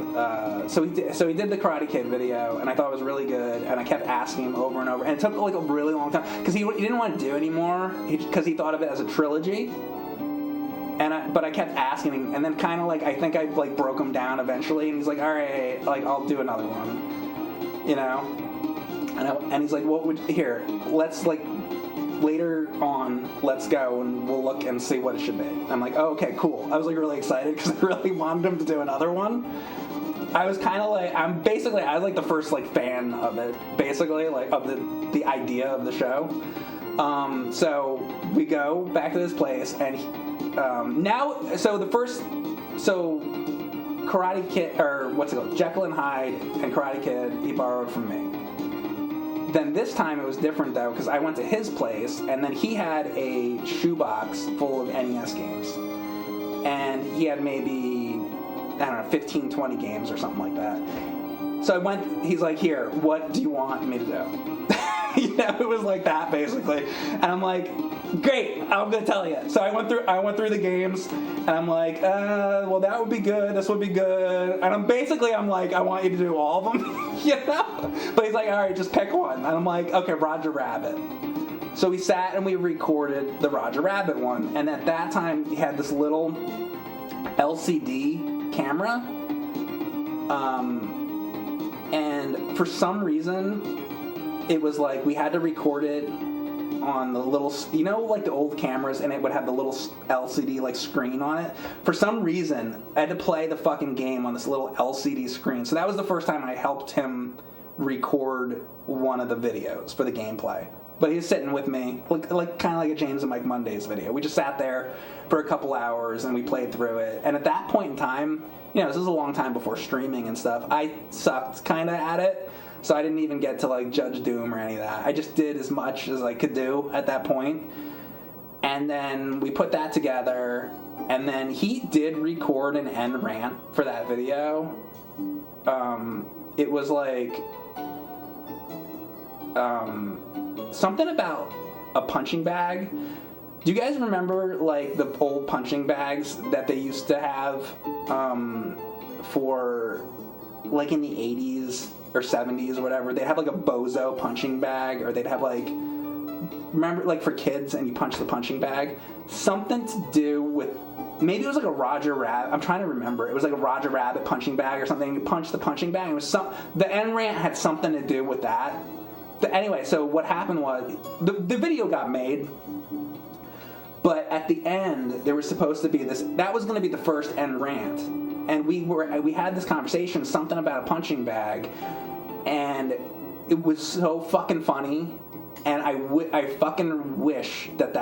So he did the Karate Kid video, and I thought it was really good, and I kept asking him over and over, and it took like a really long time because he didn't want to do anymore because he thought of it as a trilogy. But I kept asking him, and then kind of like I think I like broke him down eventually, and he's like, all right, like I'll do another one, you know. And he's like, let's like later on, let's go and we'll look and see what it should be. I'm like, oh, okay, cool. I was like really excited because I really wanted him to do another one. I was kind of like, I was like the first like fan of it, basically, like of the idea of the show. So we go back to this place, and Karate Kid, or what's it called, Jekyll and Hyde and Karate Kid, he borrowed from me. Then this time it was different though, because I went to his place, and then he had a shoebox full of NES games. And he had maybe, I don't know, 15, 20 games or something like that. So he's like, here, what do you want me to do? You know, it was like that basically. And I'm like, great, I'm gonna tell you. So I went through the games, and I'm like, well, that would be good, this would be good. And I'm like, I want you to do all of them, you know? But he's like, all right, just pick one. And I'm like, okay, Roger Rabbit. So we sat and we recorded the Roger Rabbit one. And at that time, he had this little LCD camera. And for some reason, it was like we had to record it on the little, you know, like the old cameras, and it would have the little LCD like screen on it. For some reason, I had to play the fucking game on this little LCD screen. So that was the first time I helped him record one of the videos for the gameplay. But he was sitting with me, like kind of like a James and Mike Mondays video. We just sat there for a couple hours and we played through it. And at that point in time, you know, this was a long time before streaming and stuff. I sucked kind of at it. So I didn't even get to like Judge Doom or any of that. I just did as much as I could do at that point. And then we put that together, and then he did record an end rant for that video. It was like something about a punching bag. Do you guys remember like the old punching bags that they used to have for like in the 80s or 70s or whatever? They'd have like a Bozo punching bag, or they'd have like, remember like for kids, and you punch the punching bag? Something to do with, maybe it was like a Roger Rabbit, I'm trying to remember. It was like a Roger Rabbit punching bag or something. You punch the punching bag, and it was the end rant had something to do with that. But anyway, so what happened was the video got made, but at the end there was supposed to be this, that was going to be the first end rant. And we had this conversation, something about a punching bag, and it was so fucking funny. And I fucking wish that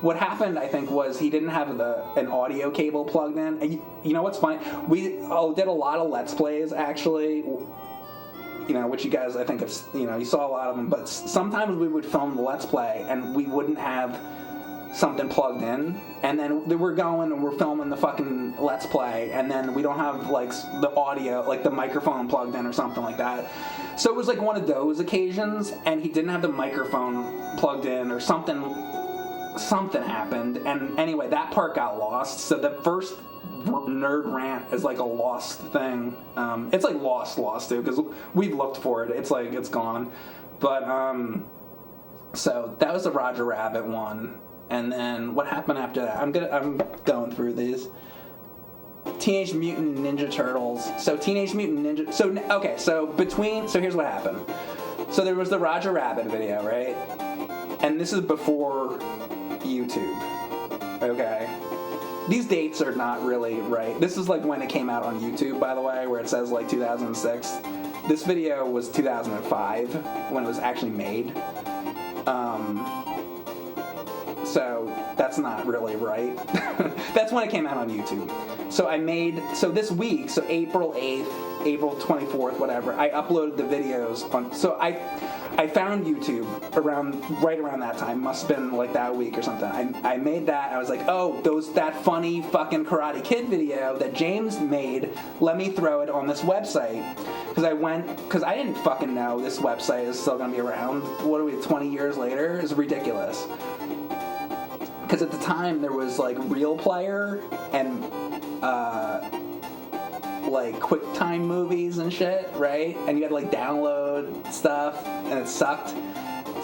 what happened, I think, was he didn't have an audio cable plugged in. And you know what's funny? We did a lot of Let's Plays, actually, which you guys I think have, you saw a lot of them. But sometimes we would film the Let's Play and we wouldn't have something plugged in, and then we're going and we're filming the fucking Let's Play, and then we don't have like the audio, like the microphone plugged in or something like that. So it was like one of those occasions, and he didn't have the microphone plugged in or something happened, and anyway, that part got lost. So the first nerd rant is like a lost thing. It's like lost too, because we've looked for it. It's like it's gone. But so that was the Roger Rabbit one. And then what happened after that? I'm going through these. Teenage Mutant Ninja Turtles. So Teenage Mutant Ninja. So here's what happened. So there was the Roger Rabbit video, right? And this is before YouTube. Okay. These dates are not really right. This is like when it came out on YouTube, by the way, where it says like 2006. This video was 2005 when it was actually made. So that's not really right. That's when it came out on YouTube. So this week, so April 8th, April 24th, whatever, I uploaded the videos on, so I found YouTube right around that time, must have been like that week or something. I made that, I was like, oh, that funny fucking Karate Kid video that James made, let me throw it on this website. Because I didn't fucking know this website is still gonna be around. What are we, 20 years later? It's ridiculous. Because at the time there was like Real Player and like QuickTime movies and shit, right? And you had to like download stuff, and it sucked.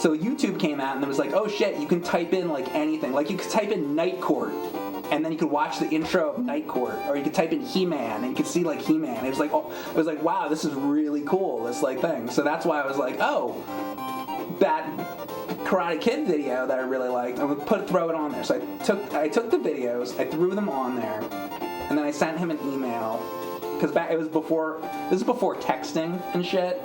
So YouTube came out and it was like, oh shit, you can type in like anything. Like you could type in Night Court, and then you could watch the intro of Night Court, or you could type in He-Man and you could see like He-Man. It was like, wow, this is really cool, this like thing. So that's why I was like, oh, that Karate Kid video that I really liked, I'm gonna throw it on there. So I took the videos, I threw them on there, and then I sent him an email, because this is before texting and shit.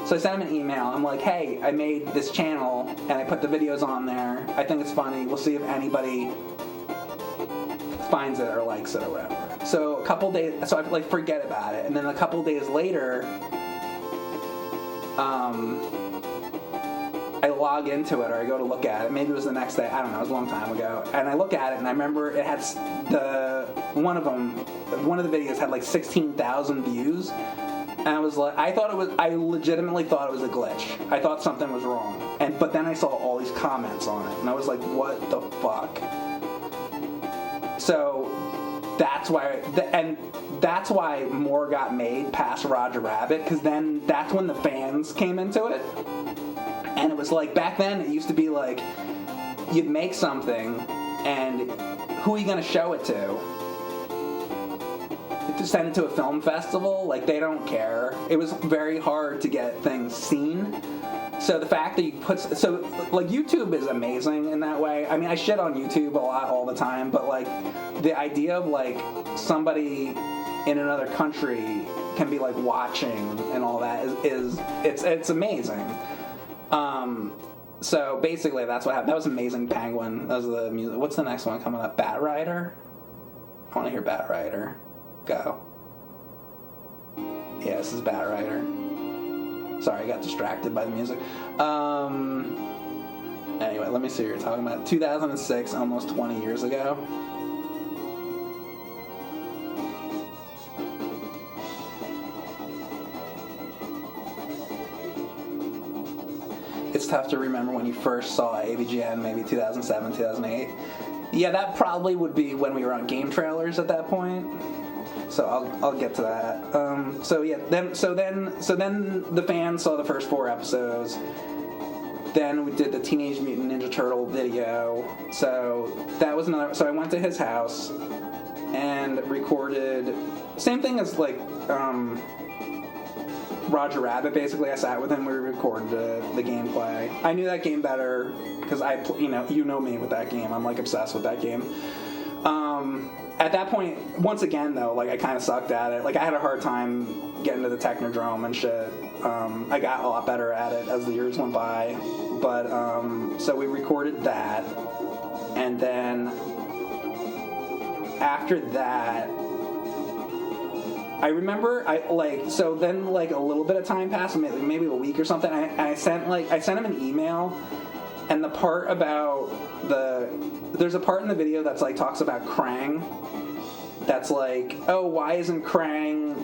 So I sent him an email. I'm like, hey, I made this channel and I put the videos on there. I think it's funny. We'll see if anybody finds it or likes it or whatever. So a couple days, so I like forget about it, and then a couple days later, I log into it, or I go to look at it. Maybe it was the next day. I don't know. It was a long time ago. And I look at it, and I remember it had one of the videos had like 16,000 views. And I was like, I legitimately thought it was a glitch. I thought something was wrong. But then I saw all these comments on it, and I was like, what the fuck? So that's why more got made past Roger Rabbit, because then that's when the fans came into it. And it was like, back then it used to be like, you'd make something, and who are you going to show it to? To send it to a film festival? Like, they don't care. It was very hard to get things seen. So the fact that YouTube is amazing in that way. I mean, I shit on YouTube a lot all the time, but like, the idea of like somebody in another country can be like watching and all that it's amazing. So basically that's what happened. That was Amazing Penguin. That was the music. What's the next one coming up? Bat Rider? I want to hear Bat Rider. Go. Yeah, this is Bat Rider. Sorry, I got distracted by the music. Anyway, let me see what you're talking about. 2006, almost 20 years ago. It's tough to remember when you first saw AVGN, maybe 2007, 2008. Yeah, that probably would be when we were on game trailers at that point. So I'll get to that. Then the fans saw the first 4 episodes. Then we did the Teenage Mutant Ninja Turtle video. So that was another. So I went to his house and recorded. Same thing as like Roger Rabbit. Basically, I sat with him. We recorded the gameplay. I knew that game better because you know me with that game. I'm like obsessed with that game. At that point, once again though, like I kind of sucked at it. Like I had a hard time getting to the Technodrome and shit. I got a lot better at it as the years went by. But so we recorded that, and then after that, I remember so then like a little bit of time passed, maybe a week or something. I sent him an email, and the part about there's a part in the video that's like talks about Krang. That's like, oh, why isn't Krang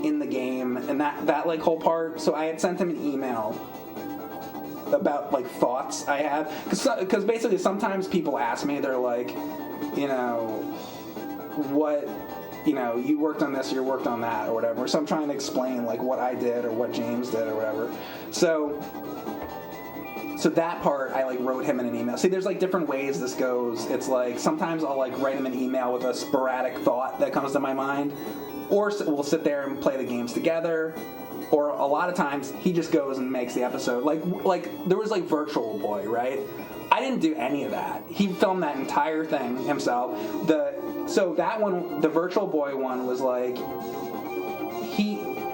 in the game? And that like whole part. So I had sent him an email about like thoughts I have, because basically sometimes people ask me, they're like, you know, what, you know, you worked on this, you worked on that, or whatever. So I'm trying to explain like what I did or what James did or whatever. So that part I like wrote him in an email. See, there's like different ways this goes. It's like sometimes I'll like write him an email with a sporadic thought that comes to my mind, or we'll sit there and play the games together. Or a lot of times he just goes and makes the episode. Like there was like Virtual Boy, right? I didn't do any of that. He filmed that entire thing himself. So that one, the Virtual Boy one, was like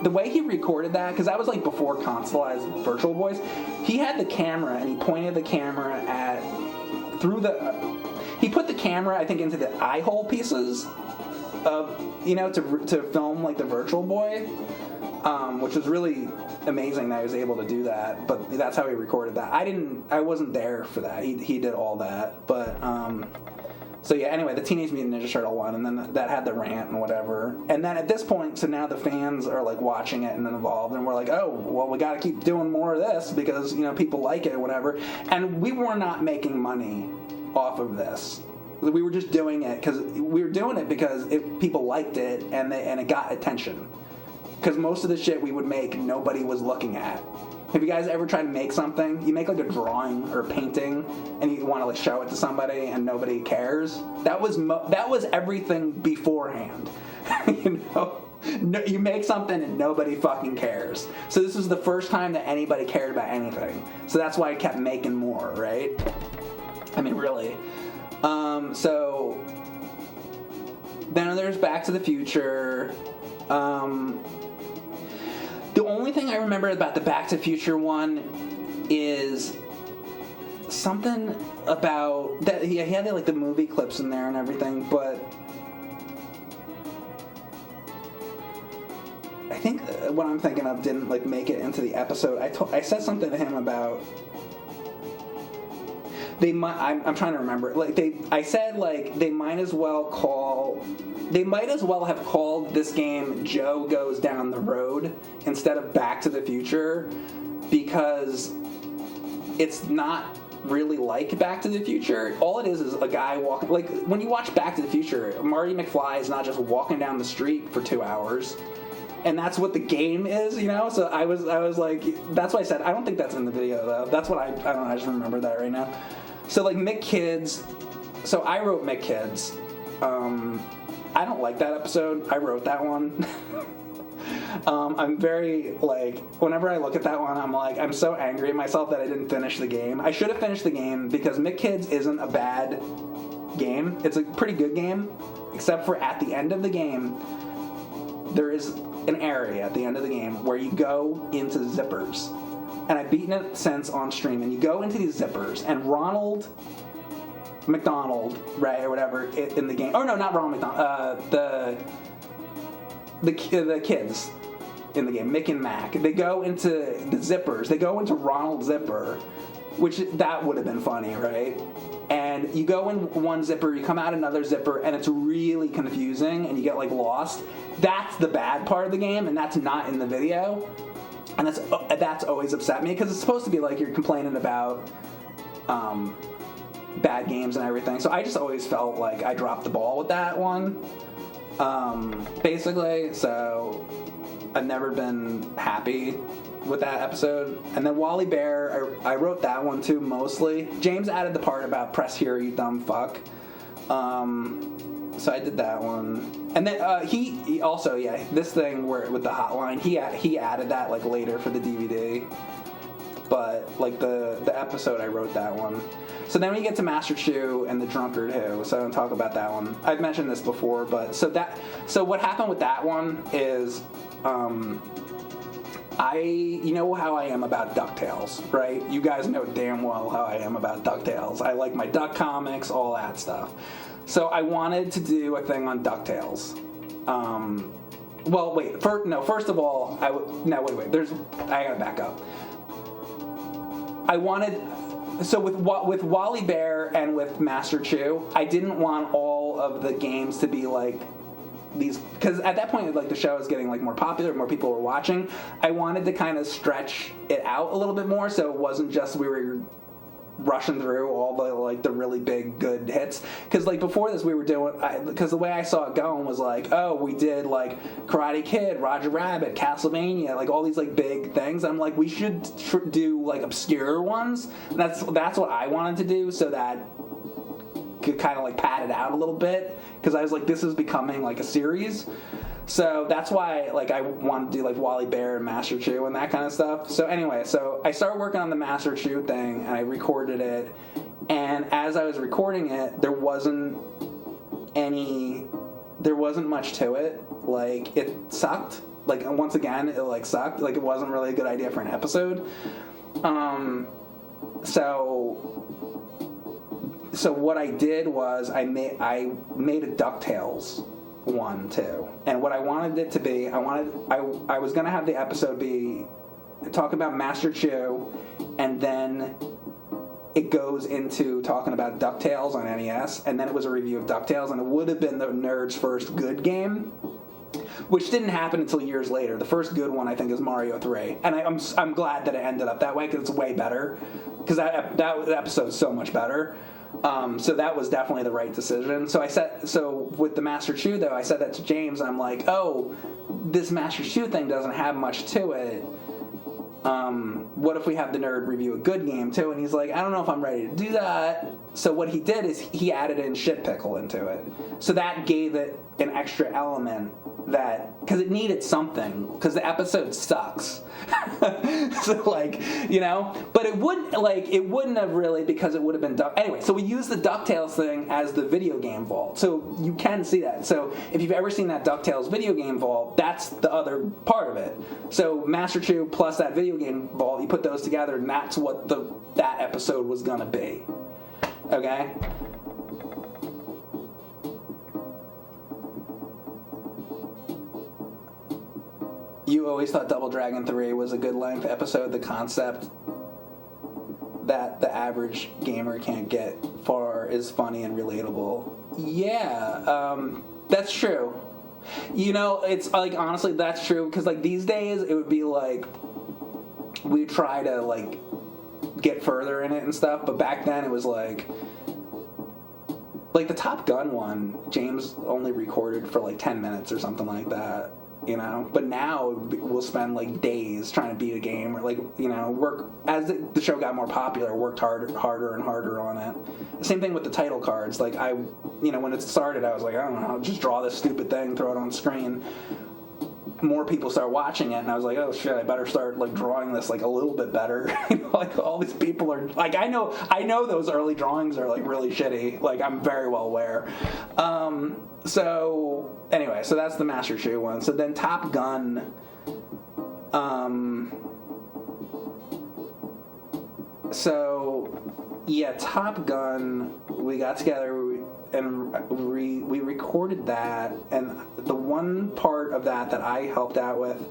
the way he recorded that, because that was like before consoleized Virtual Boys. He had the camera and he pointed the camera he put the camera, I think, into the eye hole pieces of, you know, to film like the Virtual Boy, which was really amazing that I was able to do that. But that's how he recorded that. I wasn't there for that. He did all that, but. So yeah, anyway, the Teenage Mutant Ninja Turtle one, and then that had the rant and whatever. And then at this point, so now the fans are like watching it and involved, and we're like, oh, well, we got to keep doing more of this because, you know, people like it or whatever. And we were not making money off of this. We were just doing it because people liked it and it got attention. Because most of the shit we would make, nobody was looking at. Have you guys ever tried to make something? You make like a drawing or a painting, and you want to like show it to somebody, and nobody cares. That was everything beforehand. You know, you make something and nobody fucking cares. So this was the first time that anybody cared about anything. So that's why I kept making more, right? I mean, really. So then there's Back to the Future. The only thing I remember about the Back to the Future one is something about that he had like the movie clips in there and everything, but I think what I'm thinking of didn't like make it into the episode. I said something to him about they might. I'm trying to remember. Like I said like they might as well have called this game Joe Goes Down the Road instead of Back to the Future, because it's not really like Back to the Future. All it is a guy walking. Like when you watch Back to the Future, Marty McFly is not just walking down the street for 2 hours. And that's what the game is, you know? So I was like, that's why I said, I don't think that's in the video, though. That's what I don't know, I just remember that right now. So, like, Mick Kids, so I wrote Mick Kids. I don't like that episode. I wrote that one. I'm very, like, whenever I look at that one, I'm like, I'm so angry at myself that I didn't finish the game. I should have finished the game because Mick Kids isn't a bad game. It's a pretty good game, except for at the end of the game, there is an area at the end of the game where you go into zippers. And I've beaten it since on stream, and you go into these zippers, and Ronald McDonald, right, or whatever, in the game. Oh, no, not Ronald McDonald. The kids in the game, Mick and Mac, they go into the zippers. They go into Ronald's zipper, which that would have been funny, right? And you go in one zipper, you come out another zipper, and it's really confusing, and you get, like, lost. That's the bad part of the game, and that's not in the video. And that's always upset me, because it's supposed to be like you're complaining about bad games and everything. So I just always felt like I dropped the ball with that one, basically. So I've never been happy with that episode. And then Wally Bear, I wrote that one too, mostly. James added the part about press here, you dumb fuck. So I did that one. And then he also, yeah, this thing where with the hotline, he added that like later for the DVD. But like the episode, I wrote that one. So then we get to Master Chew and the Drunkard Who. So I don't talk about that one. I've mentioned this before, but so what happened with that one is, you know how I am about DuckTales, right? You guys know damn well how I am about DuckTales. I like my Duck comics, all that stuff. So I wanted to do a thing on DuckTales. Well, wait. First of all, wait. I gotta back up. I wanted. So with Wally Bear and with Master Chew, I didn't want all of the games to be like these, because at that point, like, the show was getting like more popular, more people were watching. I wanted to kind of stretch it out a little bit more, so it wasn't just we were rushing through all the really big good hits, because like before this we were doing, because the way I saw it going was like, oh, we did like Karate Kid, Roger Rabbit, Castlevania, like all these like big things. I'm like, we should do like obscure ones. And that's what I wanted to do, so that could kind of like pad it out a little bit, because I was like, this is becoming like a series. So that's why, like, I wanted to do like Wally Bear and Master Chew and that kind of stuff. So anyway, so I started working on the Master Chew thing, and I recorded it. And as I was recording it, there wasn't much to it. Like, it sucked. Like, once again, it like sucked. Like, it wasn't really a good idea for an episode. So what I did was I made a DuckTales one too, and what I wanted it to be, I was gonna have the episode be talk about Master Chew, and then it goes into talking about DuckTales on NES, and then it was a review of DuckTales, and it would have been the nerds' first good game, which didn't happen until years later. The first good one, I think, is Mario 3, and I'm glad that it ended up that way, because it's way better, because that episode's so much better. So that was definitely the right decision. So with the Master Chew, though, I said that to James. I'm like, oh, this Master Chew thing doesn't have much to it. What if we have the nerd review a good game, too? And he's like, I don't know if I'm ready to do that. So what he did is he added in Shit Pickle into it. So that gave it an extra element, that because it needed something, because the episode sucks. So like, you know, but it wouldn't have really, because it would have been anyway. So we used the DuckTales thing as the video game vault, so you can see that. So if you've ever seen that DuckTales video game vault, that's the other part of it. So Master Chew plus that video game vault, you put those together, and that's what that episode was gonna be. Okay. You always thought Double Dragon 3 was a good length episode, the concept that the average gamer can't get far is funny and relatable. Yeah, that's true. You know, it's like, honestly, that's true, because like these days it would be like we try to like get further in it and stuff, but back then it was like the Top Gun one, James only recorded for like 10 minutes or something like that. You know, but now we'll spend like days trying to beat a game, or like, you know, work as the show got more popular, worked harder and harder on it. Same thing with the title cards. Like when it started, I was like, I don't know, just draw this stupid thing, throw it on screen. More people start watching it, and I was like, oh shit, I better start like drawing this like a little bit better. You know, like all these people are like, I know those early drawings are like really shitty. Like, I'm very well aware. So anyway, so that's the Master Chew one. So then Top Gun. So yeah, Top Gun. We got together and we recorded that, and the one part of that I helped out with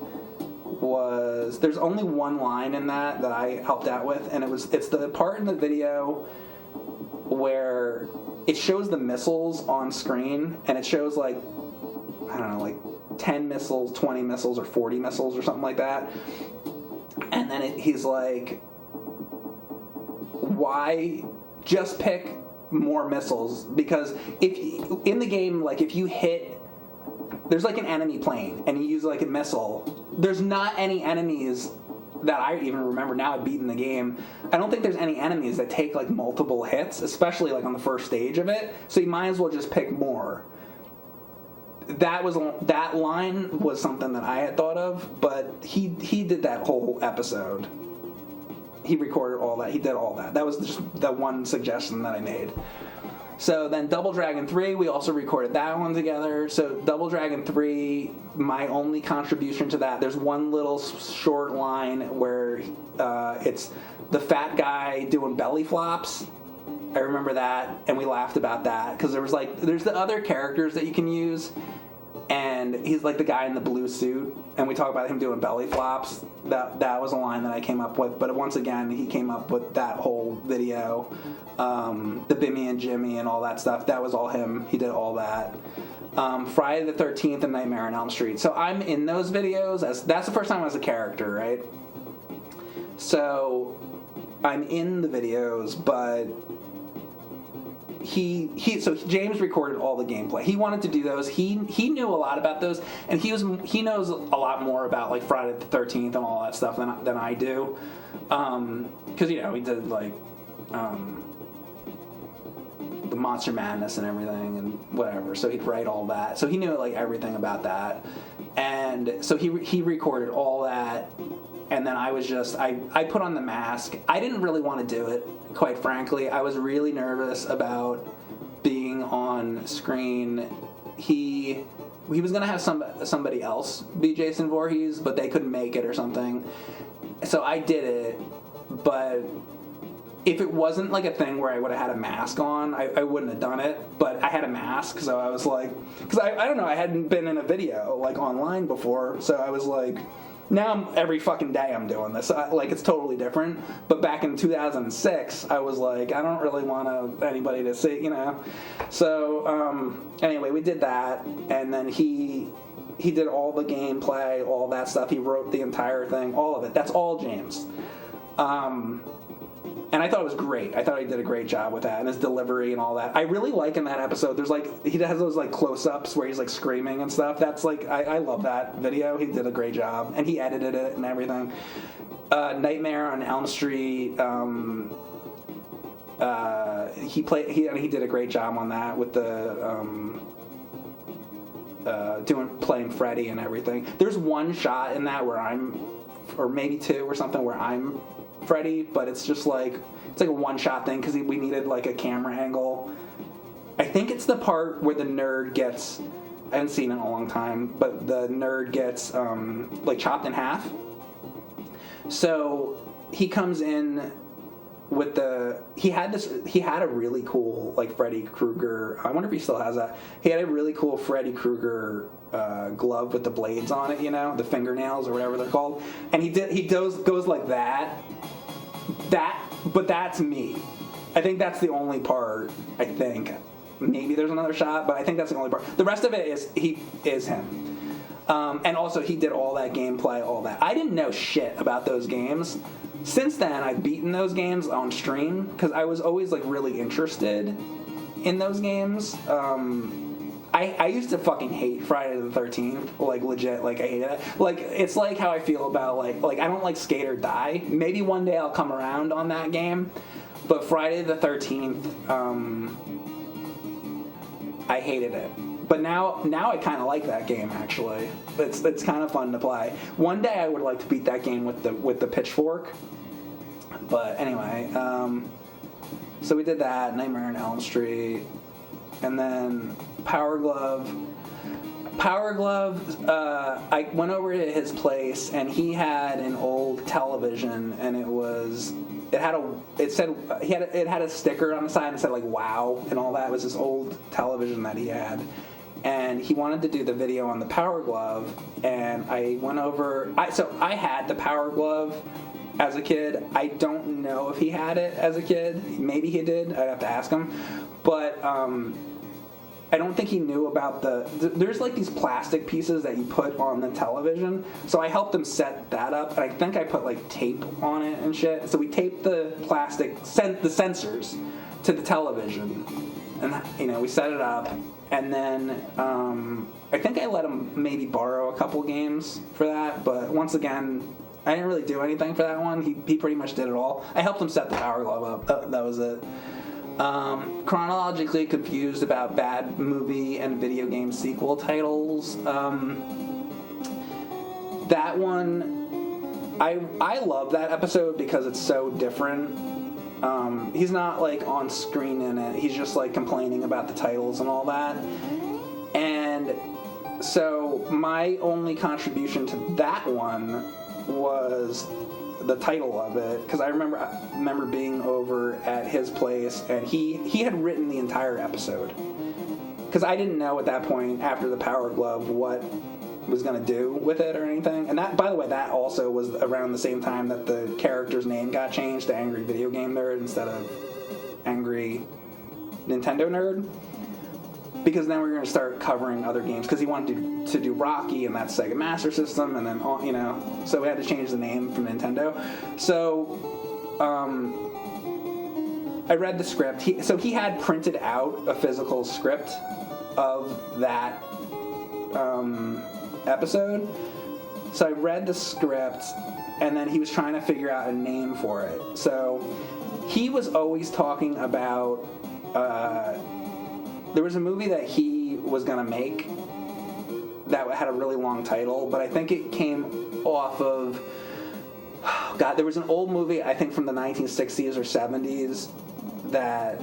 was, there's only one line in that I helped out with, and it's the part in the video where it shows the missiles on screen, and it shows like, I don't know, like 10 missiles, 20 missiles, or 40 missiles or something like that. And then he's like, why just pick more missiles? Because if in the game, like if you hit, there's like an enemy plane and you use like a missile, there's not any enemies that I even remember now. I've beaten the game. I don't think there's any enemies that take like multiple hits, especially like on the first stage of it. So you might as well just pick more. That line was something that I had thought of, but he did that whole episode. He recorded all that. He did all that. That was just the one suggestion that I made. So then Double Dragon 3, we also recorded that one together. So Double Dragon 3, my only contribution to that, there's one little short line where it's the fat guy doing belly flops. I remember that, and we laughed about that, because there's the other characters that you can use, and he's like the guy in the blue suit, and we talk about him doing belly flops. That was a line that I came up with, but once again, he came up with that whole video, the Bimmy and Jimmy and all that stuff. That was all him. He did all that. Friday the 13th and Nightmare on Elm Street. So I'm in those videos that's the first time as a character, right? So I'm in the videos, but so James recorded all the gameplay. He wanted to do those. He knew a lot about those, and he knows a lot more about like Friday the 13th and all that stuff than I do, because he did like the Monster Madness and everything and whatever. So he'd write all that. So he knew like everything about that, and so he recorded all that. And then I was just, I put on the mask. I didn't really want to do it, quite frankly. I was really nervous about being on screen. He was going to have somebody else be Jason Voorhees, but they couldn't make it or something. So I did it, but if it wasn't like a thing where I would have had a mask on, I wouldn't have done it. But I had a mask, so I was like, because I don't know, I hadn't been in a video like online before, so I was like, now every fucking day I'm doing this. Like, it's totally different. But back in 2006, I was like, I don't really want anybody to see, So, anyway, we did that. And then he did all the gameplay, all that stuff. He wrote the entire thing, all of it. That's all James. And I thought it was great. I thought he did a great job with that and his delivery and all that. I really like in that episode, there's like, he has those like close-ups where he's like screaming and stuff. That's like, I love that video. He did a great job. And he edited it and everything. Nightmare on Elm Street, he did a great job on that with the playing Freddy and everything. There's one shot in that or maybe two or something where I'm Freddy, but it's just like, it's like a one-shot thing because we needed like a camera angle. I think it's the part where the nerd gets, I haven't seen it in a long time, but the nerd gets like chopped in half. So he comes in with he had a really cool like Freddy Krueger, I wonder if he still has that. He had a really cool Freddy Krueger glove with the blades on it, the fingernails or whatever they're called, and he goes like that, but that's me. I think that's the only part. I think maybe there's another shot, but I think that's the only part. The rest of it is him. And also he did all that gameplay, all that. I didn't know shit about those games. Since then, I've beaten those games on stream because I was always like really interested in those games. I used to fucking hate Friday the 13th, like legit, like I hated it. Like it's like how I feel about like I don't like Skate or Die. Maybe one day I'll come around on that game, but Friday the 13th, I hated it. But now I kind of like that game actually. It's kind of fun to play. One day I would like to beat that game with the pitchfork. But anyway, so we did that, Nightmare on Elm Street, and then Power Glove, I went over to his place, and he had an old television, and it had a sticker on the side that said like "Wow" and all that. It was this old television that he had, and he wanted to do the video on the Power Glove, and I went over. I had the Power Glove as a kid. I don't know if he had it as a kid. Maybe he did. I'd have to ask him, but I don't think he knew about there's like these plastic pieces that you put on the television. So I helped him set that up, and I think I put like tape on it and shit. So we taped the plastic, the sensors to the television, and we set it up, and then I think I let him maybe borrow a couple games for that. But once again, I didn't really do anything for that one. He pretty much did it all. I helped him set the Power Glove up. That was it. Chronologically confused about bad movie and video game sequel titles. That one, I love that episode because it's so different. He's not like on screen in it. He's just like complaining about the titles and all that. And so my only contribution to that one was the title of it, because I remember being over at his place, and he had written the entire episode, because I didn't know at that point after the Power Glove what was going to do with it or anything. And that, by the way, that also was around the same time that the character's name got changed to Angry Video Game Nerd instead of Angry Nintendo Nerd. Because then we were going to start covering other games, because he wanted to do Rocky, and that's Sega Master System, and then, you know, so we had to change the name from Nintendo. So, I read the script. He had printed out a physical script of that episode. So I read the script, and then he was trying to figure out a name for it. So he was always talking about... there was a movie that he was going to make that had a really long title, but I think it came off of... God, there was an old movie, I think from the 1960s or 70s, that...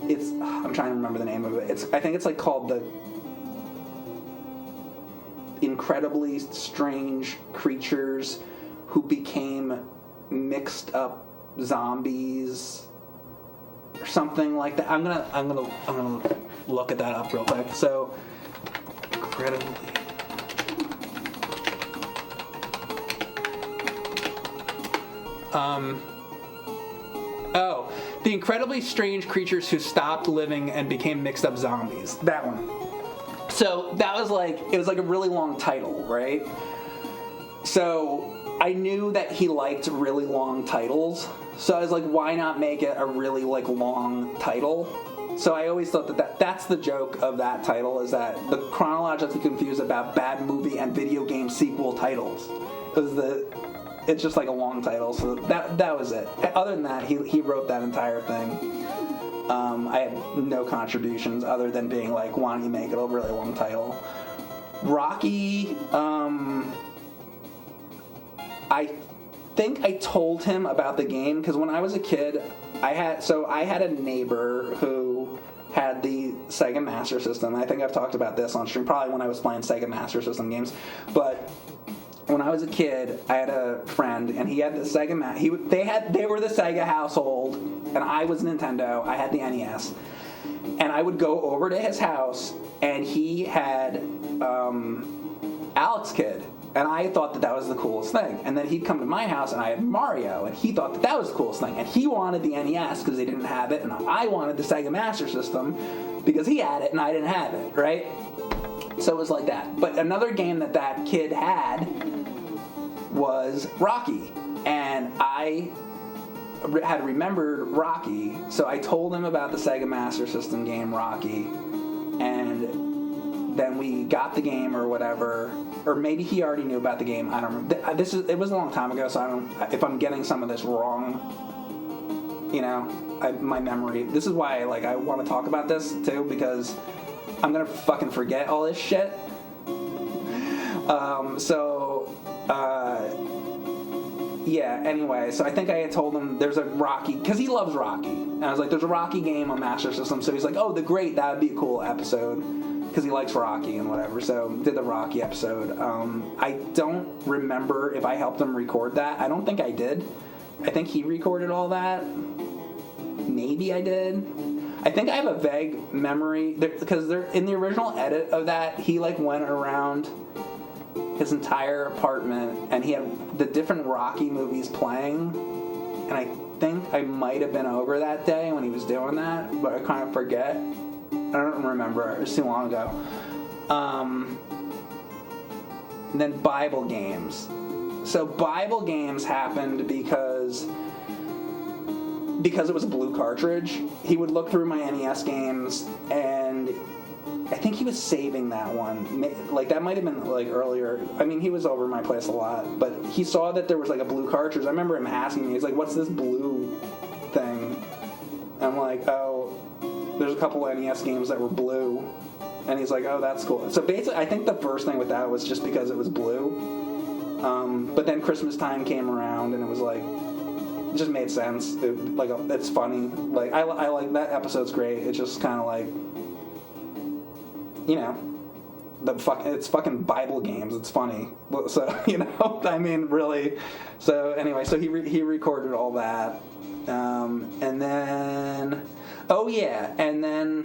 I'm trying to remember the name of it. I think it's like called the Incredibly Strange Creatures Who Became Mixed Up Zombies, or something like that. I'm gonna look at that up real quick. So, incredibly. The Incredibly Strange Creatures Who Stopped Living and Became Mixed Up Zombies. That one. So that was it was like a really long title, right? So I knew that he liked really long titles. So I was like, why not make it a really long title? So I always thought that's the joke of that title, is that the chronologically confused about bad movie and video game sequel titles. It's just like a long title, so that was it. Other than that, he wrote that entire thing. I had no contributions other than being like, why don't you make it a really long title? Rocky, I think I told him about the game, because when I was a kid, I had a neighbor who had the Sega Master System. I think I've talked about this on stream, probably when I was playing Sega Master System games, but... When I was a kid, I had a friend, and he had the Sega they were the Sega household, and I was Nintendo. I had the NES, and I would go over to his house, and he had Alex Kidd, and I thought that was the coolest thing. And then he'd come to my house, and I had Mario, and he thought that was the coolest thing. And he wanted the NES because he didn't have it, and I wanted the Sega Master System because he had it and I didn't have it, right? So it was like that. But another game that kid had was Rocky. And I had remembered Rocky, so I told him about the Sega Master System game Rocky. And then we got the game or whatever. Or maybe he already knew about the game. I don't remember. It was a long time ago, so if I'm getting some of this wrong, my memory. This is why I want to talk about this too, because I'm gonna fucking forget all this shit. Yeah, anyway, so I think I had told him there's a Rocky, because he loves Rocky. And I was like, there's a Rocky game on Master System. So he's like, oh, great, that would be a cool episode, because he likes Rocky and whatever. So did the Rocky episode. I don't remember if I helped him record that. I don't think I did. I think he recorded all that. Maybe I did. I think I have a vague memory, because in the original edit of that, he went around his entire apartment, and he had the different Rocky movies playing, and I think I might have been over that day when he was doing that, but I kind of forget. I don't remember. It was too long ago. And then Bible games. So Bible games happened because it was a blue cartridge. He would look through my NES games, and I think he was saving that one. That might have been earlier. I mean, he was over my place a lot, but he saw that there was a blue cartridge. I remember him asking me, he's like, what's this blue thing? And I'm like, oh, there's a couple NES games that were blue. And he's like, oh, that's cool. So basically, I think the first thing with that was just because it was blue. But then Christmas time came around, and it was it just made sense. It's funny. I like that episode's great. It's just kind of it's fucking Bible games. It's funny. So, I mean, really. So anyway, so he recorded all that. And then, oh yeah, and then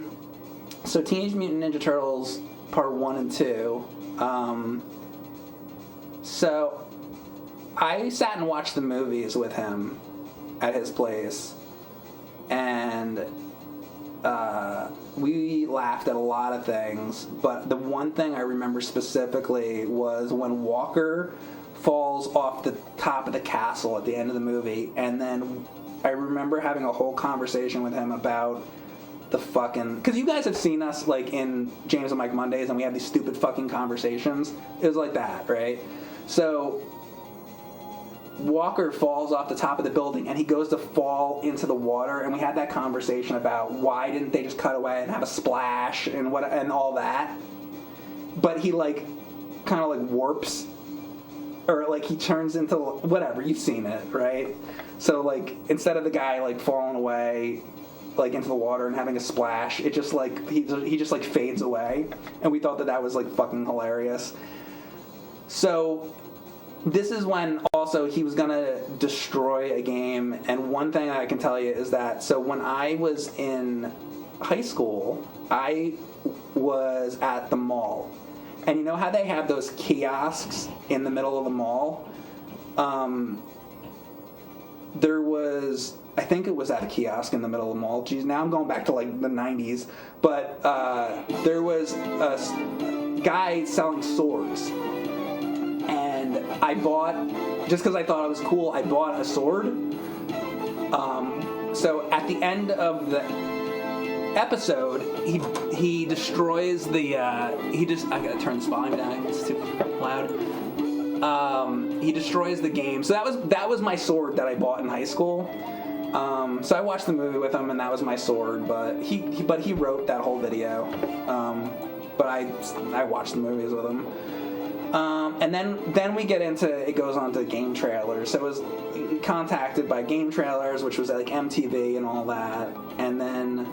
So Teenage Mutant Ninja Turtles Part 1 and 2. So I sat and watched the movies with him at his place, and we laughed at a lot of things, but the one thing I remember specifically was when Walker falls off the top of the castle at the end of the movie, and then I remember having a whole conversation with him about the fucking... Because you guys have seen us, like, in James and Mike Mondays, and we have these stupid fucking conversations. It was like that, right? So Walker falls off the top of the building, and he goes to fall into the water, and we had that conversation about why didn't they just cut away and have a splash and what and all that. But he, like, kind of, like, warps, or, like, he turns into... Whatever, you've seen it, right? So, like, instead of the guy, like, falling away... like into the water and having a splash, it just like he just like fades away, and we thought that was like fucking hilarious. So this is when also he was gonna destroy a game, and one thing I can tell you is that so when I was in high school, I was at the mall, and you know how they have those kiosks in the middle of the mall? There was, I think it was at a kiosk in the middle of the mall. Geez, now I'm going back to like the 90s. But there was a guy selling swords. And I bought, just because I thought it was cool, I bought a sword. So at the end of the episode, he destroys the, I gotta turn this volume down, it's too loud. He destroys the game. So that was my sword that I bought in high school. So I watched the movie with him, and that was my sword. But he wrote that whole video. But I watched the movies with him. And then we get into, it goes on to game trailers. So it was contacted by game trailers, which was like MTV and all that. And then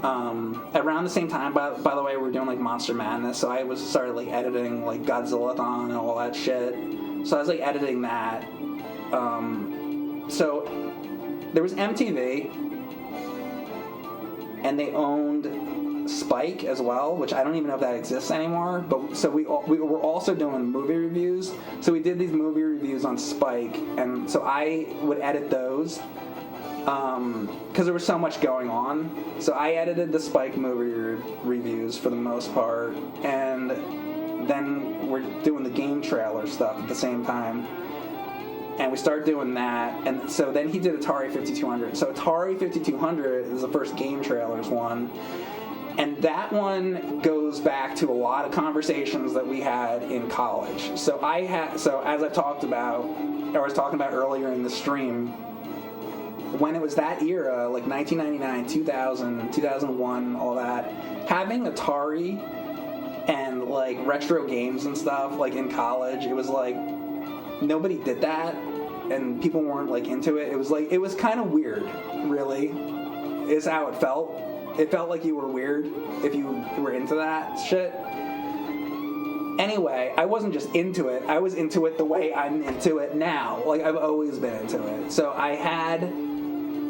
around the same time, by the way, we were doing like Monster Madness, so I started like editing like Godzillathon and all that shit. So I was like editing that. So there was MTV, and they owned Spike as well, which I don't even know if that exists anymore. But so we were also doing movie reviews. So we did these movie reviews on Spike, and so I would edit those. Because there was so much going on. So I edited the Spike movie reviews for the most part, and then we're doing the game trailer stuff at the same time. And we started doing that, and so then he did Atari 5200. So Atari 5200 is the first game trailers one, and that one goes back to a lot of conversations that we had in college. So as I talked about, or I was talking about earlier in the stream, when it was that era, like 1999, 2000, 2001, all that, having Atari and like retro games and stuff like in college, it was like nobody did that, and people weren't like into it. It was kind of weird, really, is how it felt. It felt like you were weird if you were into that shit. Anyway, I wasn't just into it. I was into it the way I'm into it now. Like, I've always been into it. So I had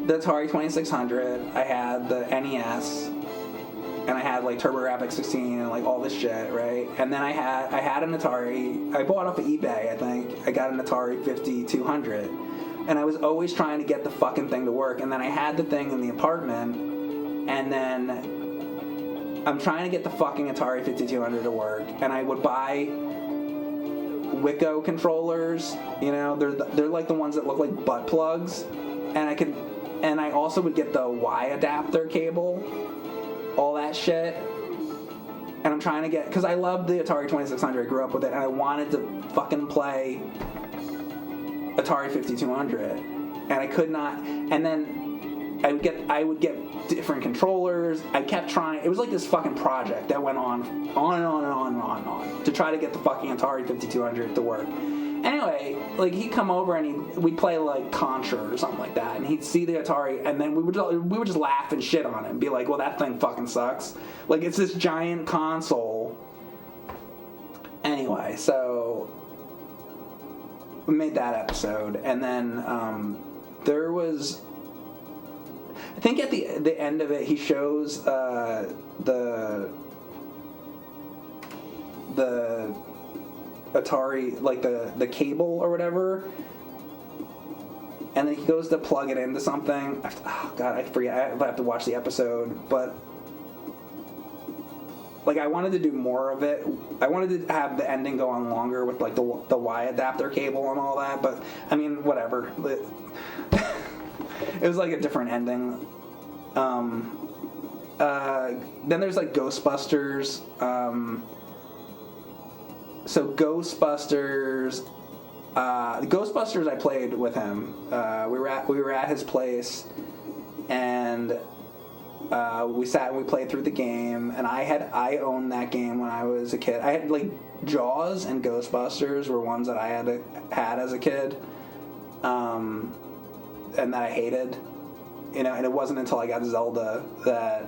the Atari 2600, I had the NES, and I had like TurboGrafx 16 and like all this shit, right? And then I had an Atari. I bought off of eBay, I think. I got an Atari 5200, and I was always trying to get the fucking thing to work. And then I had the thing in the apartment, and then I'm trying to get the fucking Atari 5200 to work, and I would buy Wiko controllers. You know, they're like the ones that look like butt plugs, and I also would get the Y adapter cable, all that shit. And I'm trying to get, because I loved the Atari 2600, I grew up with it, and I wanted to fucking play Atari 5200, and I could not. And then I would get different controllers. I kept trying. It was like this fucking project that went on and on and on and on and on to try to get the fucking Atari 5200 to work. Anyway, like, he'd come over and we'd play like Contra or something like that, and he'd see the Atari, and then we would just laugh and shit on it and be like, well, that thing fucking sucks. Like, it's this giant console. Anyway, so we made that episode, and then there was... I think at the end of it, he shows the Atari, like the cable or whatever, and then he goes to plug it into something. Oh God, I forget. I have to watch the episode, but like I wanted to do more of it. I wanted to have the ending go on longer with like the Y adapter cable and all that. But I mean, whatever. It was like a different ending. Then there's like Ghostbusters. So Ghostbusters I played with him. We were at his place, and we sat and we played through the game. And I owned that game when I was a kid. I had like Jaws and Ghostbusters were ones that I had as a kid, and that I hated. You know, and it wasn't until I got Zelda that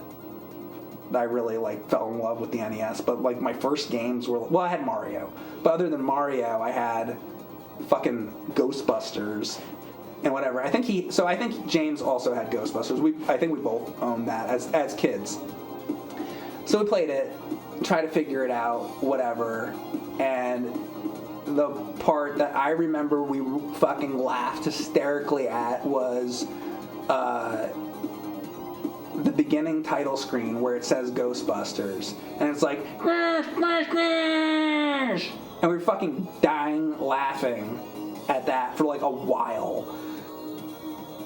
I really like fell in love with the NES. But like my first games were, well, I had Mario, but other than Mario, I had fucking Ghostbusters and whatever. I think James also had Ghostbusters. I think we both owned that as kids. So we played it, tried to figure it out, whatever, and the part that I remember we fucking laughed hysterically at was the beginning title screen where it says Ghostbusters, and it's like, and we were fucking dying laughing at that for like a while.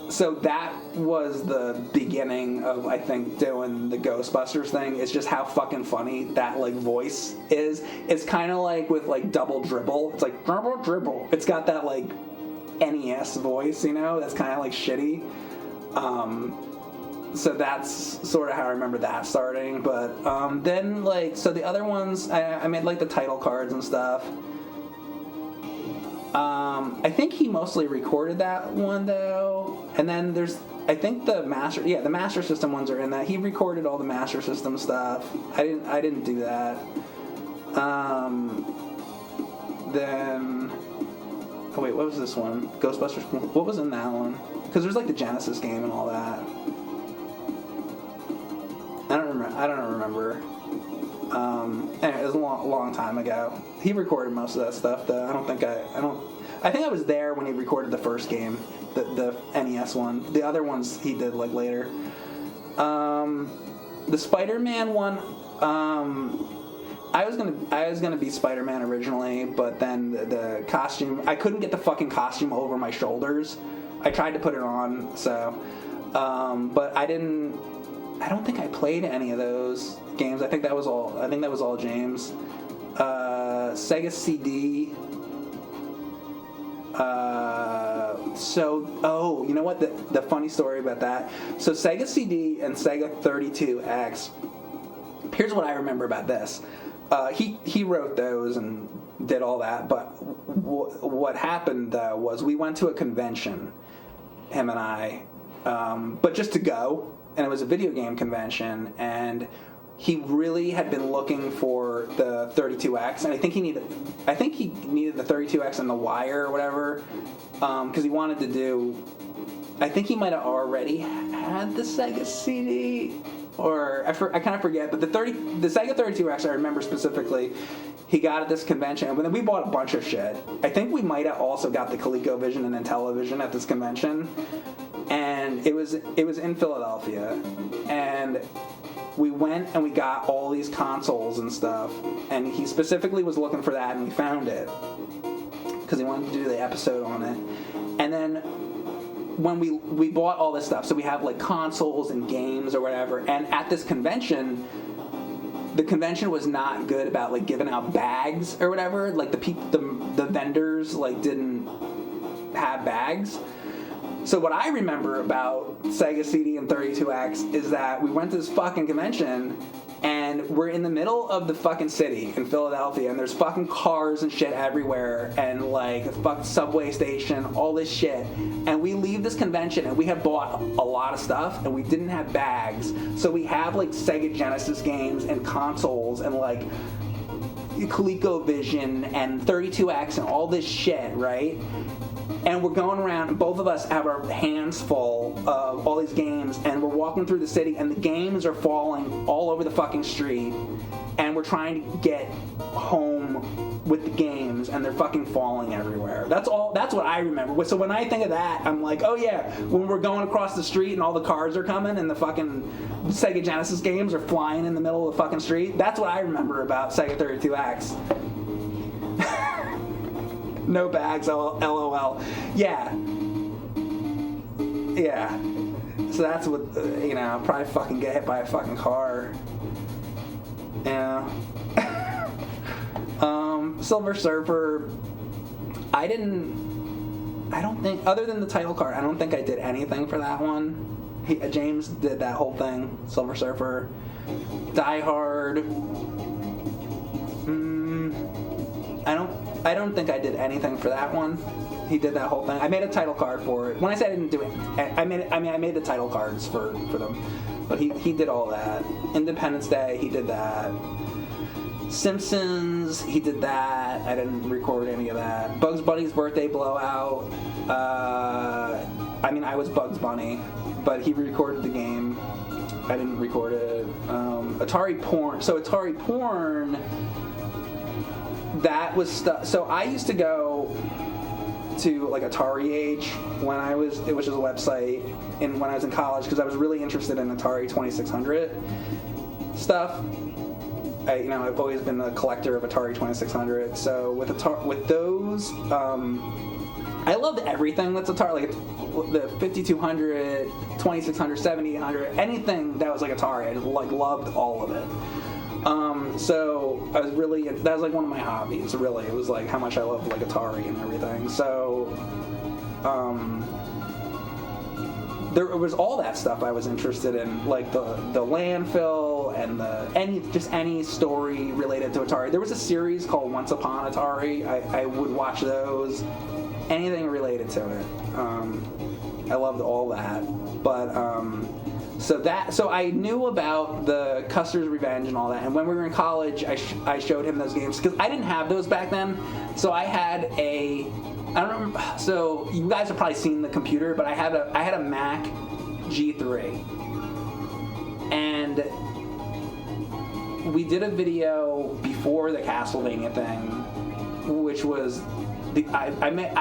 So that was the beginning of, I think, doing the Ghostbusters thing. It's just how fucking funny that like voice is. It's kind of like with like Double Dribble. It's like Double Dribble. It's got that like NES voice, you know, that's kind of like shitty. So that's sort of how I remember that starting. But then, like, so the other ones, I made, like, the title cards and stuff. I think he mostly recorded that one, though. And then there's, I think the Master System ones are in that. He recorded all the Master System stuff. I didn't do that. Then, oh wait, what was this one? Ghostbusters. What was in that one? Because there's, like, the Genesis game and all that. I don't remember. Anyway, it was a long time ago. He recorded most of that stuff, though. I think I was there when he recorded the first game, the NES one. The other ones he did like later. The Spider-Man one, I was gonna be Spider-Man originally, but then the costume, I couldn't get the fucking costume over my shoulders. I tried to put it on, so, but I don't think I played any of those games. I think that was all James. Sega CD. You know what? The funny story about that. So Sega CD and Sega 32X. Here's what I remember about this. He wrote those and did all that. But what happened though was we went to a convention, him and I, but just to go. And it was a video game convention, and he really had been looking for the 32X, and I think he needed the 32X and the wire or whatever, because he wanted to do. I think he might have already had the Sega CD, or I kind of forget. But the Sega 32X, I remember specifically. He got at this convention, and then we bought a bunch of shit. I think we might have also got the ColecoVision and Intellivision at this convention. And it was in Philadelphia, and we went and we got all these consoles and stuff, and he specifically was looking for that, and we found it because he wanted to do the episode on it. And then when we bought all this stuff, so we have like consoles and games or whatever, and at this convention, the convention was not good about like giving out bags or whatever. Like the vendors like didn't have bags. So what I remember about Sega CD and 32X is that we went to this fucking convention, and we're in the middle of the fucking city in Philadelphia, and there's fucking cars and shit everywhere, and like a fucking subway station, all this shit. And we leave this convention, and we have bought a lot of stuff, and we didn't have bags. So we have like Sega Genesis games and consoles and like ColecoVision and 32X and all this shit, right? And we're going around, and both of us have our hands full of all these games, and we're walking through the city, and the games are falling all over the fucking street, and we're trying to get home with the games, and they're fucking falling everywhere. That's what I remember. So when I think of that, I'm like, oh yeah, when we're going across the street and all the cars are coming and the fucking Sega Genesis games are flying in the middle of the fucking street, that's what I remember about Sega 32X. No bags, LOL. Yeah. So that's what, probably fucking get hit by a fucking car. Yeah. Silver Surfer, I don't think, other than the title card, I don't think I did anything for that one. James did that whole thing, Silver Surfer. Die Hard, I don't think I did anything for that one. He did that whole thing. I made a title card for it. When I say I didn't do it, I made the title cards for them. But he did all that. Independence Day, he did that. Simpsons, he did that. I didn't record any of that. Bugs Bunny's Birthday Blowout. I was Bugs Bunny, but he recorded the game. I didn't record it. Atari Porn. So Atari Porn, that was stuff. So I used to go to like Atari Age when it was just a website, and when I was in college, because I was really interested in Atari 2600 stuff. I've always been a collector of Atari 2600. So with those, I loved everything that's Atari, like the 5200, 2600, 7800, anything that was like Atari. I just loved all of it. So I was really, that was like one of my hobbies, really. It was like how much I loved like Atari and everything. So, there was all that stuff I was interested in, like the landfill and any story related to Atari. There was a series called Once Upon Atari. I would watch those, anything related to it. I loved all that, but so I knew about the Custer's Revenge and all that. And when we were in college, I showed him those games because I didn't have those back then. So I had I don't remember. So you guys have probably seen the computer, but I had a Mac G3, and we did a video before the Castlevania thing, which was I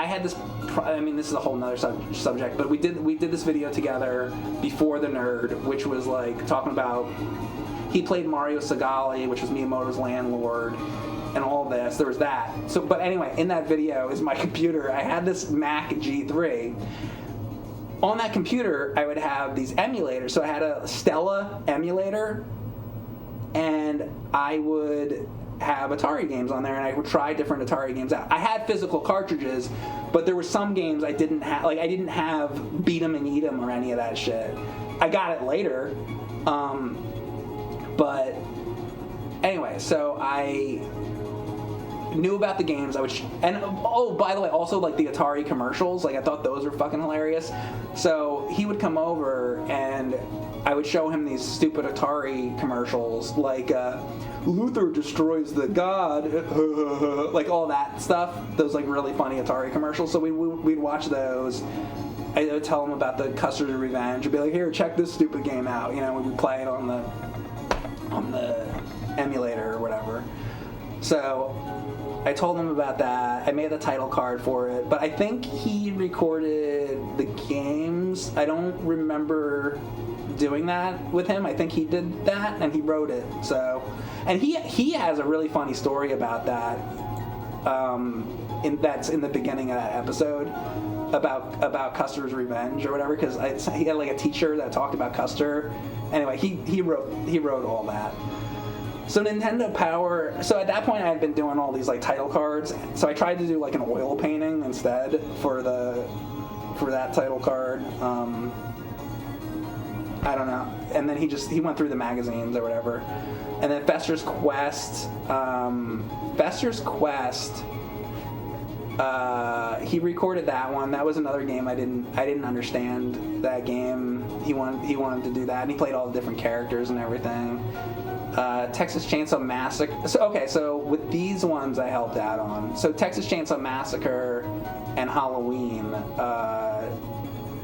had this. This is a whole nother subject, but we did this video together before the Nerd, which was like talking about, he played Mario Segali, which was Miyamoto's landlord, and all this. There was that. So, but anyway, in that video is my computer. I had this Mac G3. On that computer, I would have these emulators. So I had a Stella emulator, and I would have Atari games on there, and I would try different Atari games out. I had physical cartridges, but there were some games I didn't have. Like, I didn't have Beat 'em and Eat 'em or any of that shit. I got it later. But anyway, so I knew about the games. And by the way, also like the Atari commercials, like I thought those were fucking hilarious. So he would come over and I would show him these stupid Atari commercials, like Luther destroys the god, like all that stuff. Those like really funny Atari commercials. So we'd watch those. I would tell him about the Custer's Revenge. I'd be like, here, check this stupid game out. We would play it on the emulator or whatever. So I told him about that. I made the title card for it, but I think he recorded the games. I don't remember doing that with him. I think he did that and he wrote it. So, and he has a really funny story about that. That's in the beginning of that episode about Custer's Revenge or whatever, because he had like a teacher that talked about Custer. Anyway, he wrote all that. So Nintendo Power. So at that point, I had been doing all these like title cards. So I tried to do like an oil painting instead for that title card. I don't know. And then he went through the magazines or whatever. And then Fester's Quest. He recorded that one. That was another game I didn't understand that game. He wanted to do that, and he played all the different characters and everything. Texas Chainsaw Massacre. So with these ones I helped out on. So Texas Chainsaw Massacre and Halloween.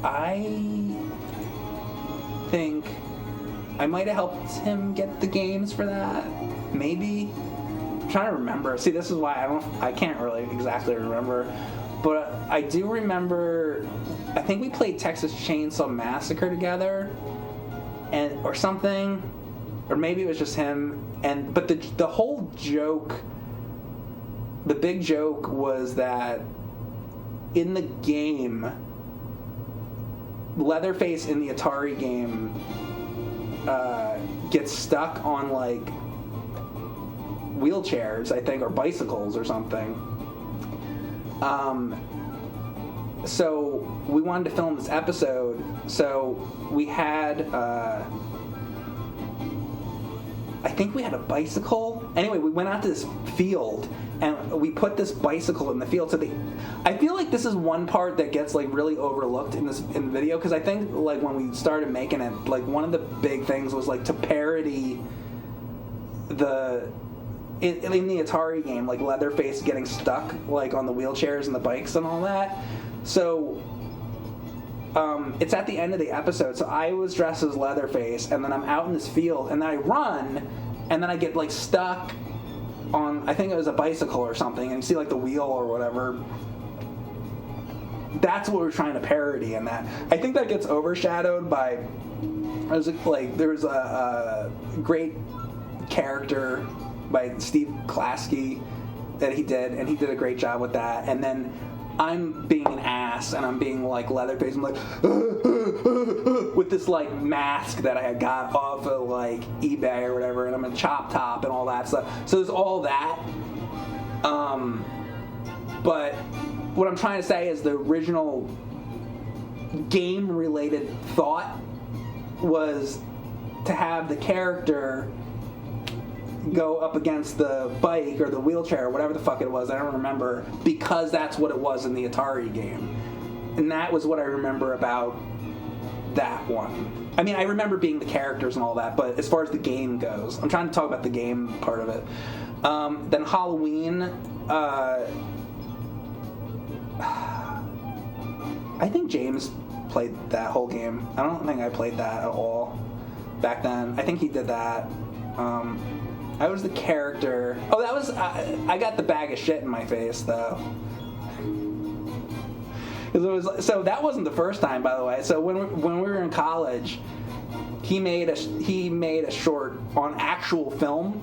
I think I might have helped him get the games for that. Maybe. I'm trying to remember. See, this is why I can't really exactly remember. But I do remember, I think we played Texas Chainsaw Massacre together, or something, or maybe it was just him. But the whole joke, the big joke was that in the game, Leatherface in the Atari game gets stuck on like wheelchairs, I think, or bicycles or something. So we wanted to film this episode, so we had I think we had a bicycle. Anyway, we went out to this field and we put this bicycle in the field. So I feel like this is one part that gets like really overlooked in the video, because I think like when we started making it, like one of the big things was like to parody in the Atari game, like Leatherface getting stuck like on the wheelchairs and the bikes and all that. So it's at the end of the episode, so I was dressed as Leatherface, and then I'm out in this field, and then I run, and then I get like stuck on, I think it was a bicycle or something, and you see like the wheel or whatever. That's what we're trying to parody in that. I think that gets overshadowed by, there's a great character by Steve Klasky that he did, and he did a great job with that. And then I'm being an ass, and I'm being like Leatherface. I'm like with this like mask that I had got off of like eBay or whatever, and I'm in Chop Top and all that stuff. So there's all that. But what I'm trying to say is the original game-related thought was to have the character go up against the bike or the wheelchair or whatever the fuck it was, I don't remember, because that's what it was in the Atari game. And that was what I remember about that one. I mean, I remember being the characters and all that, but as far as the game goes, I'm trying to talk about the game part of it. Then Halloween, I think James played that whole game. I don't think I played that at all back then. I think he did that. I was the character. Oh, that was... I got the bag of shit in my face, though. So that wasn't the first time, by the way. So when we were in college, he made a short on actual film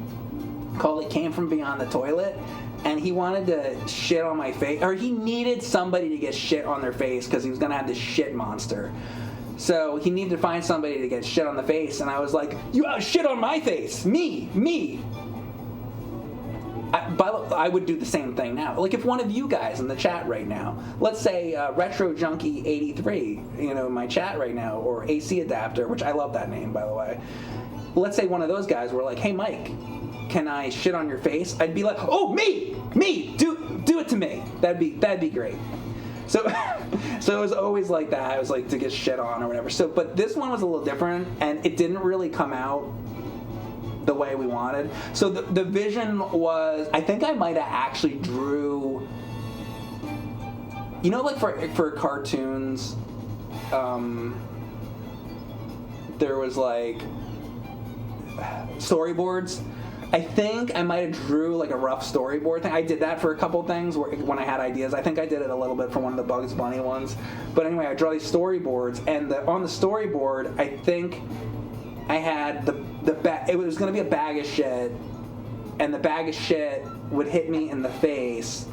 called "It Came From Beyond the Toilet," and he wanted to shit on my face, or he needed somebody to get shit on their face because he was gonna have this shit monster. So he needed to find somebody to get shit on the face, and I was like, "You shit on my face, me." I would do the same thing now. Like if one of you guys in the chat right now, let's say Retro Junkie 83, in my chat right now, or AC Adapter, which I love that name, by the way. Let's say one of those guys were like, "Hey Mike, can I shit on your face?" I'd be like, "Oh, me, do it to me." That'd be great. So it was always like that. I was like to get shit on or whatever. So, but this one was a little different, and it didn't really come out the way we wanted. So the vision was, I think I might have actually drew, like for cartoons, there was like storyboards. I think I might have drew like a rough storyboard thing. I did that for a couple things when I had ideas. I think I did it a little bit for one of the Bugs Bunny ones. But anyway, I draw these storyboards, and on the storyboard, I think I had it was going to be a bag of shit, and the bag of shit would hit me in the face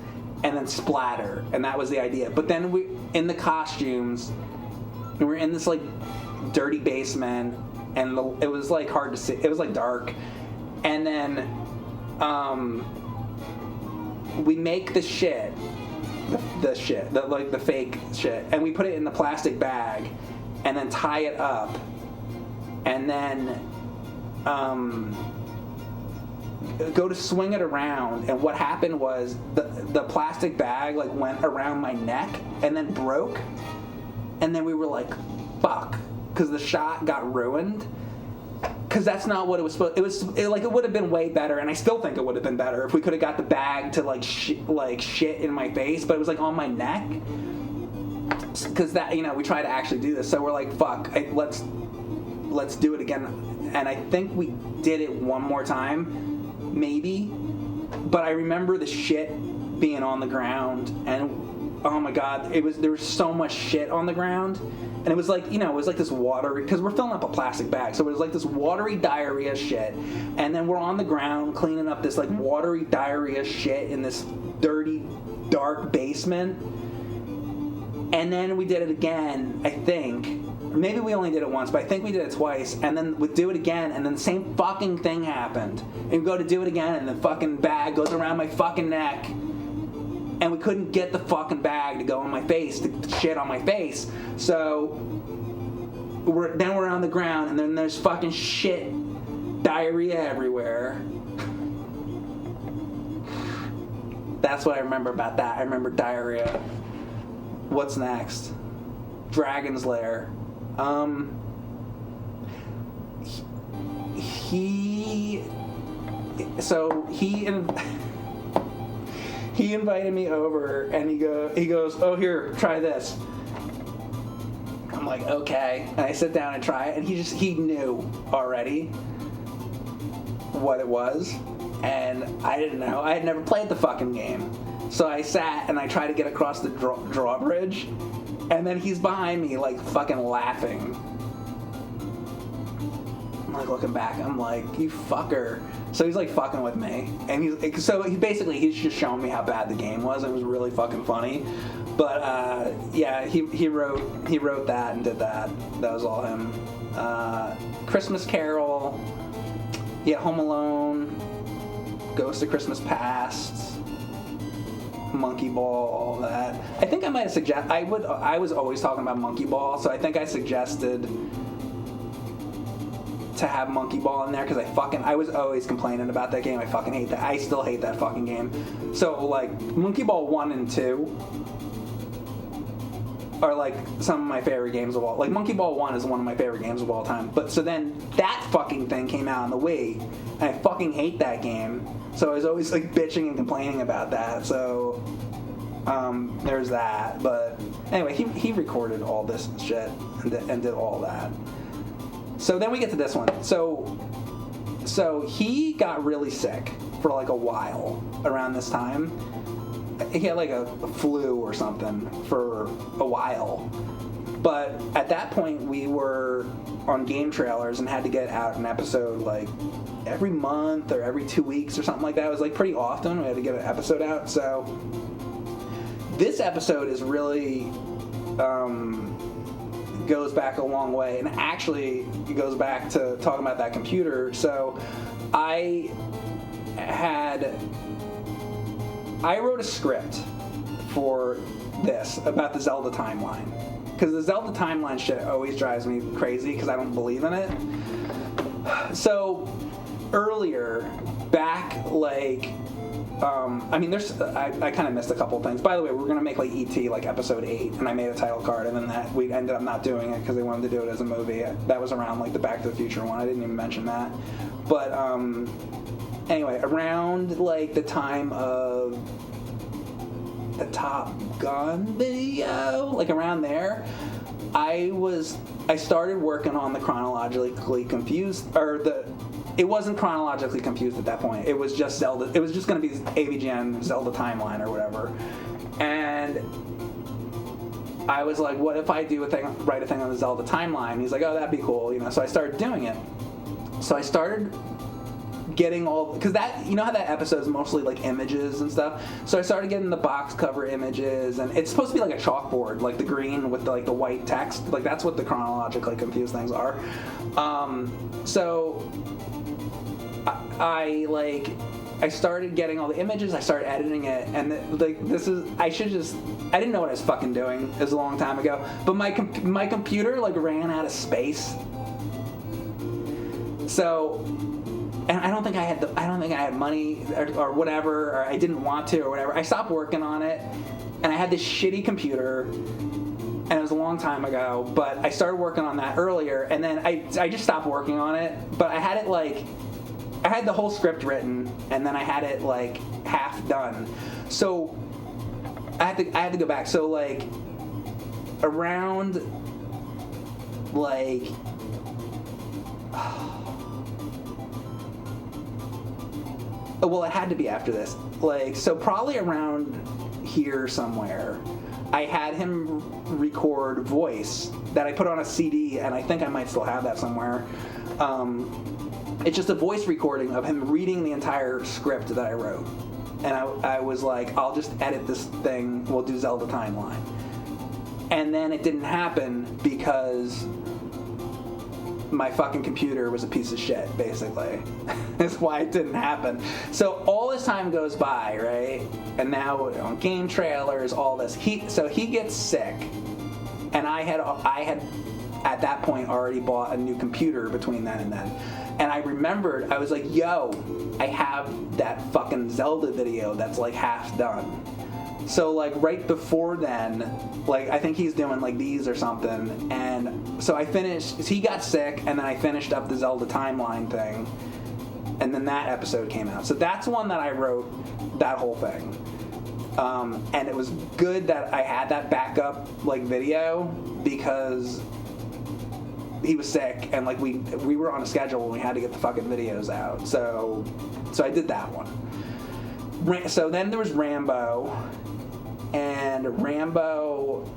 and then splatter, and that was the idea. But then in the costumes, we were in this like dirty basement, and it was like hard to see. It was like dark. And then we make the shit, the fake shit, and we put it in the plastic bag, and then tie it up, and then go to swing it around. And what happened was the plastic bag like went around my neck and then broke, and then we were like, fuck, because the shot got ruined. because that's not what it was supposed. It would have been way better, and I still think it would have been better if we could have got the bag to like shit in my face, but it was like on my neck. Because that, we try to actually do this, so we're like, fuck, let's do it again. And I think we did it one more time, maybe. But I remember the shit being on the ground, and oh my god, there was so much shit on the ground, and it was like, it was like this watery, because we're filling up a plastic bag, so it was like this watery diarrhea shit, and then we're on the ground cleaning up this like watery diarrhea shit in this dirty, dark basement. And then we did it again, I think. Maybe we only did it once, but I think we did it twice. And then we'd do it again, and then the same fucking thing happened. And we go to do it again, and the fucking bag goes around my fucking neck. And we couldn't get the fucking bag to go on my face, to shit on my face. So we're on the ground, and then there's fucking shit, diarrhea everywhere. That's what I remember about that. I remember diarrhea. What's next? Dragon's Lair. He invited me over, and he goes, oh, here, try this. I'm like, okay. And I sit down and try it, and he knew already what it was, and I didn't know. I had never played the fucking game. So I sat and I tried to get across the drawbridge, and then he's behind me, like, fucking laughing. I'm like looking back, I'm like, you fucker. So he's like fucking with me, and he's just showing me how bad the game was. It was really fucking funny. But yeah, he wrote that and did that. That was all him. Christmas Carol, yeah, Home Alone, Ghost of Christmas Past, Monkey Ball, all that. I think I might have suggested. I was always talking about Monkey Ball, so I think I suggested to have Monkey Ball in there because I was always complaining about that game. I fucking hate that. I still hate that fucking game. So like Monkey Ball 1 and 2 are like some of my favorite games of all. Like Monkey Ball 1 is one of my favorite games of all time. But so then that fucking thing came out on the Wii, and I fucking hate that game. So I was always like bitching and complaining about that. So there's that. But anyway, he recorded all this shit and did all that. So then we get to this one. So he got really sick for like a while around this time. He had like a flu or something for a while. But at that point, we were on game trailers and had to get out an episode like every month or every 2 weeks or something like that. It was like pretty often we had to get an episode out. So this episode is really goes back a long way, and actually it goes back to talking about that computer. So I wrote a script for this about the Zelda timeline, because the Zelda timeline shit always drives me crazy because I don't believe in it. So earlier, back like I kind of missed a couple things. By the way, we were going to make like E.T. like episode 8, and I made a title card, and then that we ended up not doing it because they wanted to do it as a movie. That was around like the Back to the Future one. I didn't even mention that. But anyway, around like the time of the Top Gun video, like around there, I started working on the chronologically confused, it wasn't chronologically confused at that point. It was just Zelda. It was just going to be AVGN Zelda timeline or whatever. And I was like, what if I write a thing on the Zelda timeline? He's like, oh, that'd be cool, So I started doing it. So I started getting because that, how that episode is mostly like images and stuff. So I started getting the box cover images, and it's supposed to be like a chalkboard, like the green with the white text. Like that's what the chronologically confused things are. So I started getting all the images, I started editing it, and I didn't know what I was fucking doing. It was a long time ago, but my computer ran out of space. So, and I don't think I had money or whatever, or I didn't want to or whatever. I stopped working on it, and I had this shitty computer, and it was a long time ago, but I started working on that earlier, and then I just stopped working on it, but I had it like, I had the whole script written, and then I had it like half done. So I had to go back. So like around like well, it had to be after this. Like, so probably around here somewhere, I had him record voice that I put on a CD, and I think I might still have that somewhere. It's just a voice recording of him reading the entire script that I wrote. And I was like, I'll just edit this thing, we'll do Zelda Timeline. And then it didn't happen because my fucking computer was a piece of shit, basically. That's why it didn't happen. So all this time goes by, right? And now on game trailers, all this. So he gets sick, and I had at that point already bought a new computer between then and then. And I remembered, I was like, yo, I have that fucking Zelda video that's like half done. So like right before then, like I think he's doing like these or something, and so I finished, he got sick, and then I finished up the Zelda Timeline thing, and then that episode came out. So that's one that I wrote, that whole thing. And it was good that I had that backup like video, because he was sick, and like we were on a schedule and we had to get the fucking videos out. So I did that one. So then there was Rambo, and Rambo,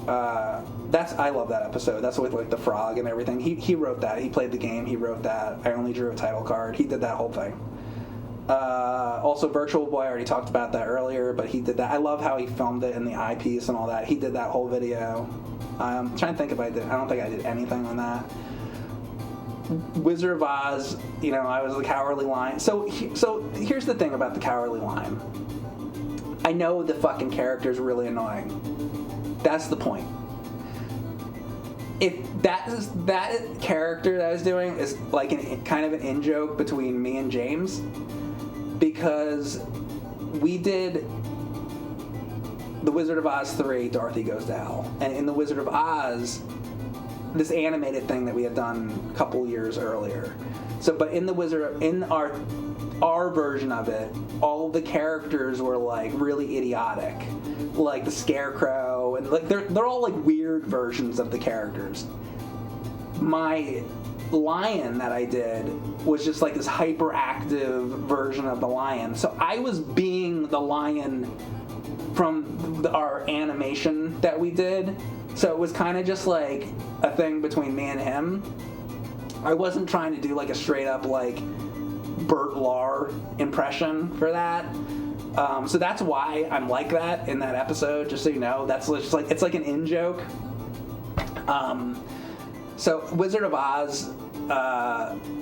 I love that episode. That's with like the frog and everything. He wrote that. He played the game. He wrote that. I only drew a title card. He did that whole thing. Also, Virtual Boy, I already talked about that earlier, but he did that. I love how he filmed it in the eyepiece and all that. He did that whole video. I'm trying to think if I did. I don't think I did anything on that. Wizard of Oz, you know, I was the Cowardly Lion. So here's the thing about the Cowardly Lion. I know the fucking character's really annoying. That's the point. If that character that I was doing is like kind of an in-joke between me and James, because we did The Wizard of Oz 3, Dorothy Goes to Hell. And in The Wizard of Oz, this animated thing that we had done a couple years earlier. So, but in our version of it, all of the characters were like really idiotic, like the Scarecrow, and like they're all like weird versions of the characters. My lion that I did was just like this hyperactive version of the lion. So I was being the lion from our animation that we did. So it was kind of just like a thing between me and him. I wasn't trying to do like a straight up like Bert Lahr impression for that. So that's why I'm like that in that episode, just so you know. That's just like, it's like an in-joke. So Wizard of Oz,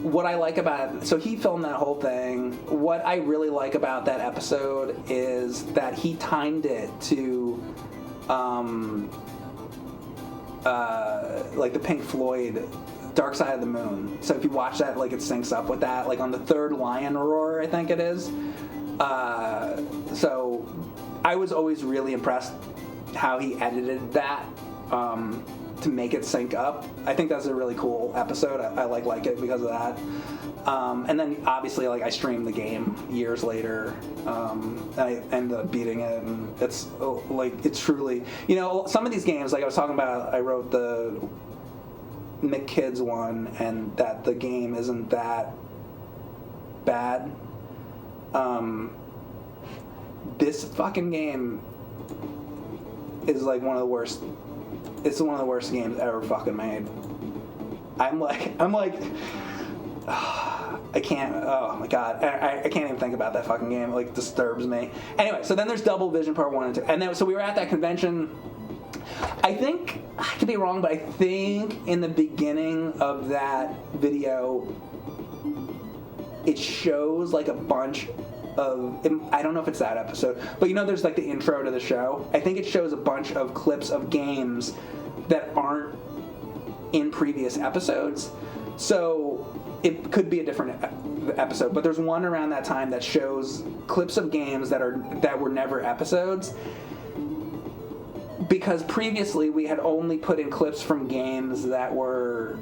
what I like about it, so he filmed that whole thing. What I really like about that episode is that he timed it to like the Pink Floyd Dark Side of the Moon. So if you watch that, like it syncs up with that, like on the third lion roar, I think it is. So I was always really impressed how he edited that to make it sync up. I think that's a really cool episode. I like it because of that. And then obviously like I streamed the game years later. I ended up beating it, and it's like it's truly, you know, some of these games, like I was talking about, I wrote the Nick Kids one, and that the game isn't that bad. This fucking game is like one of the worst. It's one of the worst games ever fucking made. I'm like, I can't. Oh my god, I can't even think about that fucking game. It like disturbs me. Anyway, so then there's Double Vision Part 1 and 2, and then so we were at that convention. I think, I could be wrong, but I think in the beginning of that video, it shows like a bunch of, I don't know if it's that episode, but you know there's like the intro to the show? I think it shows a bunch of clips of games that aren't in previous episodes. So it could be a different episode, but there's one around that time that shows clips of games that were never episodes. because previously we had only put in clips from games that were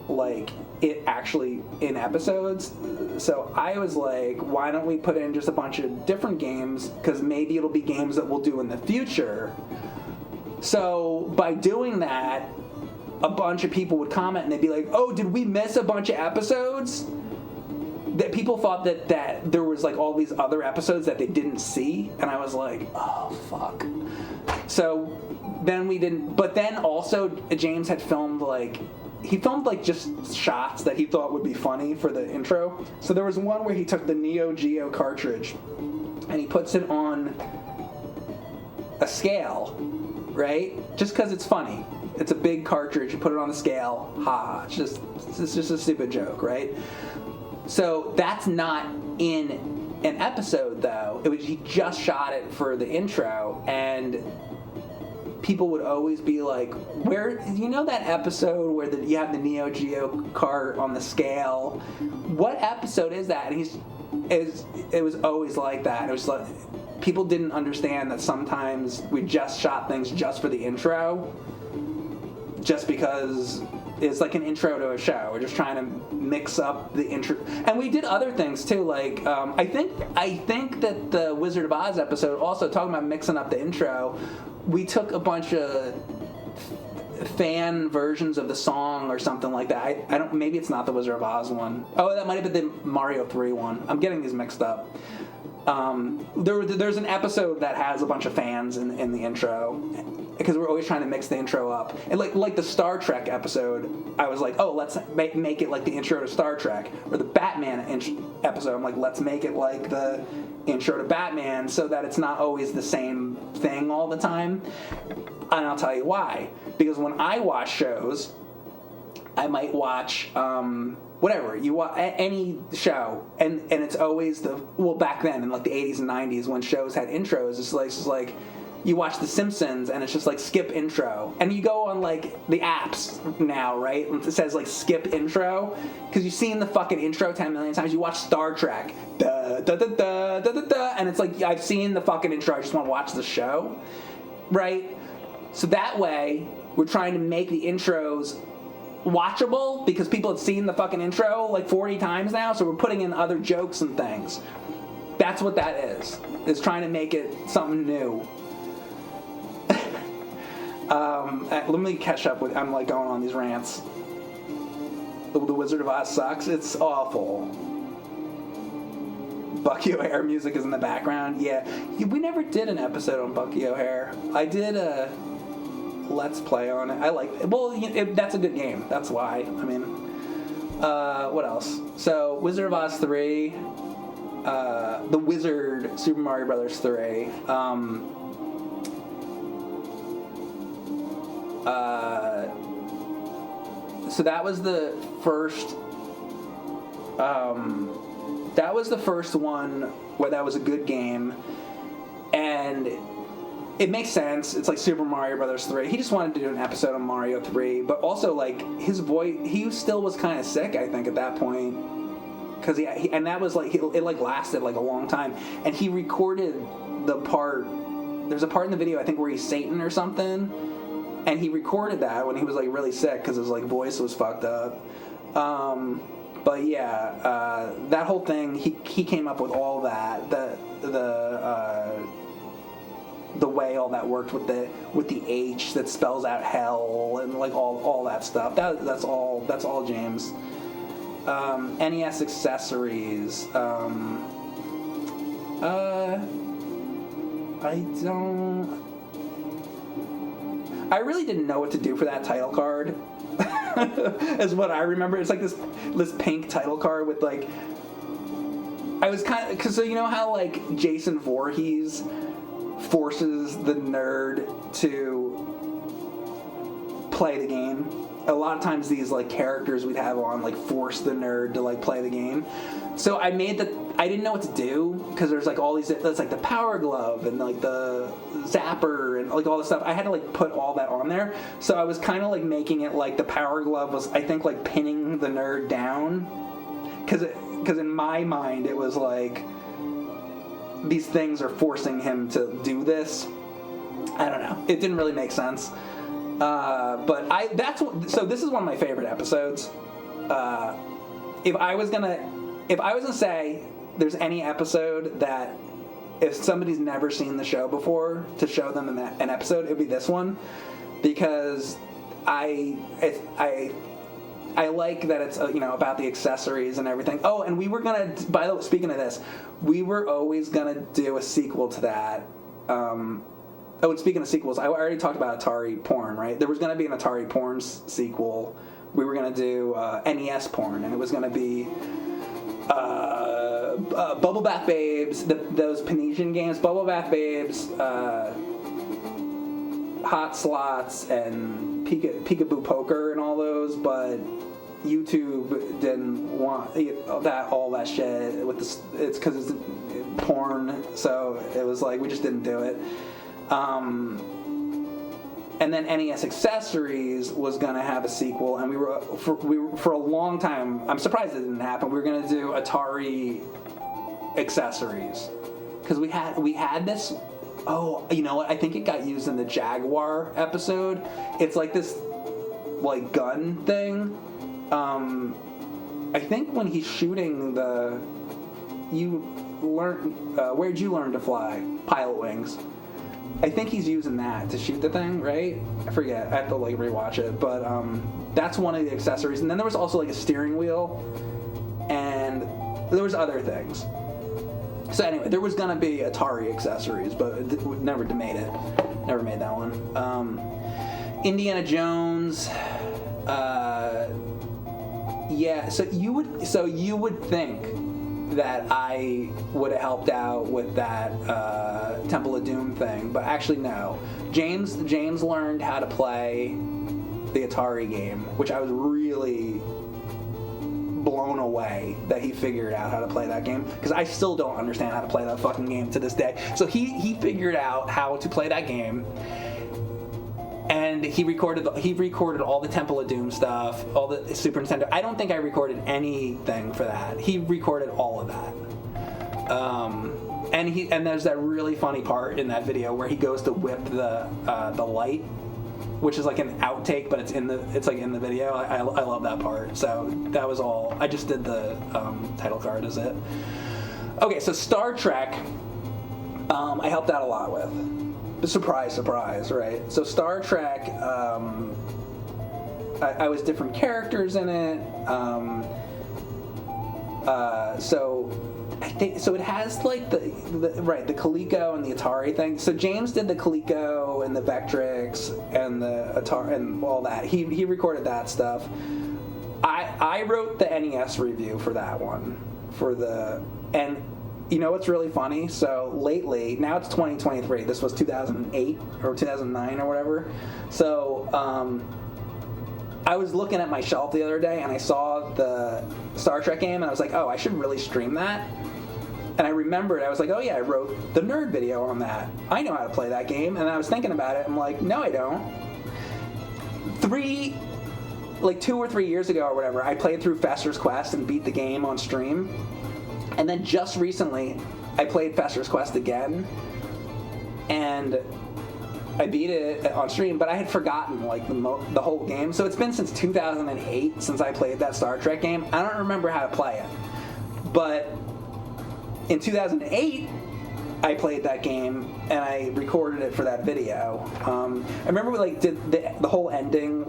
like it actually in episodes. So I was like, why don't we put in just a bunch of different games, because maybe it'll be games that we'll do in the future. So by doing that, a bunch of people would comment and they'd be like, oh, did we miss a bunch of episodes? That people thought that there was like all these other episodes that they didn't see, and I was like, oh fuck. So then we didn't, but then also James had filmed like just shots that he thought would be funny for the intro. So there was one where he took the Neo Geo cartridge and he puts it on a scale, right? Just because it's funny. It's a big cartridge, you put it on the scale, it's just a stupid joke, right? So that's not in an episode, though. He just shot it for the intro, and people would always be like, "Where, you know that episode where you have the Neo Geo cart on the scale? What episode is that?" And it was always like that. It was like people didn't understand that sometimes we just shot things just for the intro, just because it's like an intro to a show. We're just trying to mix up the intro, and we did other things too. Like I think that the Wizard of Oz episode, also talking about mixing up the intro, we took a bunch of fan versions of the song or something like that. I don't. Maybe it's not the Wizard of Oz one. Oh, that might have been the Mario 3 one. I'm getting these mixed up. There's an episode that has a bunch of fans in the intro, because we're always trying to mix the intro up. And like the Star Trek episode, I was like, oh, let's make it like the intro to Star Trek. Or the Batman episode, I'm like, let's make it like the intro to Batman, so that it's not always the same thing all the time. And I'll tell you why. Because when I watch shows, I might watch whatever you watch, any show, and it's always back then in like the 80s and 90s when shows had intros, it's like you watch The Simpsons and it's just like skip intro, and you go on like the apps now, right? It says like skip intro because you've seen the fucking intro 10 million times. You watch Star Trek, da da da da da da da, and it's like I've seen the fucking intro. I just want to watch the show, right? So that way we're trying to make the intros watchable because people have seen the fucking intro like 40 times now, so we're putting in other jokes and things. That's what that is trying to make it something new. Let me catch up with, I'm like going on these rants. The Wizard of Oz sucks. It's awful. Bucky O'Hare music is in the background. Yeah, we never did an episode on Bucky O'Hare. I did a Let's Play on it. I like it. Well, that's a good game. That's why. I mean, what else? So, Wizard of Oz 3, The Wizard, Super Mario Brothers 3. So that was the first. That was the first one where that was a good game, and it makes sense. It's like Super Mario Brothers 3. He just wanted to do an episode on Mario 3, but also like his voice, he still was kind of sick, I think, at that point, because and that was like it like lasted like a long time, and he recorded the part. There's a part in the video I think where he's Satan or something, and he recorded that when he was like really sick because his like voice was fucked up. But yeah, that whole thing, he came up with all that. The way all that worked with the H that spells out hell and like all that stuff. That's all James. NES accessories. I really didn't know what to do for that title card. Is what I remember. It's like this pink title card with like. I was kind of, because so you know how like Jason Voorhees forces the nerd to play the game. A lot of times these like characters we'd have on like force the nerd to like play the game. So I didn't know what to do because there's like all these, that's like the Power Glove and like the Zapper and like all this stuff. I had to like put all that on there. So I was kind of like making it like the Power Glove was, I think, like pinning the nerd down, because in my mind it was like these things are forcing him to do this. I don't know. It didn't really make sense. But so this is one of my favorite episodes. If I was gonna say there's any episode that if somebody's never seen the show before to show them an episode, it'd be this one, because I like that it's about the accessories and everything. Oh, and we were gonna, by the way, speaking of this, we were always gonna do a sequel to that. Oh, and speaking of sequels, I already talked about Atari porn, right? There was going to be an Atari porn sequel. We were going to do NES porn, and it was going to be Bubble Bath Babes, those Panesian games, Bubble Bath Babes, Hot Slots, and Peekaboo Poker, and all those, but YouTube didn't want all that shit with it's because it's porn, so it was like we just didn't do it. And then NES Accessories was gonna have a sequel, and we were for a long time. I'm surprised it didn't happen. We were gonna do Atari Accessories because we had this. Oh, you know what? I think it got used in the Jaguar episode. It's like this like gun thing. I think when he's shooting where'd you learn to fly? Pilot Wings. I think he's using that to shoot the thing, right? I forget. I have to like rewatch it, but that's one of the accessories. And then there was also like a steering wheel, and there was other things. So anyway, there was gonna be Atari Accessories, but it never made it. Never made that one. Indiana Jones. Yeah. So you would think that I would have helped out with that Temple of Doom thing, but actually no. James learned how to play the Atari game, which I was really blown away that he figured out how to play that game, because I still don't understand how to play that fucking game to this day. So he figured out how to play that game. And he recorded all the Temple of Doom stuff, all the Super Nintendo. I don't think I recorded anything for that. He recorded all of that. And there's that really funny part in that video where he goes to whip the light, which is like an outtake, but it's like in the video. I love that part. So that was all. I just did the title card as it. Okay, so Star Trek, I helped out a lot with. Surprise, surprise, right? So Star Trek, I was different characters in it. So I think it has like the Coleco and the Atari thing. So James did the Coleco and the Vectrix and the Atari and all that. He recorded that stuff. I wrote the NES review for that one and. You know what's really funny? So lately, now it's 2023. This was 2008 or 2009 or whatever. So I was looking at my shelf the other day and I saw the Star Trek game and I was like, oh, I should really stream that. And I remembered, I was like, oh yeah, I wrote the nerd video on that. I know how to play that game. And I was thinking about it. I'm like, no, I don't. 2 or 3 years ago or whatever, I played through Fester's Quest and beat the game on stream. And then just recently, I played Fester's Quest again, and I beat it on stream, but I had forgotten like the whole game. So it's been since 2008 since I played that Star Trek game. I don't remember how to play it, but in 2008, I played that game and I recorded it for that video. I remember we did the whole ending.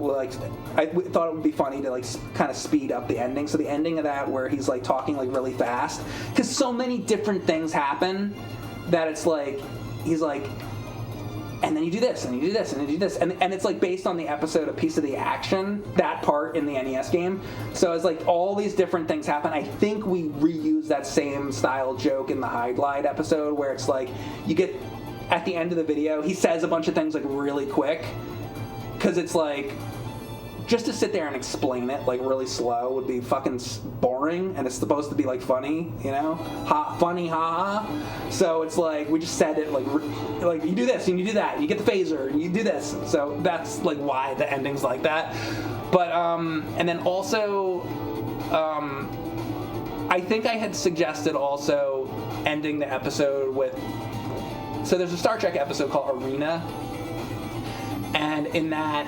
I thought it would be funny to kind of speed up the ending. So the ending of that where he's talking really fast, because so many different things happen that it's he's and then you do this, and you do this, and you do this, and it's based on the episode A Piece of the Action, that part in the NES game. So it's all these different things happen. I think we reused that same style joke in the High Glide episode, where it's you get at the end of the video, he says a bunch of things really quick, because it's just to sit there and explain it really slow would be fucking boring, and it's supposed to be funny, funny, ha. So it's we just said it you do this and you do that, you get the phaser, and you do this. So that's why the ending's like that. But and then also I think I had suggested also ending the episode with. So there's a Star Trek episode called Arena, and in that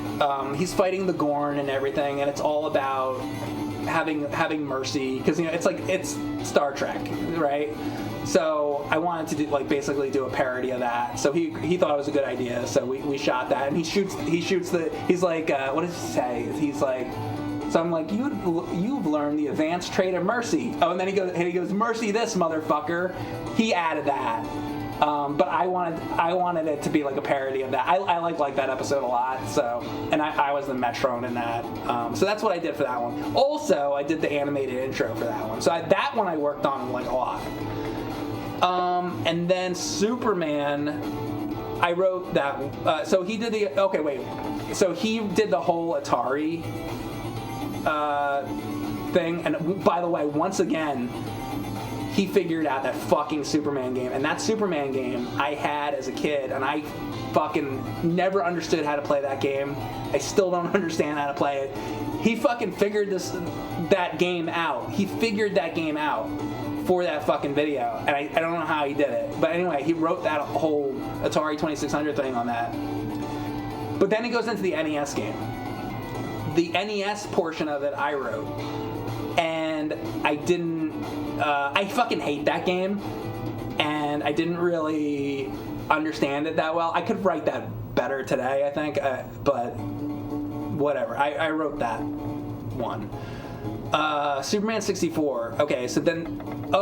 he's fighting the Gorn and everything, and it's all about having mercy, because it's Star Trek, right? So I wanted to basically do a parody of that. So he thought it was a good idea. So we shot that, and he's like, what does he say? He's like, so I'm like, you've learned the advanced trait of mercy. Oh, and then he goes, mercy this motherfucker. He added that. But I wanted it to be like a parody of that. I like that episode a lot. So, and I was the Metrone in that. So that's what I did for that one. Also, I did the animated intro for that one. So that one I worked on like a lot. And then Superman, I wrote that. So he did the. Okay, wait. So he did the whole Atari thing. And by the way, once again, he figured out that fucking Superman game. And that Superman game I had as a kid, and I fucking never understood how to play that game. I still don't understand how to play it. He fucking figured that game out. He figured that game out for that fucking video, and I don't know how he did it. But anyway, he wrote that whole Atari 2600 thing on that. But then he goes into the NES game. The NES portion of it I wrote, and I didn't. I fucking hate that game, and I didn't really understand it that well. I could write that better today, I think, but whatever. I wrote that one. Superman 64. Okay, so then,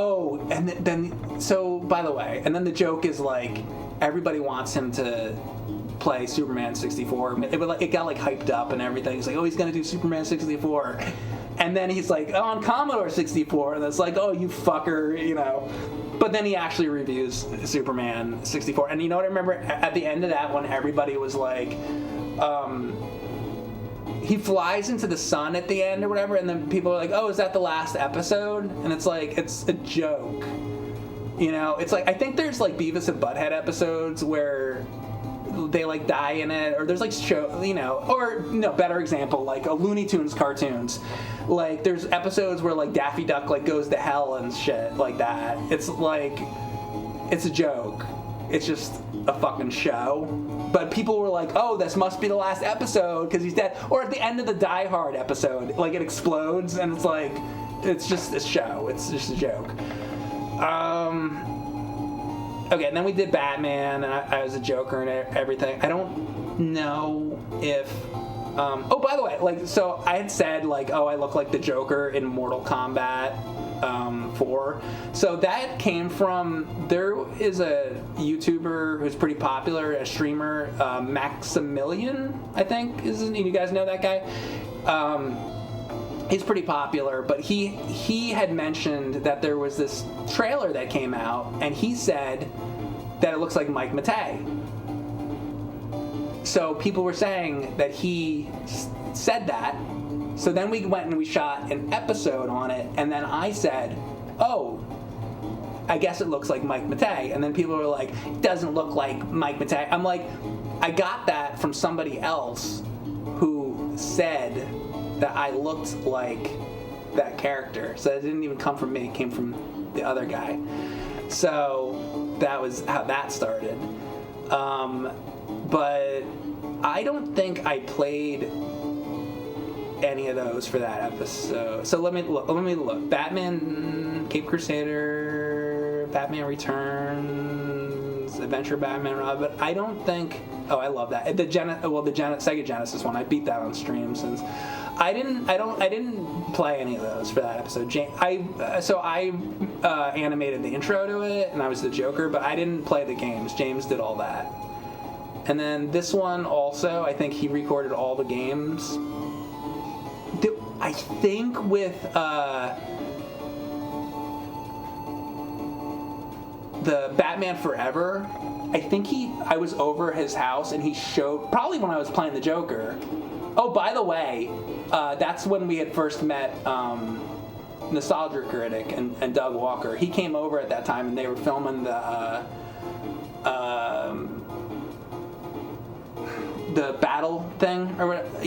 so by the way, and then the joke is like, everybody wants him to play Superman 64. It got like hyped up and everything. He's like, oh, he's gonna do Superman 64. And then he's like, oh, on Commodore 64. And it's like, oh, you fucker, But then he actually reviews Superman 64. And you know what I remember? At the end of that one, everybody was like, he flies into the sun at the end or whatever. And then people are like, oh, is that the last episode? And it's like, it's a joke. It's like, I think there's like Beavis and Butthead episodes where they like die in it, or there's like better example, like a Looney Tunes cartoons. Like there's episodes where like Daffy Duck like goes to hell and shit like that. It's like, it's a joke. It's just a fucking show. But people were like, oh, this must be the last episode because he's dead. Or at the end of the Die Hard episode, like it explodes and it's like, it's just a show. It's just a joke. Okay, and then we did Batman, and I was a Joker and everything. I don't know if... oh, by the way, so I had said, I look like the Joker in Mortal Kombat 4. So that came from... There is a YouTuber who's pretty popular, a streamer, Maximilian, I think. You guys know that guy? He's pretty popular, but he had mentioned that there was this trailer that came out, and he said that it looks like Mike Matei. So people were saying that he said that. So then we went and we shot an episode on it, and then I said, oh, I guess it looks like Mike Matei. And then people were like, it doesn't look like Mike Matei. I'm like, I got that from somebody else who said that I looked like that character. So it didn't even come from me. It came from the other guy. So that was how that started. But I don't think I played any of those for that episode. So let me look. Batman, Cape Crusader, Batman Returns, Adventure Batman, but I don't think... Oh, I love that. The Sega Genesis one. I beat that on stream since... I didn't play any of those for that episode. I animated the intro to it, and I was the Joker, but I didn't play the games. James did all that. And then this one also, I think he recorded all the games. I think with the Batman Forever, I was over his house and he showed, probably when I was playing the Joker. Oh, by the way, that's when we had first met Nostalgia Critic and Doug Walker. He came over at that time and they were filming the battle thing, or what,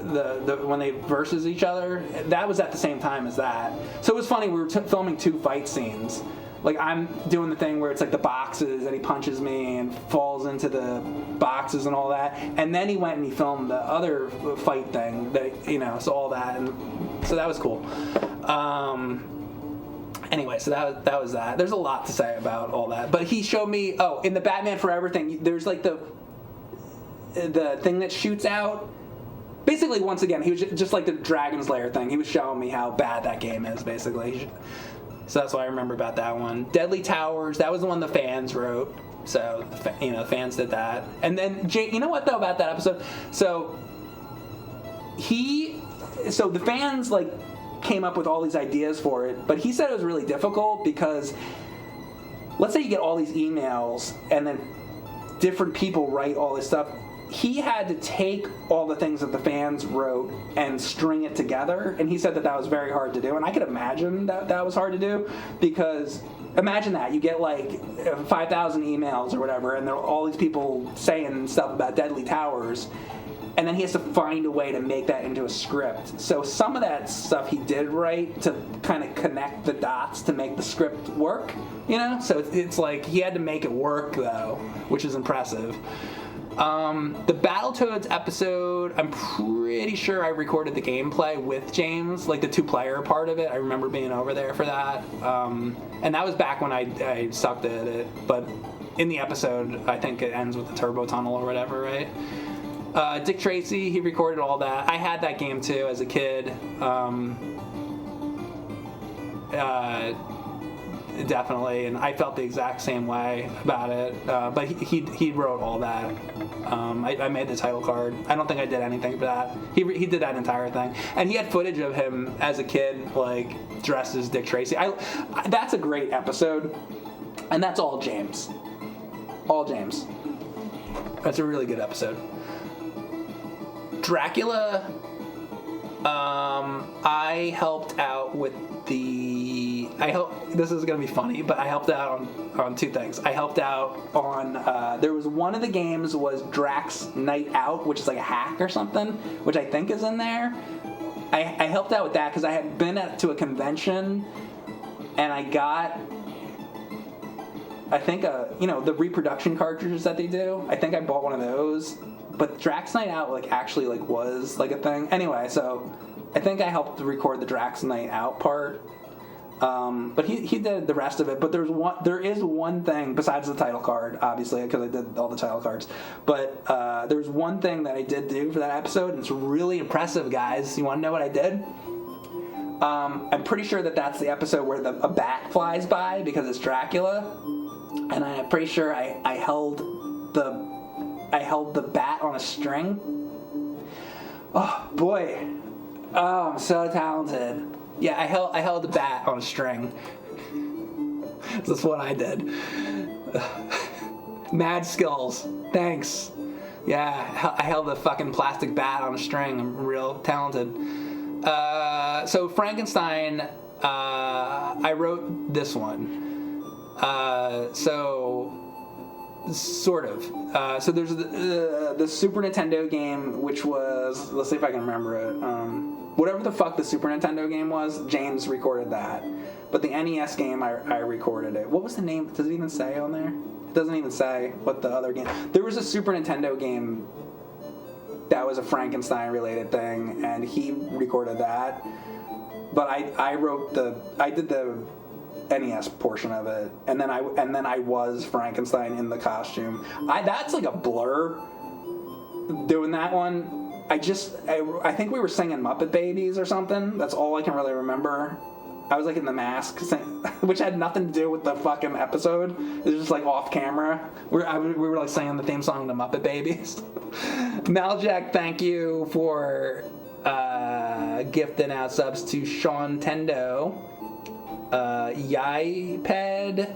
the when they versus each other. That was at the same time as that. So it was funny, we were filming two fight scenes. like I'm doing the thing where it's like the boxes and he punches me and falls into the boxes and all that, and then he went and he filmed the other fight thing that, you know, so all that, and so that was cool. Anyway, so that was that. There's a lot to say about all that, but he showed me, in the Batman Forever thing, there's like the thing that shoots out. Basically, once again, he was just like the Dragon's Lair thing. He was showing me how bad that game is, basically. So that's what I remember about that one. Deadly Towers, that was the one the fans wrote. So, you know, fans did that. And then, you know what, though, about that episode? So the fans, like, came up with all these ideas for it, but he said it was really difficult because, let's say you get all these emails, and then different people write all this stuff. He had to take all the things that the fans wrote and string it together, and he said that was very hard to do, and I could imagine that was hard to do, because imagine that you get like 5,000 emails or whatever, and there are all these people saying stuff about Deadly Towers, and then he has to find a way to make that into a script. So some of that stuff he did write to kind of connect the dots to make the script work, you know? So it's like he had to make it work, though, which is impressive. The Battletoads episode, I'm pretty sure I recorded the gameplay with James, like the 2-player part of it. I remember being over there for that. And that was back when I sucked at it. But in the episode, I think it ends with the turbo tunnel or whatever, right? Dick Tracy, he recorded all that. I had that game too as a kid. Definitely, and I felt the exact same way about it. But he wrote all that. I made the title card. I don't think I did anything for that. He did that entire thing, and he had footage of him as a kid, like dressed as Dick Tracy. That's a great episode, and that's all James. All James. That's a really good episode. Dracula. I helped out with this is going to be funny, but I helped out on two things. I helped out on, there was one of the games was Drax Night Out, which is like a hack or something, which I think is in there. I helped out with that because I had been to a convention and I got, I think, the reproduction cartridges that they do. I think I bought one of those. But Drax Night Out actually was a thing. Anyway, so I think I helped record the Drax Night Out part. But he did the rest of it. But there is one thing besides the title card, obviously, because I did all the title cards. But there's one thing that I did do for that episode, and it's really impressive, guys. You want to know what I did? I'm pretty sure that's the episode where a bat flies by because it's Dracula, and I'm pretty sure I held the bat on a string. Oh boy! Oh, I'm so talented. Yeah, I held the bat on a string. That's what I did. Mad skills. Thanks. Yeah, I held the fucking plastic bat on a string. I'm real talented. So Frankenstein, I wrote this one. Sort of. So there's the Super Nintendo game, which was, let's see if I can remember it. Whatever the fuck the Super Nintendo game was, James recorded that. But the NES game, I recorded it. What was the name? Does it even say on there? It doesn't even say what the other game. There was a Super Nintendo game that was a Frankenstein-related thing, and he recorded that. But I did the NES portion of it, and then I was Frankenstein in the costume. That's like a blur doing that one. I think we were singing Muppet Babies or something. That's all I can really remember. I was in the mask, which had nothing to do with the fucking episode. It was just off camera. We were singing the theme song to Muppet Babies. Maljack, thank you for gifting out subs to Sean Tendo. Yaiped,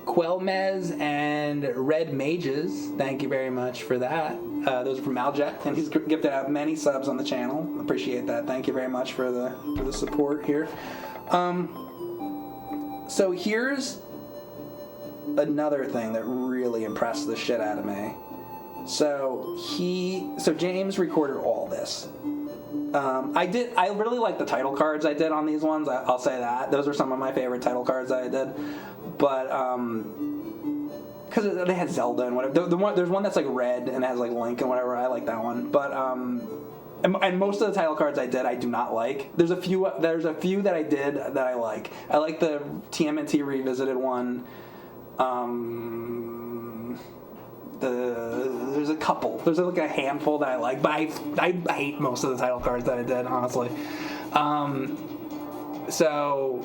Quelmez, and Red Mages. Thank you very much for that. Those are from Maljet, and he's gifted out many subs on the channel. Appreciate that. Thank you very much for the support here. So here's another thing that really impressed the shit out of me. So James recorded all this. I really like the title cards I did on these ones. I'll say that. Those are some of my favorite title cards that I did. But, because they had Zelda and whatever. There's one that's like red and has like Link and whatever. I like that one. But, and most of the title cards I did, I do not like. There's a few that I did that I like. I like the TMNT Revisited one. There's a couple. There's like a handful that I like, but I hate most of the title cards that I did, honestly. So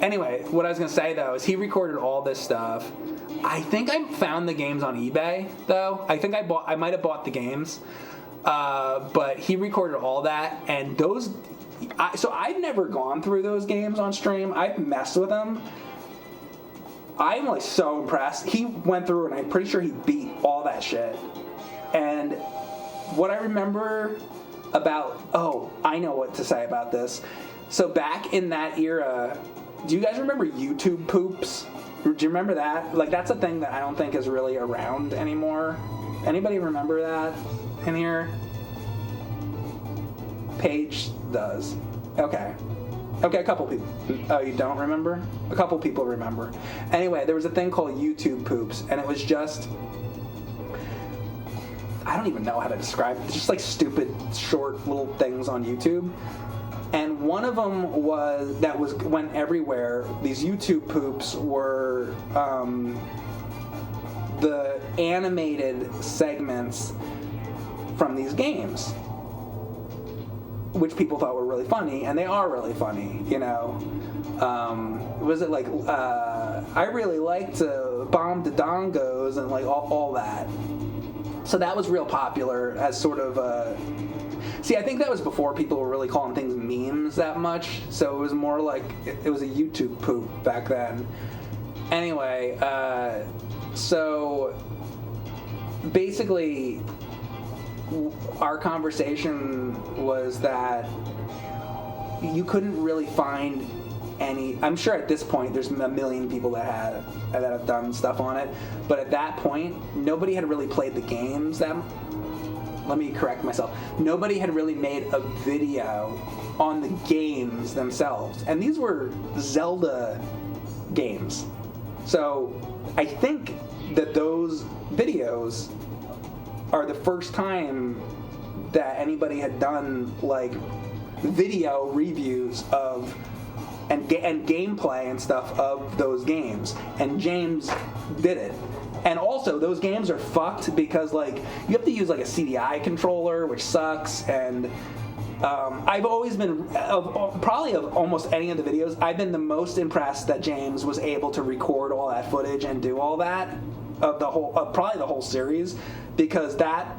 anyway, what I was gonna say though is he recorded all this stuff. I think I found the games on eBay though. I think I might have bought the games, but he recorded all that, and those. So I've never gone through those games on stream. I've messed with them. I'm like so impressed. He went through and I'm pretty sure he beat all that shit. And what I remember I know what to say about this. So back in that era, do you guys remember YouTube poops? Do you remember that? Like that's a thing that I don't think is really around anymore. Anybody remember that in here? Paige does. Okay, a couple people. Oh, you don't remember? A couple people remember. Anyway, there was a thing called YouTube poops, and it was just... I don't even know how to describe it. It's just like stupid, short little things on YouTube. And one of them went everywhere. These YouTube poops were the animated segments from these games, which people thought were really funny, and they are really funny, you know. Was it like, I really liked Bomb the Dongos and like all that. So that was real popular as sort of see, I think that was before people were really calling things memes that much, so it was more like, it was a YouTube poop back then. Anyway, so basically our conversation was that you couldn't really find any. I'm sure at this point there's a million people that have done stuff on it, but at that point nobody had really played the games. Let me correct myself. Nobody had really made a video on the games themselves, and these were Zelda games. So I think that those videos are the first time that anybody had done like video reviews of and gameplay and stuff of those games, and James did it. And also those games are fucked because like you have to use like a CDI controller, which sucks. And I've always been probably of almost any of the videos, I've been the most impressed that James was able to record all that footage and do all that of probably the whole series, because that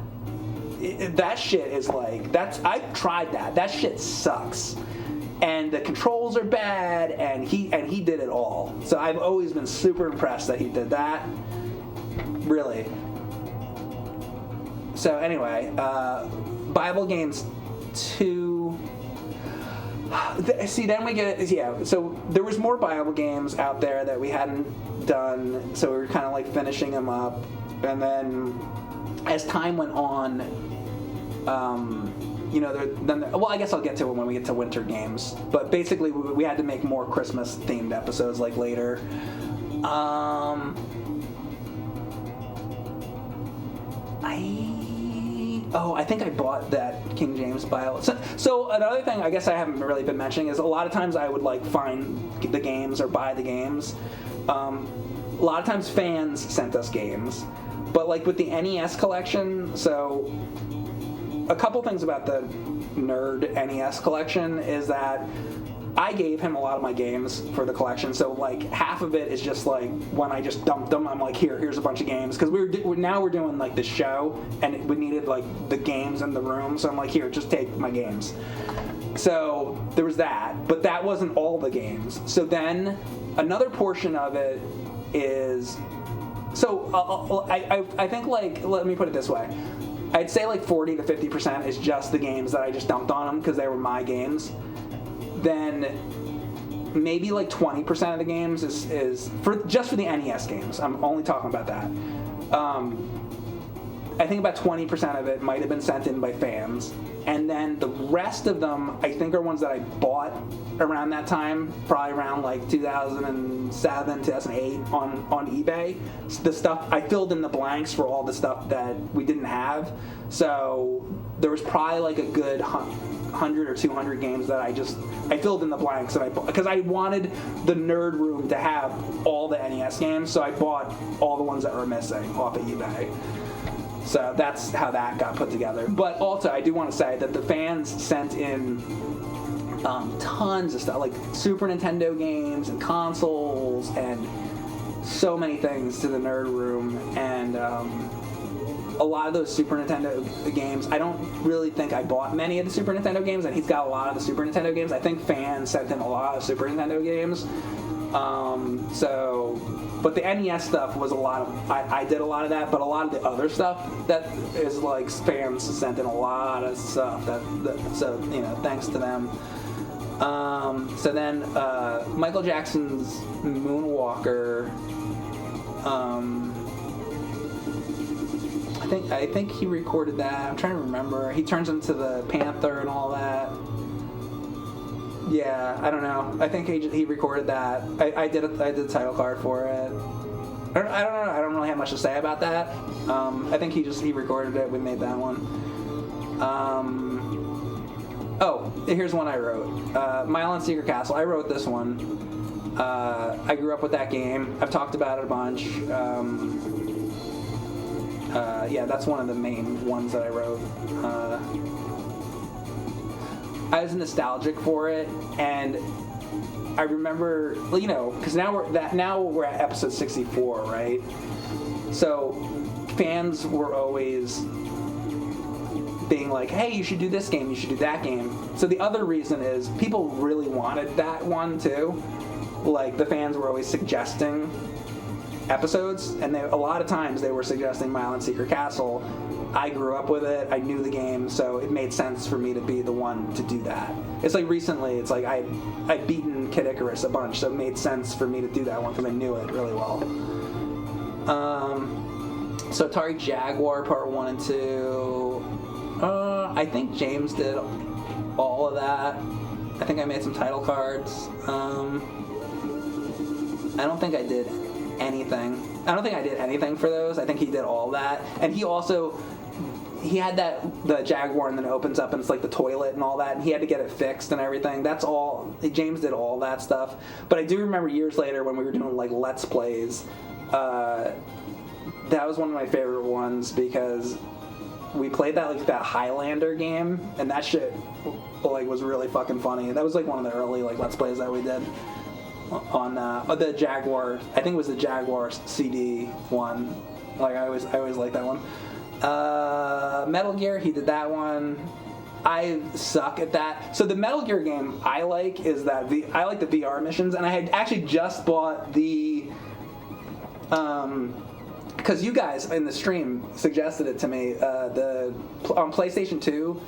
shit is like, I've tried that shit sucks, and the controls are bad, and he did it all. So I've always been super impressed that he did that, really. So anyway, Bible Games 2. See, then we get, yeah, so there was more Bible games out there that we hadn't done, so we were kind of like finishing them up. And then as time went on, you know, well, I guess I'll get to it when we get to winter games. But basically, we had to make more Christmas-themed episodes like later. I think I bought that King James Bible. So another thing I guess I haven't really been mentioning is a lot of times I would like find the games or buy the games. A lot of times fans sent us games, but like with the NES collection, so a couple things about the nerd NES collection is that I gave him a lot of my games for the collection, so like half of it is just like when I just dumped them, I'm like, here's a bunch of games, because we're doing like this show and we needed like the games in the room, so I'm like, here, just take my games. So there was that, but that wasn't all the games. So then another portion of it is, so I think, like, let me put it this way. I'd say like 40 to 50% is just the games that I just dumped on them because they were my games. Then maybe like 20% of the games is just for the NES games. I'm only talking about that. I think about 20% of it might have been sent in by fans. And then the rest of them, I think, are ones that I bought around that time, probably around like 2007, 2008 on eBay. So the stuff, I filled in the blanks for all the stuff that we didn't have. So there was probably like a good 100 or 200 games that I filled in the blanks, and because I wanted the nerd room to have all the NES games, so I bought all the ones that were missing off of eBay. So that's how that got put together. But also, I do want to say that the fans sent in tons of stuff, like Super Nintendo games and consoles and so many things to the nerd room. And a lot of those Super Nintendo games, I don't really think I bought many of the Super Nintendo games, and he's got a lot of the Super Nintendo games. I think fans sent in a lot of Super Nintendo games. But the NES stuff was a lot of, I did a lot of that, but a lot of the other stuff that is like fans sent in a lot of stuff so, you know, thanks to them. So then, Michael Jackson's Moonwalker, I think he recorded that. I'm trying to remember. He turns into the Panther and all that. Yeah, I don't know. I think he recorded that. I did the title card for it. I don't know. I don't really have much to say about that. I think he recorded it. We made that one. Oh, here's one I wrote. Mile and Secret Castle. I wrote this one. I grew up with that game. I've talked about it a bunch. Yeah, that's one of the main ones that I wrote. I was nostalgic for it, and I remember, you know, because now we're at episode 64, right? So fans were always being like, hey, you should do this game, you should do that game. So the other reason is people really wanted that one too. Like, the fans were always suggesting episodes, and a lot of times they were suggesting Mile and Secret Castle. I grew up with it, I knew the game, so it made sense for me to be the one to do that. It's like recently, it's like I'd beaten Kid Icarus a bunch, so it made sense for me to do that one because I knew it really well. So Atari Jaguar Part 1 and 2, I think James did all of that. I think I made some title cards. I don't think I did anything. I don't think I did anything for those. I think he did all that. And he had the Jaguar, and then it opens up and it's like the toilet and all that, and he had to get it fixed and everything. That's all. James did all that stuff. But I do remember years later when we were doing like Let's Plays, that was one of my favorite ones because we played that Highlander game, and that shit like was really fucking funny. That was like one of the early like Let's Plays that we did on the Jaguar. I think it was the Jaguar CD one. Like I always liked that one. Metal Gear, he did that one. I suck at that. So the Metal Gear game I like is that I like the VR missions, and I had actually just bought the because you guys in the stream suggested it to me. On PlayStation 2,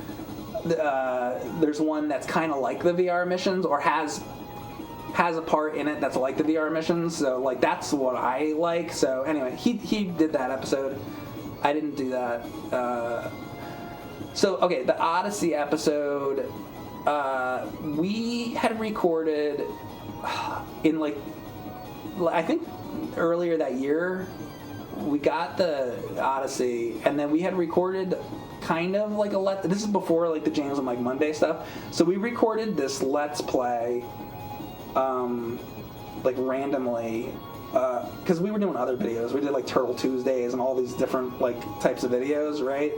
there's one that's kind of like the VR missions, or has a part in it that's like the VR missions. So like that's what I like. So anyway, he did that episode. I didn't do that. So okay, the Odyssey episode, we had recorded in like I think earlier that year. We got the Odyssey, and then we had recorded kind of like this is before like the James and Mike Monday stuff. So we recorded this Let's Play, like randomly, because we were doing other videos. We did like Turtle Tuesdays and all these different like types of videos, right?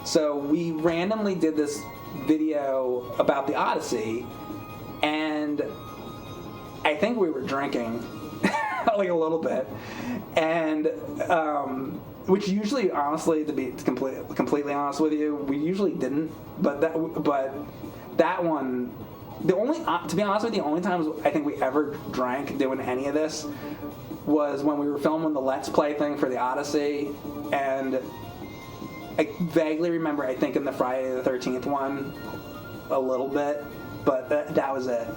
So we randomly did this video about the Odyssey, and I think we were drinking. Like a little bit, and which usually, honestly, to be completely honest with you, we usually didn't. But that one, to be honest with you, the only times I think we ever drank doing any of this was when we were filming the Let's Play thing for the Odyssey, and I vaguely remember, I think in the Friday the 13th one, a little bit, but that was it.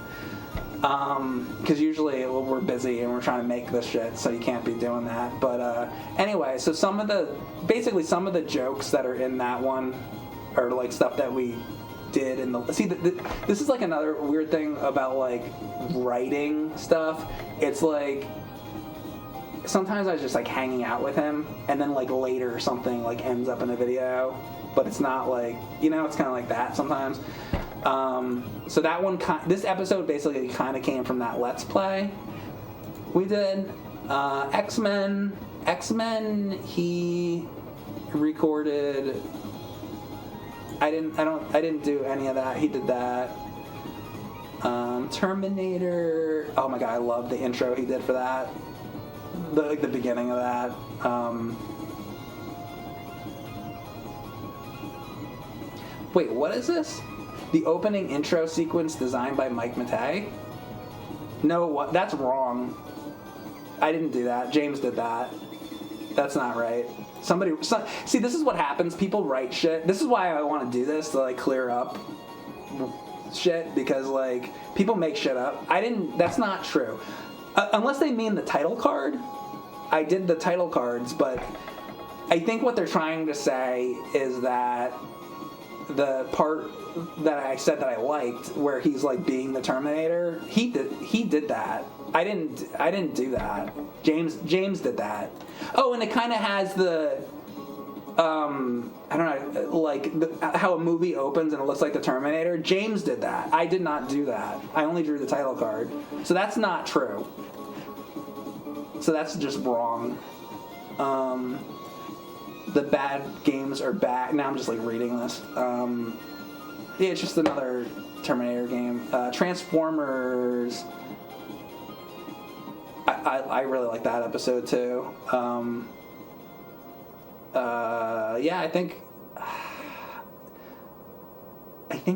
Because usually we're busy and we're trying to make this shit, so you can't be doing that. But anyway, so some of the jokes that are in that one are like stuff that we did in the this is like another weird thing about like writing stuff. It's like sometimes I was just like hanging out with him, and then like later something like ends up in a video, but it's not like, you know, it's kind of like that sometimes. So that one, this episode basically kind of came from that Let's Play we did. X-Men, he recorded. I didn't do any of that. He did that. Terminator. Oh my god, I love the intro he did for that. The beginning of that. Wait, what is this? The opening intro sequence designed by Mike Matei? No, what? That's wrong. I didn't do that. James did that. That's not right. See, this is what happens. People write shit. This is why I want to do this, to like clear up shit, because like people make shit up. That's not true. Unless they mean the title card. I did the title cards, but I think what they're trying to say is that the part that I said that I liked, where he's like being the Terminator, he did that. I didn't do that. James did that. Oh, and it kind of has the I don't know, like how a movie opens and it looks like the Terminator. James did that. I did not do that. I only drew the title card. So that's not true. So that's just wrong. The bad games are back. Now I'm just like reading this. Yeah, it's just another Terminator game. Transformers. I really like that episode too. Yeah, I think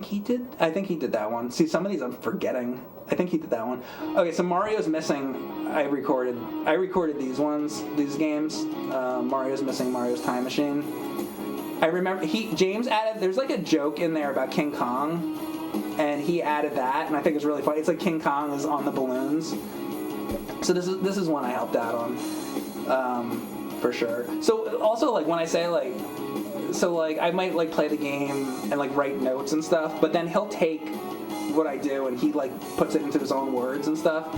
he did that one. See, some of these I'm forgetting. I think he did that one. Okay, so Mario's Missing, I recorded these games. Mario's Missing, Mario's Time Machine. I remember James added, there's like a joke in there about King Kong, and he added that, and I think it's really funny. It's like King Kong is on the balloons. So this is one I helped out on, for sure. So also, like, when I say like, so like I might like play the game and like write notes and stuff, but then he'll take what I do and he like puts it into his own words and stuff.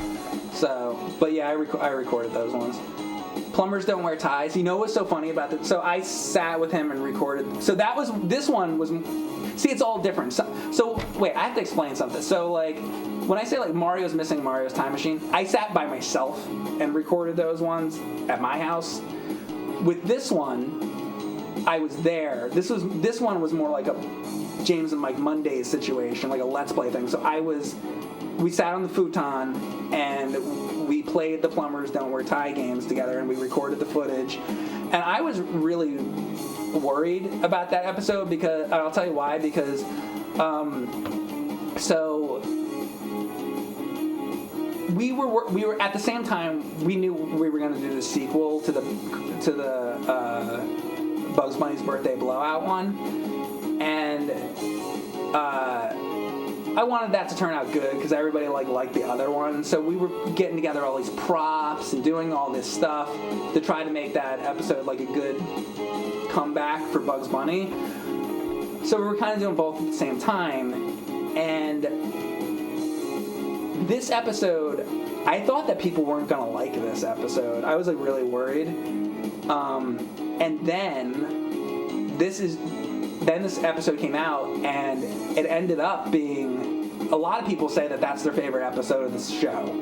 So, but yeah, I recorded those ones. Plumbers Don't Wear Ties. You know what's so funny about that? So I sat with him and recorded. So this one was. See, it's all different. So wait, I have to explain something. So like, when I say like Mario's Missing, Mario's Time Machine, I sat by myself and recorded those ones at my house. With this one, I was there. This one was more like a James and Mike Mondays situation, like a Let's Play thing. So we sat on the futon and we played the Plumbers Don't Wear Tie games together, and we recorded the footage. And I was really worried about that episode, because I'll tell you why. Because so we were at the same time, we knew we were going to do the sequel to the Bugs Bunny's Birthday Blowout one, and I wanted that to turn out good because everybody liked the other one. So we were getting together all these props and doing all this stuff to try to make that episode like a good comeback for Bugs Bunny. So we were kind of doing both at the same time. And this episthis I thought that people weren't going to like this episode. I was like really worried. And then this episode came out, and it ended up being, a lot of people say that that's their favorite episode of this show.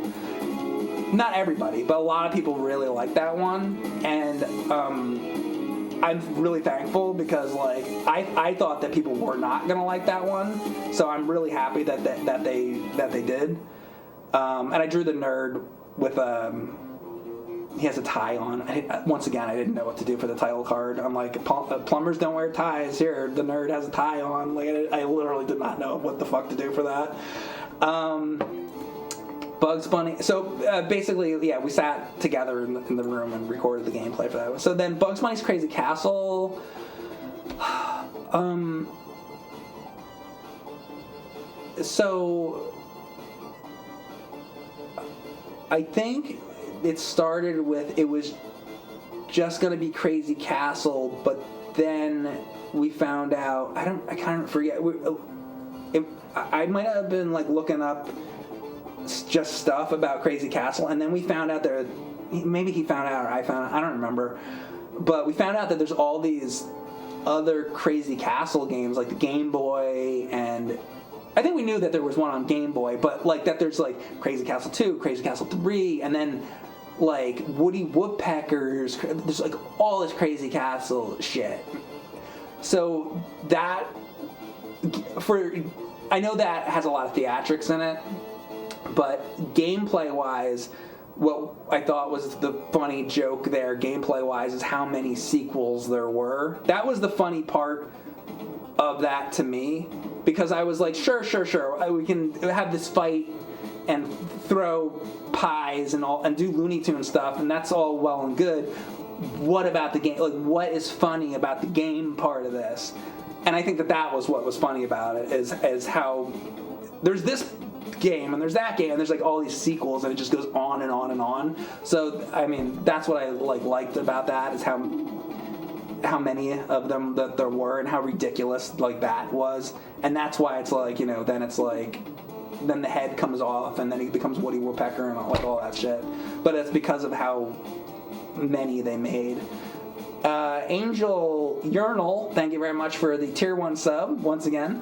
Not everybody, but a lot of people really like that one, and I'm really thankful, because like I thought that people were not gonna like that one, so I'm really happy that they did. And I drew the nerd with he has a tie on. Once again, I didn't know what to do for the title card. I'm like, plumbers don't wear ties. Here, the nerd has a tie on. Like, I literally did not know what the fuck to do for that. Bugs Bunny. So basically, yeah, we sat together in the room and recorded the gameplay for that. So then Bugs Bunny's Crazy Castle. So I think it started with it was just gonna be Crazy Castle, but then we found out I kind of forget. I might have been like looking up just stuff about Crazy Castle, and then we found out there. Maybe he found out, or I found out. I don't remember, but we found out that there's all these other Crazy Castle games, like the Game Boy, and I think we knew that there was one on Game Boy, but like that there's like Crazy Castle 2, Crazy Castle 3, and then like Woody Woodpeckers. There's like all this Crazy Castle shit. So that I know that has a lot of theatrics in it, but gameplay-wise, what I thought was the funny joke there, gameplay-wise, is how many sequels there were. That was the funny part of that to me, because I was like, sure, we can have this fight and throw pies and all and do Looney Tunes stuff, and that's all well and good. What about the game? Like, what is funny about the game part of this? And I think that was what was funny about it, is how there's this game and there's that game and there's like all these sequels and it just goes on and on and on. So I mean, that's what I liked about that, is how many of them that there were and how ridiculous like that was. And that's why it's like, you know, then it's like then the head comes off and then he becomes Woody Woodpecker and all that shit. But it's because of how many they made. Angel Urinal, thank you very much for the tier 1 sub once again.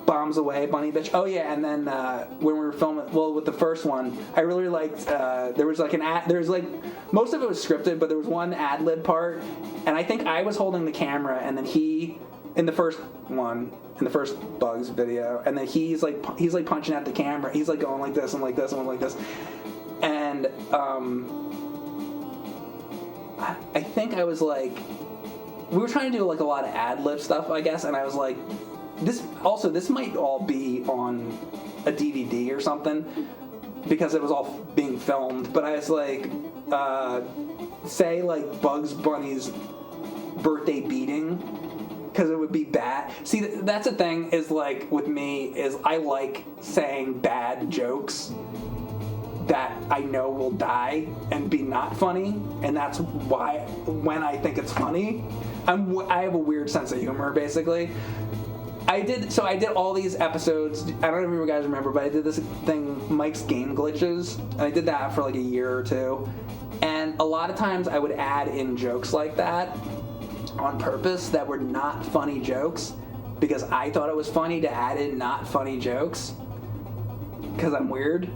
Bombs away, bunny bitch. Oh yeah, and then when we were filming, with the first one, I really liked. There was like most of it was scripted, but there was one ad lib part, and I think I was holding the camera, and then he, in the first Bugs video, and then he's like punching at the camera. He's like going like this and like this and like this, and I think I was like, we were trying to do like a lot of ad lib stuff, I guess, and I was like, this might all be on a DVD or something, because it was all being filmed. But I was like, say like Bugs Bunny's birthday beating, because it would be bad. See, that's the thing, is like with me, is I like saying bad jokes that I know will die and be not funny, and that's why when I think it's funny, I have a weird sense of humor, basically. I did all these episodes. I don't know if you guys remember, but I did this thing, Mike's Game Glitches, and I did that for like a year or two. And a lot of times I would add in jokes like that on purpose that were not funny jokes, because I thought it was funny to add in not funny jokes, because I'm weird.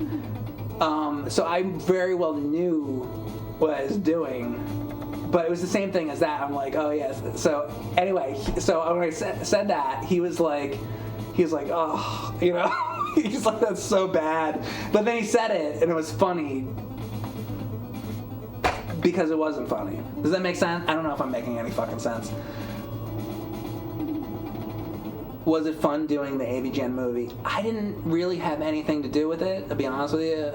So I very well knew what I was doing. But it was the same thing as that. I'm like, oh yes. So anyway, so when I said that, he was like, oh, you know, he's like, that's so bad. But then he said it, and it was funny because it wasn't funny. Does that make sense? I don't know if I'm making any fucking sense. Was it fun doing the AVGN movie? I didn't really have anything to do with it, to be honest with you.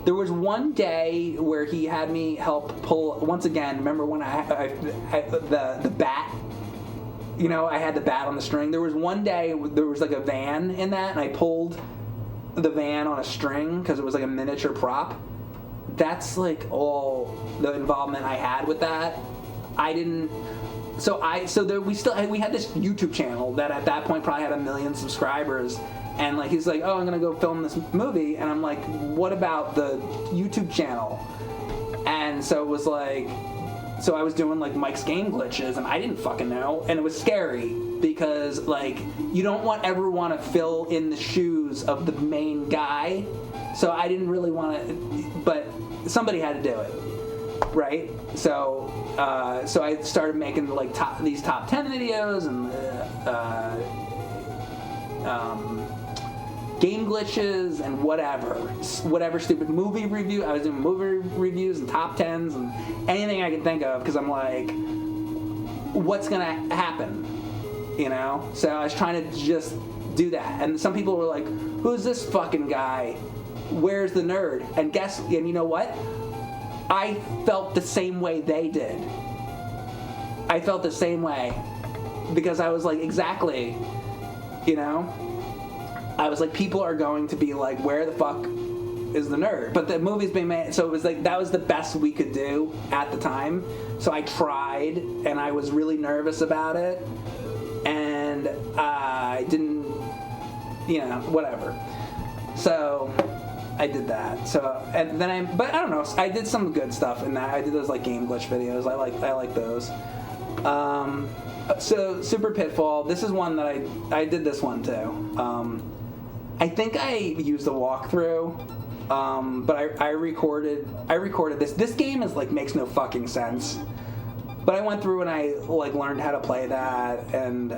There was one day where he had me help pull, once again, remember when the bat, you know, I had the bat on the string. There was one day, there was like a van in that, and I pulled the van on a string because it was like a miniature prop. That's like all the involvement I had with that. I didn't, we had this YouTube channel that at that point probably had 1 million subscribers. And like he's like, oh, I'm gonna go film this movie, and I'm like, what about the YouTube channel? And so it was like, so I was doing like Mike's Game Glitches, and I didn't fucking know, and it was scary because like you don't ever want to fill in the shoes of the main guy, so I didn't really want to, but somebody had to do it, right? So I started making like these top 10 videos and game glitches and whatever stupid movie review. I was doing movie reviews and top 10s and anything I could think of, because I'm like, what's gonna happen, you know? So I was trying to just do that, and some people were like, who's this fucking guy? Where's the nerd? And you know what? I felt the same way they did. I felt the same way, because I was like, exactly, you know? I was like, people are going to be like, where the fuck is the nerd. But the movie's being made, so it was like that was the best we could do at the time. So I tried, and I was really nervous about it, and I didn't, whatever. So I did that. So and then but I don't know. I did some good stuff in that. I did those like game glitch videos. I like those. So Super Pitfall. This is one that I did this one too. I think I used a walkthrough, but I recorded this. This game is like makes no fucking sense. But I went through and I like learned how to play that, and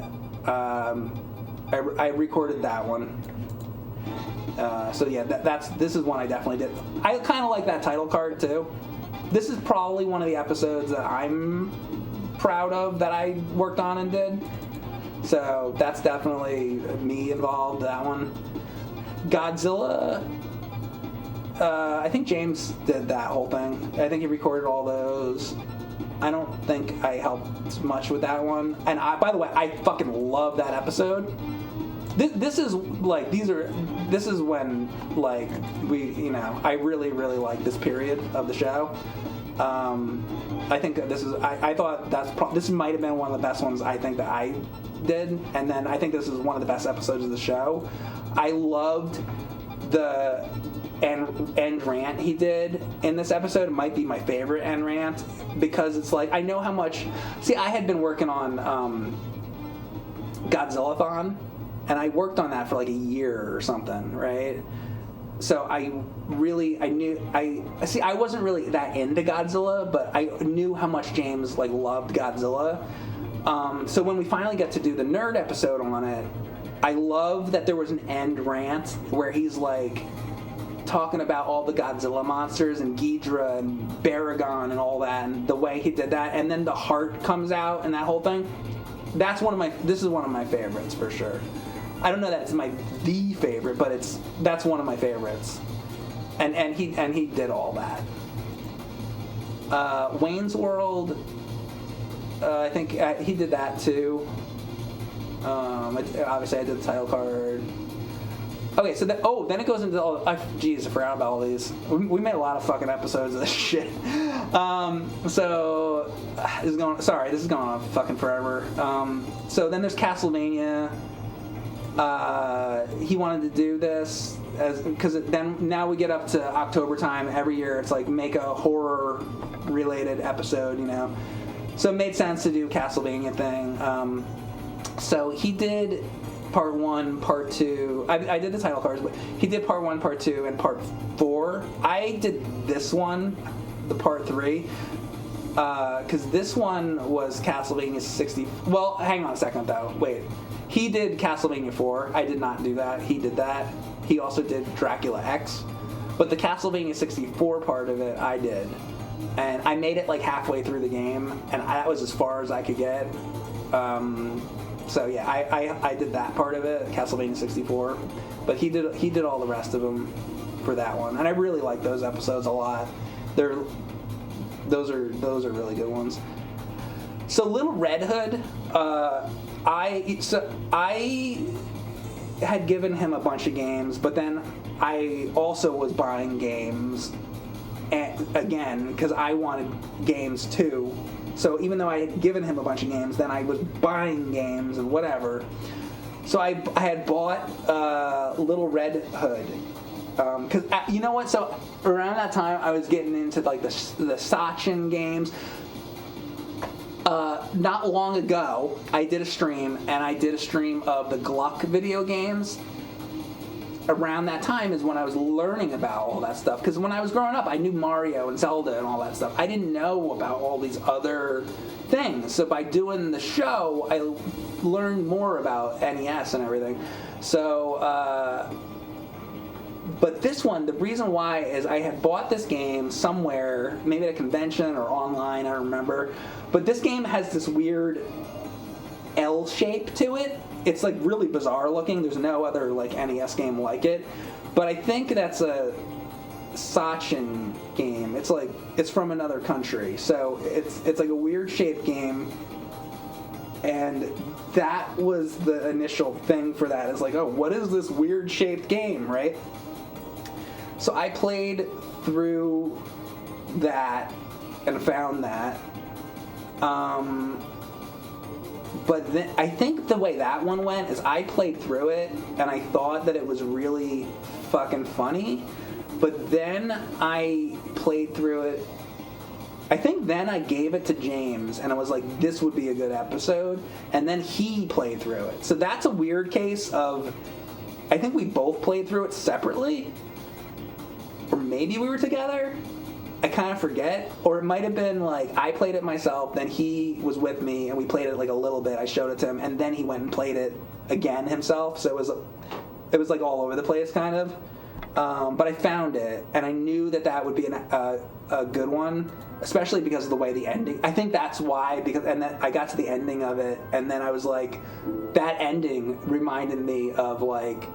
I recorded that one. So yeah, this is one I definitely did. I kind of like that title card too. This is probably one of the episodes that I'm proud of that I worked on and did. So that's definitely me involved. That one. Godzilla. I think James did that whole thing. I think he recorded all those. I don't think I helped much with that one. And by the way, I fucking love that episode. This is like this is when like we I really like this period of the show. I think this is I thought this might have been one of the best ones I think that I did, and then I think this is one of the best episodes of the show. I loved the end rant he did in this episode. It might be my favorite end rant because it's like I know how much. See, I had been working on Godzillathon, and I worked on that for like a year or something, right? So I wasn't really that into Godzilla, but I knew how much James like loved Godzilla. So when we finally get to do the nerd episode on it, I love that there was an end rant where he's like talking about all the Godzilla monsters and Ghidra and Baragon and all that, and the way he did that, and then the heart comes out and that whole thing. This is one of my favorites for sure. I don't know that it's the favorite, but that's one of my favorites. And he did all that. Wayne's World, I think he did that too. Obviously I did the title card. Okay, so then it goes into all. Jeez, I forgot about all these. We made a lot of fucking episodes of this shit. This is going on fucking forever. So then there's Castlevania. He wanted to do this because then now we get up to October time every year. It's like make a horror related episode, So it made sense to do Castlevania thing. So he did part 1, part 2. I did the title cards, but he did part 1, part 2, and part 4. I did this one, the part 3. Because this one was Castlevania 60. Well, hang on a second though. Wait. He did Castlevania 4. I did not do that. He did that. He also did Dracula X. But the Castlevania 64 part of it, I did. And I made it like halfway through the game, and that was as far as I could get. So yeah, I did that part of it, Castlevania 64. But he did all the rest of them for that one. And I really like those episodes a lot. Those are really good ones. So Little Red Hood, I had given him a bunch of games, but then I also was buying games again because I wanted games too. So even though I had given him a bunch of games, then I was buying games and whatever. So I had bought Little Red Hood. Because you know what? So around that time, I was getting into like the Sachin games. Not long ago, I did a stream, and I did a stream of the Gluck video games. Around that time is when I was learning about all that stuff. Because when I was growing up, I knew Mario and Zelda and all that stuff. I didn't know about all these other things. So by doing the show, I learned more about NES and everything. So, but this one, the reason why is I had bought this game somewhere, maybe at a convention or online, I don't remember. But this game has this weird L shape to it. It's like really bizarre looking. There's no other like NES game like it. But I think that's a Sachin game. It's from another country. So it's like a weird shaped game. And that was the initial thing for that. It's like, oh, what is this weird shaped game, right? So I played through that and found that. But then I think the way that one went is I played through it and I thought that it was really fucking funny. But then I played through it. I think then I gave it to James and I was like, this would be a good episode. And then he played through it. So that's a weird case of, I think we both played through it separately. Or maybe we were together. I kind of forget. Or it might have been like I played it myself, then he was with me and we played it like a little bit. I showed it to him and then he went and played it again himself. So it was like all over the place kind of. But I found it and I knew that would be a good one, especially because of the way the ending. I think that's why, and then I got to the ending of it and then I was like, that ending reminded me of like,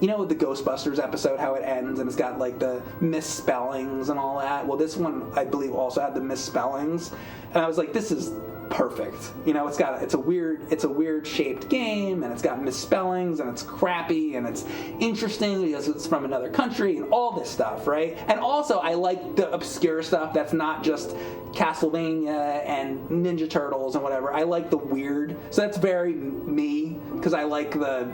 you know, the Ghostbusters episode, how it ends and it's got like the misspellings and all that. Well, this one I believe also had the misspellings, and I was like, this is perfect. You know, it's a weird shaped game and it's got misspellings and it's crappy and it's interesting because it's from another country and all this stuff, right? And also I like the obscure stuff that's not just Castlevania and Ninja Turtles and whatever. I like the weird. So that's very me because I like the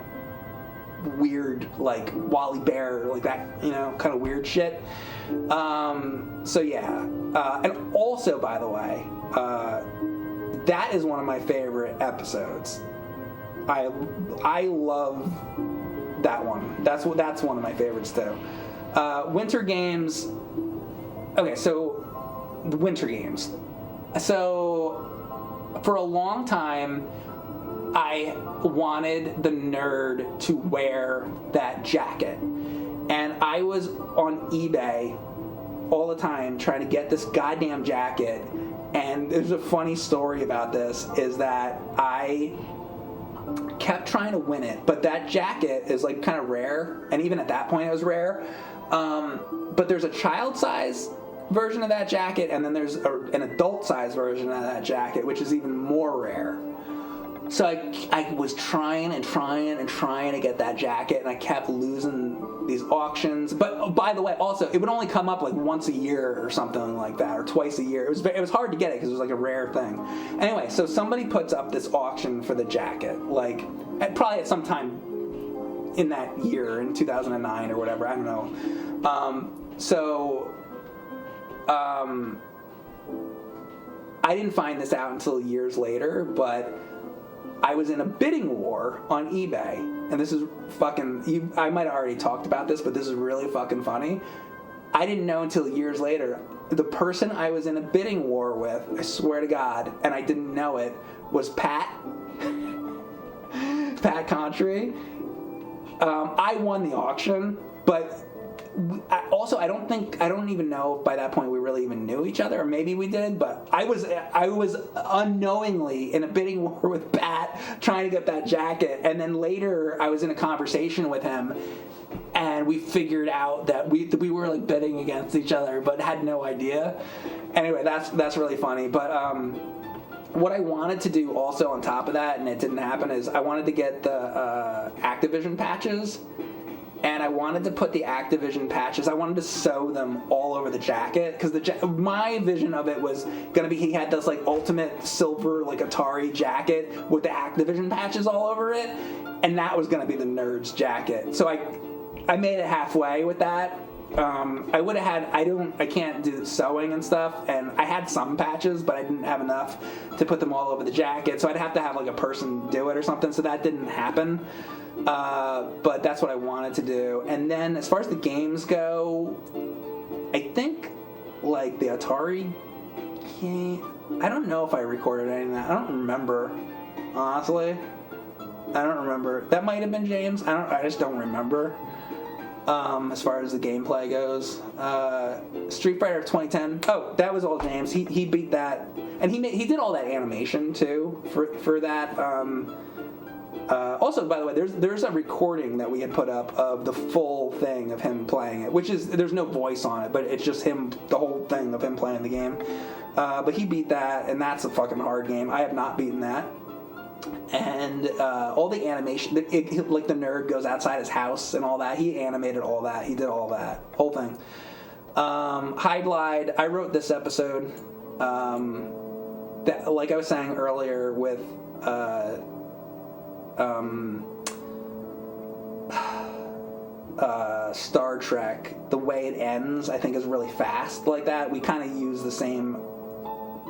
weird, like Wally Bear, like that, you know, kind of weird shit. So yeah, and also, by the way, that is one of my favorite episodes. I love that one. That's one of my favorites too. Winter Games. Okay, so the Winter Games. So for a long time, I wanted the nerd to wear that jacket. And I was on eBay all the time trying to get this goddamn jacket. And there's a funny story about this, is that I kept trying to win it. But that jacket is like kind of rare. And even at that point it was rare. But there's a child size version of that jacket. And then there's an adult size version of that jacket, which is even more rare. So I was trying to get that jacket, and I kept losing these auctions. But by the way, also, it would only come up like once a year or something like that, or twice a year. It was hard to get it because it was like a rare thing. Anyway, so somebody puts up this auction for the jacket, like probably at some time in that year, in 2009 or whatever, I don't know. I didn't find this out until years later, but I was in a bidding war on eBay, and this is fucking, I might have already talked about this, but this is really fucking funny. I didn't know until years later, the person I was in a bidding war with, I swear to God, and I didn't know it, was Pat Contry. I won the auction, but I don't even know if by that point we really even knew each other, or maybe we did, but I was unknowingly in a bidding war with Pat trying to get that jacket, and then later I was in a conversation with him and we figured out that we were like bidding against each other but had no idea. Anyway, that's really funny. But what I wanted to do also on top of that, and it didn't happen, is I wanted to get the Activision patches. And I wanted to put the Activision patches, I wanted to sew them all over the jacket, because my vision of it was going to be, he had this like ultimate silver like Atari jacket with the Activision patches all over it, and that was going to be the nerd's jacket. So I made it halfway with that. I can't do sewing and stuff, and I had some patches, but I didn't have enough to put them all over the jacket, so I'd have to have like a person do it or something, so that didn't happen. But that's what I wanted to do. And then as far as the games go, I think like the Atari game, I don't know if I recorded any of that. I don't remember, honestly. I don't remember. That might have been James. I just don't remember. As far as the gameplay goes, Street Fighter 2010. Oh, that was all James. He beat that, and he did all that animation too for that. Also, by the way, there's a recording that we had put up of the full thing of him playing it, which is, there's no voice on it, but it's just him, the whole thing of him playing the game. But he beat that, and that's a fucking hard game. I have not beaten that. And all the animation, like the nerd goes outside his house and all that. He animated all that. He did all that whole thing. High Glide. I wrote this episode. That, like I was saying earlier, with Star Trek, the way it ends, I think, is really fast like that. We kind of use the same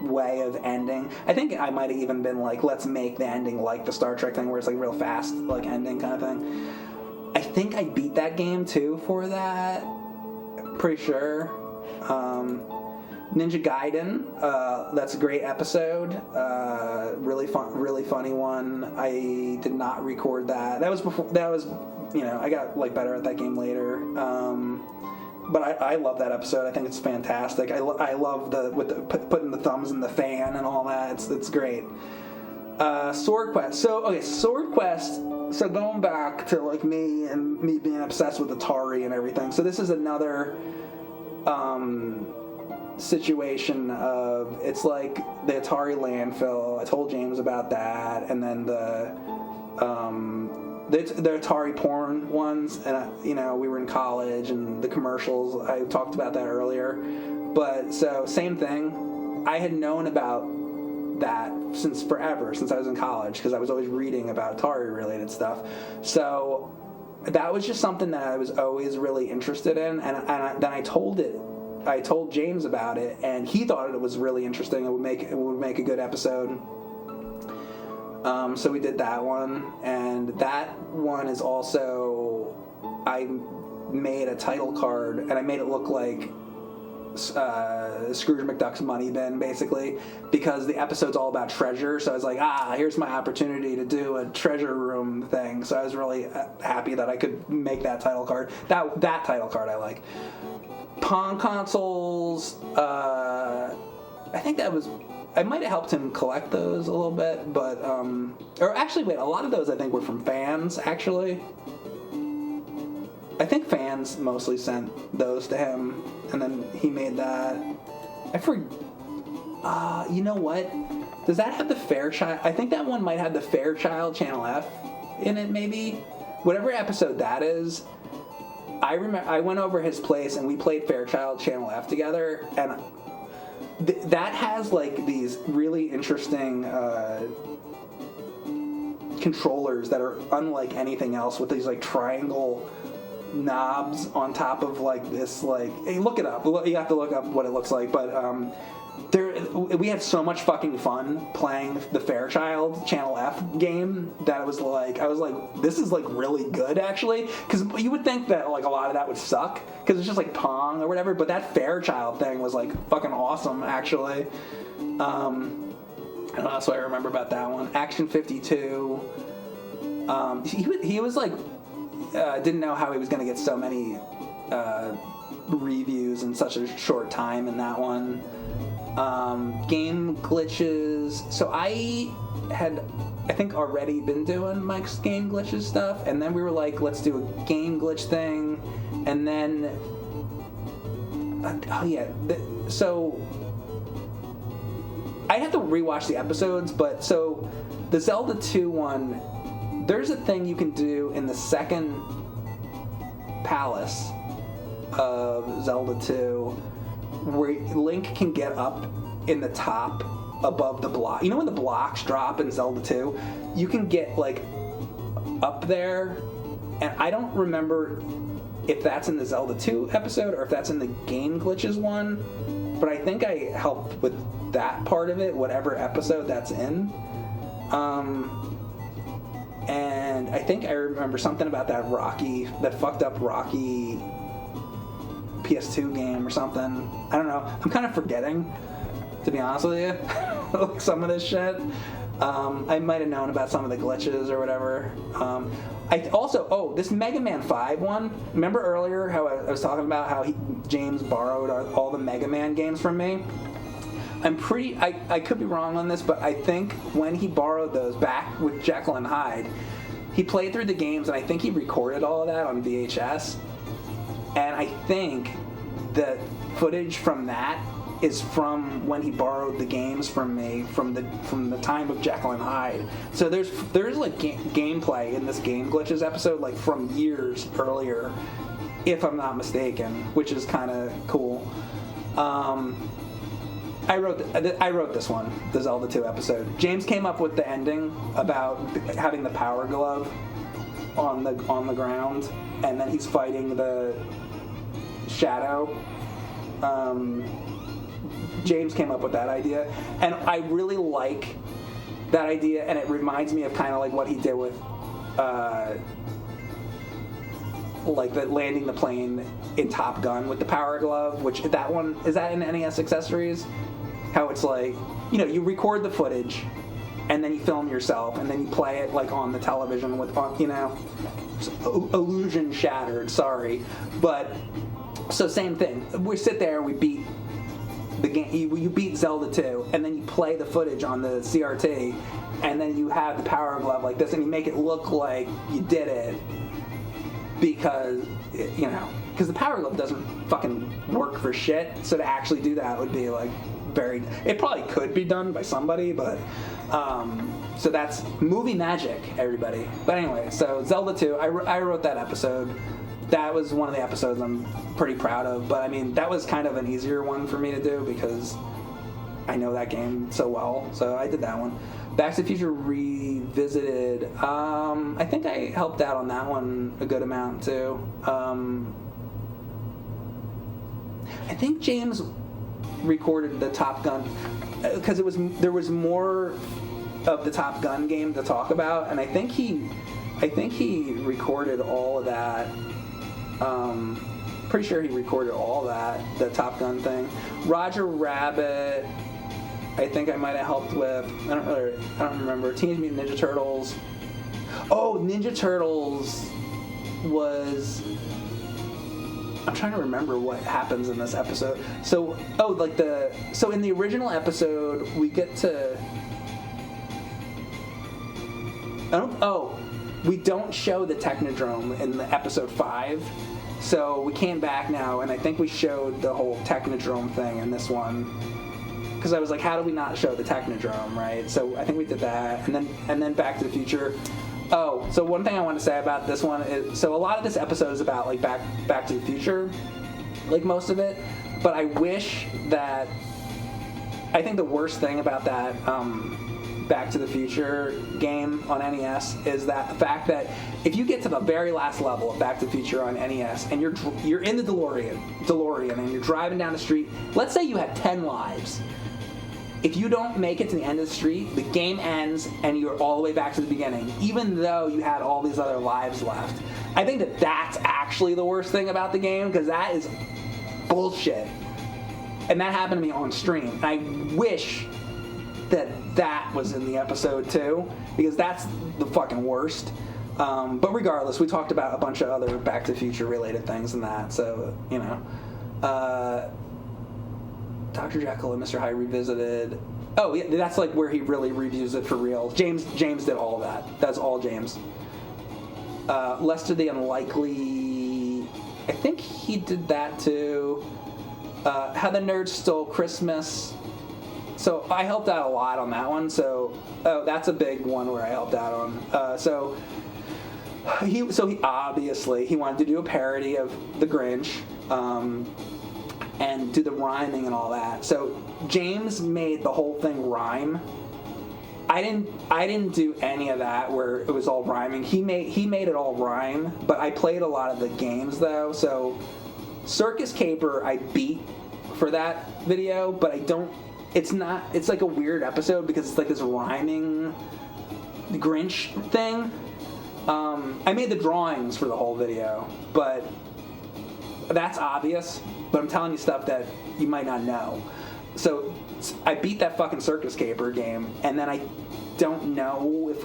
way of ending. I think I might have even been like, let's make the ending like the Star Trek thing, where it's like real fast, like ending kind of thing. I think I beat that game too for that. Pretty sure. Ninja Gaiden, that's a great episode. Really funny one. I did not record that. That was before. That was, I got like better at that game later. But I love that episode. I think it's fantastic. I love putting the thumbs in the fan and all that. It's great. Sword Quest. Sword Quest. So going back to like me being obsessed with Atari and everything. So this is another situation of, it's like the Atari landfill. I told James about that, and then the Atari porn ones, and we were in college, and the commercials, I talked about that earlier. But so same thing, I had known about that since forever, since I was in college, because I was always reading about Atari related stuff. So that was just something that I was always really interested in, and then I told James about it, and he thought it was really interesting. It would make a good episode. So we did that one, and that one is also, I made a title card, and I made it look like Scrooge McDuck's money bin, basically, because the episode's all about treasure. So I was like, here's my opportunity to do a treasure room thing. So I was really happy that I could make that title card. That title card I like. Pong consoles, I think I might have helped him collect those a little bit, but, or actually, wait, a lot of those I think were from fans, actually. I think fans mostly sent those to him, and then he made that. You know what? Does that have the Fairchild? I think that one might have the Fairchild Channel F in it, maybe? Whatever episode that is, I remember I went over his place and we played Fairchild Channel F together, and that has like these really interesting controllers that are unlike anything else, with these like triangle knobs on top of like this, like, hey, look it up. You have to look up what it looks like, but we had so much fucking fun playing the Fairchild Channel F game that I was like, this is like really good, actually, because you would think that like a lot of that would suck because it's just like Pong or whatever, but that Fairchild thing was like fucking awesome, actually. I don't know, that's what I remember about that one. Action 52. He was like, didn't know how he was going to get so many reviews in such a short time in that one. Game glitches. So I had, I think, already been doing Mike's game glitches stuff, and then we were like, let's do a game glitch thing, and then so I have to rewatch the episodes, but so the Zelda 2 one, there's a thing you can do in the second palace of Zelda 2 where Link can get up in the top above the block. You know when the blocks drop in Zelda 2? You can get like up there, and I don't remember if that's in the Zelda 2 episode or if that's in the game glitches one, but I think I helped with that part of it, whatever episode that's in. And I think I remember something about that fucked up Rocky PS2 game or something. I don't know. I'm kind of forgetting, to be honest with you, like some of this shit. I might have known about some of the glitches or whatever. I also, this Mega Man 5 one, remember earlier how I was talking about how James borrowed all the Mega Man games from me? I could be wrong on this, but I think when he borrowed those back with Jekyll and Hyde, he played through the games, and I think he recorded all of that on VHS. And I think the footage from that is from when he borrowed the games from me from the time of Jekyll and Hyde. So there's like gameplay in this Game Glitches episode like from years earlier, if I'm not mistaken, which is kind of cool. I wrote this one, the Zelda 2 episode. James came up with the ending about having the power glove on the ground, and then he's fighting the shadow. James came up with that idea, and I really like that idea, and it reminds me of kind of like what he did with like the landing the plane in Top Gun with the power glove, which that one is that in NES Accessories? How it's like, you know, you record the footage and then you film yourself and then you play it like on the television with, you know, illusion shattered, sorry. But so same thing. We sit there, we beat the game, you beat Zelda 2, and then you play the footage on the CRT, and then you have the power glove like this, and you make it look like you did it because, you know, because the power glove doesn't fucking work for shit. So to actually do that would be like it probably could be done by somebody, but so that's movie magic, everybody. But anyway, so Zelda 2, I wrote that episode. That was one of the episodes I'm pretty proud of, but I mean, that was kind of an easier one for me to do because I know that game so well, so I did that one. Back to the Future Revisited, I think I helped out on that one a good amount too. I think James recorded the Top Gun because there was more of the Top Gun game to talk about, and I think he recorded all of that. Pretty sure he recorded all that, the Top Gun thing. Roger Rabbit, I think I might have helped with. I don't remember. Teenage Mutant Ninja Turtles. Oh, Ninja Turtles was. I'm trying to remember what happens in this episode. So in the original episode, we get to. We don't show the Technodrome in the episode 5. So we came back now, and I think we showed the whole Technodrome thing in this one. Because I was like, how do we not show the Technodrome, right? So I think we did that, and then Back to the Future. Oh, so one thing I want to say about this one is, so a lot of this episode is about like Back to the Future, like most of it. But I wish that, I think the worst thing about that Back to the Future game on NES is that the fact that if you get to the very last level of Back to the Future on NES and you're in the DeLorean and you're driving down the street, let's say you had 10 lives. If you don't make it to the end of the street, the game ends and you're all the way back to the beginning, even though you had all these other lives left. I think that that's actually the worst thing about the game, because that is bullshit. And that happened to me on stream. I wish that was in the episode too, because that's the fucking worst. But regardless, we talked about a bunch of other Back to the Future related things and that, so, you know. Dr. Jekyll and Mr. Hyde Revisited. Oh, yeah, that's like where he really reviews it for real. James did all of that. That's all James. Lester the Unlikely, I think he did that too. How the Nerds Stole Christmas. So I helped out a lot on that one. So that's a big one where I helped out on. So he obviously he wanted to do a parody of The Grinch. And do the rhyming and all that. So James made the whole thing rhyme. I didn't do any of that where it was all rhyming. He made it all rhyme, but I played a lot of the games though. So Circus Caper I beat for that video, but I don't. It's like a weird episode because it's like this rhyming Grinch thing. I made the drawings for the whole video, but that's obvious. But I'm telling you stuff that you might not know. So I beat that fucking Circus Caper game, and then I don't know if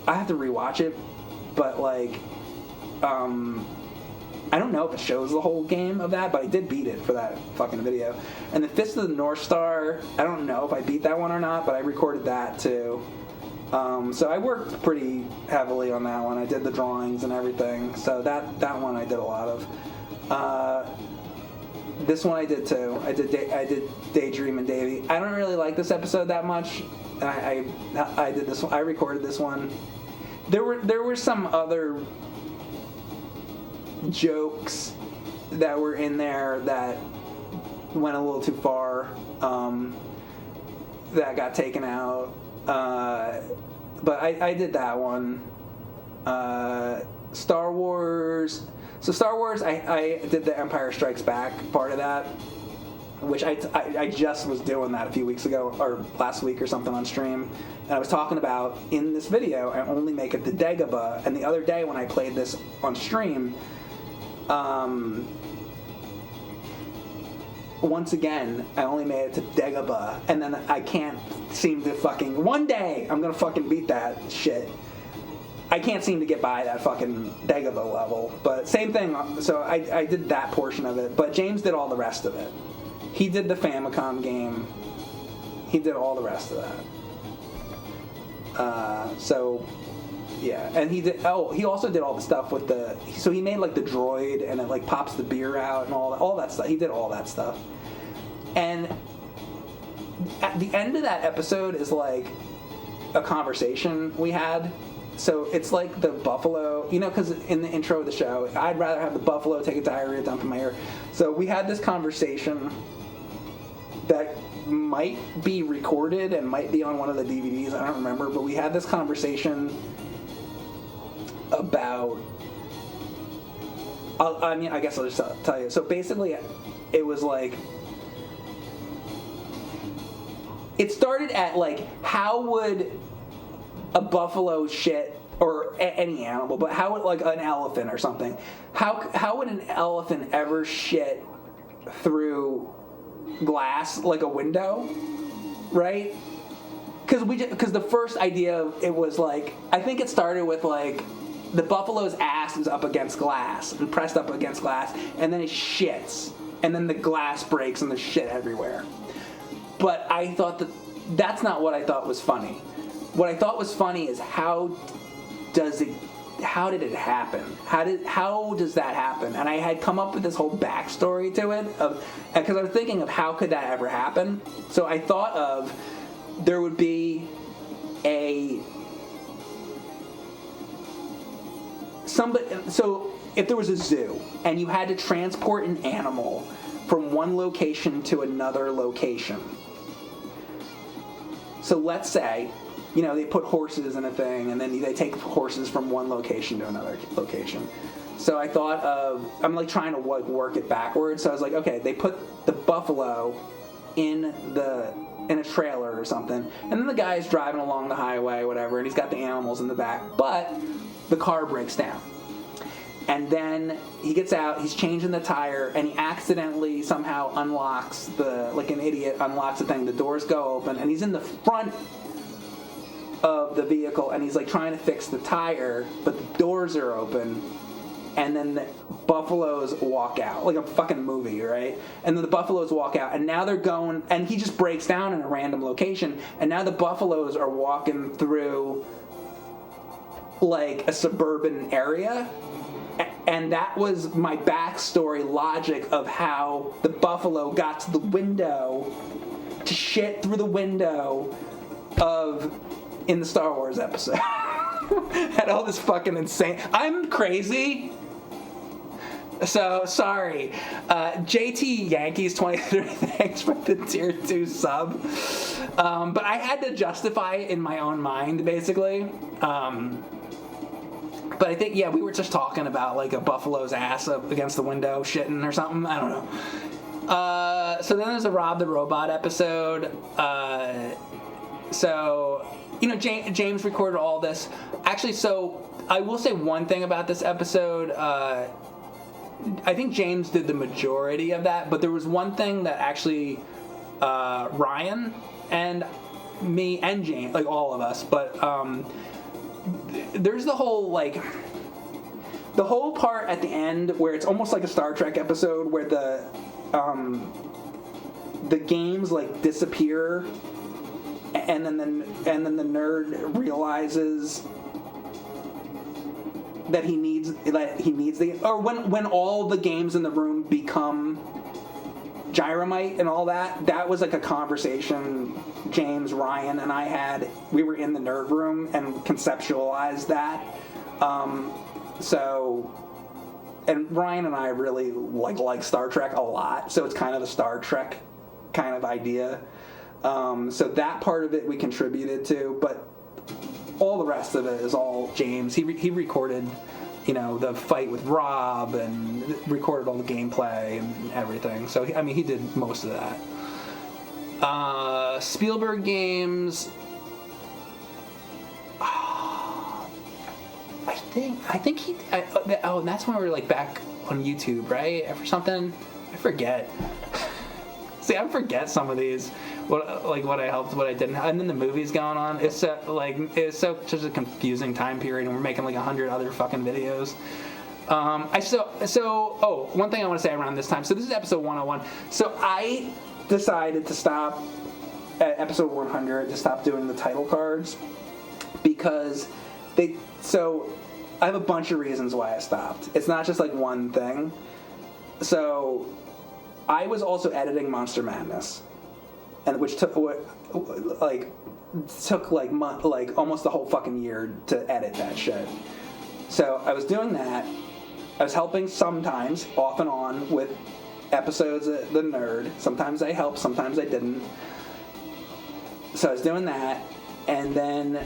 I have to rewatch it, but like, I don't know if it shows the whole game of that, but I did beat it for that fucking video. And the Fist of the North Star, I don't know if I beat that one or not, but I recorded that too. So I worked pretty heavily on that one. I did the drawings and everything. So that one I did a lot of. This one I did too. I did Daydream and Davy. I don't really like this episode that much. I did this one. I recorded this one. There were some other jokes that were in there that went a little too far. That got taken out. But I did that one. Star Wars. So Star Wars, I did the Empire Strikes Back part of that, which I just was doing that a few weeks ago, or last week or something on stream. And I was talking about, in this video, I only make it to Dagobah. And the other day when I played this on stream, once again, I only made it to Dagobah. And then I can't seem to fucking... One day, I'm going to fucking beat that shit. I can't seem to get by that fucking Dagobah level. But same thing, so I did that portion of it. But James did all the rest of it. He did the Famicom game. He did all the rest of that. So, yeah. And he did... Oh, he also did all the stuff with the... So he made, like, the droid, and it, like, pops the beer out and all that stuff. He did all that stuff. And at the end of that episode is, like, a conversation we had. So it's like the buffalo, you know, because in the intro of the show, I'd rather have the buffalo take a diarrhea dump in my ear. So we had this conversation that might be recorded and might be on one of the DVDs, I don't remember, but we had this conversation about, I guess I'll just tell you. So basically, it was like, it started at like, how would a buffalo shit, or any animal, but how would, like, an elephant or something, how would an elephant ever shit through glass, like a window, right? Because the first idea, it was like, I think it started with like, the buffalo's ass is up against glass, and pressed up against glass, and then it shits, and then the glass breaks and there's shit everywhere. But I thought that's not what I thought was funny. What I thought was funny is how did it happen? How does that happen? And I had come up with this whole backstory to it, because I was thinking of how could that ever happen. So I thought of, there would be so if there was a zoo and you had to transport an animal from one location to another location. So let's say, you know, they put horses in a thing, and then they take horses from one location to another location. So I thought of, I'm like trying to work it backwards. So I was like, okay, they put the buffalo in a trailer or something, and then the guy's driving along the highway, whatever, and he's got the animals in the back, but the car breaks down. And then he gets out, he's changing the tire, and he accidentally somehow unlocks like an idiot, unlocks the thing, the doors go open, and he's in the front of the vehicle, and he's like trying to fix the tire, but the doors are open, and then the buffaloes walk out, like a fucking movie, right? And then the buffaloes walk out, and now they're going, and he just breaks down in a random location, and now the buffaloes are walking through like a suburban area. And that was my backstory logic of how the buffalo got to the window to shit through the window in the Star Wars episode. Had all this fucking insane... I'm crazy. So, sorry. JT Yankees 23, thanks for the tier 2 sub. But I had to justify it in my own mind, basically. But I think, yeah, we were just talking about, like, a buffalo's ass up against the window shitting or something. I don't know. So then there's a Rob the Robot episode. So, you know, James recorded all this. Actually, so I will say one thing about this episode. I think James did the majority of that, but there was one thing that actually Ryan and me and James, like all of us, but... there's the whole part at the end where it's almost like a Star Trek episode where the games like disappear, and then the nerd realizes that he needs the, or when all the games in the room become Gyromite and all that, that was like a conversation James, Ryan, and I had. We were in the nerd room and conceptualized that. And Ryan and I really like Star Trek a lot, so it's kind of a Star Trek kind of idea. So that part of it we contributed to, but all the rest of it is all James. He recorded, the fight with Rob and recorded all the gameplay and everything. So, he did most of that. Spielberg games. I think he. And that's when we were back on YouTube, right? Or something. I forget. See, I forget some of these. What I helped, what I didn't, and then the movies going on. It's such a confusing time period, and we're making 100 other fucking videos. One thing I want to say around this time. So this is episode 101. So I decided to stop at episode 100 to stop doing the title cards because So I have a bunch of reasons why I stopped. It's not just one thing. So I was also editing Monster Madness, and which took almost the whole fucking year to edit that shit. So I was doing that. I was helping sometimes, off and on, with episodes of The Nerd. Sometimes I helped, sometimes I didn't. So I was doing that, and then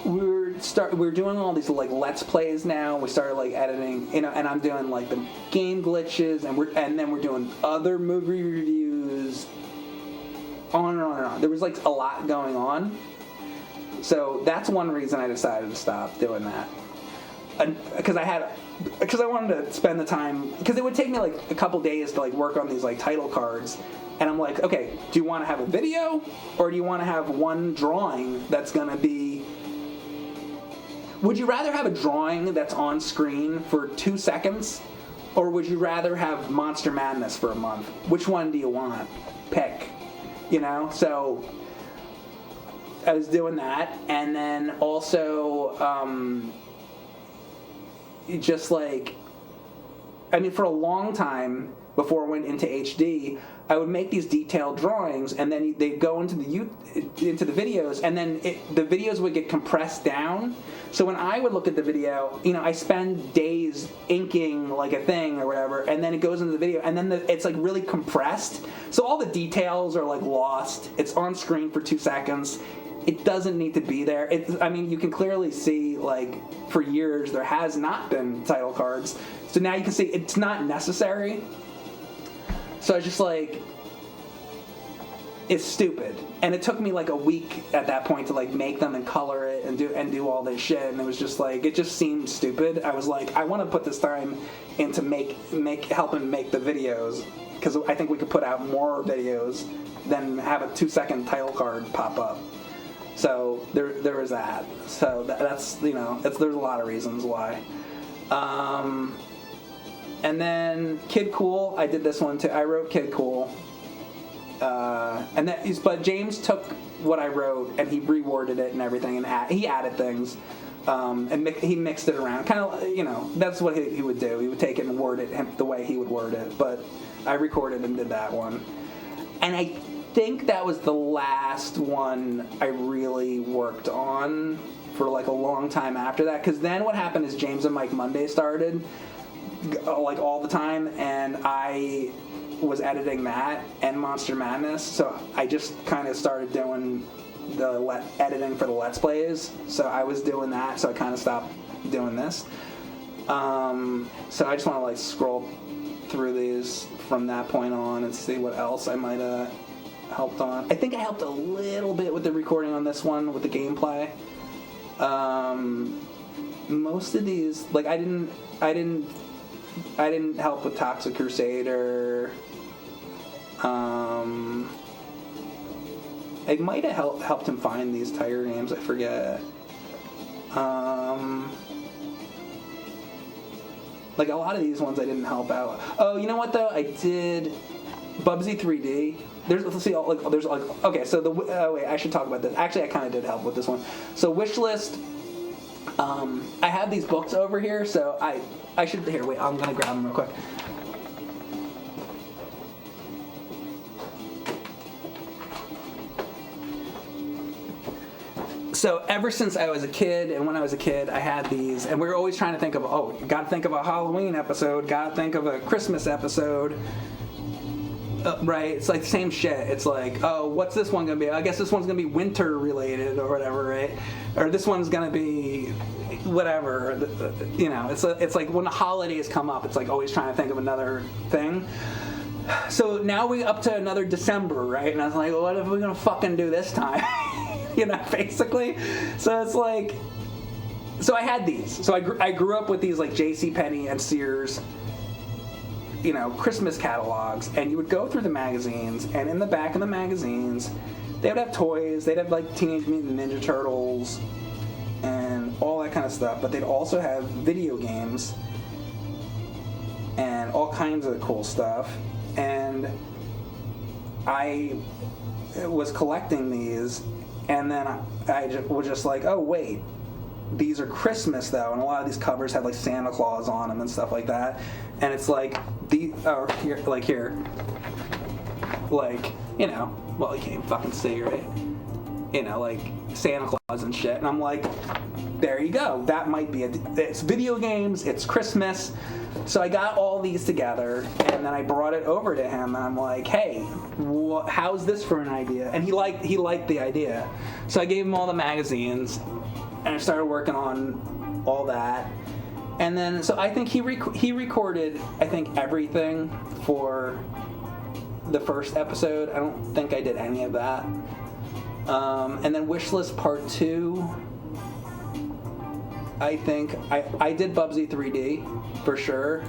we're doing all these Let's Plays now. We started editing, and I'm doing the game glitches, and then we're doing other movie reviews, on and on and on. There was a lot going on, so that's one reason I decided to stop doing that. Because I wanted to spend the time, because it would take me a couple days to work on these title cards, and I'm okay, do you want to have a video, or do you want to have one drawing that's gonna be? Would you rather have a drawing that's on screen for 2 seconds, or would you rather have Monster Madness for a month? Which one do you want? Pick. So I was doing that, and then also for a long time before I went into HD, I would make these detailed drawings, and then they'd go into the videos, and then the videos would get compressed down. So when I would look at the video, I spend days inking a thing or whatever, and then it goes into the video, and then it's really compressed. So all the details are lost. It's on screen for 2 seconds. It doesn't need to be there. You can clearly see for years there has not been title cards. So now you can see it's not necessary. So I was just it's stupid. And it took me a week at that point to make them and color it and do all this shit. And it was just it just seemed stupid. I was I want to put this time into helping make the videos, because I think we could put out more videos than have a 2-second title card pop up. So there was that. So that's there's a lot of reasons why. And then Kid Cool, I did this one too. I wrote Kid Cool, but James took what I wrote and he reworded it and everything, and he added things, and he mixed it around. Kind of, that's what he would do. He would take it and word it the way he would word it. But I recorded and did that one, and I think that was the last one I really worked on for a long time after that. Because then what happened is James and Mike Monday started. All the time, and I was editing that and Monster Madness, so I just kind of started doing the editing for the Let's Plays. So I was doing that, so I kind of stopped doing this. So I just want to scroll through these from that point on and see what else I might have helped on. I think I helped a little bit with the recording on this one with the gameplay. Most of these, I didn't help with Toxic Crusader. I might have helped him find these Tiger games. I forget. A lot of these ones I didn't help out. Oh, you know what though? I did Bubsy 3D. Okay. So wait, I should talk about this. Actually, I kind of did help with this one. So Wishlist. I have these books over here, so I should... Here, wait, I'm going to grab them real quick. So ever since I was a kid, and when I was a kid, I had these, and we were always trying to think of, got to think of a Halloween episode, got to think of a Christmas episode, right? It's like the same shit. It's like, what's this one going to be? I guess this one's going to be winter related or whatever, right? Or this one's going to be whatever, it's like when the holidays come up, it's like always trying to think of another thing. So now we up to another December, right? And I was like, well, what are we going to fucking do this time? Basically. So it's like, so I had these. So I grew up with these like JCPenney and Sears, Christmas catalogs, and you would go through the magazines, and in the back of the magazines, they would have toys. They'd have like Teenage Mutant Ninja Turtles and all that kind of stuff, but they'd also have video games and all kinds of cool stuff. And I was collecting these, and then I was just like, oh wait, these are Christmas though, and a lot of these covers have like Santa Claus on them and stuff like that. And it's like well, you can't even fucking see, right? Like Santa Claus and shit. And I'm like, there you go. That might be it's video games, it's Christmas. So I got all these together, and then I brought it over to him, and I'm like, hey, how's this for an idea? And he liked the idea. So I gave him all the magazines, and I started working on all that. And then, so I think he recorded, I think, everything for the first episode. I don't think I did any of that. And then Wishlist Part 2, I think I did Bubsy 3D for sure,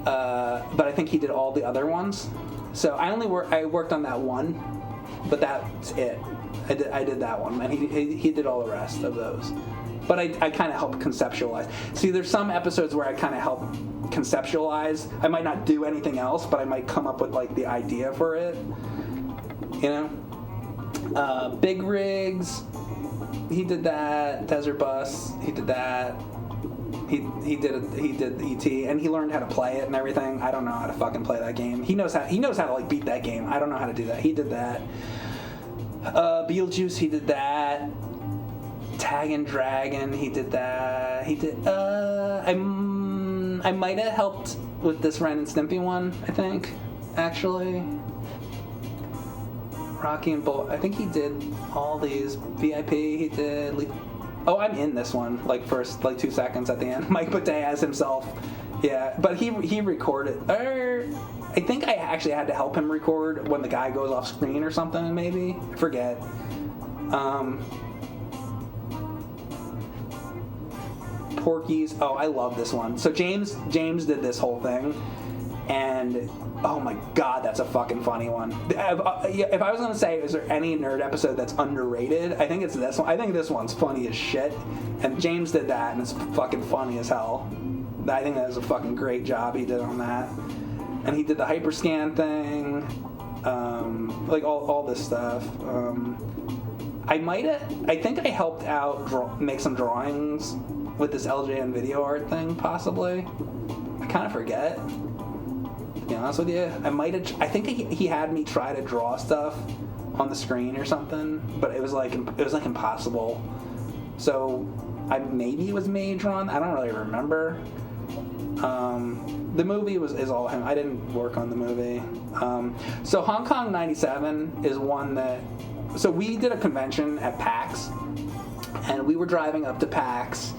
but I think he did all the other ones. So I worked on that one, but that's it. I did that one, and he did all the rest of those. But I kind of helped conceptualize. See, there's some episodes where I kind of help conceptualize. I might not do anything else, but I might come up with like the idea for it. Big Rigs, he did that. Desert Bus, he did that. He did E.T. and he learned how to play it and everything. I don't know how to fucking play that game. He knows how to like beat that game. I don't know how to do that. He did that. Beetlejuice, he did that. Tag and Dragon, he did that. He did. I might have helped with this Ren and Stimpy one. I think, actually. Rocky and Bull. I think he did all these. VIP, he did. Oh, I'm in this one. Like first, like 2 seconds at the end. Mike Matei as himself. Yeah, but he recorded. I think I actually had to help him record when the guy goes off screen or something. Maybe I forget. Porky's. Oh, I love this one. So James did this whole thing, and oh my god, that's a fucking funny one. If I was gonna say, is there any nerd episode that's underrated? I think it's this one. I think this one's funny as shit, and James did that, and it's fucking funny as hell. I think that was a fucking great job he did on that, and he did the hyperscan thing, like all this stuff. I think I helped out make some drawings with this LJN video art thing, possibly. I kind of forget, to be honest with you. I think he had me try to draw stuff on the screen or something, but it was like impossible. So maybe it was me drawn. I don't really remember. The movie is all him. I didn't work on the movie. So Hong Kong 97 is one that. So we did a convention at PAX, and we were driving up to PAX,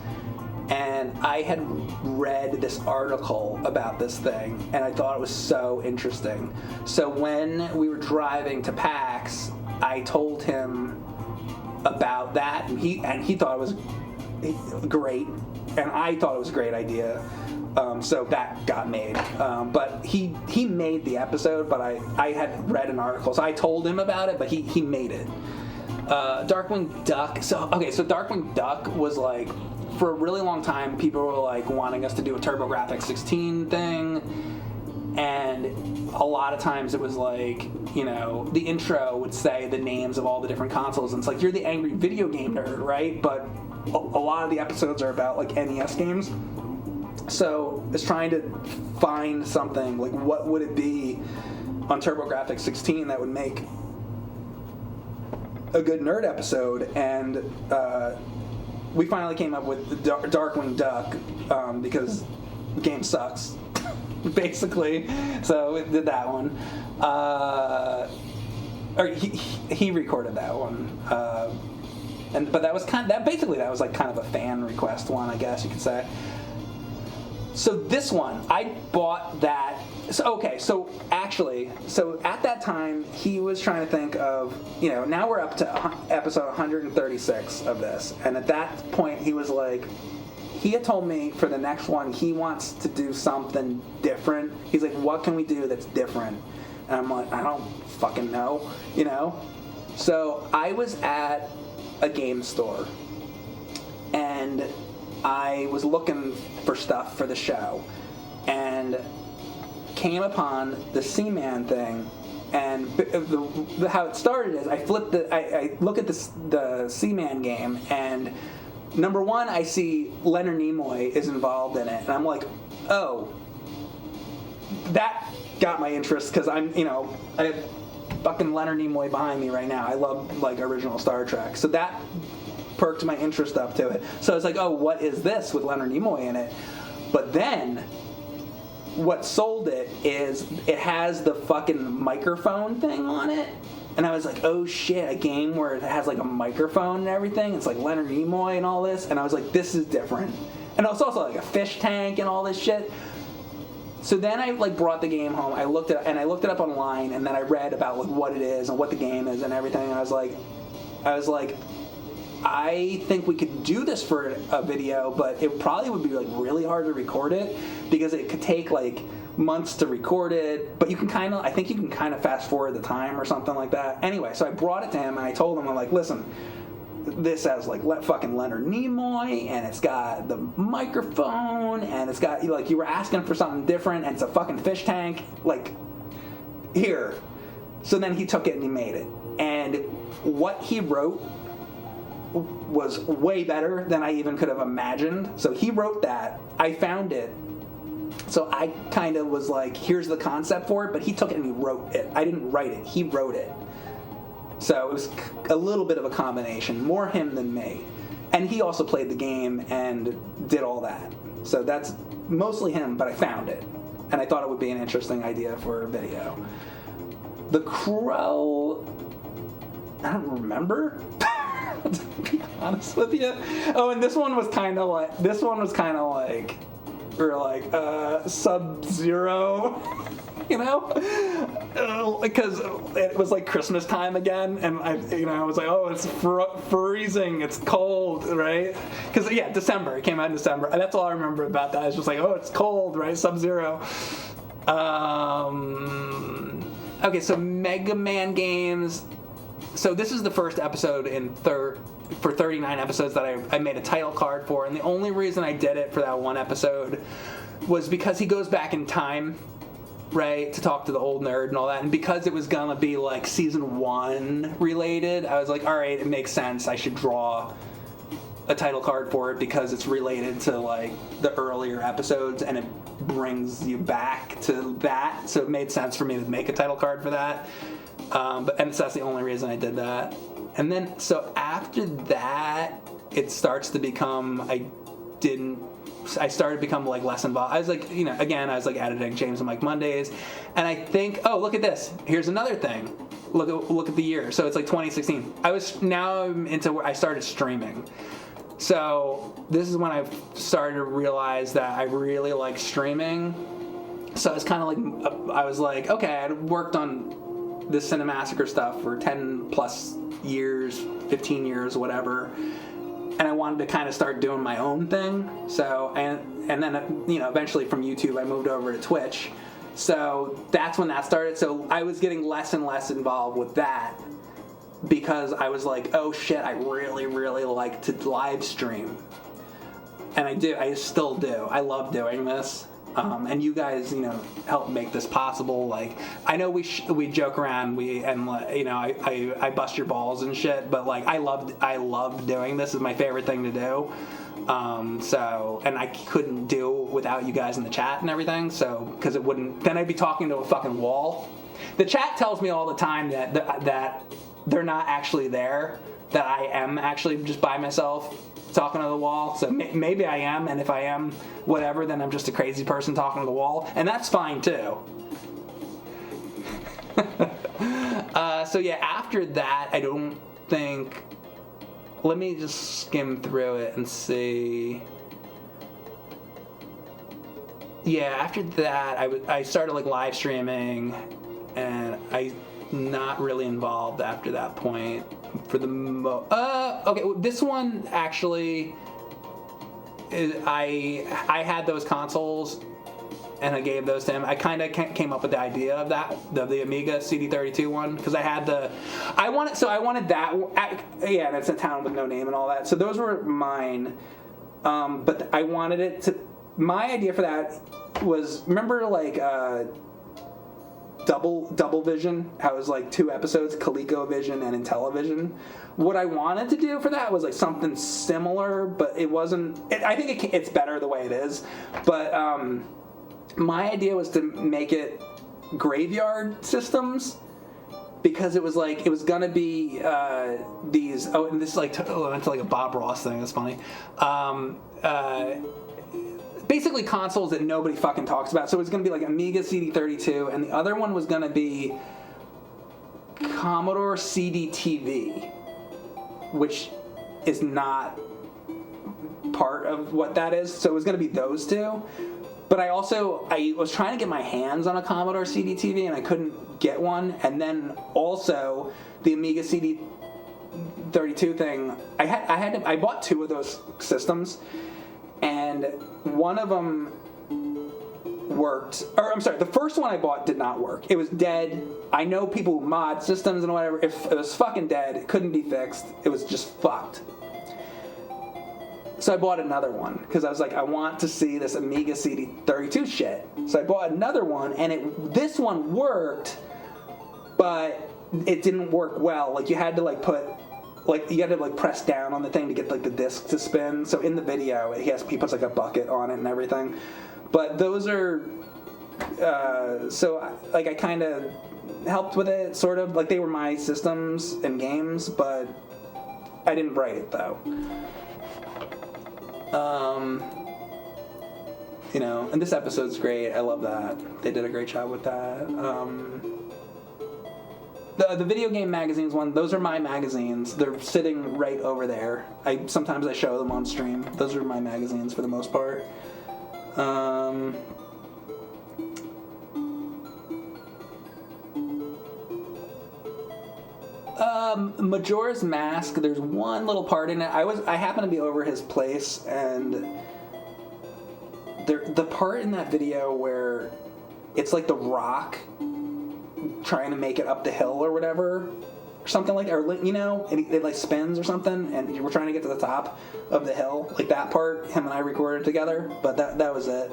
and I had read this article about this thing, and I thought it was so interesting. So when we were driving to PAX, I told him about that, and he thought it was great, and I thought it was a great idea. So that got made. But he made the episode, but I had read an article, so I told him about it, but he made it. Darkwing Duck. So Darkwing Duck was like, for a really long time, people were like wanting us to do a TurboGrafx 16 thing, and a lot of times it was like, the intro would say the names of all the different consoles, and it's like, you're the angry video game nerd, right? But a lot of the episodes are about like NES games. So it's trying to find something, like what would it be on TurboGrafx 16 that would make a good nerd episode, and we finally came up with the Darkwing Duck because the game sucks, basically. So we did that one. Or he recorded that one. But that was that was like kind of a fan request one, I guess you could say. So this one, I bought that. So at that time, he was trying to think of, now we're up to episode 136 of this. And at that point, he was like, he had told me for the next one, he wants to do something different. He's like, what can we do that's different? And I'm like, I don't fucking know, So I was at a game store, and I was looking for stuff for the show, and came upon the Seaman thing. And how it started is I look at the Seaman game, and number one, I see Leonard Nimoy is involved in it, and I'm like, oh, that got my interest, because I have fucking Leonard Nimoy behind me right now. I love original Star Trek, so that perked my interest up to it. So I was like, oh, what is this with Leonard Nimoy in it? But then what sold it is it has the fucking microphone thing on it, and I was like, oh shit, a game where it has like a microphone and everything. It's like Leonard Nimoy and all this, and I was like, this is different. And it's also like a fish tank and all this shit. So then I brought the game home. I looked it up online, and then I read about what it is and what the game is and everything. And I was like, I think we could do this for a video, but it probably would be really hard to record it, because it could take months to record it. But I think you can kind of fast forward the time or something like that. Anyway, so I brought it to him, and I told him, I'm like, listen, this has fucking Leonard Nimoy, and it's got the microphone, and it's got you were asking for something different, and it's a fucking fish tank, here. So then he took it and he made it, and what he wrote was way better than I even could have imagined. So he wrote that, I found it, so I kind of was like, here's the concept for it, but he took it and he wrote it. I didn't write it, he wrote it. So it was a little bit of a combination, more him than me. And he also played the game and did all that. So that's mostly him, but I found it. And I thought it would be an interesting idea for a video. The Crow, I don't remember, to be honest with you. Oh, and this one was kind of like, Sub-Zero. Because it was Christmas time again, and I was like, oh, it's freezing, it's cold, right? Because December, it came out in December, and that's all I remember about that. It's just oh, it's cold, right? Sub-Zero. Okay, so Mega Man games. So this is the first episode for 39 episodes that I made a title card for, and the only reason I did it for that one episode was because he goes back in time, right, to talk to the old nerd and all that, and because it was gonna be season 1 related, I was like, all right, it makes sense, I should draw a title card for it because it's related to the earlier episodes, and it brings you back to that, so it made sense for me to make a title card for that. So that's the only reason I did that. And then so after that, it starts to become, I started to become less involved. I was again, I was editing James and Mike Mondays, and I think, oh, look at this. Here's another thing. Look at the year. So it's 2016. I'm into where I started streaming. So this is when I started to realize that I really like streaming. So it's kind of I was okay, I'd worked on this Cinemassacre stuff for 10 plus years, 15 years, whatever. And I wanted to kind of start doing my own thing. So, and then, eventually from YouTube, I moved over to Twitch. So that's when that started. So I was getting less and less involved with that because I was like, oh shit, I really, really like to live stream. And I still do. I love doing this. And you guys, help make this possible. I know we joke around, I bust your balls and shit, but I love doing this. It's my favorite thing to do. And I couldn't do it without you guys in the chat and everything. So because then I'd be talking to a fucking wall. The chat tells me all the time that they're not actually there, that I am actually just by myself talking to the wall. So maybe I am, and if I am, whatever, then I'm just a crazy person talking to the wall, and that's fine too. So yeah, after that, I don't think... Let me just skim through it and see. Yeah, after that, I started like live streaming, and I'm not really involved after that point. For the okay, this one actually, I had those consoles, and I gave those to him. I kind of came up with the idea of that, the Amiga CD32 one, because I wanted that. Yeah, that's a town with no name and all that. So those were mine, but I wanted it to. My idea for that was, remember like Double Vision, how it was like 2 episodes, ColecoVision and Intellivision. What I wanted to do for that was like something similar, but it wasn't. I think it's better the way it is, but. My idea was to make it graveyard systems, because it was gonna be these. Oh, and this is like into like a Bob Ross thing. That's funny. Basically consoles that nobody fucking talks about. So it was gonna be like Amiga CD32, and the other one was gonna be Commodore CD-TV, which is not part of what that is. So it was gonna be those two. But I was trying to get my hands on a Commodore CD-TV, and I couldn't get one. And then also the Amiga CD32 thing, I bought 2 of those systems, and one of them worked. Or I'm sorry, the first one I bought did not work. It was dead. I know people who mod systems and whatever. If it was fucking dead, it couldn't be fixed. It was just fucked. So I bought another one, because I was like, I want to see this Amiga CD32 shit. So I bought another one, and this one worked, but it didn't work well. Like, you had to press down on the thing to get like the disc to spin. So in the video, he puts like a bucket on it and everything. But those are I kind of helped with it, sort of. Like, they were my systems and games, but I didn't write it though. And this episode's great. I love that. They did a great job with that. The video game magazines one, those are my magazines. They're sitting right over there. Sometimes I show them on stream. Those are my magazines for the most part. Majora's Mask, there's one little part in it. I happened to be over his place, and the part in that video where it's like the Rock trying to make it up the hill or whatever, or something like that, or and it like spins or something, and we're trying to get to the top of the hill. Like, that part, him and I recorded together, but that was it.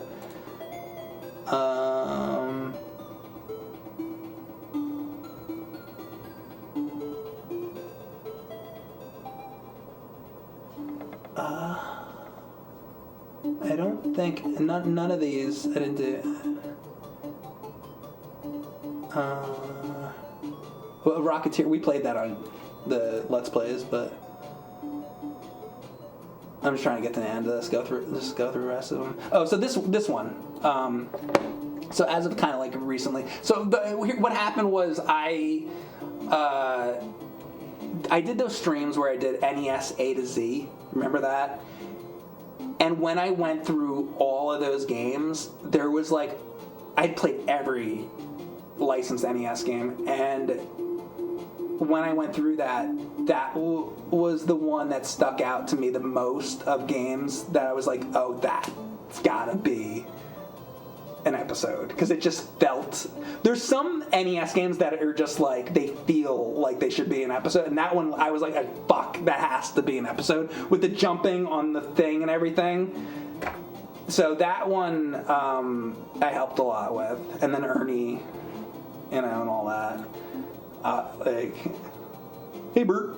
I don't think none of these I didn't do. Well, Rocketeer, we played that on the Let's Plays, but I'm just trying to get to the end of this. Go through the rest of them. Oh, so this one. So as of kind of like recently. So what happened was I did those streams where I did NES A to Z. Remember that? And when I went through all of those games, there was like, I'd played every licensed NES game, and when I went through that was the one that stuck out to me the most of games that I was like, oh, that's gotta be an episode, because it just felt. There's some NES games that are just like, they feel like they should be an episode, and that one I was like, fuck, that has to be an episode, with the jumping on the thing and everything. So that one I helped a lot with, and then Ernie, and all that. Like, hey Bert,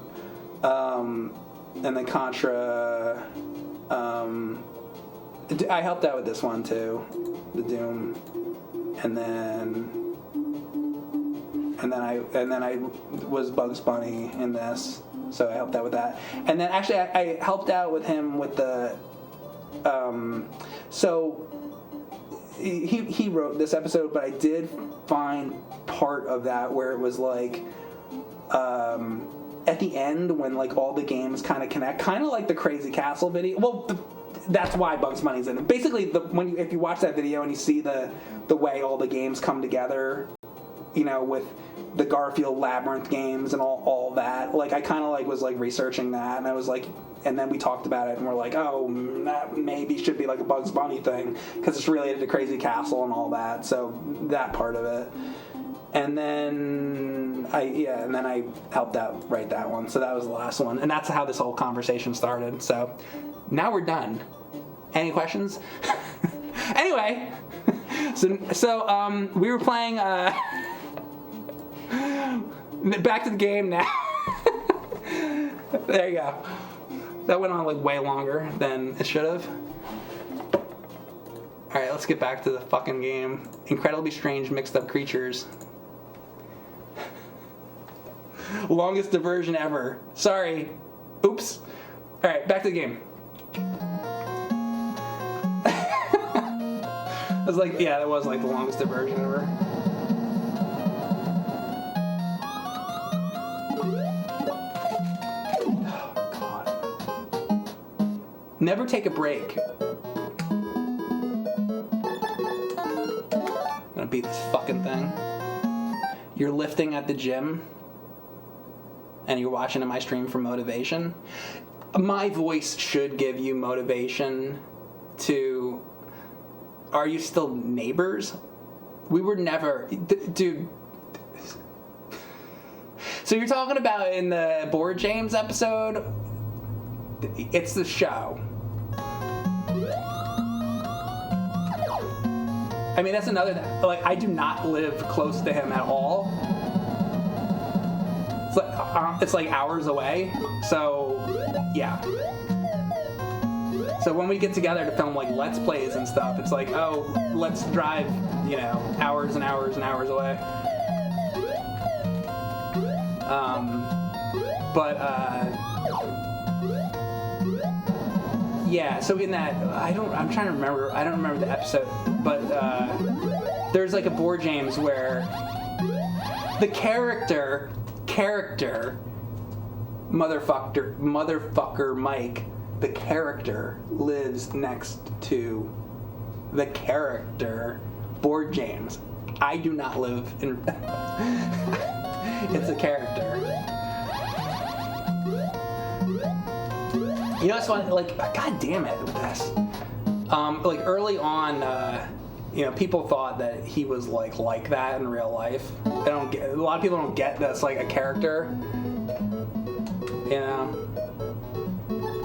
and then Contra. I helped out with this one too, the Doom, and then and then I was Bugs Bunny in this, so I helped out with that. And then actually I helped out with him with the so he wrote this episode, but I did find part of that where it was like at the end when like all the games kind of connect, kind of like the Crazy Castle video. Well, that's why Bugs Bunny's in it. Basically, if you watch that video and you see the way all the games come together, you know, with the Garfield Labyrinth games and all that, like I kind of like was like researching that, and I was like, and then we talked about it and we're like, oh, that maybe should be like a Bugs Bunny thing because it's related to Crazy Castle and all that. So that part of it. And then I helped out write that one. So that was the last one. And that's how this whole conversation started. So now we're done. Any questions? Anyway, so we were playing back to the game now. There you go. That went on like way longer than it should have. Alright, let's get back to the fucking game. Incredibly strange mixed up creatures. Longest diversion ever. Sorry. Oops. Alright, back to the game. I was like, yeah, that was like the longest diversion ever. Oh, God. Never take a break. I'm gonna beat this fucking thing. You're lifting at the gym and you're watching my stream for motivation. My voice should give you motivation to... Are you still neighbors? We were never... Dude. So you're talking about in the Board James episode? It's the show. I mean, that's another thing. Like, I do not live close to him at all. It's like hours away. So, yeah. So when we get together to film like Let's Plays and stuff, it's like, oh, let's drive, you know, hours and hours and hours away. Yeah, so in that, I'm trying to remember, I don't remember the episode, but there's like a Board James where the character, motherfucker Mike, the character lives next to the character Board James. I do not live in... It's a character. You know what's funny? Like, god damn it with this. Like early on, you know, people thought that he was like that in real life. A lot of people don't get that's like a character. You know?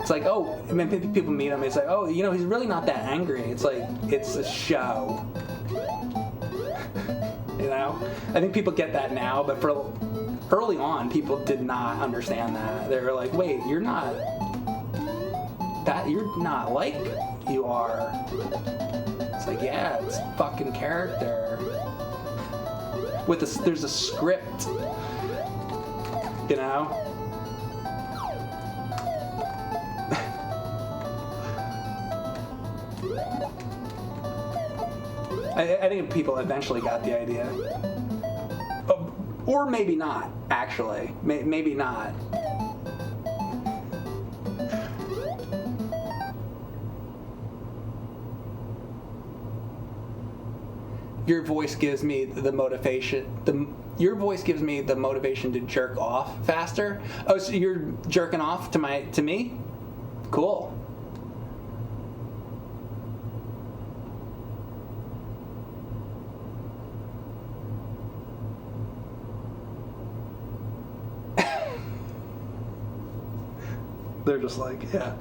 It's like, oh, I mean, people meet him, it's like, oh, you know, he's really not that angry. It's like, it's a show. You know? I think people get that now, but for early on, people did not understand that. They were like, wait, you're not like you are. It's like, yeah, it's fucking character. There's a script, you know? I think people eventually got the idea. Oh, or maybe not, actually. Maybe not. Your voice gives me the motivation. Your voice gives me the motivation to jerk off faster. Oh, so you're jerking off to me? Cool. They're just like, yeah.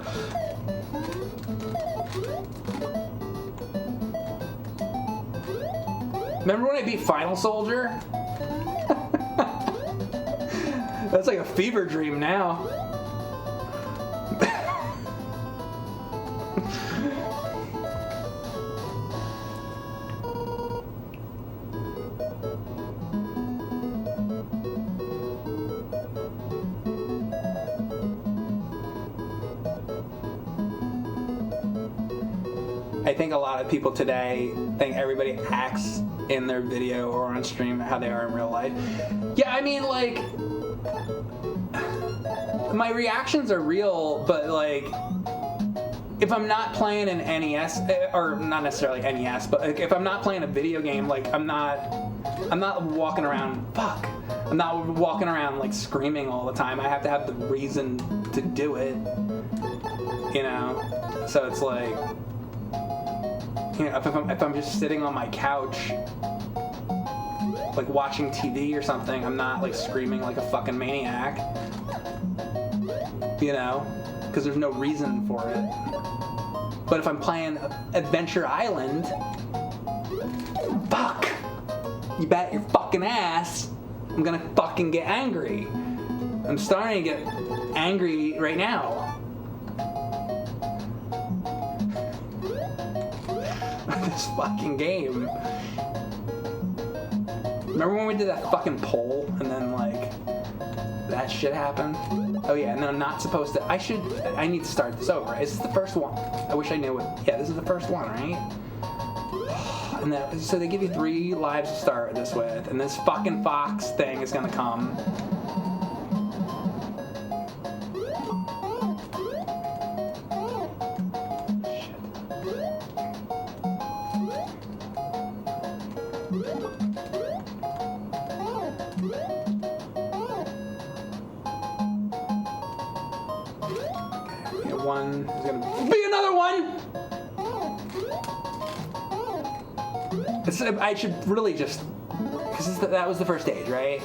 Remember when I beat Final Soldier? That's like a fever dream now. I think a lot of people today think everybody acts in their video or on stream how they are in real life. Yeah, I mean, like, my reactions are real, but like, if I'm not playing an NES, or not necessarily NES, but like, if I'm not playing a video game, like, I'm not walking around, I'm not walking around like screaming all the time. I have to have the reason to do it, you know? So it's like, you know, if I'm just sitting on my couch, like watching TV or something, I'm not like screaming like a fucking maniac, you know? Because there's no reason for it. But if I'm playing Adventure Island, fuck, you bet your fucking ass I'm gonna fucking get angry. I'm starting to get angry right now. This fucking game. Remember when we did that fucking poll and then like that shit happened? Oh yeah, no, not supposed to. I need to start this over. Is this the first one? I wish I knew it. Yeah, this is the first one, right? And then, so they give you 3 lives to start this with, and this fucking fox thing is gonna come. One is gonna be another one. I should really just, because that was the first stage, right?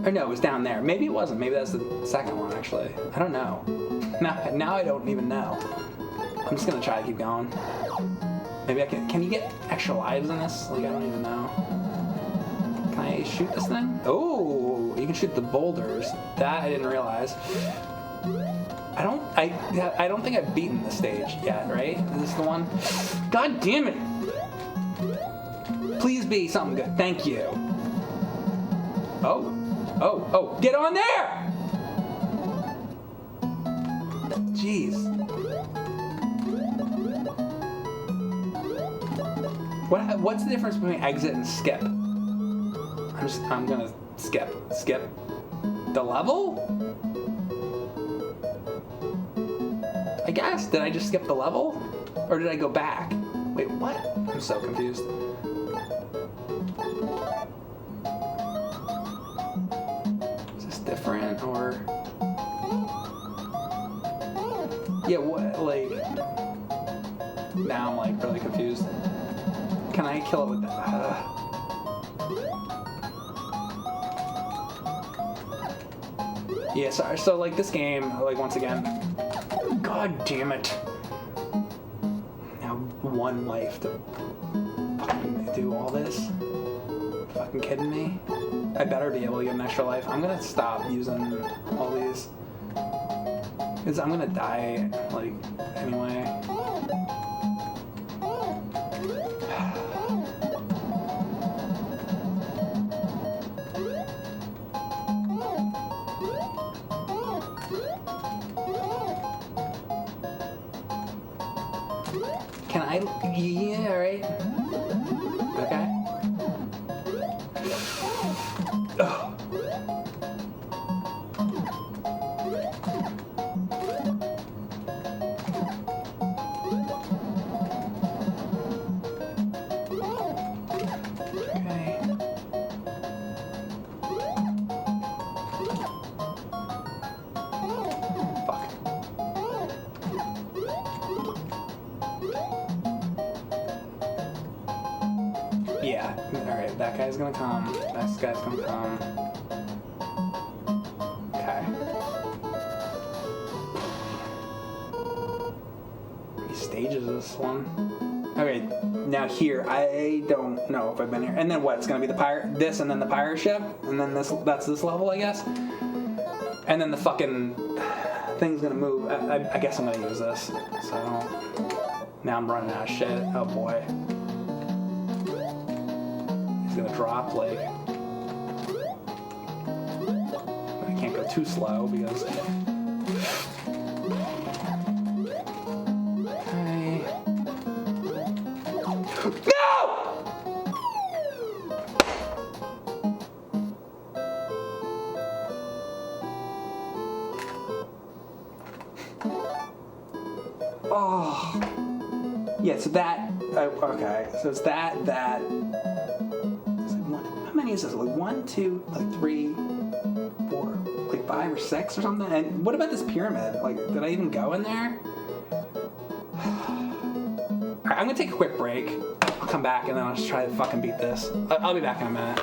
Or no, it was down there. Maybe it wasn't. Maybe that's the second one, actually. I don't know. Now I don't even know. I'm just gonna try to keep going. Maybe I can you get extra lives in this? Like, I don't even know. Can I shoot this thing? Oh, you can shoot the boulders. That I didn't realize. I don't think I've beaten this stage yet, right? Is this the one? God damn it! Please be something good. Thank you. Oh, get on there! Jeez. What's the difference between exit and skip? I'm gonna skip the level? I guess. Did I just skip the level? Or did I go back? Wait, what? I'm so confused. Is this different or? Yeah, what, like, now I'm like really confused. Can I kill it with that? Yeah, sorry. So like this game, like once again, God damn it. Now 1 life to fucking do all this. Fucking kidding me? I better be able to get an extra life. I'm gonna stop using all these. Because I'm gonna die, like, anyway. Can I? Yeah, right. Okay. Oh. Okay. Fuck. Yeah, alright, that guy's gonna come. Next guy's gonna come. Okay. How many stages is this one? Okay, now here, I don't know if I've been here. And then what? It's gonna be the pirate, this and then the pirate ship? And then that's this level, I guess? And then the fucking thing's gonna move. I guess I'm gonna use this. So I don't. Now I'm running out of shit. Oh boy. He's gonna drop, like. I can't go too slow because. Oh. Yeah, so that... okay, so it's that... It's like how many is this? Like 1, 2, like 3, 4, like 5 or 6 or something? And what about this pyramid? Like, did I even go in there? Alright, I'm gonna take a quick break. I'll come back and then I'll just try to fucking beat this. I'll be back in a minute.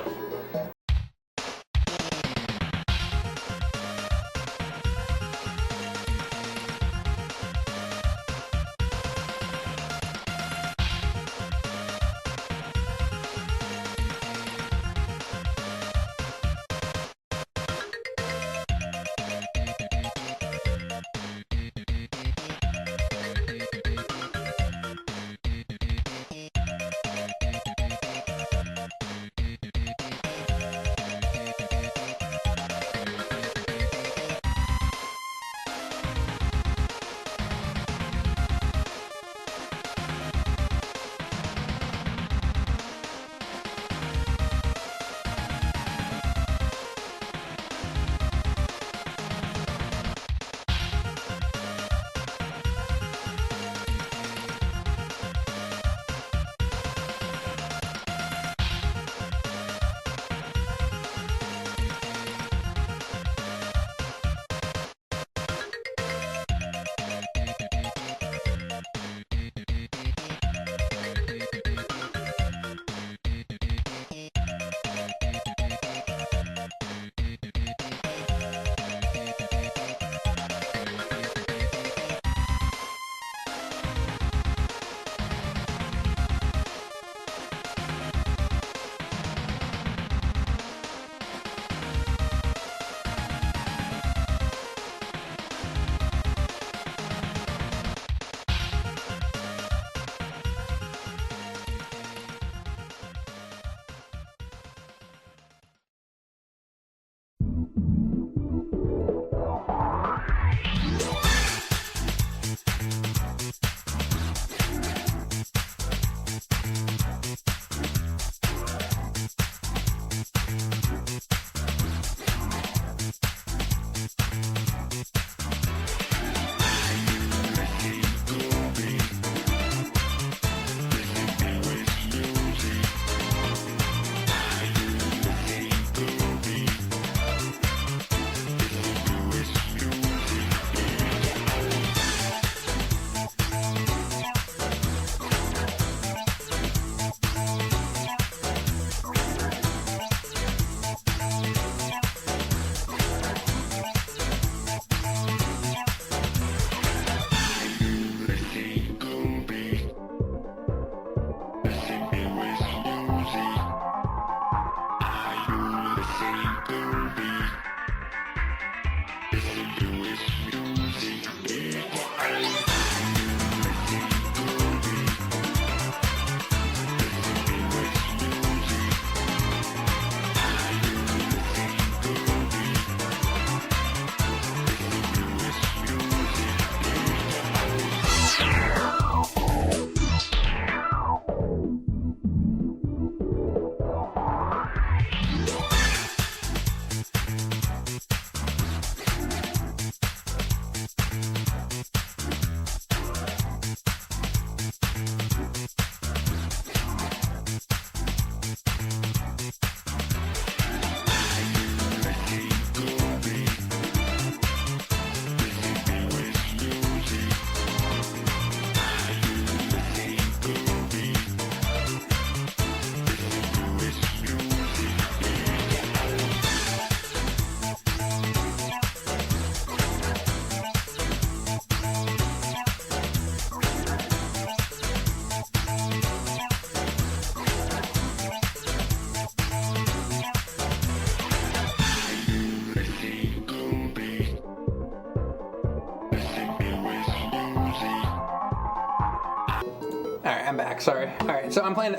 Alright, I'm back, sorry. Alright, so I'm playing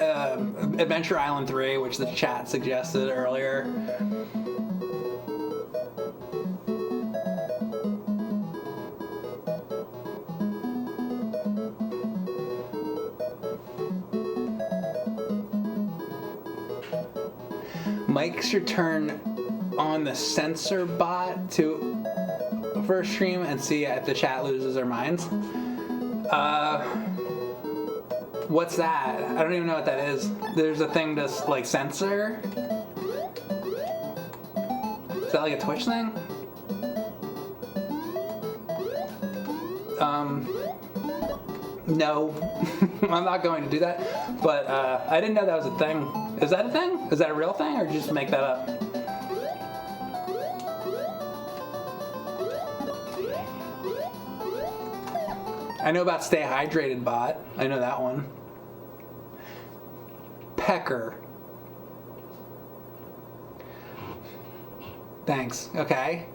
Adventure Island 3, which the chat suggested earlier. Mike should turn on the censor bot to first stream and see if the chat loses their minds. What's that? I don't even know what that is. There's a thing to like censor. Is that like a Twitch thing? No, I'm not going to do that. But I didn't know that was a thing. Is that a thing? Is that a real thing, or did you just make that up? I know about Stay Hydrated Bot. I know that one. Pecker. Thanks. Okay.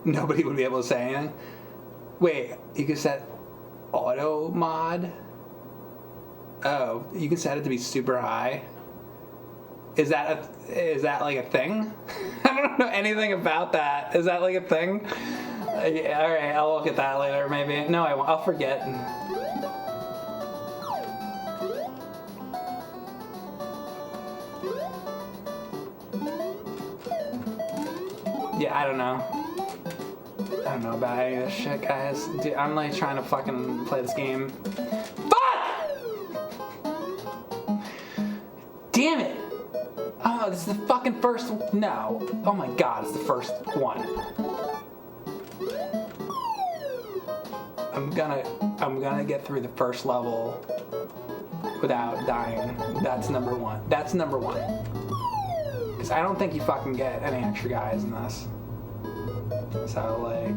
Nobody would be able to say anything. Wait, you can set auto mod? Oh, you can set it to be super high. Is that like a thing? I don't know anything about that. Is that like a thing? All right, I'll look at that later. Maybe. No, I won't. I'll forget. Yeah, I don't know. I don't know about any of this shit, guys. Dude, I'm like trying to fucking play this game. Fuck! Damn it! Oh, this is the fucking first. No. Oh my god, it's the first one. I'm gonna get through the first level without dying. That's number one. That's number one. Because I don't think you fucking get any extra guys in this. So, like...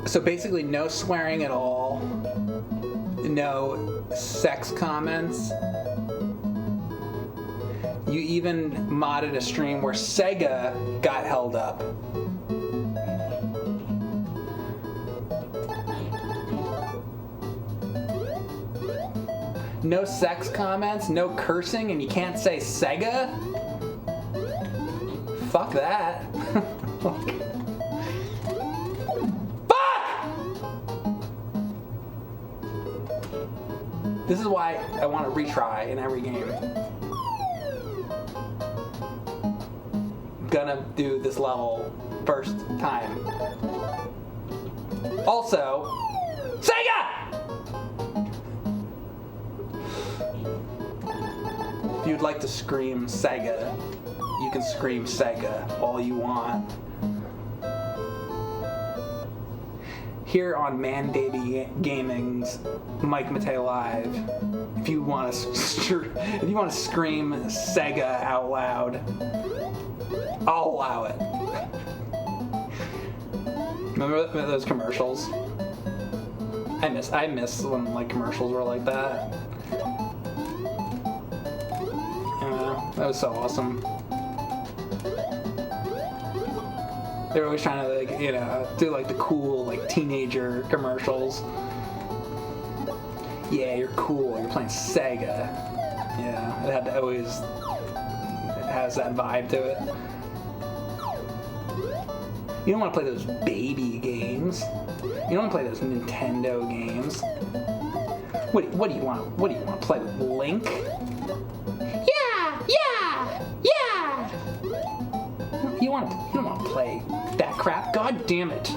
So basically no swearing at all, no sex comments. You even modded a stream where Sega got held up. No sex comments, no cursing, and you can't say Sega? Fuck that. Fuck! This is why I want to retry in every game. Gonna do this level first time. Also, Sega! If you'd like to scream Sega, you can scream Sega all you want. Here on Man Baby Gaming's Mike Matei Live, if you want to scream Sega out loud, I'll allow it. Remember those commercials? I miss when like commercials were like that. Yeah, that was so awesome. They were always trying to like, you know, do like the cool like teenager commercials. Yeah, you're cool. You're playing Sega. Yeah, it has that vibe to it. You don't want to play those baby games. You don't want to play those Nintendo games. What do you want? What do you want to play with Link? Yeah. You don't want to play that crap. God damn it.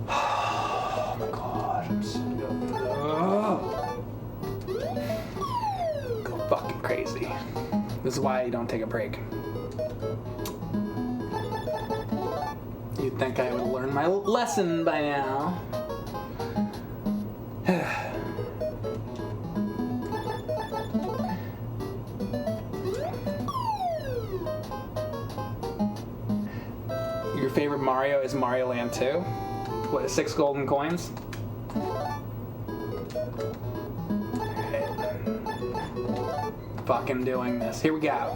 Oh my god. I'm so go fucking crazy. This is why you don't take a break. You'd think I would learn my lesson by now. Your favorite Mario is Mario Land 2? What, 6 golden coins? Alright. Fucking doing this. Here we go.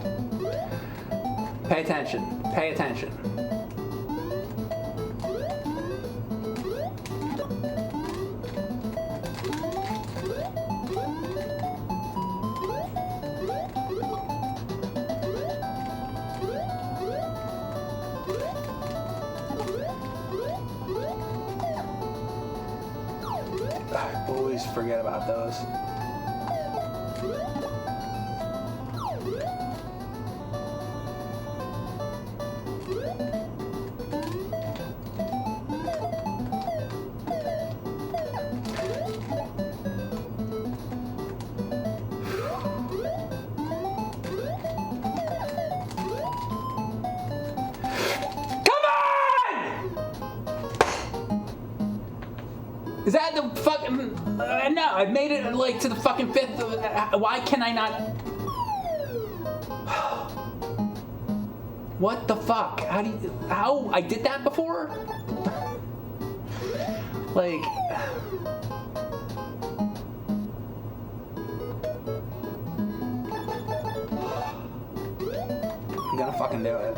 Pay attention. Pay attention. just forget about those. Is that the fucking... no, I've made it like to the fucking 5th. Why can I not... What the fuck? How? I did that before? Like... I'm gonna fucking do it.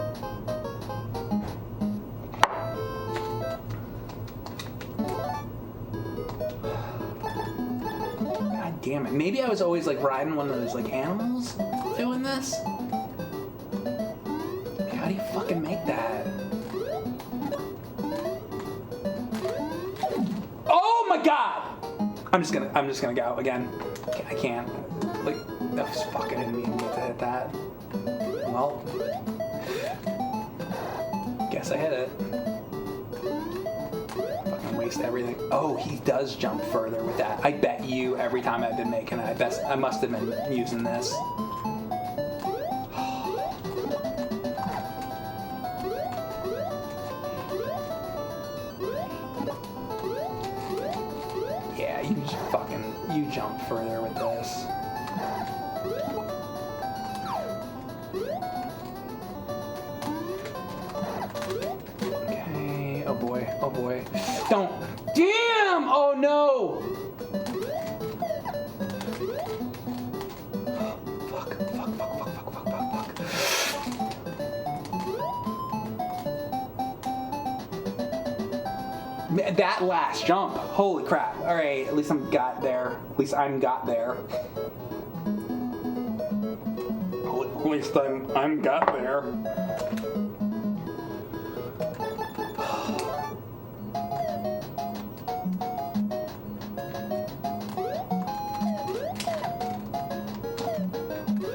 Damn it. Maybe I was always like riding one of those like animals doing this. How do you fucking make that? Oh my god! I'm just gonna go again. I can't. Like, that was fucking in me to hit that. Well, guess I hit it. Waste everything. Oh, he does jump further with that. I bet you every time I've been making it, I must have been using this. Yeah, you jump further with this. Okay, oh boy, oh boy. Don't. Damn! Oh no! Fuck. That last jump. Holy crap. Alright, at least I'm got there. At least I'm got there.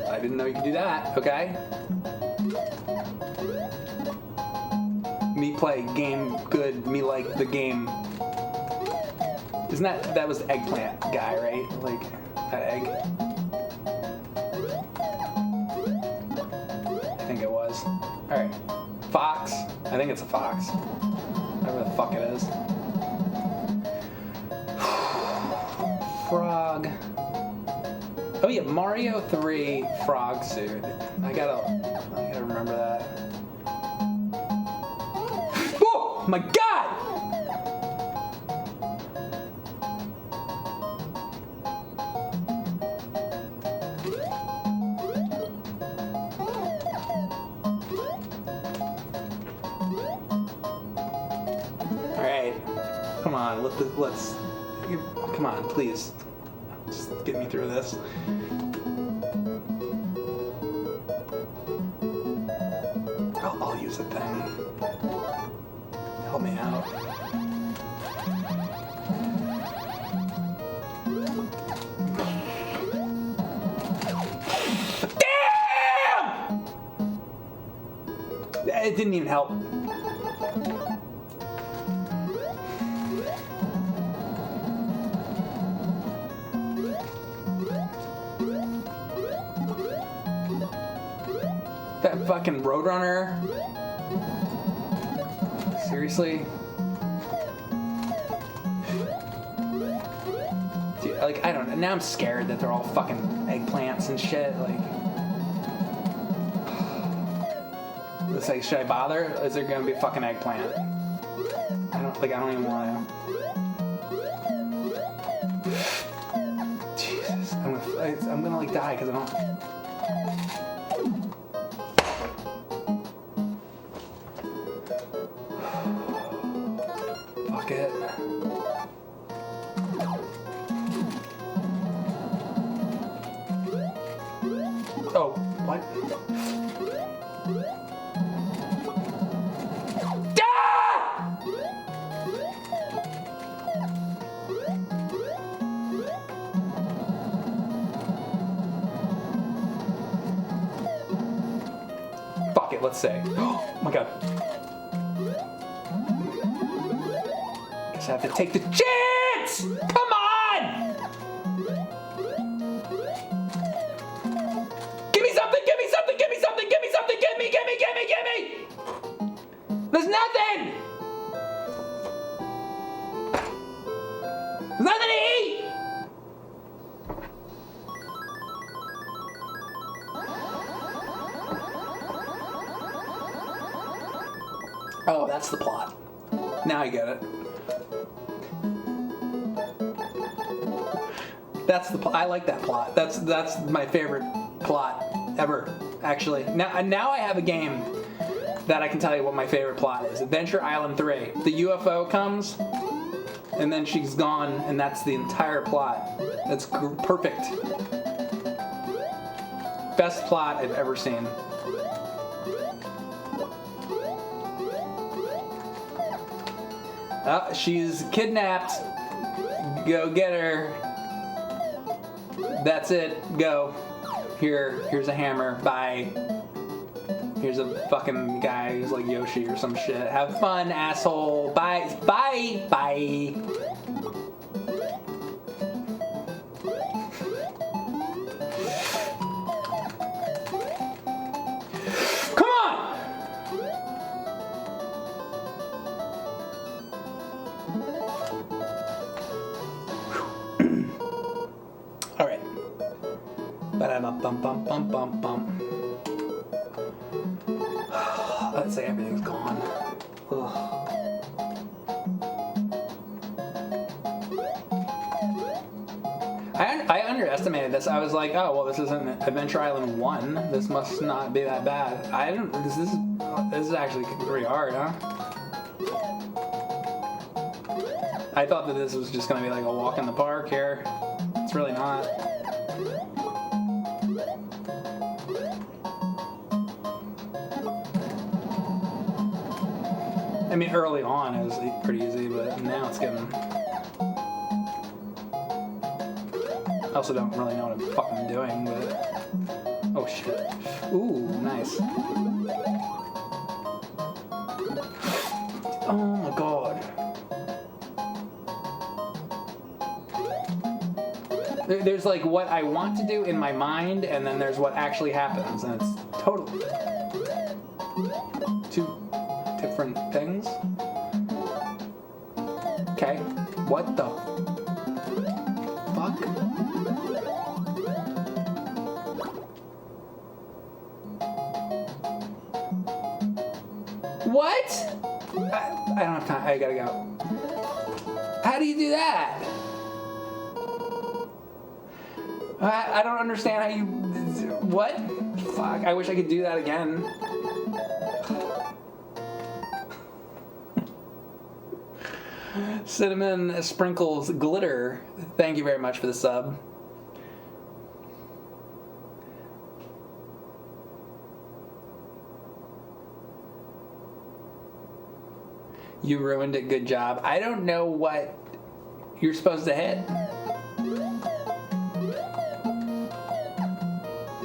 I didn't know you could do that, okay? Me play game good, me like the game. Isn't that was the eggplant guy, right? Like, that egg. I think it was. Alright. Fox. I think it's a fox. Whatever the fuck it is. Frog. Oh yeah, Mario 3 frog suit. I gotta remember that. Oh my god! Alright. Come on, let's come on, please. Just get me through this. I'll use a thing. Help me out. Damn! It didn't even help. That fucking Roadrunner. Seriously? Dude, like, I don't know. Now I'm scared that they're all fucking eggplants and shit. Like, it's like, should I bother? Is there gonna be a fucking eggplant? I don't even want to. Jesus, I'm gonna like die because I don't. Fuck it. Oh, what? Fuck it, let's say. Oh my god. Guess I have to take the chance! Come on! Give me something, give me something, give me something, give me something, give me! There's nothing! There's nothing to eat! Oh, that's the plot. Now I get it. That's the plot. I like that plot. That's my favorite plot ever, actually. Now I have a game that I can tell you what my favorite plot is. Adventure Island 3. The UFO comes, and then she's gone, and that's the entire plot. That's perfect. Best plot I've ever seen. Oh, she's kidnapped. Go get her. That's it. Go. Here's a hammer. Bye. Here's a fucking guy who's like Yoshi or some shit. Have fun, asshole. Bye. Bye. Bye. Come on! All right. Ba-da-bum-bum-bum-bum-bum. Let's say everything's gone. Ugh. I underestimated this. I was like, oh well, this isn't Adventure Island 1. This must not be that bad. This is actually pretty hard, huh? I thought that this was just gonna be like a walk in the park here. It's really not. I mean, early on it was pretty easy, but now it's getting... I also don't really know what I'm fucking doing, but... Oh, shit. Ooh, nice. Oh, my God. There's, like, what I want to do in my mind, and then there's what actually happens, and it's totally... two different things. Okay. What the fuck? What? I don't have time. I gotta go. How do you do that? I don't understand how you... What? Fuck. I wish I could do that again. Cinnamon Sprinkles Glitter. Thank you very much for the sub. You ruined it. Good job. I don't know what you're supposed to hit.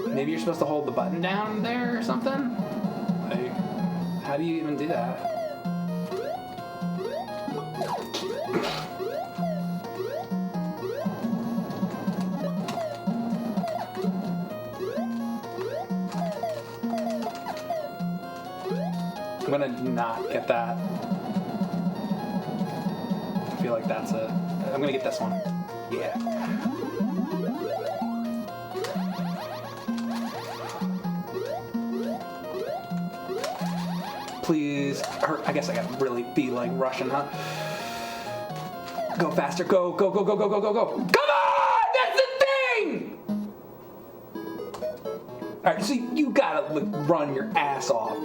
Maybe you're supposed to hold the button down there or something? Like, how do you even do that? I'm gonna not get that. I feel like that's it. I'm gonna get this one. Yeah. Please. I guess I gotta really be like Russian, huh? Go faster. Go, go, go, go, go, go, go, go. Come on! That's the thing! Alright, so you gotta run your ass off.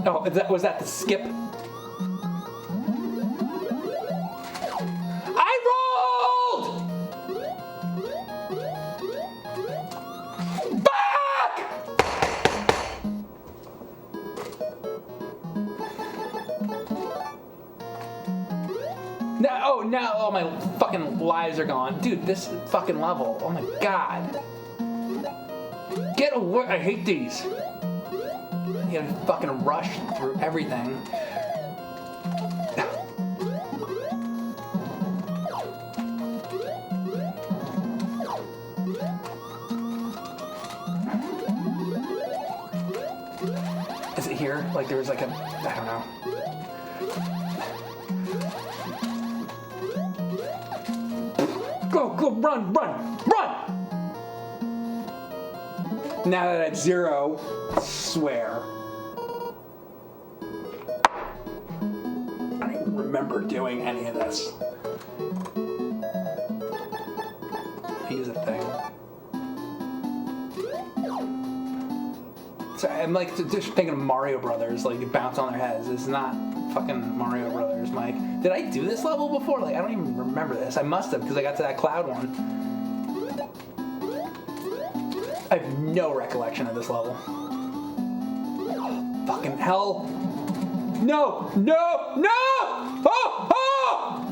Oh, was that the skip? I rolled! Fuck! No, oh no, oh my fucking lives are gone. Dude, this fucking level, oh my god. Get away, I hate these. You gotta fucking rush through everything. Is it here? Like there was like a, I don't know. Go, run! Now that at 0, swear. I don't even remember doing any of this. Use a thing. So I'm like just thinking of Mario Brothers, like you bounce on their heads. It's not fucking Mario Brothers, Mike. Did I do this level before? Like I don't even remember this. I must have because I got to that cloud one. I have no recollection of this level. Fucking hell. No! Oh! Ah!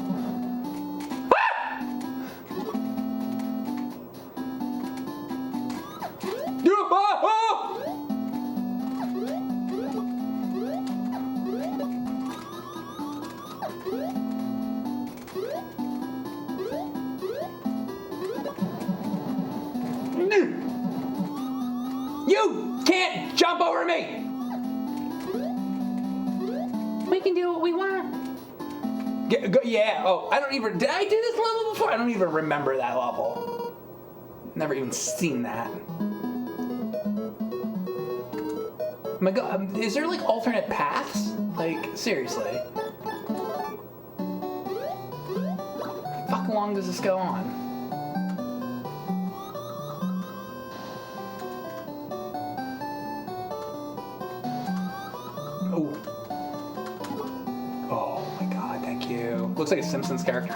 You can't jump over me! We can do what we want. Yeah, oh, I don't even, did I do this level before? I don't even remember that level. Never even seen that. Oh my god, is there like alternate paths? Like, seriously. How long does this go on? Oh my god, thank you. Looks like a Simpsons character.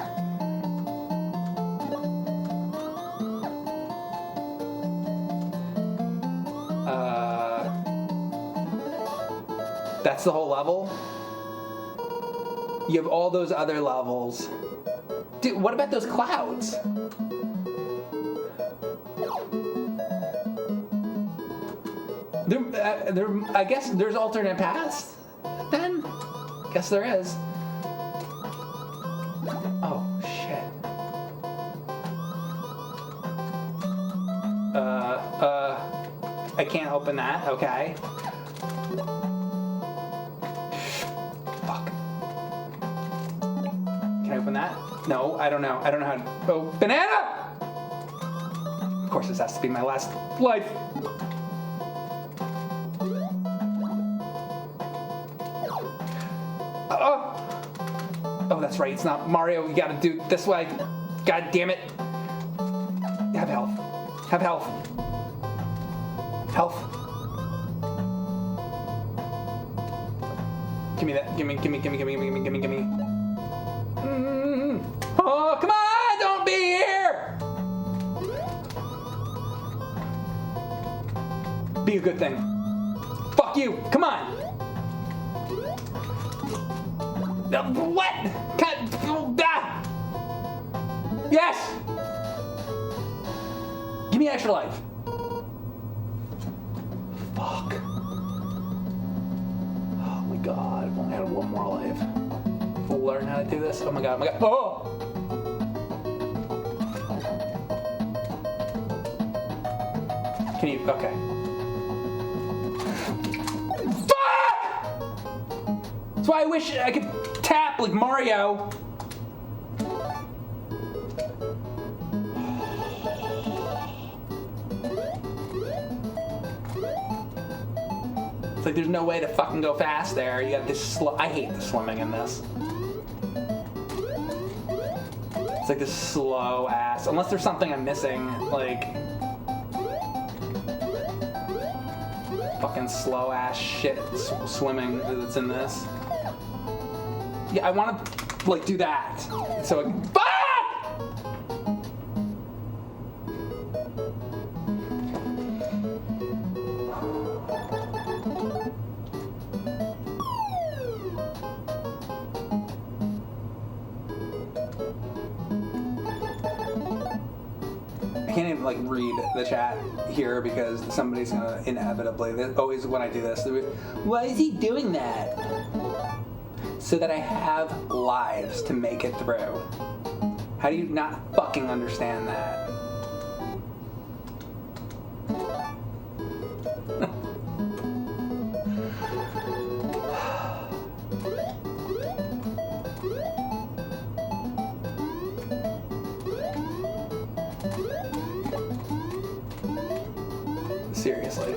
That's the whole level? You have all those other levels. Dude, what about those clouds? I guess there's alternate paths then? Guess there is. Oh, shit. I can't open that, okay. Fuck. Can I open that? No, I don't know. I don't know how to... Oh, banana! Of course, this has to be my last life. Oh, that's right. It's not Mario. You gotta do it this way. God damn it. Have health. Have health. Health. Give me that. Give me. Oh, come on! Don't be here! Be a good thing. Fuck you! Come on! What? Yes! Give me extra life. Fuck. Oh my god, I've only had one more life. We'll learn how to do this. Oh my god, Oh! Can you, okay. Fuck! That's why I wish I could tap like Mario. It's like there's no way to fucking go fast there. You got this I hate the swimming in this. It's like this slow ass. Unless there's something I'm missing, like. fucking slow ass shit swimming that's in this. Yeah, I want to like do that. So fuck! I can't even like read the chat here because somebody's gonna inevitably. Always when I do this, why is he doing that? So that I have lives to make it through. How do you not fucking understand that? Seriously.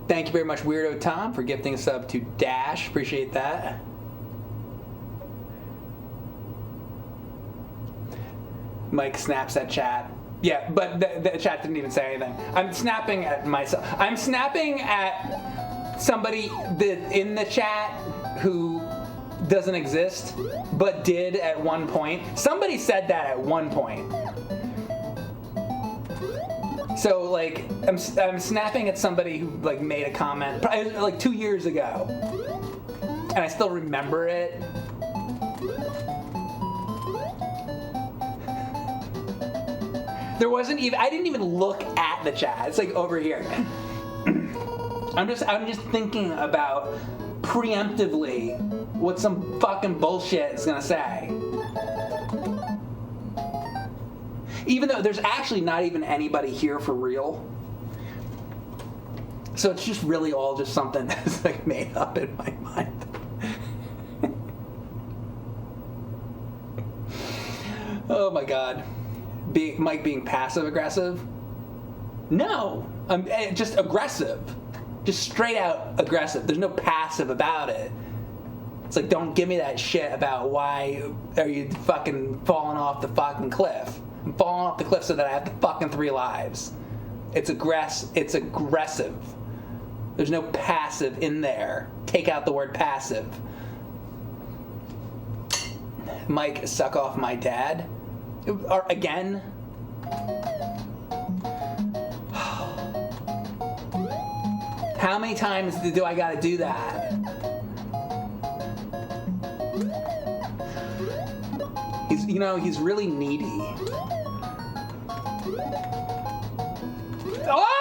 Thank you very much, Weirdo Tom, for gifting a sub to Dash. Appreciate that. Mike snaps at chat. Yeah, but the chat didn't even say anything. I'm snapping at myself. I'm snapping at somebody in the chat who doesn't exist, but did at one point. Somebody said that at one point. So like, I'm snapping at somebody who like made a comment probably like 2 years ago, and I still remember it. There wasn't even. I didn't even look at the chat. It's like over here. I'm just thinking about preemptively what some fucking bullshit is gonna say. Even though there's actually not even anybody here for real. So it's just really all just something that's like made up in my mind. Oh my god. Mike being passive aggressive? No, I'm just aggressive. Just straight out aggressive. There's no passive about it. It's like, don't give me that shit about why are you fucking falling off the fucking cliff. I'm falling off the cliff so that I have the fucking 3 lives. It's aggressive. There's no passive in there. Take out the word passive. Mike, suck off my dad. Again? How many times do I gotta do that? He's really needy. Ah!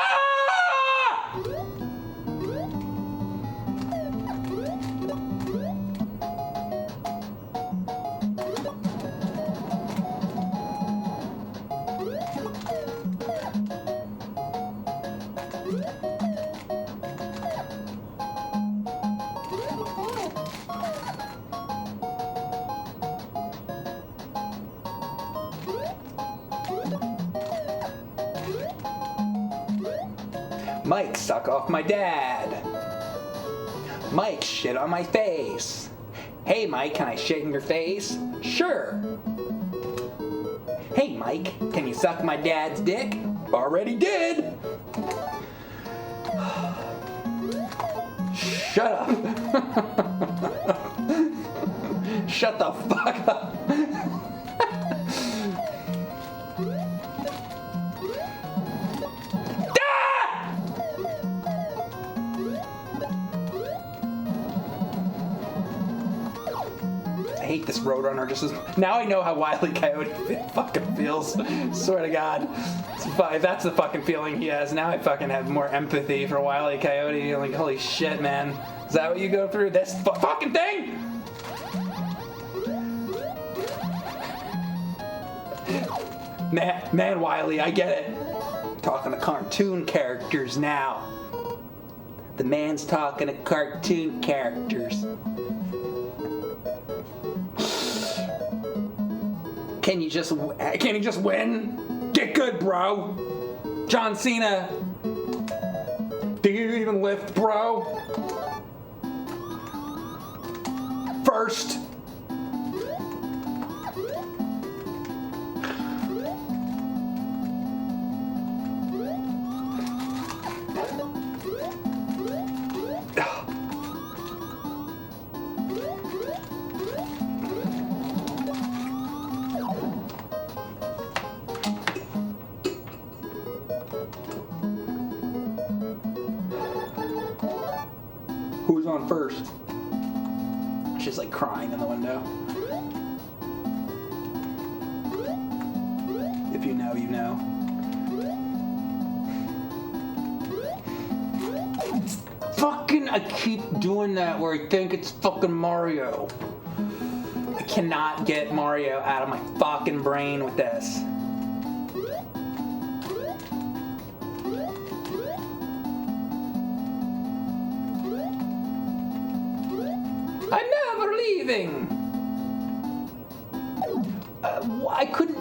Mike, suck off my dad. Mike, shit on my face. Hey, Mike, can I shit in your face? Sure. Hey, Mike, can you suck my dad's dick? Already did. Shut up. Shut the fuck up. I hate this Roadrunner just as... Now I know how Wile E. Coyote fucking feels. Swear to God. If that's the fucking feeling he has, now I fucking have more empathy for Wile E. Coyote. Like, holy shit, man. Is that what you go through? This fucking thing? Man, Wile E., I get it. I'm talking to cartoon characters now. The man's talking to cartoon characters. Can you just win? Get good, bro. John Cena. Do you even lift, bro? first. Who's on first? She's like crying in the window. If you know, you know. Fucking, I keep doing that where I think it's fucking Mario. I cannot get Mario out of my fucking brain with this. I'm never leaving. I couldn't.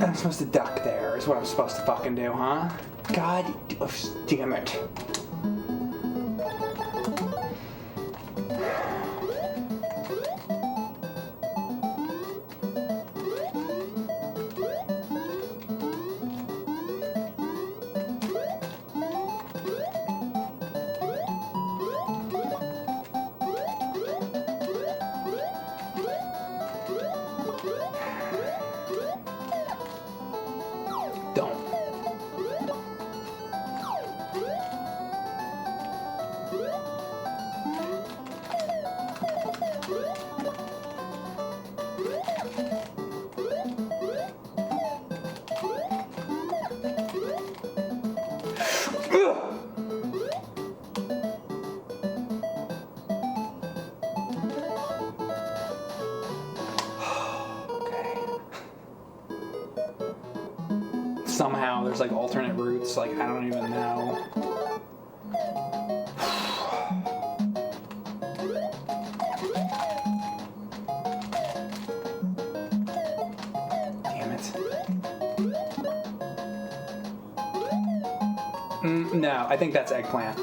I'm supposed to duck there, is what I'm supposed to fucking do, huh? God damn it. Don't. Somehow there's like alternate routes, like I don't even know. Damn it. No, I think that's eggplant.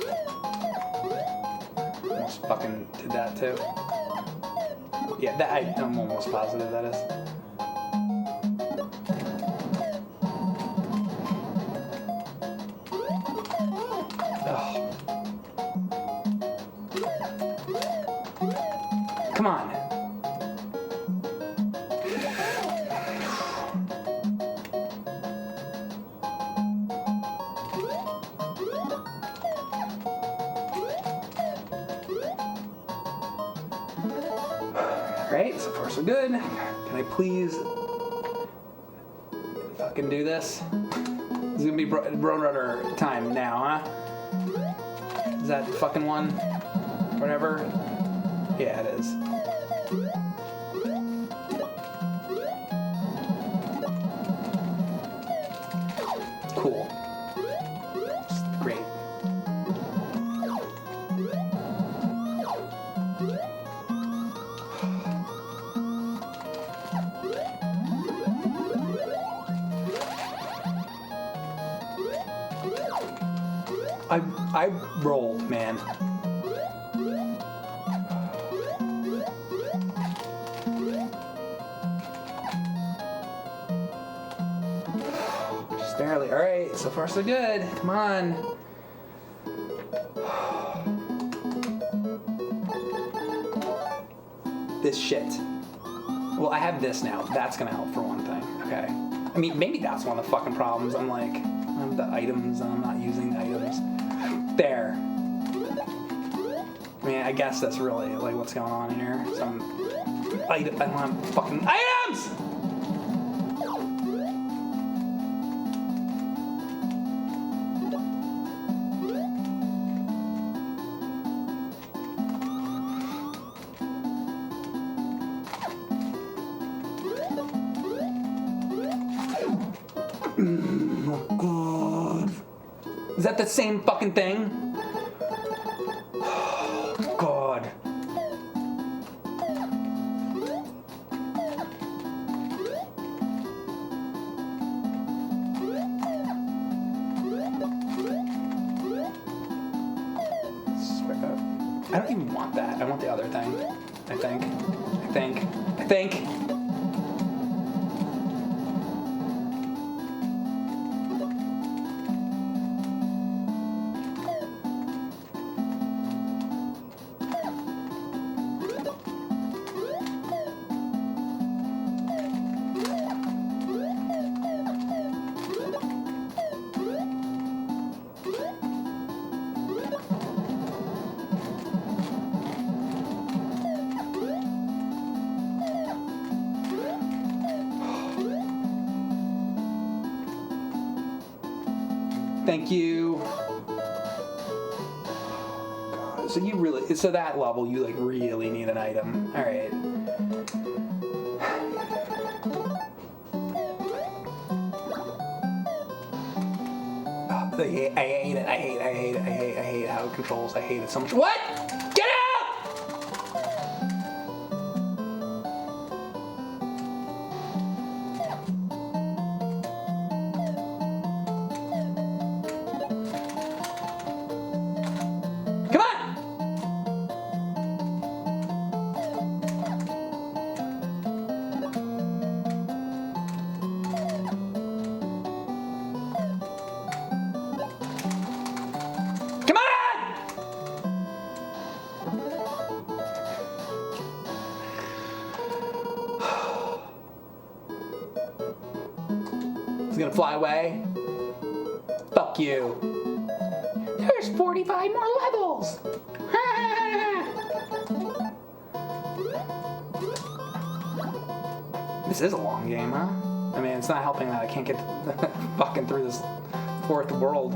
Almost fucking did that too. Yeah, I'm almost positive that is. Come on. Alright, so far so good. Can I please fucking do this? This is gonna be Roadrunner time now, huh? Is that the fucking one? Whatever. Yeah, it is. Cool. Great. I rolled, man. Just barely. All right, so far so good. Come on. This shit. Well, I have this now. That's gonna help for one thing. Okay. I mean, maybe that's one of the fucking problems. I'm like, I have the items and I'm not using the items. There. I mean, I guess that's really like what's going on here. I don't have fucking items! Oh, God. Is that the same fucking thing? Oh, God. I don't even want that. I want the other thing. I think. Thank you. God, so you really, so that level, you like really need an item. All right. I hate it. I hate how it controls. I hate it so much. What? Get out! Come on! Come on! It's gonna fly away. Fuck you. There's 45 more levels. This is a long game, huh? I mean, it's not helping that I can't get fucking through this fourth world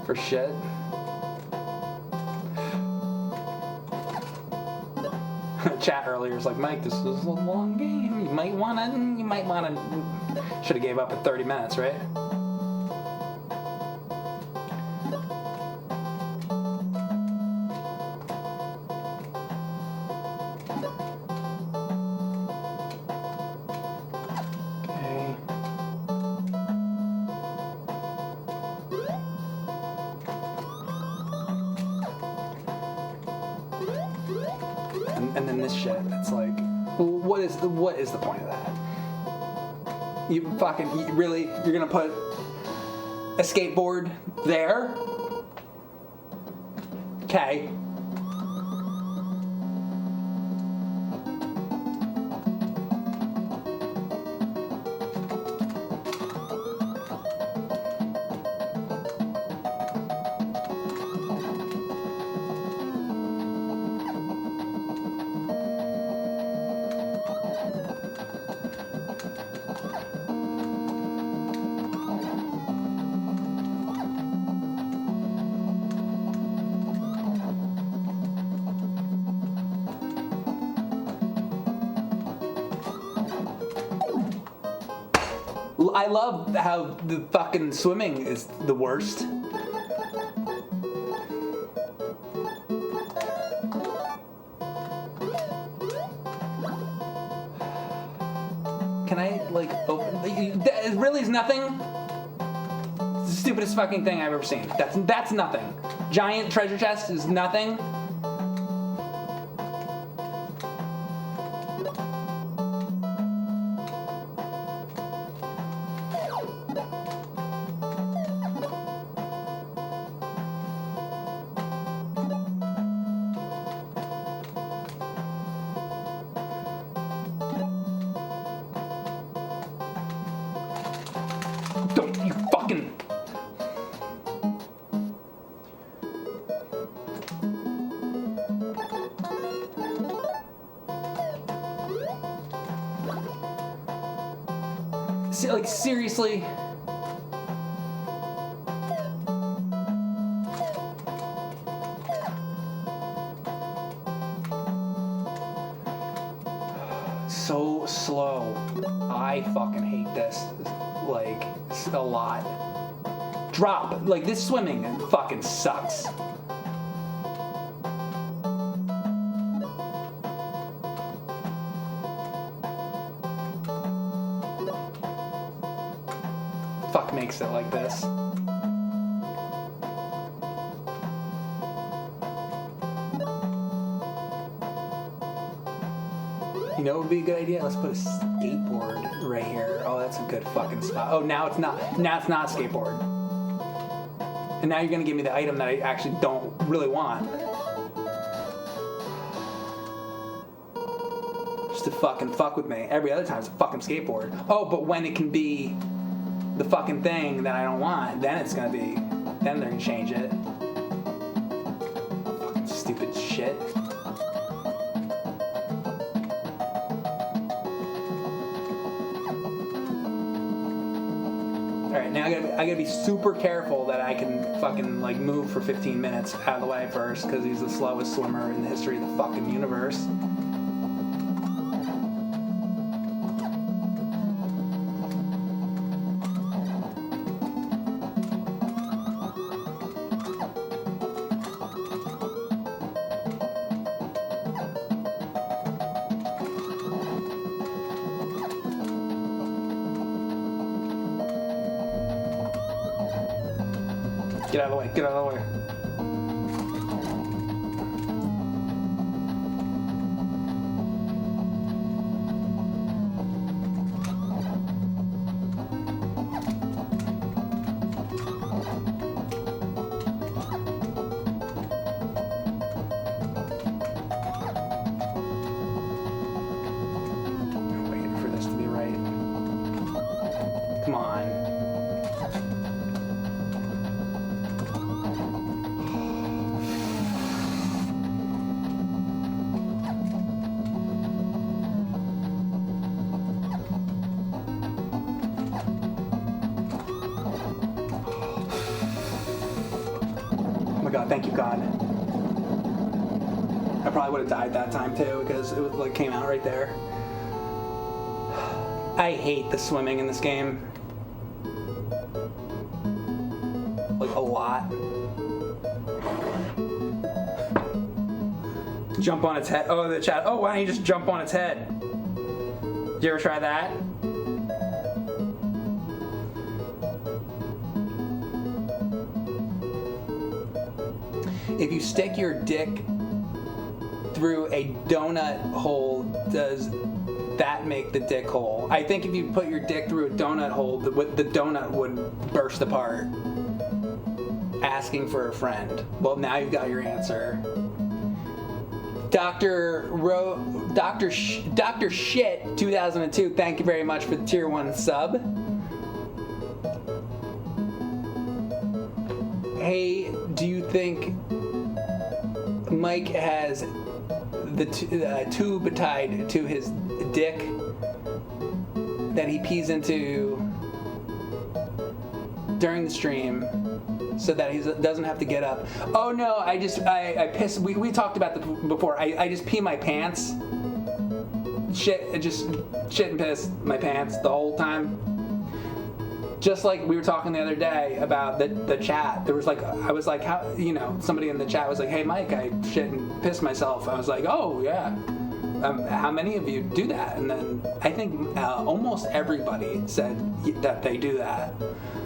for shit. Chat earlier was like, Mike, this is a long game. You might wanna. Should have gave up at 30 minutes, right? Okay. And then this shit. It's like, what is the point of that? You really, you're gonna put a skateboard there? Okay. I love how the fucking swimming is the worst. Can I, like, open? That really is nothing? It's the stupidest fucking thing I've ever seen. That's nothing. Giant treasure chest is nothing. Don't you fucking... Like, seriously? So slow. I fucking hate this. Like, a lot. Drop. Like, this swimming fucking sucks. Fuck makes it like this. You know what would be a good idea? Let's put a skateboard right here. Oh, that's a good fucking spot. Oh, now it's not. Now it's not a skateboard. And now you're gonna give me the item that I actually don't really want. Just to fucking fuck with me. Every other time it's a fucking skateboard. Oh, but when it can be the fucking thing that I don't want, then it's gonna be. Then they're gonna change it. Fucking stupid shit. Alright, now I gotta be super careful that I can fucking like move for 15 minutes out of the way first, because he's the slowest swimmer in the history of the fucking universe. Get out of the way, get out of the way. I'm waiting for this to be right. Come on. Oh my god, thank you, God. I probably would have died that time too, because it was, like, came out right there. I hate the swimming in this game. Like, a lot. Jump on its head. Oh, the chat. Oh, why don't you just jump on its head? Did you ever try that? If you stick your dick through a donut hole, does that make the dick hole? I think if you put your dick through a donut hole, the donut would burst apart. Asking for a friend. Well, now you've got your answer. Dr. Shit 2002, thank you very much for the tier 1 sub. Hey, do you think Mike has the tube tied to his dick that he pees into during the stream so that he doesn't have to get up? Oh no, I piss. We talked about this before. I just pee my pants. Shit and piss my pants the whole time. Just like we were talking the other day about the chat. There was like, I was like, how, you know, somebody in the chat was like, hey Mike, I shit and piss myself. I was like, oh yeah. How many of you do that? And then I think almost everybody said that they do that.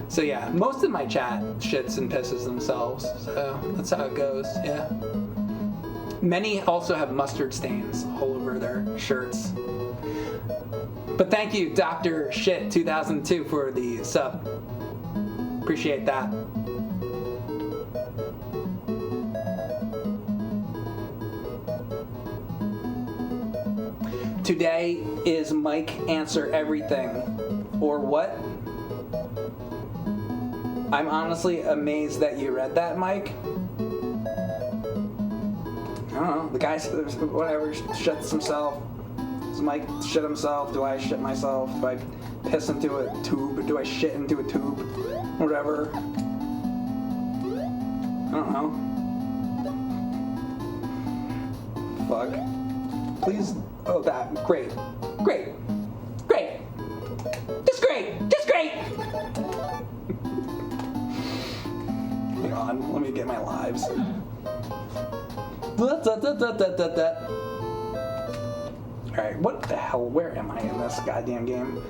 So yeah, most of my chat shits and pisses themselves. So that's how it goes, yeah. Many also have mustard stains all over their shirts. But thank you, Dr. Shit 2002 for the sub. Appreciate that. Today is Mike Answer Everything. Or what? I'm honestly amazed that you read that, Mike. I don't know. The guy, whatever, shuts himself. Does Mike shit himself? Do I shit myself? Do I piss into a tube? Do I shit into a tube? Whatever. I don't know. Fuck. Please. Oh, that. Great. Great. Great. Just great. Just great. Hang on. Let me get my lives. Alright, what the hell? Where am I in this goddamn game?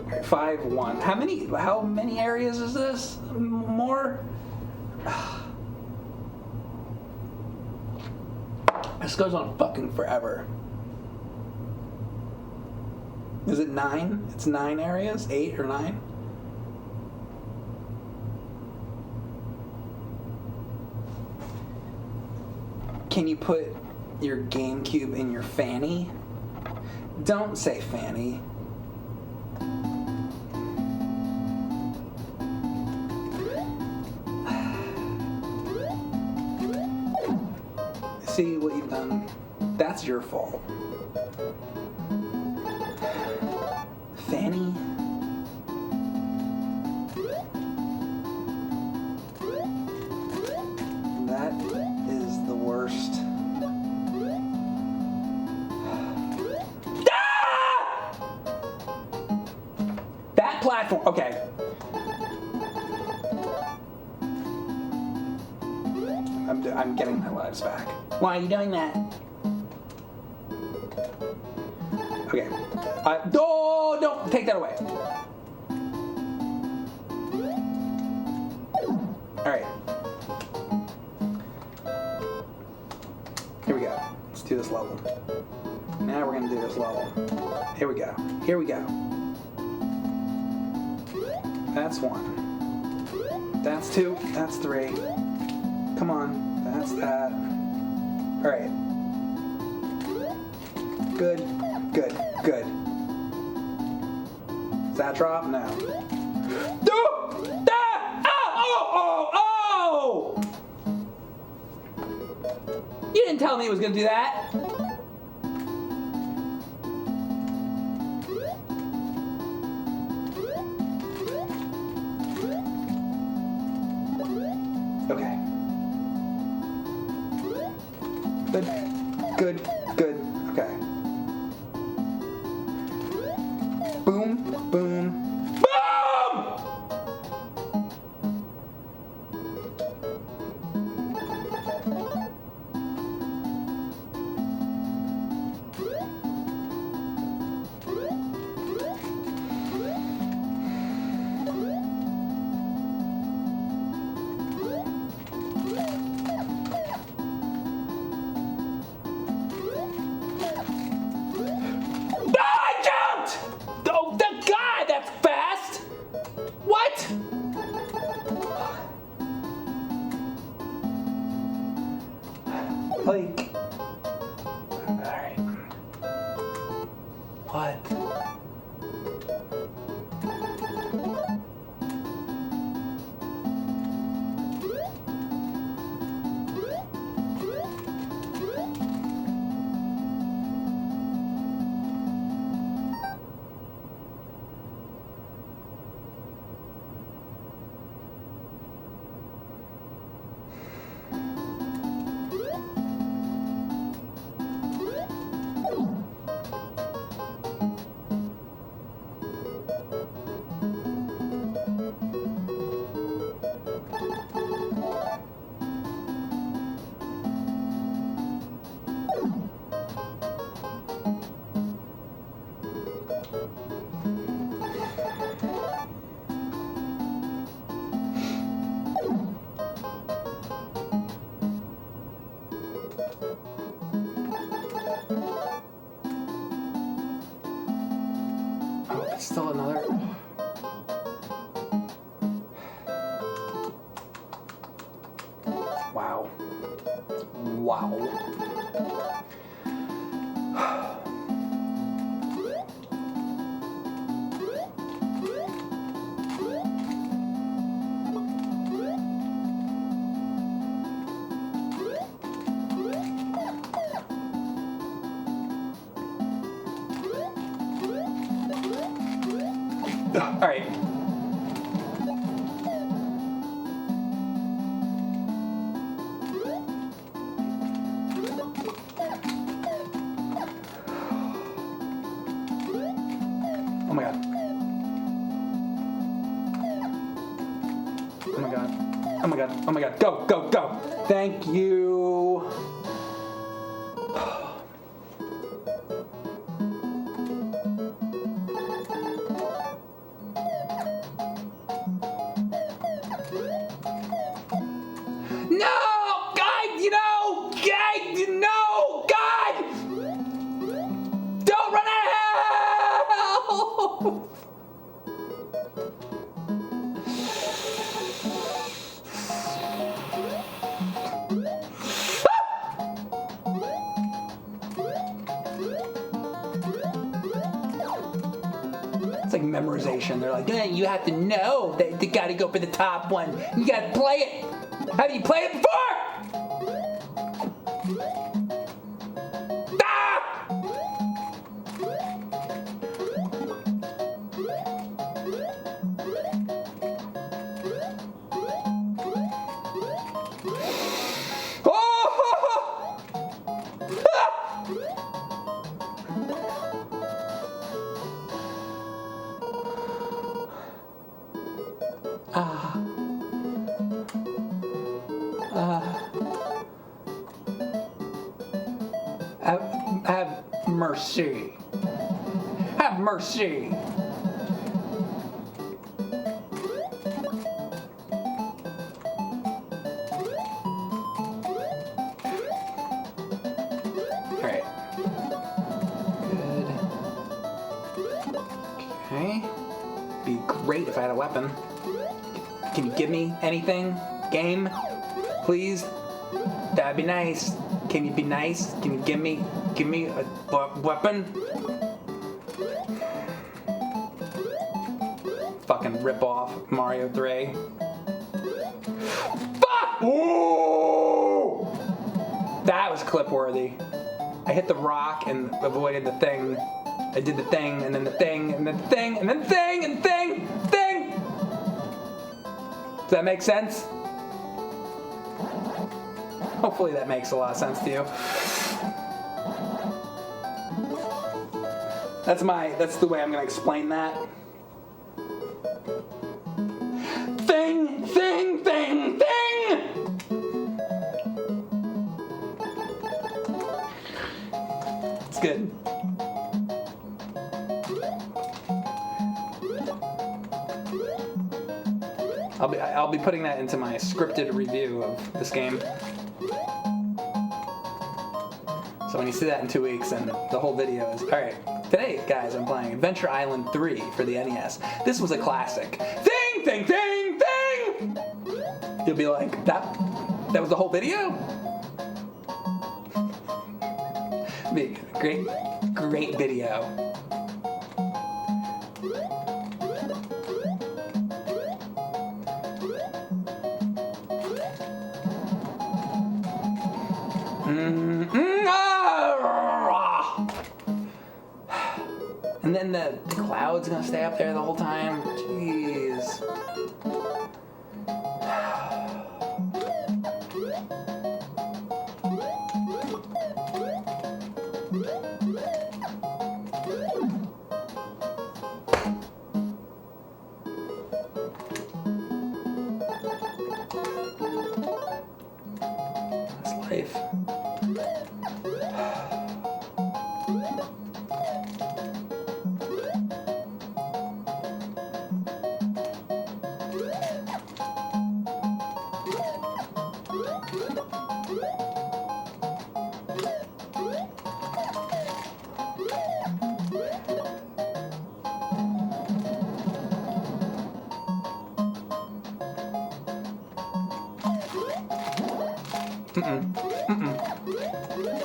Alright, 5-1. How many areas is this? More? This goes on fucking forever. Is it 9? It's 9 areas? 8 or 9? Can you put your GameCube in your fanny? Don't say fanny. See what you've done? That's your fault. Fanny? That is the worst. Ah! That platform. Okay. I'm getting my lives back. Why are you doing that? Okay. Oh, don't take that away. All right. Here we go. Let's do this level. Now we're gonna do this level. Here we go. Here we go. That's 1. That's 2. That's 3. Come on. That's that. All right. Good. Good. Good. Does that drop? No. Oh! You didn't tell me it was gonna do that. Okay. Good. Good. Good. Okay. Boom. Boom. Boom! Like, alright. What? Still another. Wow. Wow. All right. Oh my god. Oh my god. Oh my god. Oh my god. Go, go, go. Thank you. No! generation. They're like, you have to know that you gotta go for the top one. You gotta play it. Have you played it before? Ah! Have mercy. Have mercy. Alright. Good. Okay. Be great if I had a weapon. Can you give me anything? Game? Please? That'd be nice. Can you be nice? Can you give me a weapon? Fucking rip off Mario 3. Fuck! Ooh! That was clip worthy. I hit the rock and avoided the thing. I did the thing and then the thing and then the thing and then the thing and thing. Does that make sense? Hopefully that makes a lot of sense to you. That's the way I'm gonna explain that. Thing! It's good. I'll be putting that into my scripted review of this game. So when you see that in 2 weeks, and the whole video is... Alright, today, guys, I'm playing Adventure Island 3 for the NES. This was a classic. Thing! You'll be like, that was the whole video? It'd be a great video. And then the cloud's gonna stay up there the whole time. Jeez. That's life.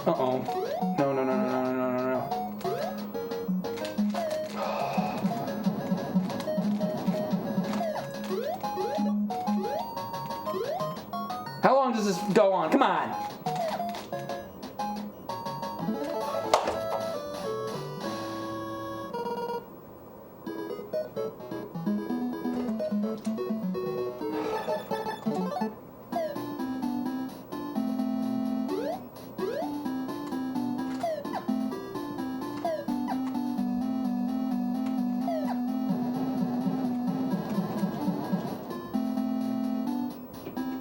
Uh-oh. No. How long does this go on? Come on.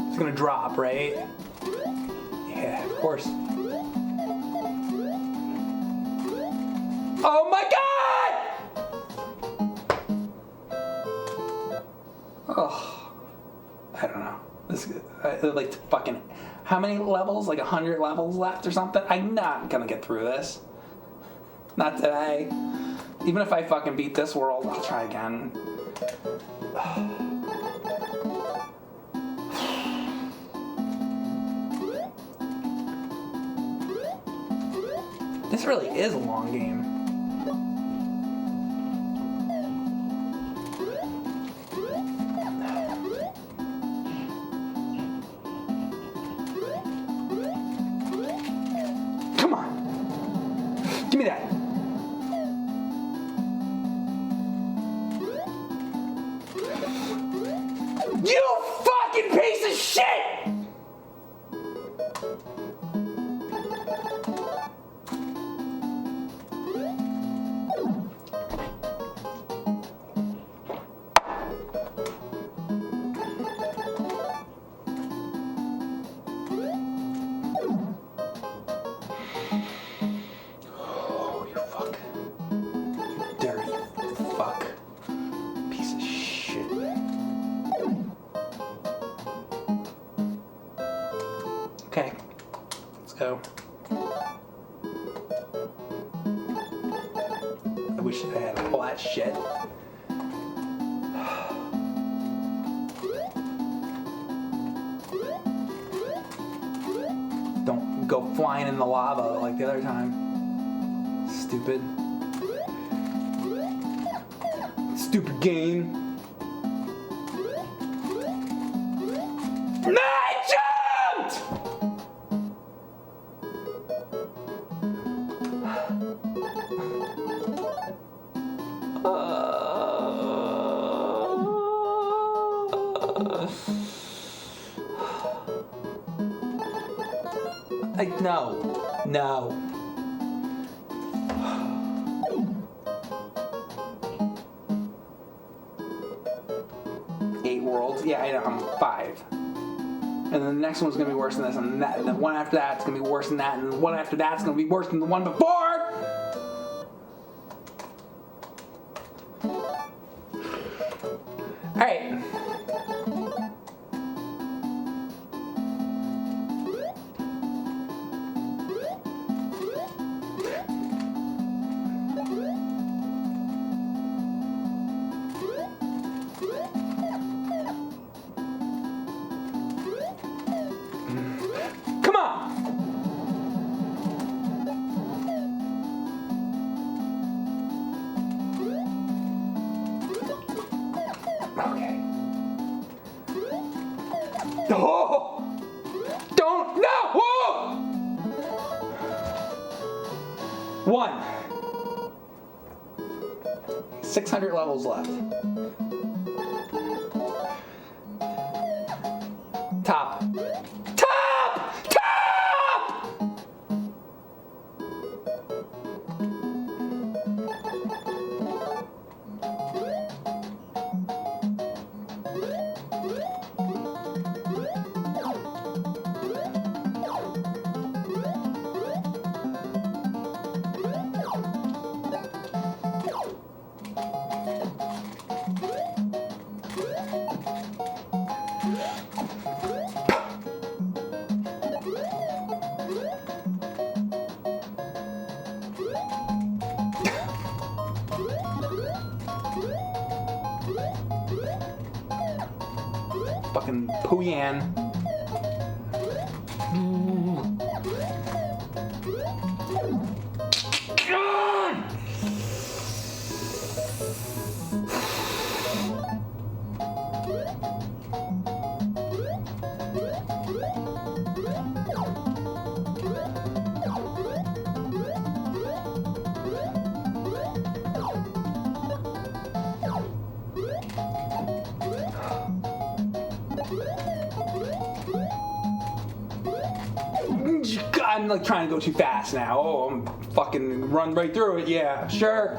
It's gonna drop, right? Yeah, of course. Oh my god! Oh, I don't know. This like fucking how many levels? Like 100 levels left or something? I'm not gonna get through this. Not today. Even if I fucking beat this world, I'll try again. This really is a long game. You fucking piece of shit! Oh, you fuck. You dirty fuck. Piece of shit. Okay, let's go. I wish I had all that shit. Don't go flying in the lava like the other time. Stupid. Stupid game. I jumped! No. 8 worlds. Yeah, I know. I'm 5. And then the next one's gonna be worse than this, and the one after that's gonna be worse than that, and the one after that's gonna be worse than the one before. All right. Come on! Okay. Oh! Don't! No! Whoa! 1. 600 levels left. Top. Fucking Pooyan. I'm like trying to go too fast now. Oh, I'm fucking run right through it. Yeah, sure.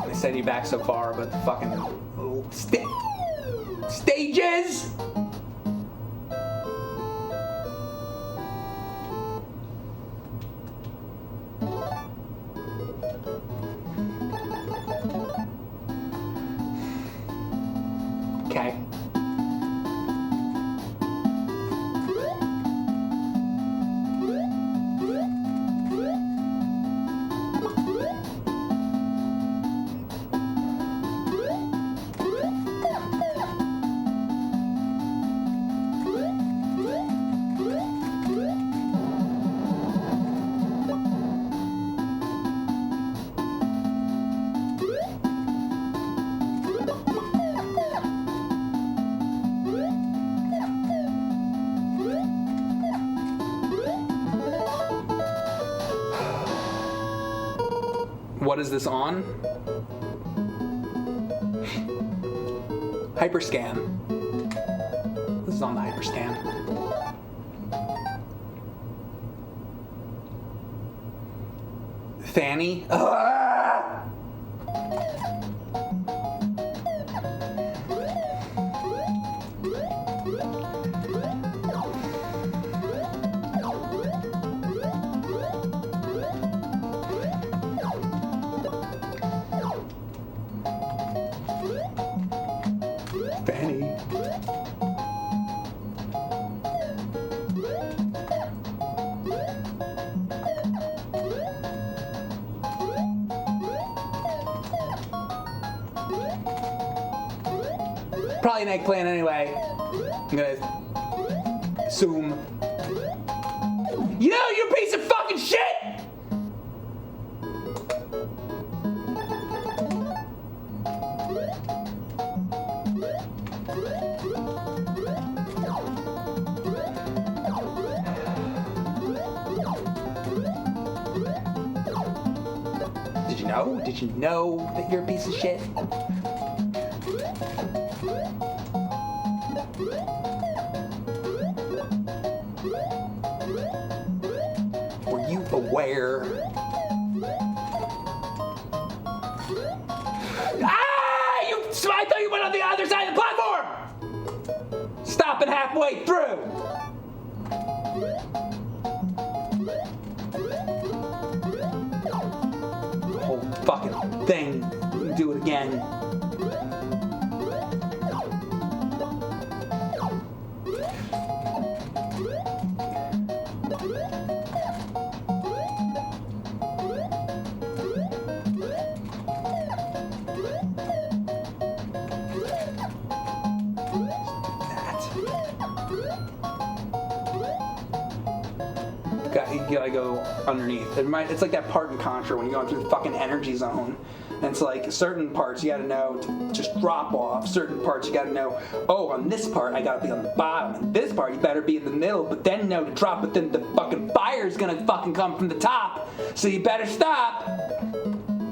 They send you back so far, but the fucking stages. Okay. What is this on? Hyperscan. This is on the Hyperscan. Fanny. Fanny. Probably an eggplant anyway. I'm gonna assume. You know, you piece of fucking shit! Did you know? Did you know that you're a piece of shit? Were you aware? Ah! I thought you went on the other side of the platform! Stop it halfway through! The whole fucking thing. Do it again. You gotta go underneath. It's like that part in Contra when you're going through the fucking energy zone. And it's like certain parts you gotta know to just drop off. Certain parts you gotta know, oh, on this part I gotta be on the bottom. And this part you better be in the middle, but then know to drop, but then the fucking fire's gonna fucking come from the top. So you better stop.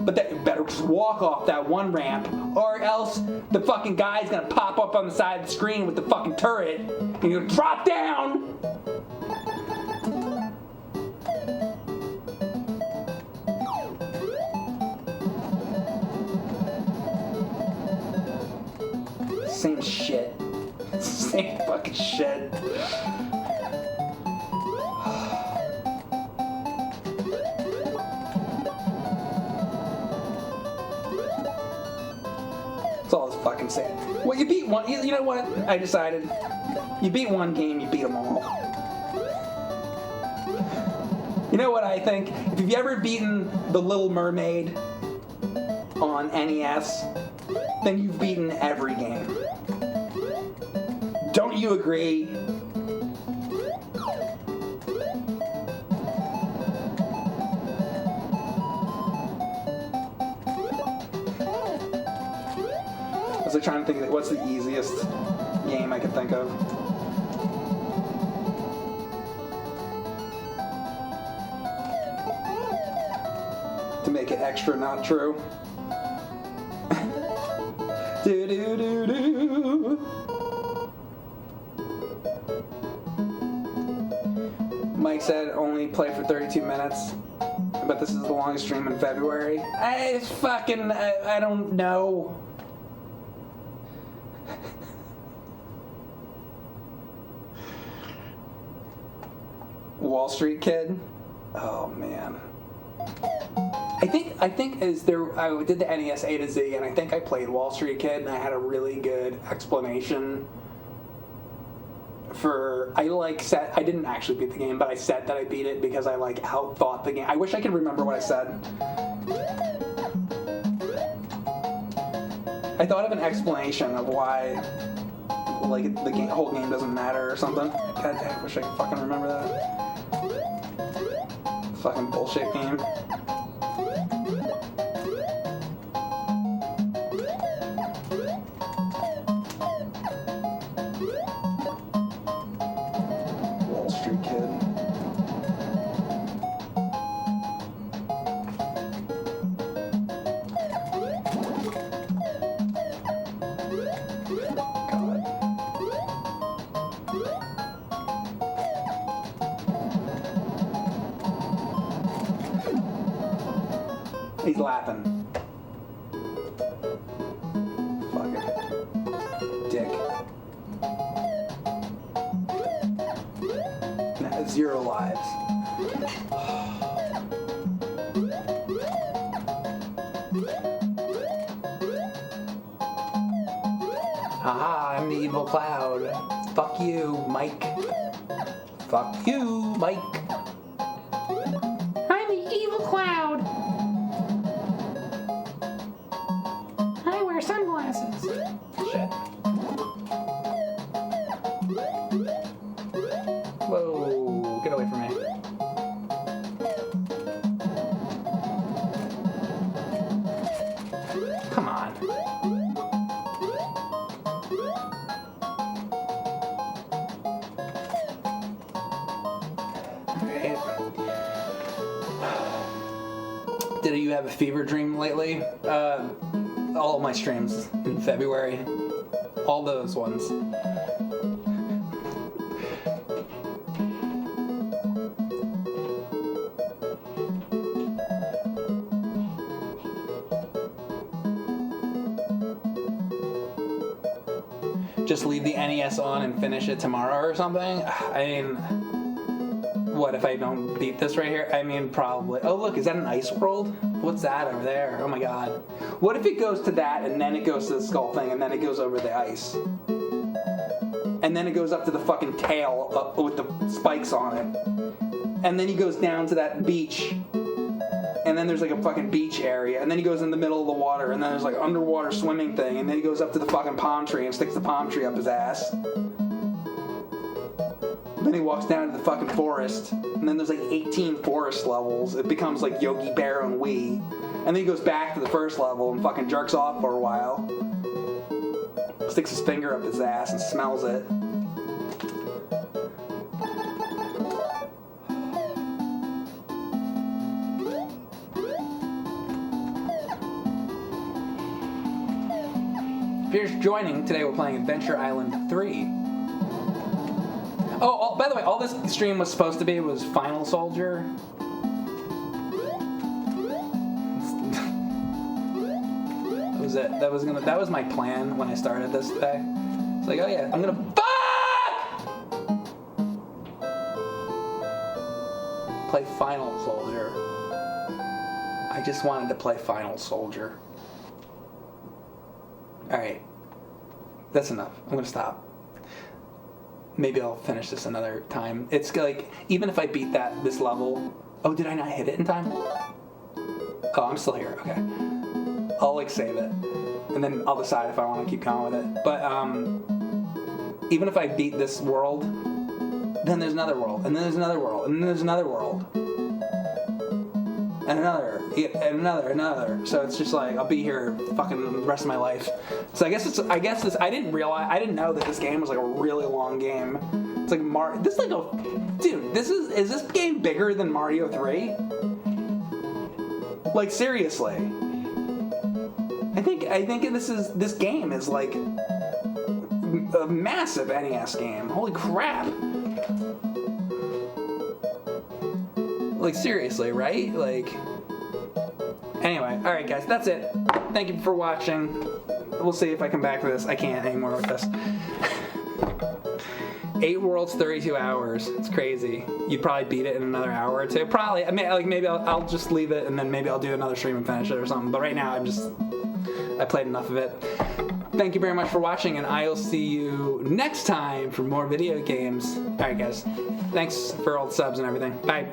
But then you better just walk off that one ramp, or else the fucking guy's gonna pop up on the side of the screen with the fucking turret, and you're gonna drop down! Same shit. Same fucking shit. That's all it's fucking saying. Well, you beat one. You know what? I decided. You beat one game, you beat them all. You know what I think? If you've ever beaten The Little Mermaid on NES, then you've beaten every game. Don't you agree? I was like trying to think of what's the easiest game I could think of. To make it extra not true. Do do do do. Mike said only play for 32 minutes, but this is the longest stream in February. I don't know. Wall Street Kid? Oh man. I think I did the NES A to Z, and I think I played Wall Street Kid, and I had a really good explanation for I didn't actually beat the game, but I said that I beat it because I outthought the game. I wish I could remember what I said. I thought of an explanation of why the whole game doesn't matter or something. God damn, I wish I could fucking remember that. Fucking bullshit game. He's laughing. Fucking dick. 0 lives. Haha, I'm the evil cloud. Fuck you, Mike. Fuck you, Mike. I'm the evil cloud. I wear sunglasses. Shit. Whoa, get away from me. Come on. Alright. Did you have a fever dream lately? All of my streams in February. All those ones. Just leave the NES on and finish it tomorrow or something? I mean, what if I don't beat this right here? I mean, probably. Oh, look, is that an ice world? What's that over there? Oh my god. What if it goes to that and then it goes to the skull thing and then it goes over the ice? And then it goes up to the fucking tail with the spikes on it. And then he goes down to that beach. And then there's like a fucking beach area, and then he goes in the middle of the water, and then there's like underwater swimming thing, and then he goes up to the fucking palm tree and sticks the palm tree up his ass. Then he walks down to the fucking forest, and then there's like 18 forest levels. It becomes like Yogi Bear and Wii. And then he goes back to the first level and fucking jerks off for a while. Sticks his finger up his ass and smells it. If you're just joining, today we're playing Adventure Island 3. Oh, by the way, all this stream was supposed to be was Final Soldier. That was it. That was my plan when I started this today. It's like, oh yeah, I'm gonna play Final Soldier. I just wanted to play Final Soldier. Alright. That's enough. I'm gonna stop. Maybe I'll finish this another time. It's like, even if I beat this level... Oh, did I not hit it in time? Oh, I'm still here. Okay. I'll, like, save it. And then I'll decide if I want to keep going with it. But, even if I beat this world, then there's another world. And then there's another world. And then there's another world. And another, and another. So it's just like, I'll be here fucking the rest of my life. So I guess I didn't know that this game was like a really long game. It's like this is like dude, is this game bigger than Mario 3? Like seriously. I think this game is like a massive NES game. Holy crap. Like, seriously, right? Like, anyway, alright guys, that's it. Thank you for watching. We'll see if I come back to this. I can't anymore with this. 8 worlds, 32 hours. It's crazy. You'd probably beat it in another hour or two. Probably. I mean, like, maybe I'll just leave it, and then maybe I'll do another stream and finish it or something. But right now, I played enough of it. Thank you very much for watching, and I'll see you next time for more video games. Alright guys, thanks for all the subs and everything. Bye.